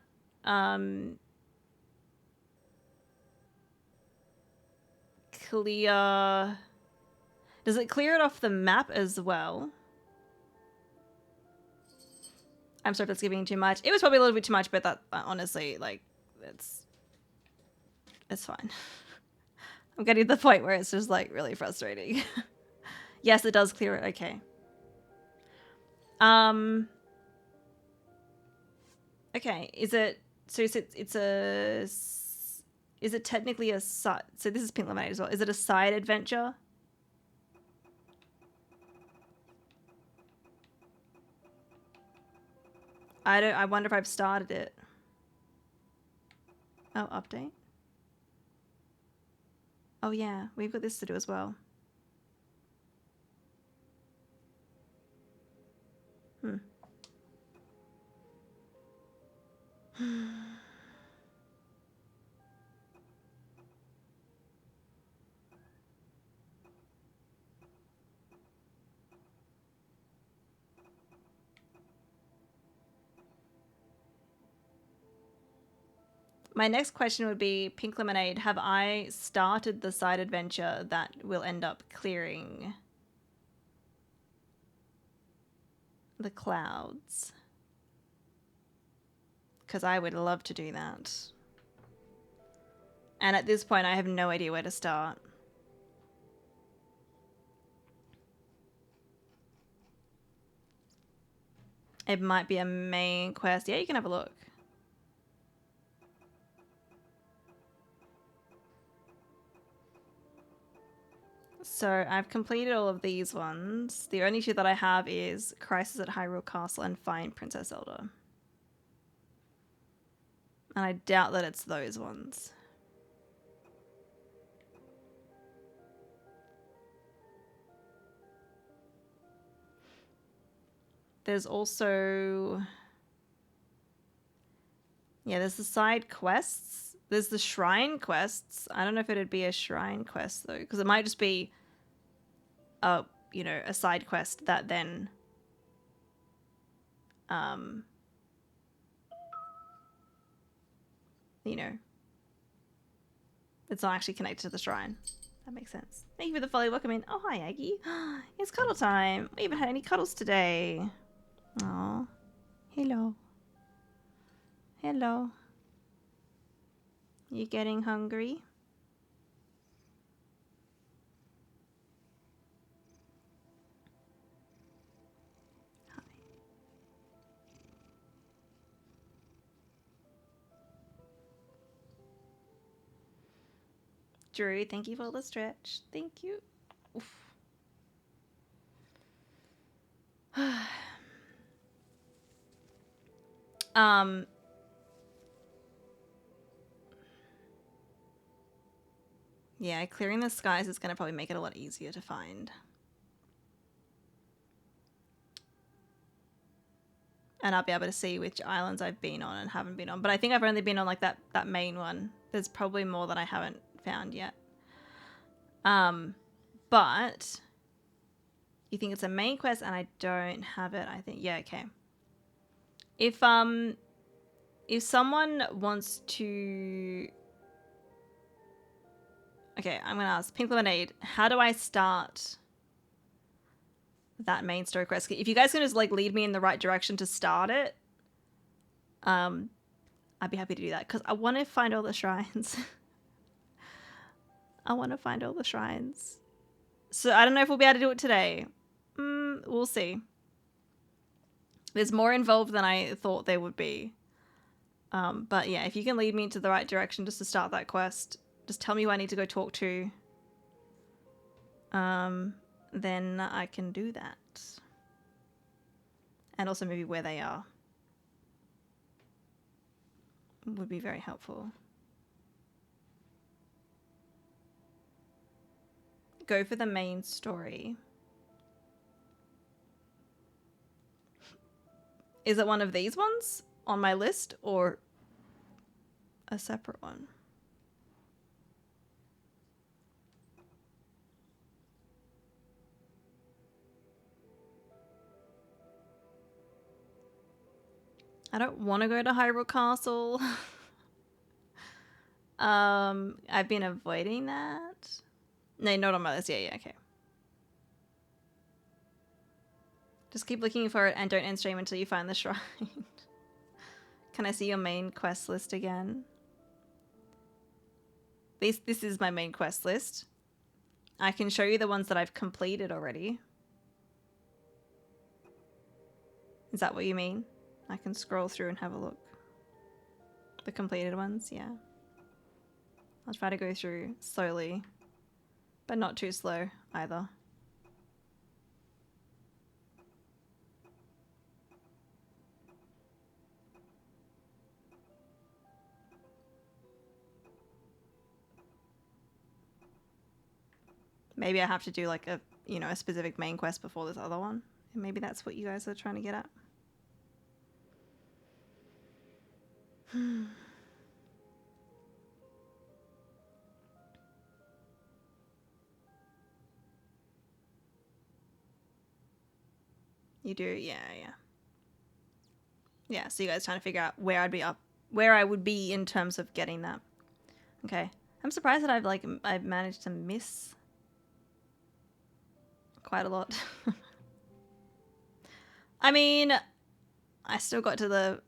A: clear... Does it clear it off the map as well? I'm sorry if that's giving too much. It was probably a little bit too much, but that honestly, like, it's fine. I'm getting to the point where it's just like really frustrating. Yes, it does clear it. Okay. Okay. Is it technically a side? So this is Pink Lemonade as well. Is it a side adventure? I wonder if I've started it. Oh, update. Oh yeah, we've got this to do as well. My next question would be, Pink Lemonade, have I started the side adventure that will end up clearing the clouds? Because I would love to do that. And at this point, I have no idea where to start. It might be a main quest. Yeah, you can have a look. So I've completed all of these ones. The only two that I have is Crisis at Hyrule Castle and Find Princess Zelda. And I doubt that it's those ones. There's also... Yeah, there's the side quests. There's the shrine quests. I don't know if it'd be a shrine quest though, because it might just be a, you know, a side quest that then you know, it's not actually connected to the shrine. That makes sense. Thank you for the follow. Welcome in. Oh, hi, Aggie. It's cuddle time. We haven't had any cuddles today. Aw. Hello. Hello. You getting hungry? Hi. Drew, thank you for the stretch. Thank you. Oof. Yeah, clearing the skies is going to probably make it a lot easier to find. And I'll be able to see which islands I've been on and haven't been on. But I think I've only been on like that main one. There's probably more that I haven't found yet. But you think it's a main quest and I don't have it, I think. Yeah, okay. If someone wants to... Okay, I'm going to ask Pink Lemonade, how do I start that main story quest? If you guys can just like lead me in the right direction to start it, I'd be happy to do that because I want to find all the shrines. I want to find all the shrines. So I don't know if we'll be able to do it today. We'll see. There's more involved than I thought there would be. But yeah, if you can lead me into the right direction just to start that quest, just tell me who I need to go talk to. Then I can do that. And also maybe where they are. Would be very helpful. Go for the main story. Is it one of these ones on my list or a separate one? I don't want to go to Hyrule Castle. I've been avoiding that. No, not on my list. Yeah, okay. Just keep looking for it and don't end stream until you find the shrine. Can I see your main quest list again? This is my main quest list. I can show you the ones that I've completed already. Is that what you mean? I can scroll through and have a look. The completed ones, yeah. I'll try to go through slowly, but not too slow either. Maybe I have to do like a, you know, a specific main quest before this other one. And maybe that's what you guys are trying to get at. You do, yeah. Yeah, so you guys trying to figure out where I would be in terms of getting that. Okay. I'm surprised that I've managed to miss quite a lot. I mean, I still got to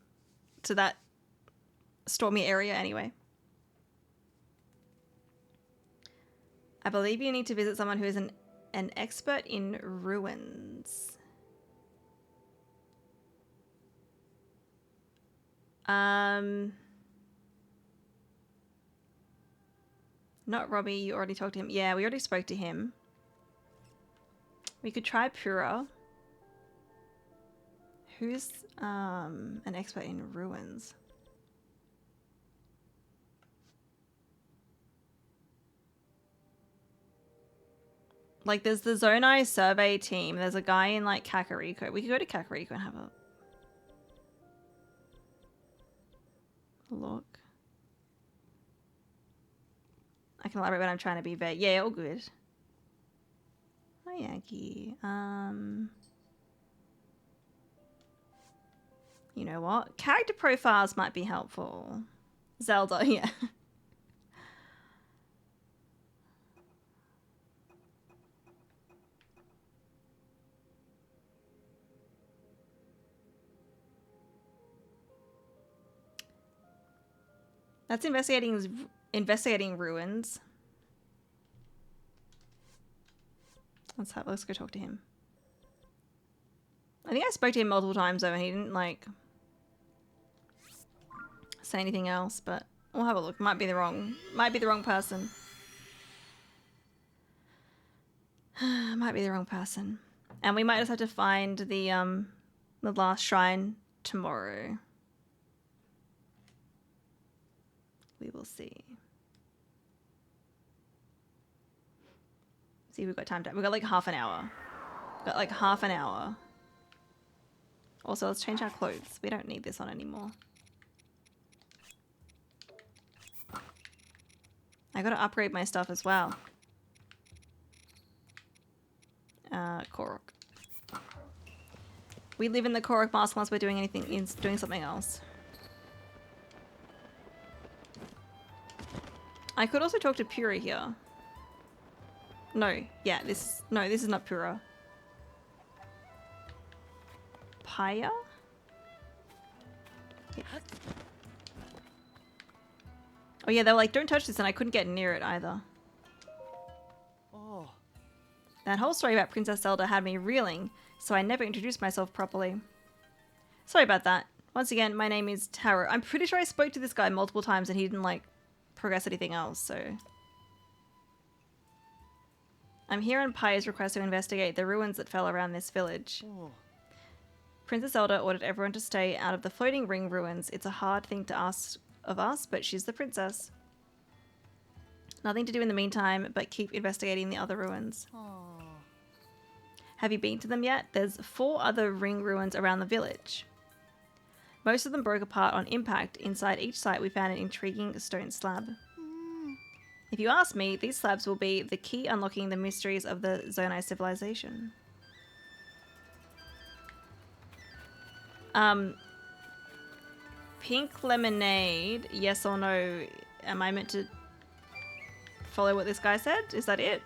A: that stormy area anyway. I believe you need to visit someone who is an expert in ruins. Not Robbie, you already talked to him. Yeah, we already spoke to him. We could try Pura. Who's an expert in ruins? Like, there's the Zonai survey team. There's a guy in, like, Kakariko. We could go to Kakariko and have a look. I can elaborate when I'm trying to be vague. Yeah, all good. Hi, Yankee. You know what? Character profiles might be helpful. Zelda, yeah. That's investigating ruins. Let's go talk to him. I think I spoke to him multiple times though, and he didn't like say anything else. But we'll have a look. Might be the wrong person. Might be the wrong person, and we might just have to find the last shrine tomorrow. We will see. See, we've got time to. We've got like half an hour. Also, let's change our clothes. We don't need this on anymore. I gotta upgrade my stuff as well. Korok. We live in the Korok mask once we're doing something else. I could also talk to Pura here. No, yeah, this is not Pura. Paya? Yeah. Oh yeah, they were like, don't touch this, and I couldn't get near it either.
B: Oh.
A: That whole story about Princess Zelda had me reeling, so I never introduced myself properly. Sorry about that. Once again, my name is Taro. I'm pretty sure I spoke to this guy multiple times and he didn't like progress anything else, so... I'm here on Paya's request to investigate the ruins that fell around this village.
B: Oh.
A: Princess Zelda ordered everyone to stay out of the floating ring ruins. It's a hard thing to ask of us, but she's the princess. Nothing to do in the meantime, but keep investigating the other ruins.
B: Oh.
A: Have you been to them yet? There's 4 other ring ruins around the village. Most of them broke apart on impact. Inside each site we found an intriguing stone slab. If you ask me, these slabs will be the key unlocking the mysteries of the Zonai civilization. Pink lemonade, yes or no? Am I meant to follow what this guy said? Is that it?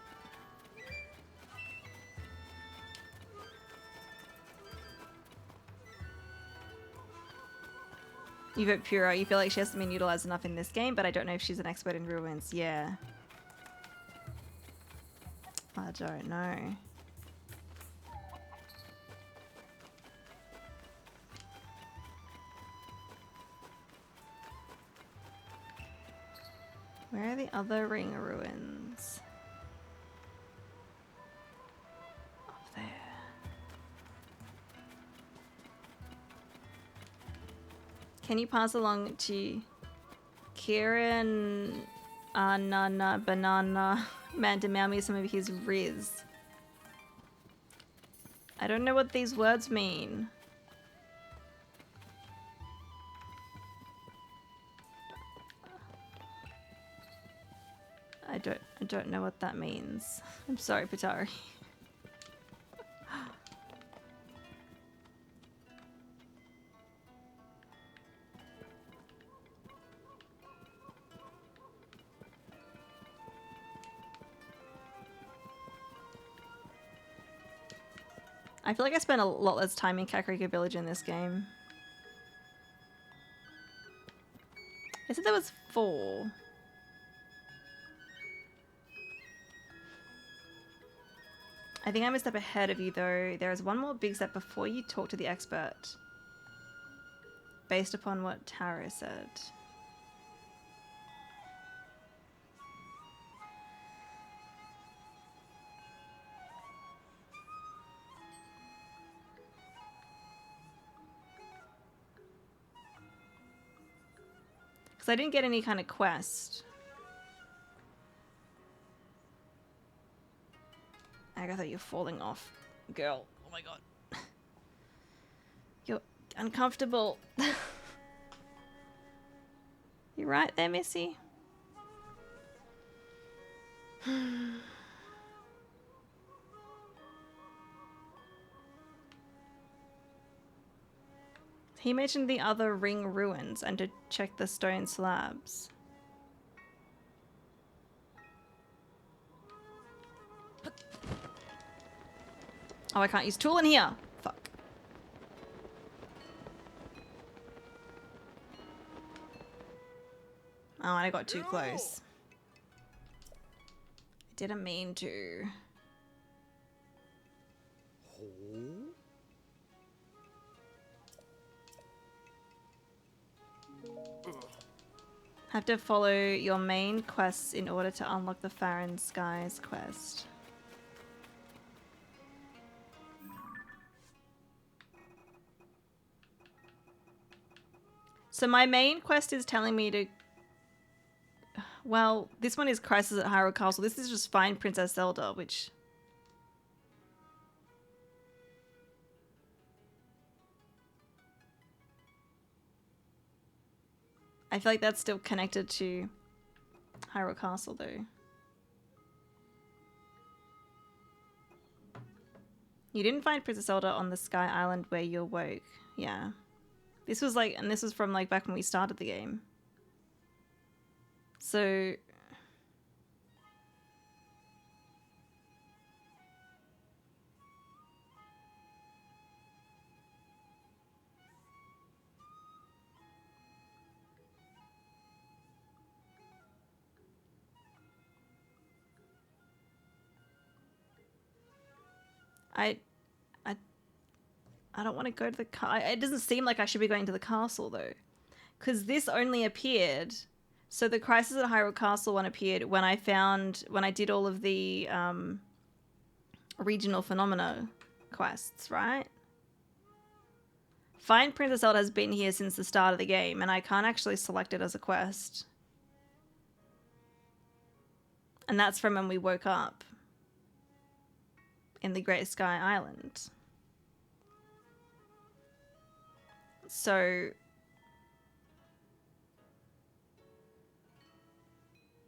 A: You vote Pura. You feel like she hasn't been utilized enough in this game, but I don't know if she's an expert in ruins. Yeah. I don't know. Where are the other ring ruins? Up there. Can you pass along to Kieran Nana Banana Man to mail me some of his Riz? I don't know what these words mean. I don't know what that means. I'm sorry, Patari. I feel like I spent a lot less time in Kakariko Village in this game. I said there was 4. I think I'm a step ahead of you though. There is one more big step before you talk to the expert. Based upon what Taro said. Because I didn't get any kind of quest. Agatha, you're falling off. Girl. Oh my god. You're uncomfortable. You right there, Missy? He mentioned the other ring ruins and to check the stone slabs. Oh, I can't use tool in here. Fuck. Oh, I got too close. I didn't mean to. Have to follow your main quests in order to unlock the Farron Skies quest. So my main quest is telling me to... Well, this one is Crisis at Hyrule Castle. This is just find Princess Zelda, which... I feel like that's still connected to Hyrule Castle, though. You didn't find Princess Zelda on the Sky Island where you awoke. Yeah. This was like, and this was from like back when we started the game. So... I don't want to go to the it doesn't seem like I should be going to the castle though, because this only appeared. So the Crisis at Hyrule Castle one appeared when I did all of the regional phenomena quests, right? Find Princess Zelda has been here since the start of the game, and I can't actually select it as a quest. And that's from when we woke up in the Great Sky Island. So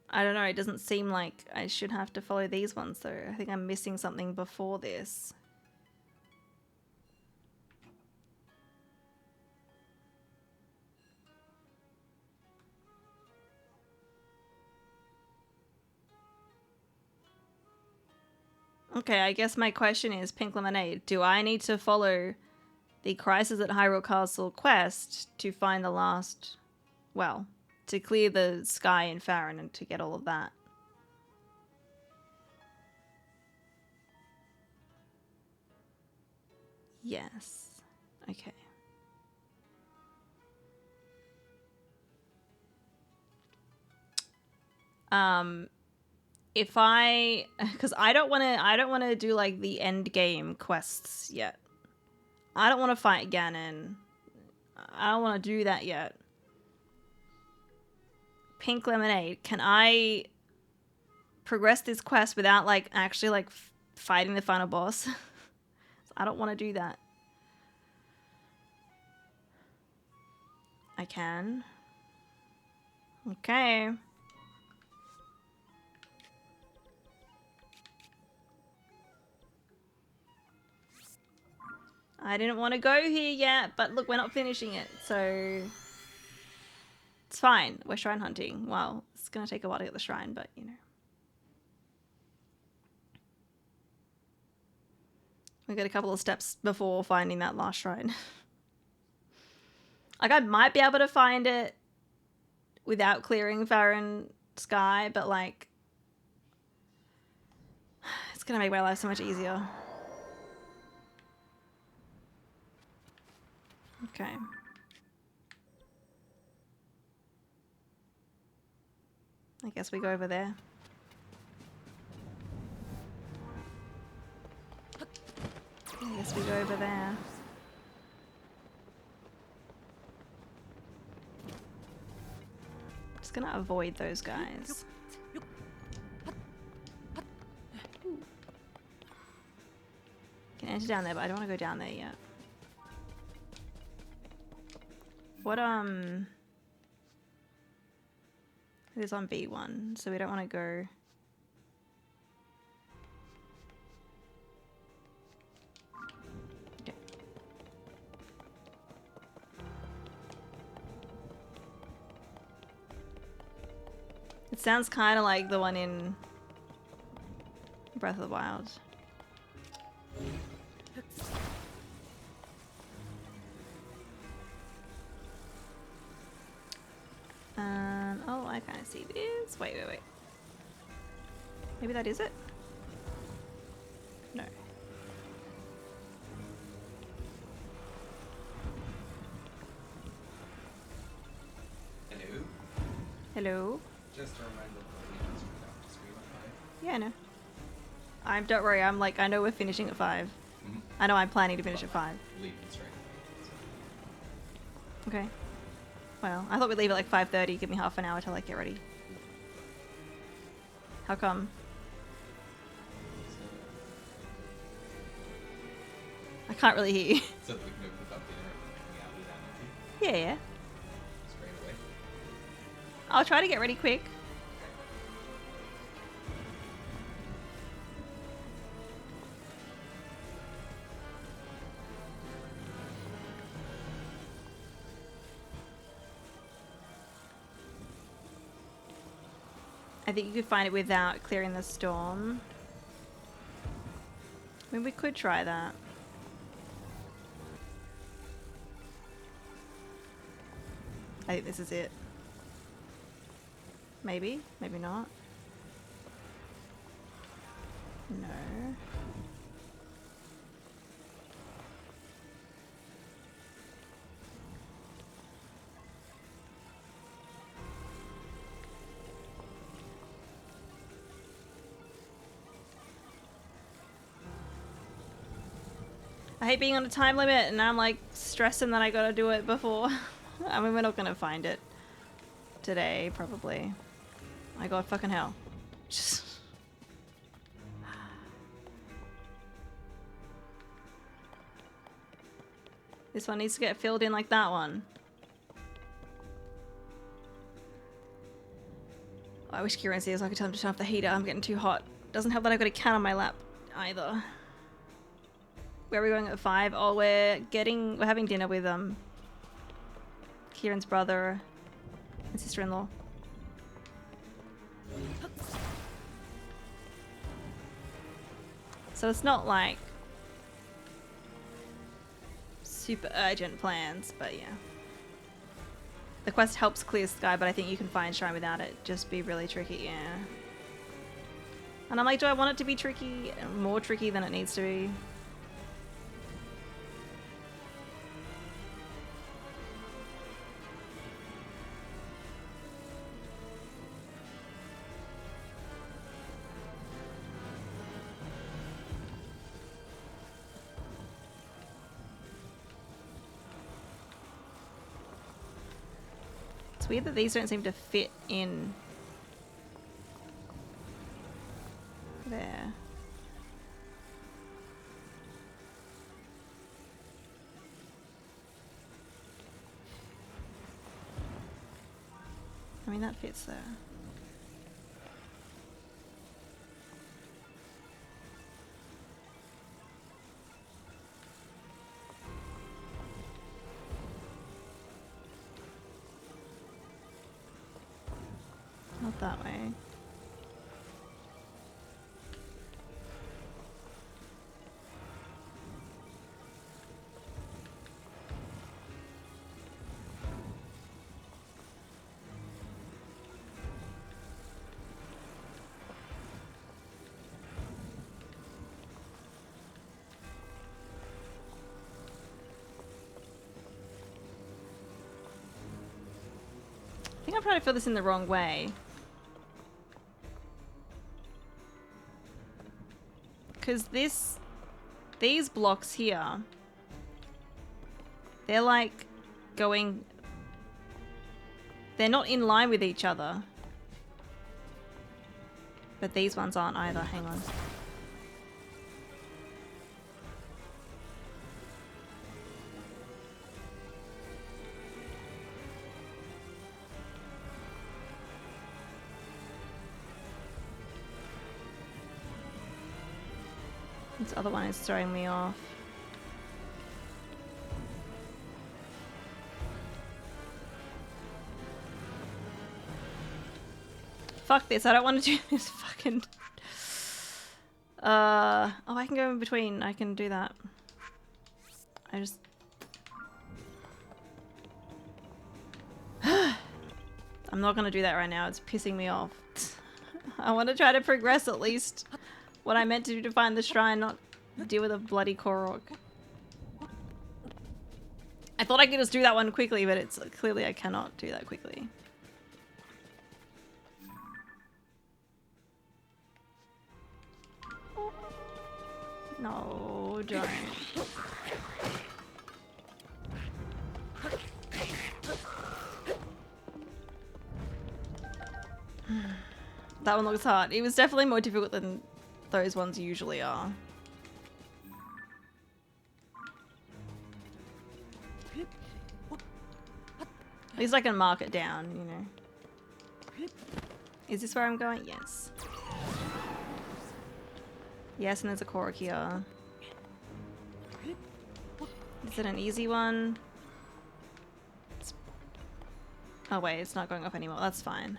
A: I don't know, it doesn't seem like I should have to follow these ones though. I think I'm missing something before this. Okay, I guess my question is, Pink Lemonade, do I need to follow the Crisis at Hyrule Castle quest to find the last... Well, to clear the sky in Farron and to get all of that? Yes. Okay. If I... Because I don't want to do, like, the end game quests yet. I don't want to fight Ganon. I don't want to do that yet. Pink Lemonade, can I progress this quest without, like, actually, like, fighting the final boss? I don't want to do that. I can. Okay. I didn't want to go here yet, but look, we're not finishing it, so... It's fine. We're shrine hunting. Well, it's going to take a while to get the shrine, but, you know. We got a couple of steps before finding that last shrine. Like, I might be able to find it without clearing Farron Sky, but, like... gonna make my life so much easier. Okay. I guess we go over there. I guess we go over there. Just gonna avoid those guys. Can enter down there, but I don't want to go down there yet. What, it is on B1, so we don't want to go... Okay. It sounds kind of like the one in Breath of the Wild. Oh, I kind of see this. Wait. Maybe that is it? No.
E: Hello?
A: Hello?
E: Just a reminder that we can screen up to screen at 5.
A: Yeah, I know. Don't worry, I know we're finishing at 5.
E: Mhm.
A: I know I'm planning to finish at 5.
E: Leave it straight away.
A: Okay. Well, I thought we'd leave at like 5:30, give me half an hour to like get ready. How come? I can't really hear you.
E: So that we can go pick up dinner and hang out with Anarchy
A: Yeah.
E: straight away.
A: I'll try to get ready quick. I think you could find it without clearing the storm. I mean, we could try that. I think this is it. Maybe, maybe not. No. I hate being on a time limit and I'm like stressing that I gotta do it before. I mean, we're not gonna find it today, probably. My god, fucking hell. Just... This one needs to get filled in like that one. I wish Kieran sees so I could tell him to turn off the heater. I'm getting too hot. Doesn't help that I've got a cat on my lap either. Where are we going at 5? Oh, we're having dinner with Kieran's brother and sister-in-law. So it's not like super urgent plans, but yeah. The quest helps clear sky, but I think you can find shrine without it. Just be really tricky, yeah. And I'm like, do I want it to be tricky? More tricky than it needs to be? It's weird that these don't seem to fit in there. I mean, that fits there. Not that way. think I'm trying to fill this in the wrong way. Because these blocks here, they're like going, they're not in line with each other. But these ones aren't either, hang on. This other one is throwing me off. Fuck this, I don't want to do this fucking... oh, I can go in between. I can do that. I just... I'm not gonna do that right now. It's pissing me off. I want to try to progress at least what I meant to do to find the shrine, not deal with a bloody Korok. I thought I could just do that one quickly, but it's clearly I cannot do that quickly. No, don't. That one looks hard. It was definitely more difficult than those ones usually are. At least I can mark it down, you know. Is this where I'm going? Yes. Yes, and there's a Korok here. Is it an easy one? Oh wait, it's not going off anymore. That's fine.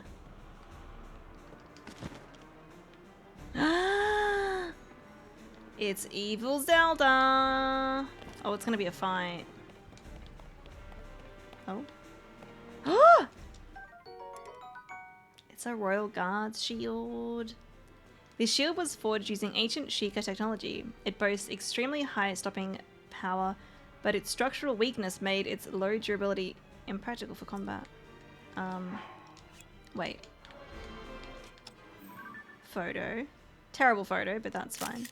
A: It's evil Zelda! Oh, it's gonna be a fight. Oh. It's a Royal Guard's shield. This shield was forged using ancient Sheikah technology. It boasts extremely high stopping power, but its structural weakness made its low durability impractical for combat. Wait. Photo. Terrible photo, but that's fine.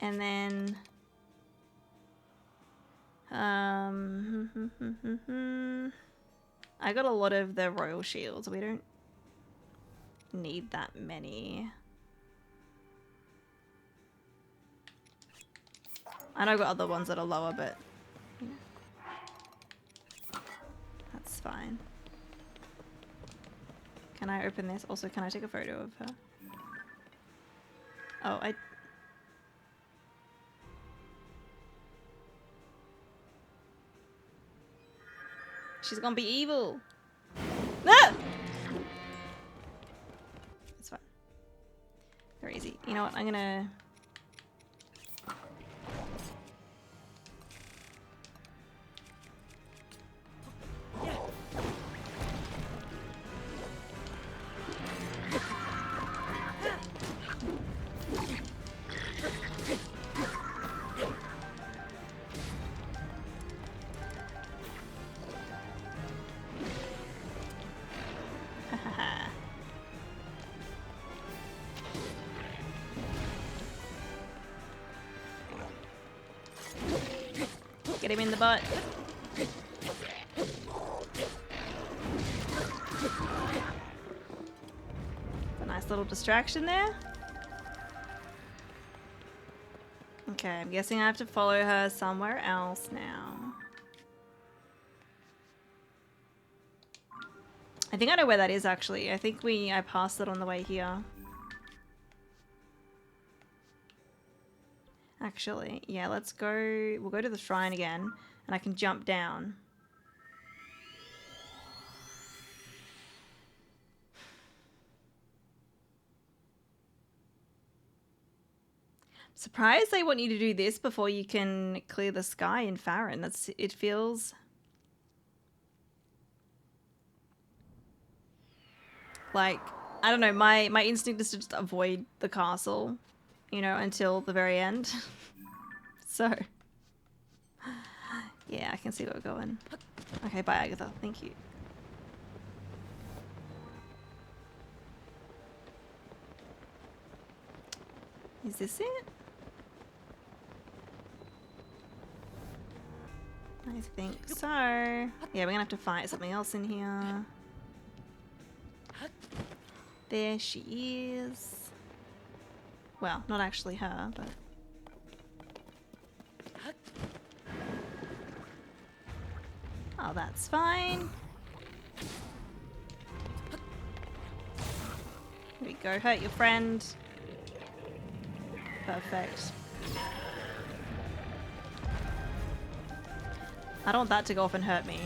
A: And then... I got a lot of the royal shields. We don't need that many. I know I've got other ones that are lower, but yeah. That's fine. Can I open this? Also, can I take a photo of her? Oh, she's gonna be evil. Ah! It's fine. Very easy. You know what? I'm gonna... Get him in the butt. A nice little distraction there. Okay, I'm guessing I have to follow her somewhere else now. I think I know where that is actually. I think I passed it on the way here. Actually, yeah, let's go. We'll go to the shrine again, and I can jump down. Surprised they want you to do this before you can clear the sky in Farron. It feels like, I don't know, my instinct is to just avoid the castle, you know, until the very end. So, yeah, I can see where we're going. Okay, bye, Agatha. Thank you. Is this it? I think so. Yeah, we're gonna have to fight something else in here. There she is. Well, not actually her, but... Oh, that's fine. Here we go, hurt your friend. Perfect. I don't want that to go off and hurt me.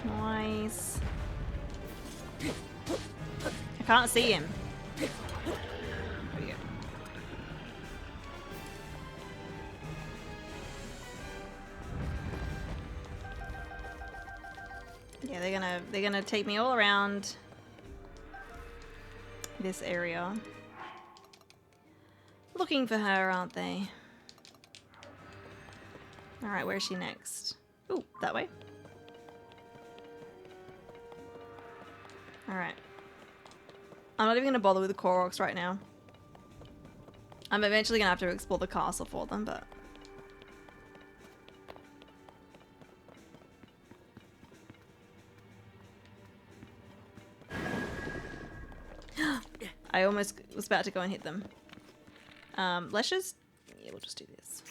A: Nice. I can't see him. There we go. Yeah, they're gonna take me all around this area. Looking for her, aren't they? Alright, where's she next? Ooh, that way. Alright. I'm not even gonna bother with the Koroks right now. I'm eventually gonna have to explore the castle for them, but... I almost was about to go and hit them. Let's just... Yeah, we'll just do this.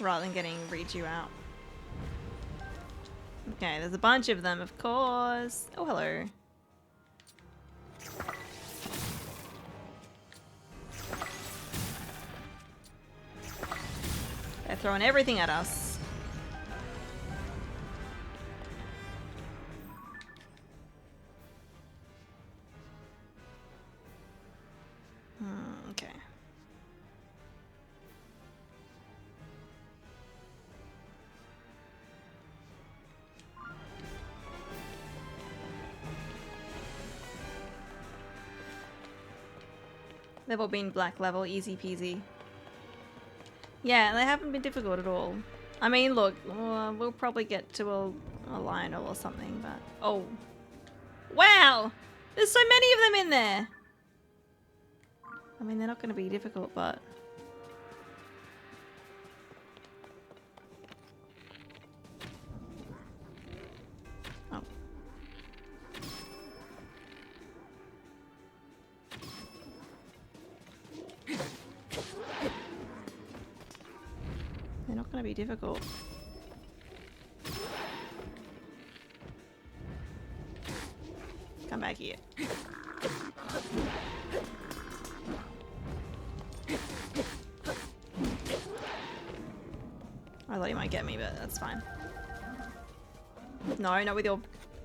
A: Rather than getting Riju out. Okay, there's a bunch of them, of course. Oh, hello. They're throwing everything at us. Okay. They've all been black level, easy peasy. Yeah, they haven't been difficult at all. I mean, look, we'll probably get to a Lionel or something, but... Oh. Wow! There's so many of them in there! I mean, they're not going to be difficult, but... Oh. They're not going to be difficult. Come back here. I thought you might get me, but that's fine. No, not with your...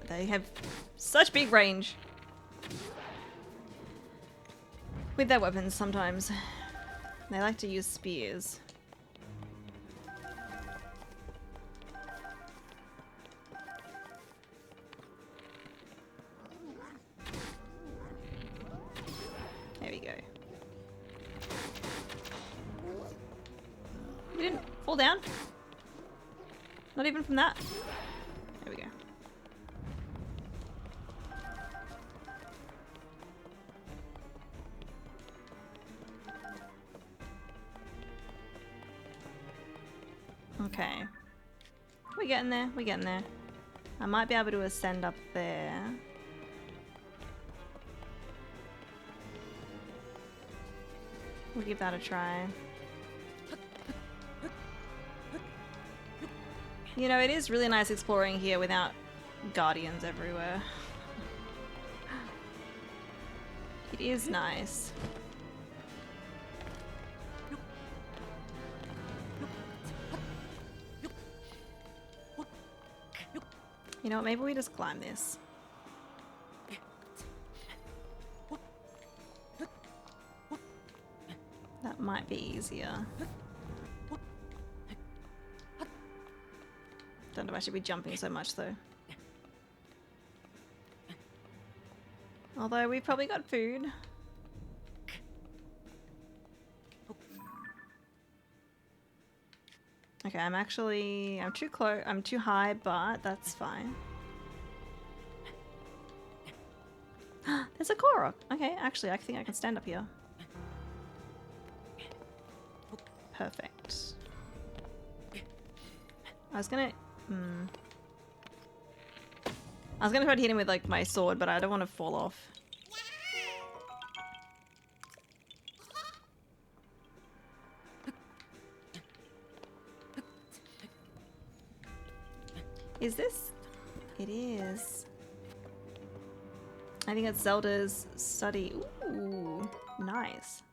A: They have such big range. With their weapons, sometimes. They like to use spears. There we go. You didn't fall down? Not even from that? There we go. Okay. We're getting there, we're getting there. I might be able to ascend up there. We'll give that a try. You know, it is really nice exploring here without guardians everywhere. It is nice. You know what, maybe we just climb this. That might be easier. Don't know if I should be jumping so much though. Although we've probably got food. Okay, I'm too close, I'm too high, but that's fine. There's a Korok. Okay, actually, I think I can stand up here. Perfect. I was gonna try to hit him with like my sword, but I don't want to fall off. Is this? It is. I think it's Zelda's study. Ooh, nice.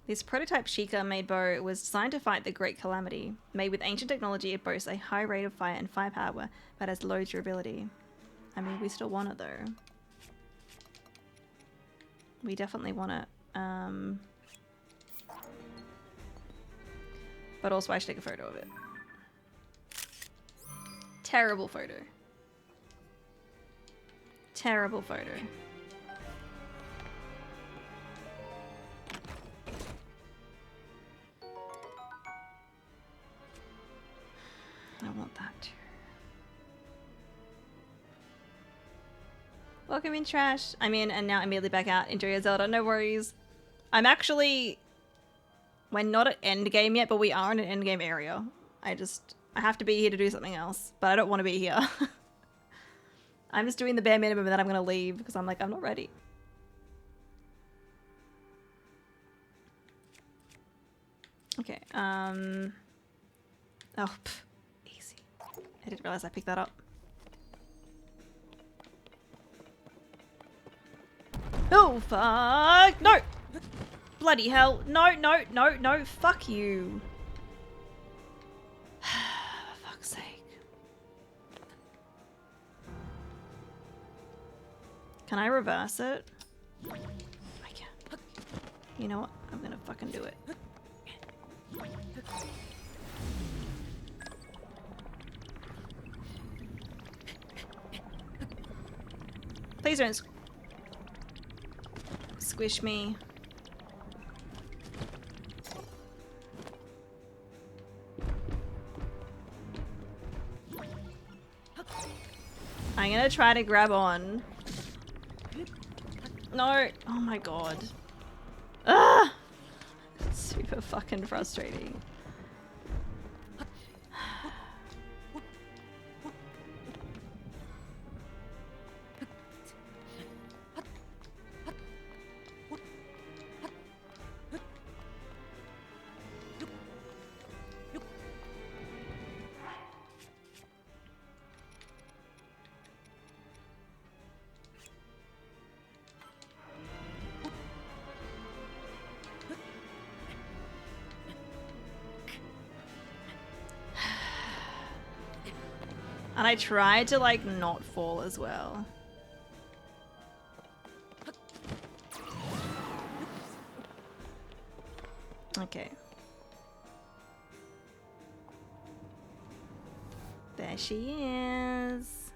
A: This prototype Sheikah made bow was designed to fight the Great Calamity. Made with ancient technology, it boasts a high rate of fire and firepower, but has low durability. I mean, we still want it though. We definitely want it. But also I should take a photo of it. Terrible photo. Terrible photo. I want that too. Welcome in, Trash. I'm in and now immediately back out. Enjoy your Zelda. No worries. I'm actually... We're not at endgame yet, but we are in an endgame area. I have to be here to do something else, but I don't want to be here. I'm just doing the bare minimum and then I'm going to leave because I'm like, I'm not ready. Okay, oh, easy. I didn't realize I picked that up. Oh, fuck! No! Bloody hell. No, no, no, no. Fuck you. For fuck's sake. Can I reverse it? I can. You know what? I'm gonna fucking do it. Please don't squish me. I'm gonna try to grab on. No! Oh my god. Ah! It's super fucking frustrating. And I tried to like not fall as well. Okay. There she is.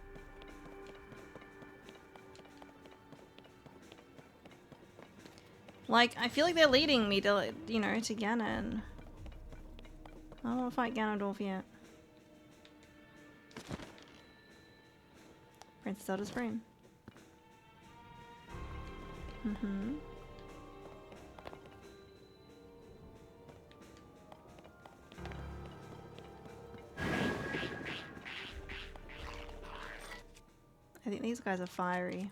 A: Like, I feel like they're leading me to, you know, to Ganon. I don't want to fight Ganondorf yet. Princess Zelda's brain. Mm-hmm. I think these guys are fiery.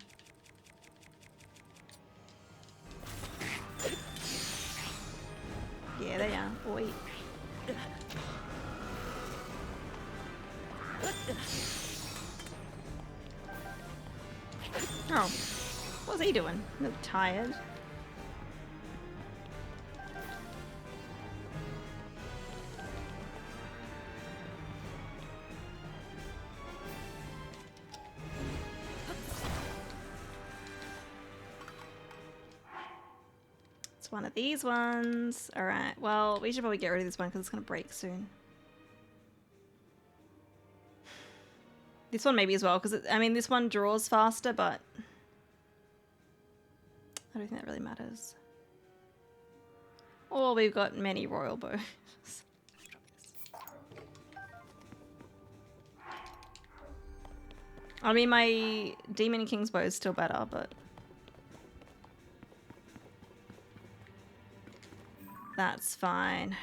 A: Yeah, they are. Boy. Oh, what's he doing? Look tired. It's one of these ones. Alright, well, we should probably get rid of this one because it's going to break soon. This one maybe as well, because I mean, this one draws faster, but I don't think that really matters. Or we've got many royal bows. I mean, my Demon King's bow is still better, but that's fine.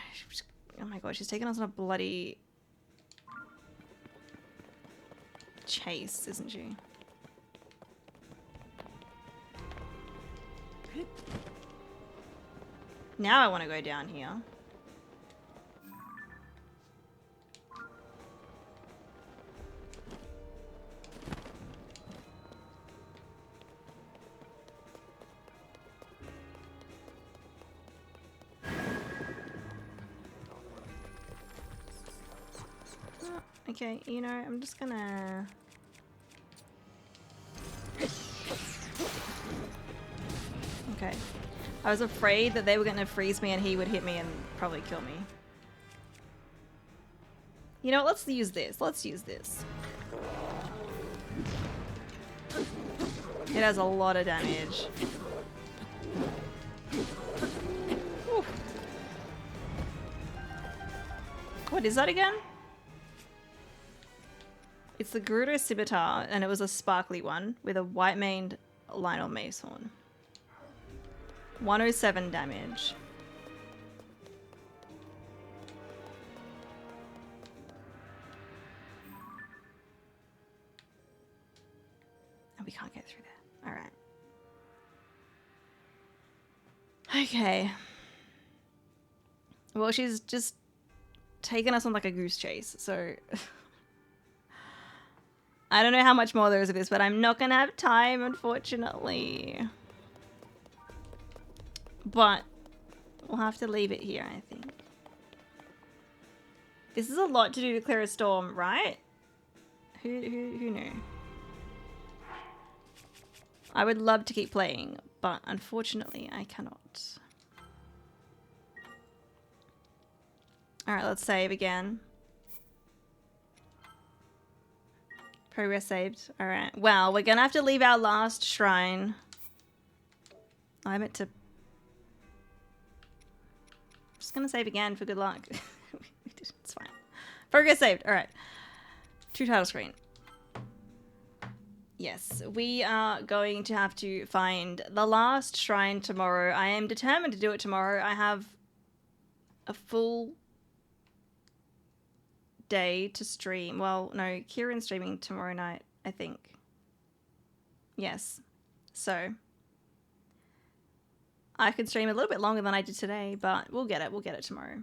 A: Oh my god, she's taking us on a bloody chase, isn't she? Now I want to go down here. Okay, you know, I'm just gonna... Okay. I was afraid that they were gonna freeze me and he would hit me and probably kill me. You know what, let's use this. Let's use this. It has a lot of damage. Oof. What is that again? It's the Gerudo Scimitar, and it was a sparkly one with a white-maned Lionel Macehorn. 107 damage. And we can't get through that. Alright. Okay. Well, she's just taken us on like a goose chase, so... I don't know how much more there is of this, but I'm not gonna have time, unfortunately. But we'll have to leave it here, I think. This is a lot to do to clear a storm, right? Who knew? I would love to keep playing, but unfortunately I cannot. Alright, let's save again. Progress saved. Alright. Well, we're gonna have to leave our last shrine. I meant to... Just gonna save again for good luck. It's fine. Progress saved. Alright. To title screen. Yes, we are going to have to find the last shrine tomorrow. I am determined to do it tomorrow. I have a full day to stream. Well, no, Kieran's streaming tomorrow night, I think. Yes. So I could stream a little bit longer than I did today, but we'll get it. We'll get it tomorrow.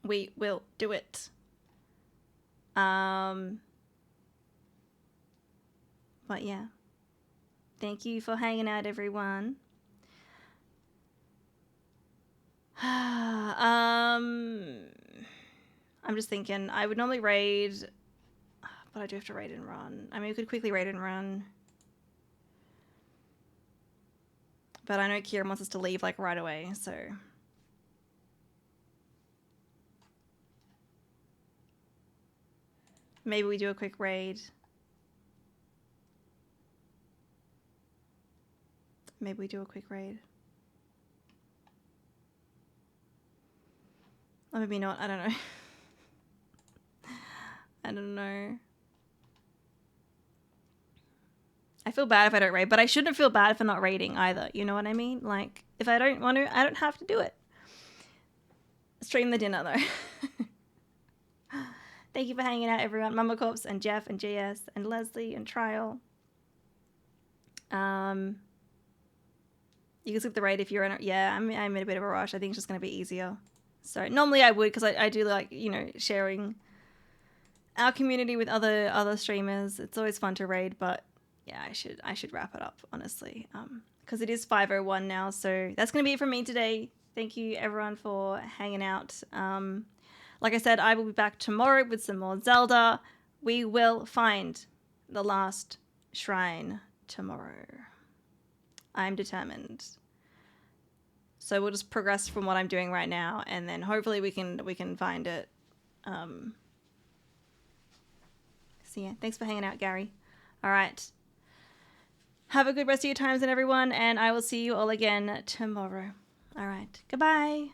A: We will do it. But yeah. Thank you for hanging out, everyone. I'm just thinking, I would normally raid, but I do have to raid and run. I mean, we could quickly raid and run. But I know Kieran wants us to leave, like, right away, so... Maybe we do a quick raid. Maybe we do a quick raid. Or maybe not, I don't know. I don't know. I feel bad if I don't raid, but I shouldn't feel bad for not raiding either. You know what I mean? Like, if I don't want to, I don't have to do it. Stream the dinner, though. Thank you for hanging out, everyone. Mama Corpse and Jeff and JS and Leslie and Trial. You can skip the raid if you're in a... Yeah, I'm in a bit of a rush. I think it's just going to be easier. So normally I would, because I do like, you know, sharing our community with other streamers. It's always fun to raid, but yeah, I should wrap it up, honestly. Because it is 5:01 now, so that's going to be it from me today. Thank you, everyone, for hanging out. Like I said, I will be back tomorrow with some more Zelda. We will find the last shrine tomorrow. I'm determined. So we'll just progress from what I'm doing right now, and then hopefully we can find it So yeah, thanks for hanging out, Gary. All right. Have a good rest of your times, and everyone, and I will see you all again tomorrow. All right. Goodbye.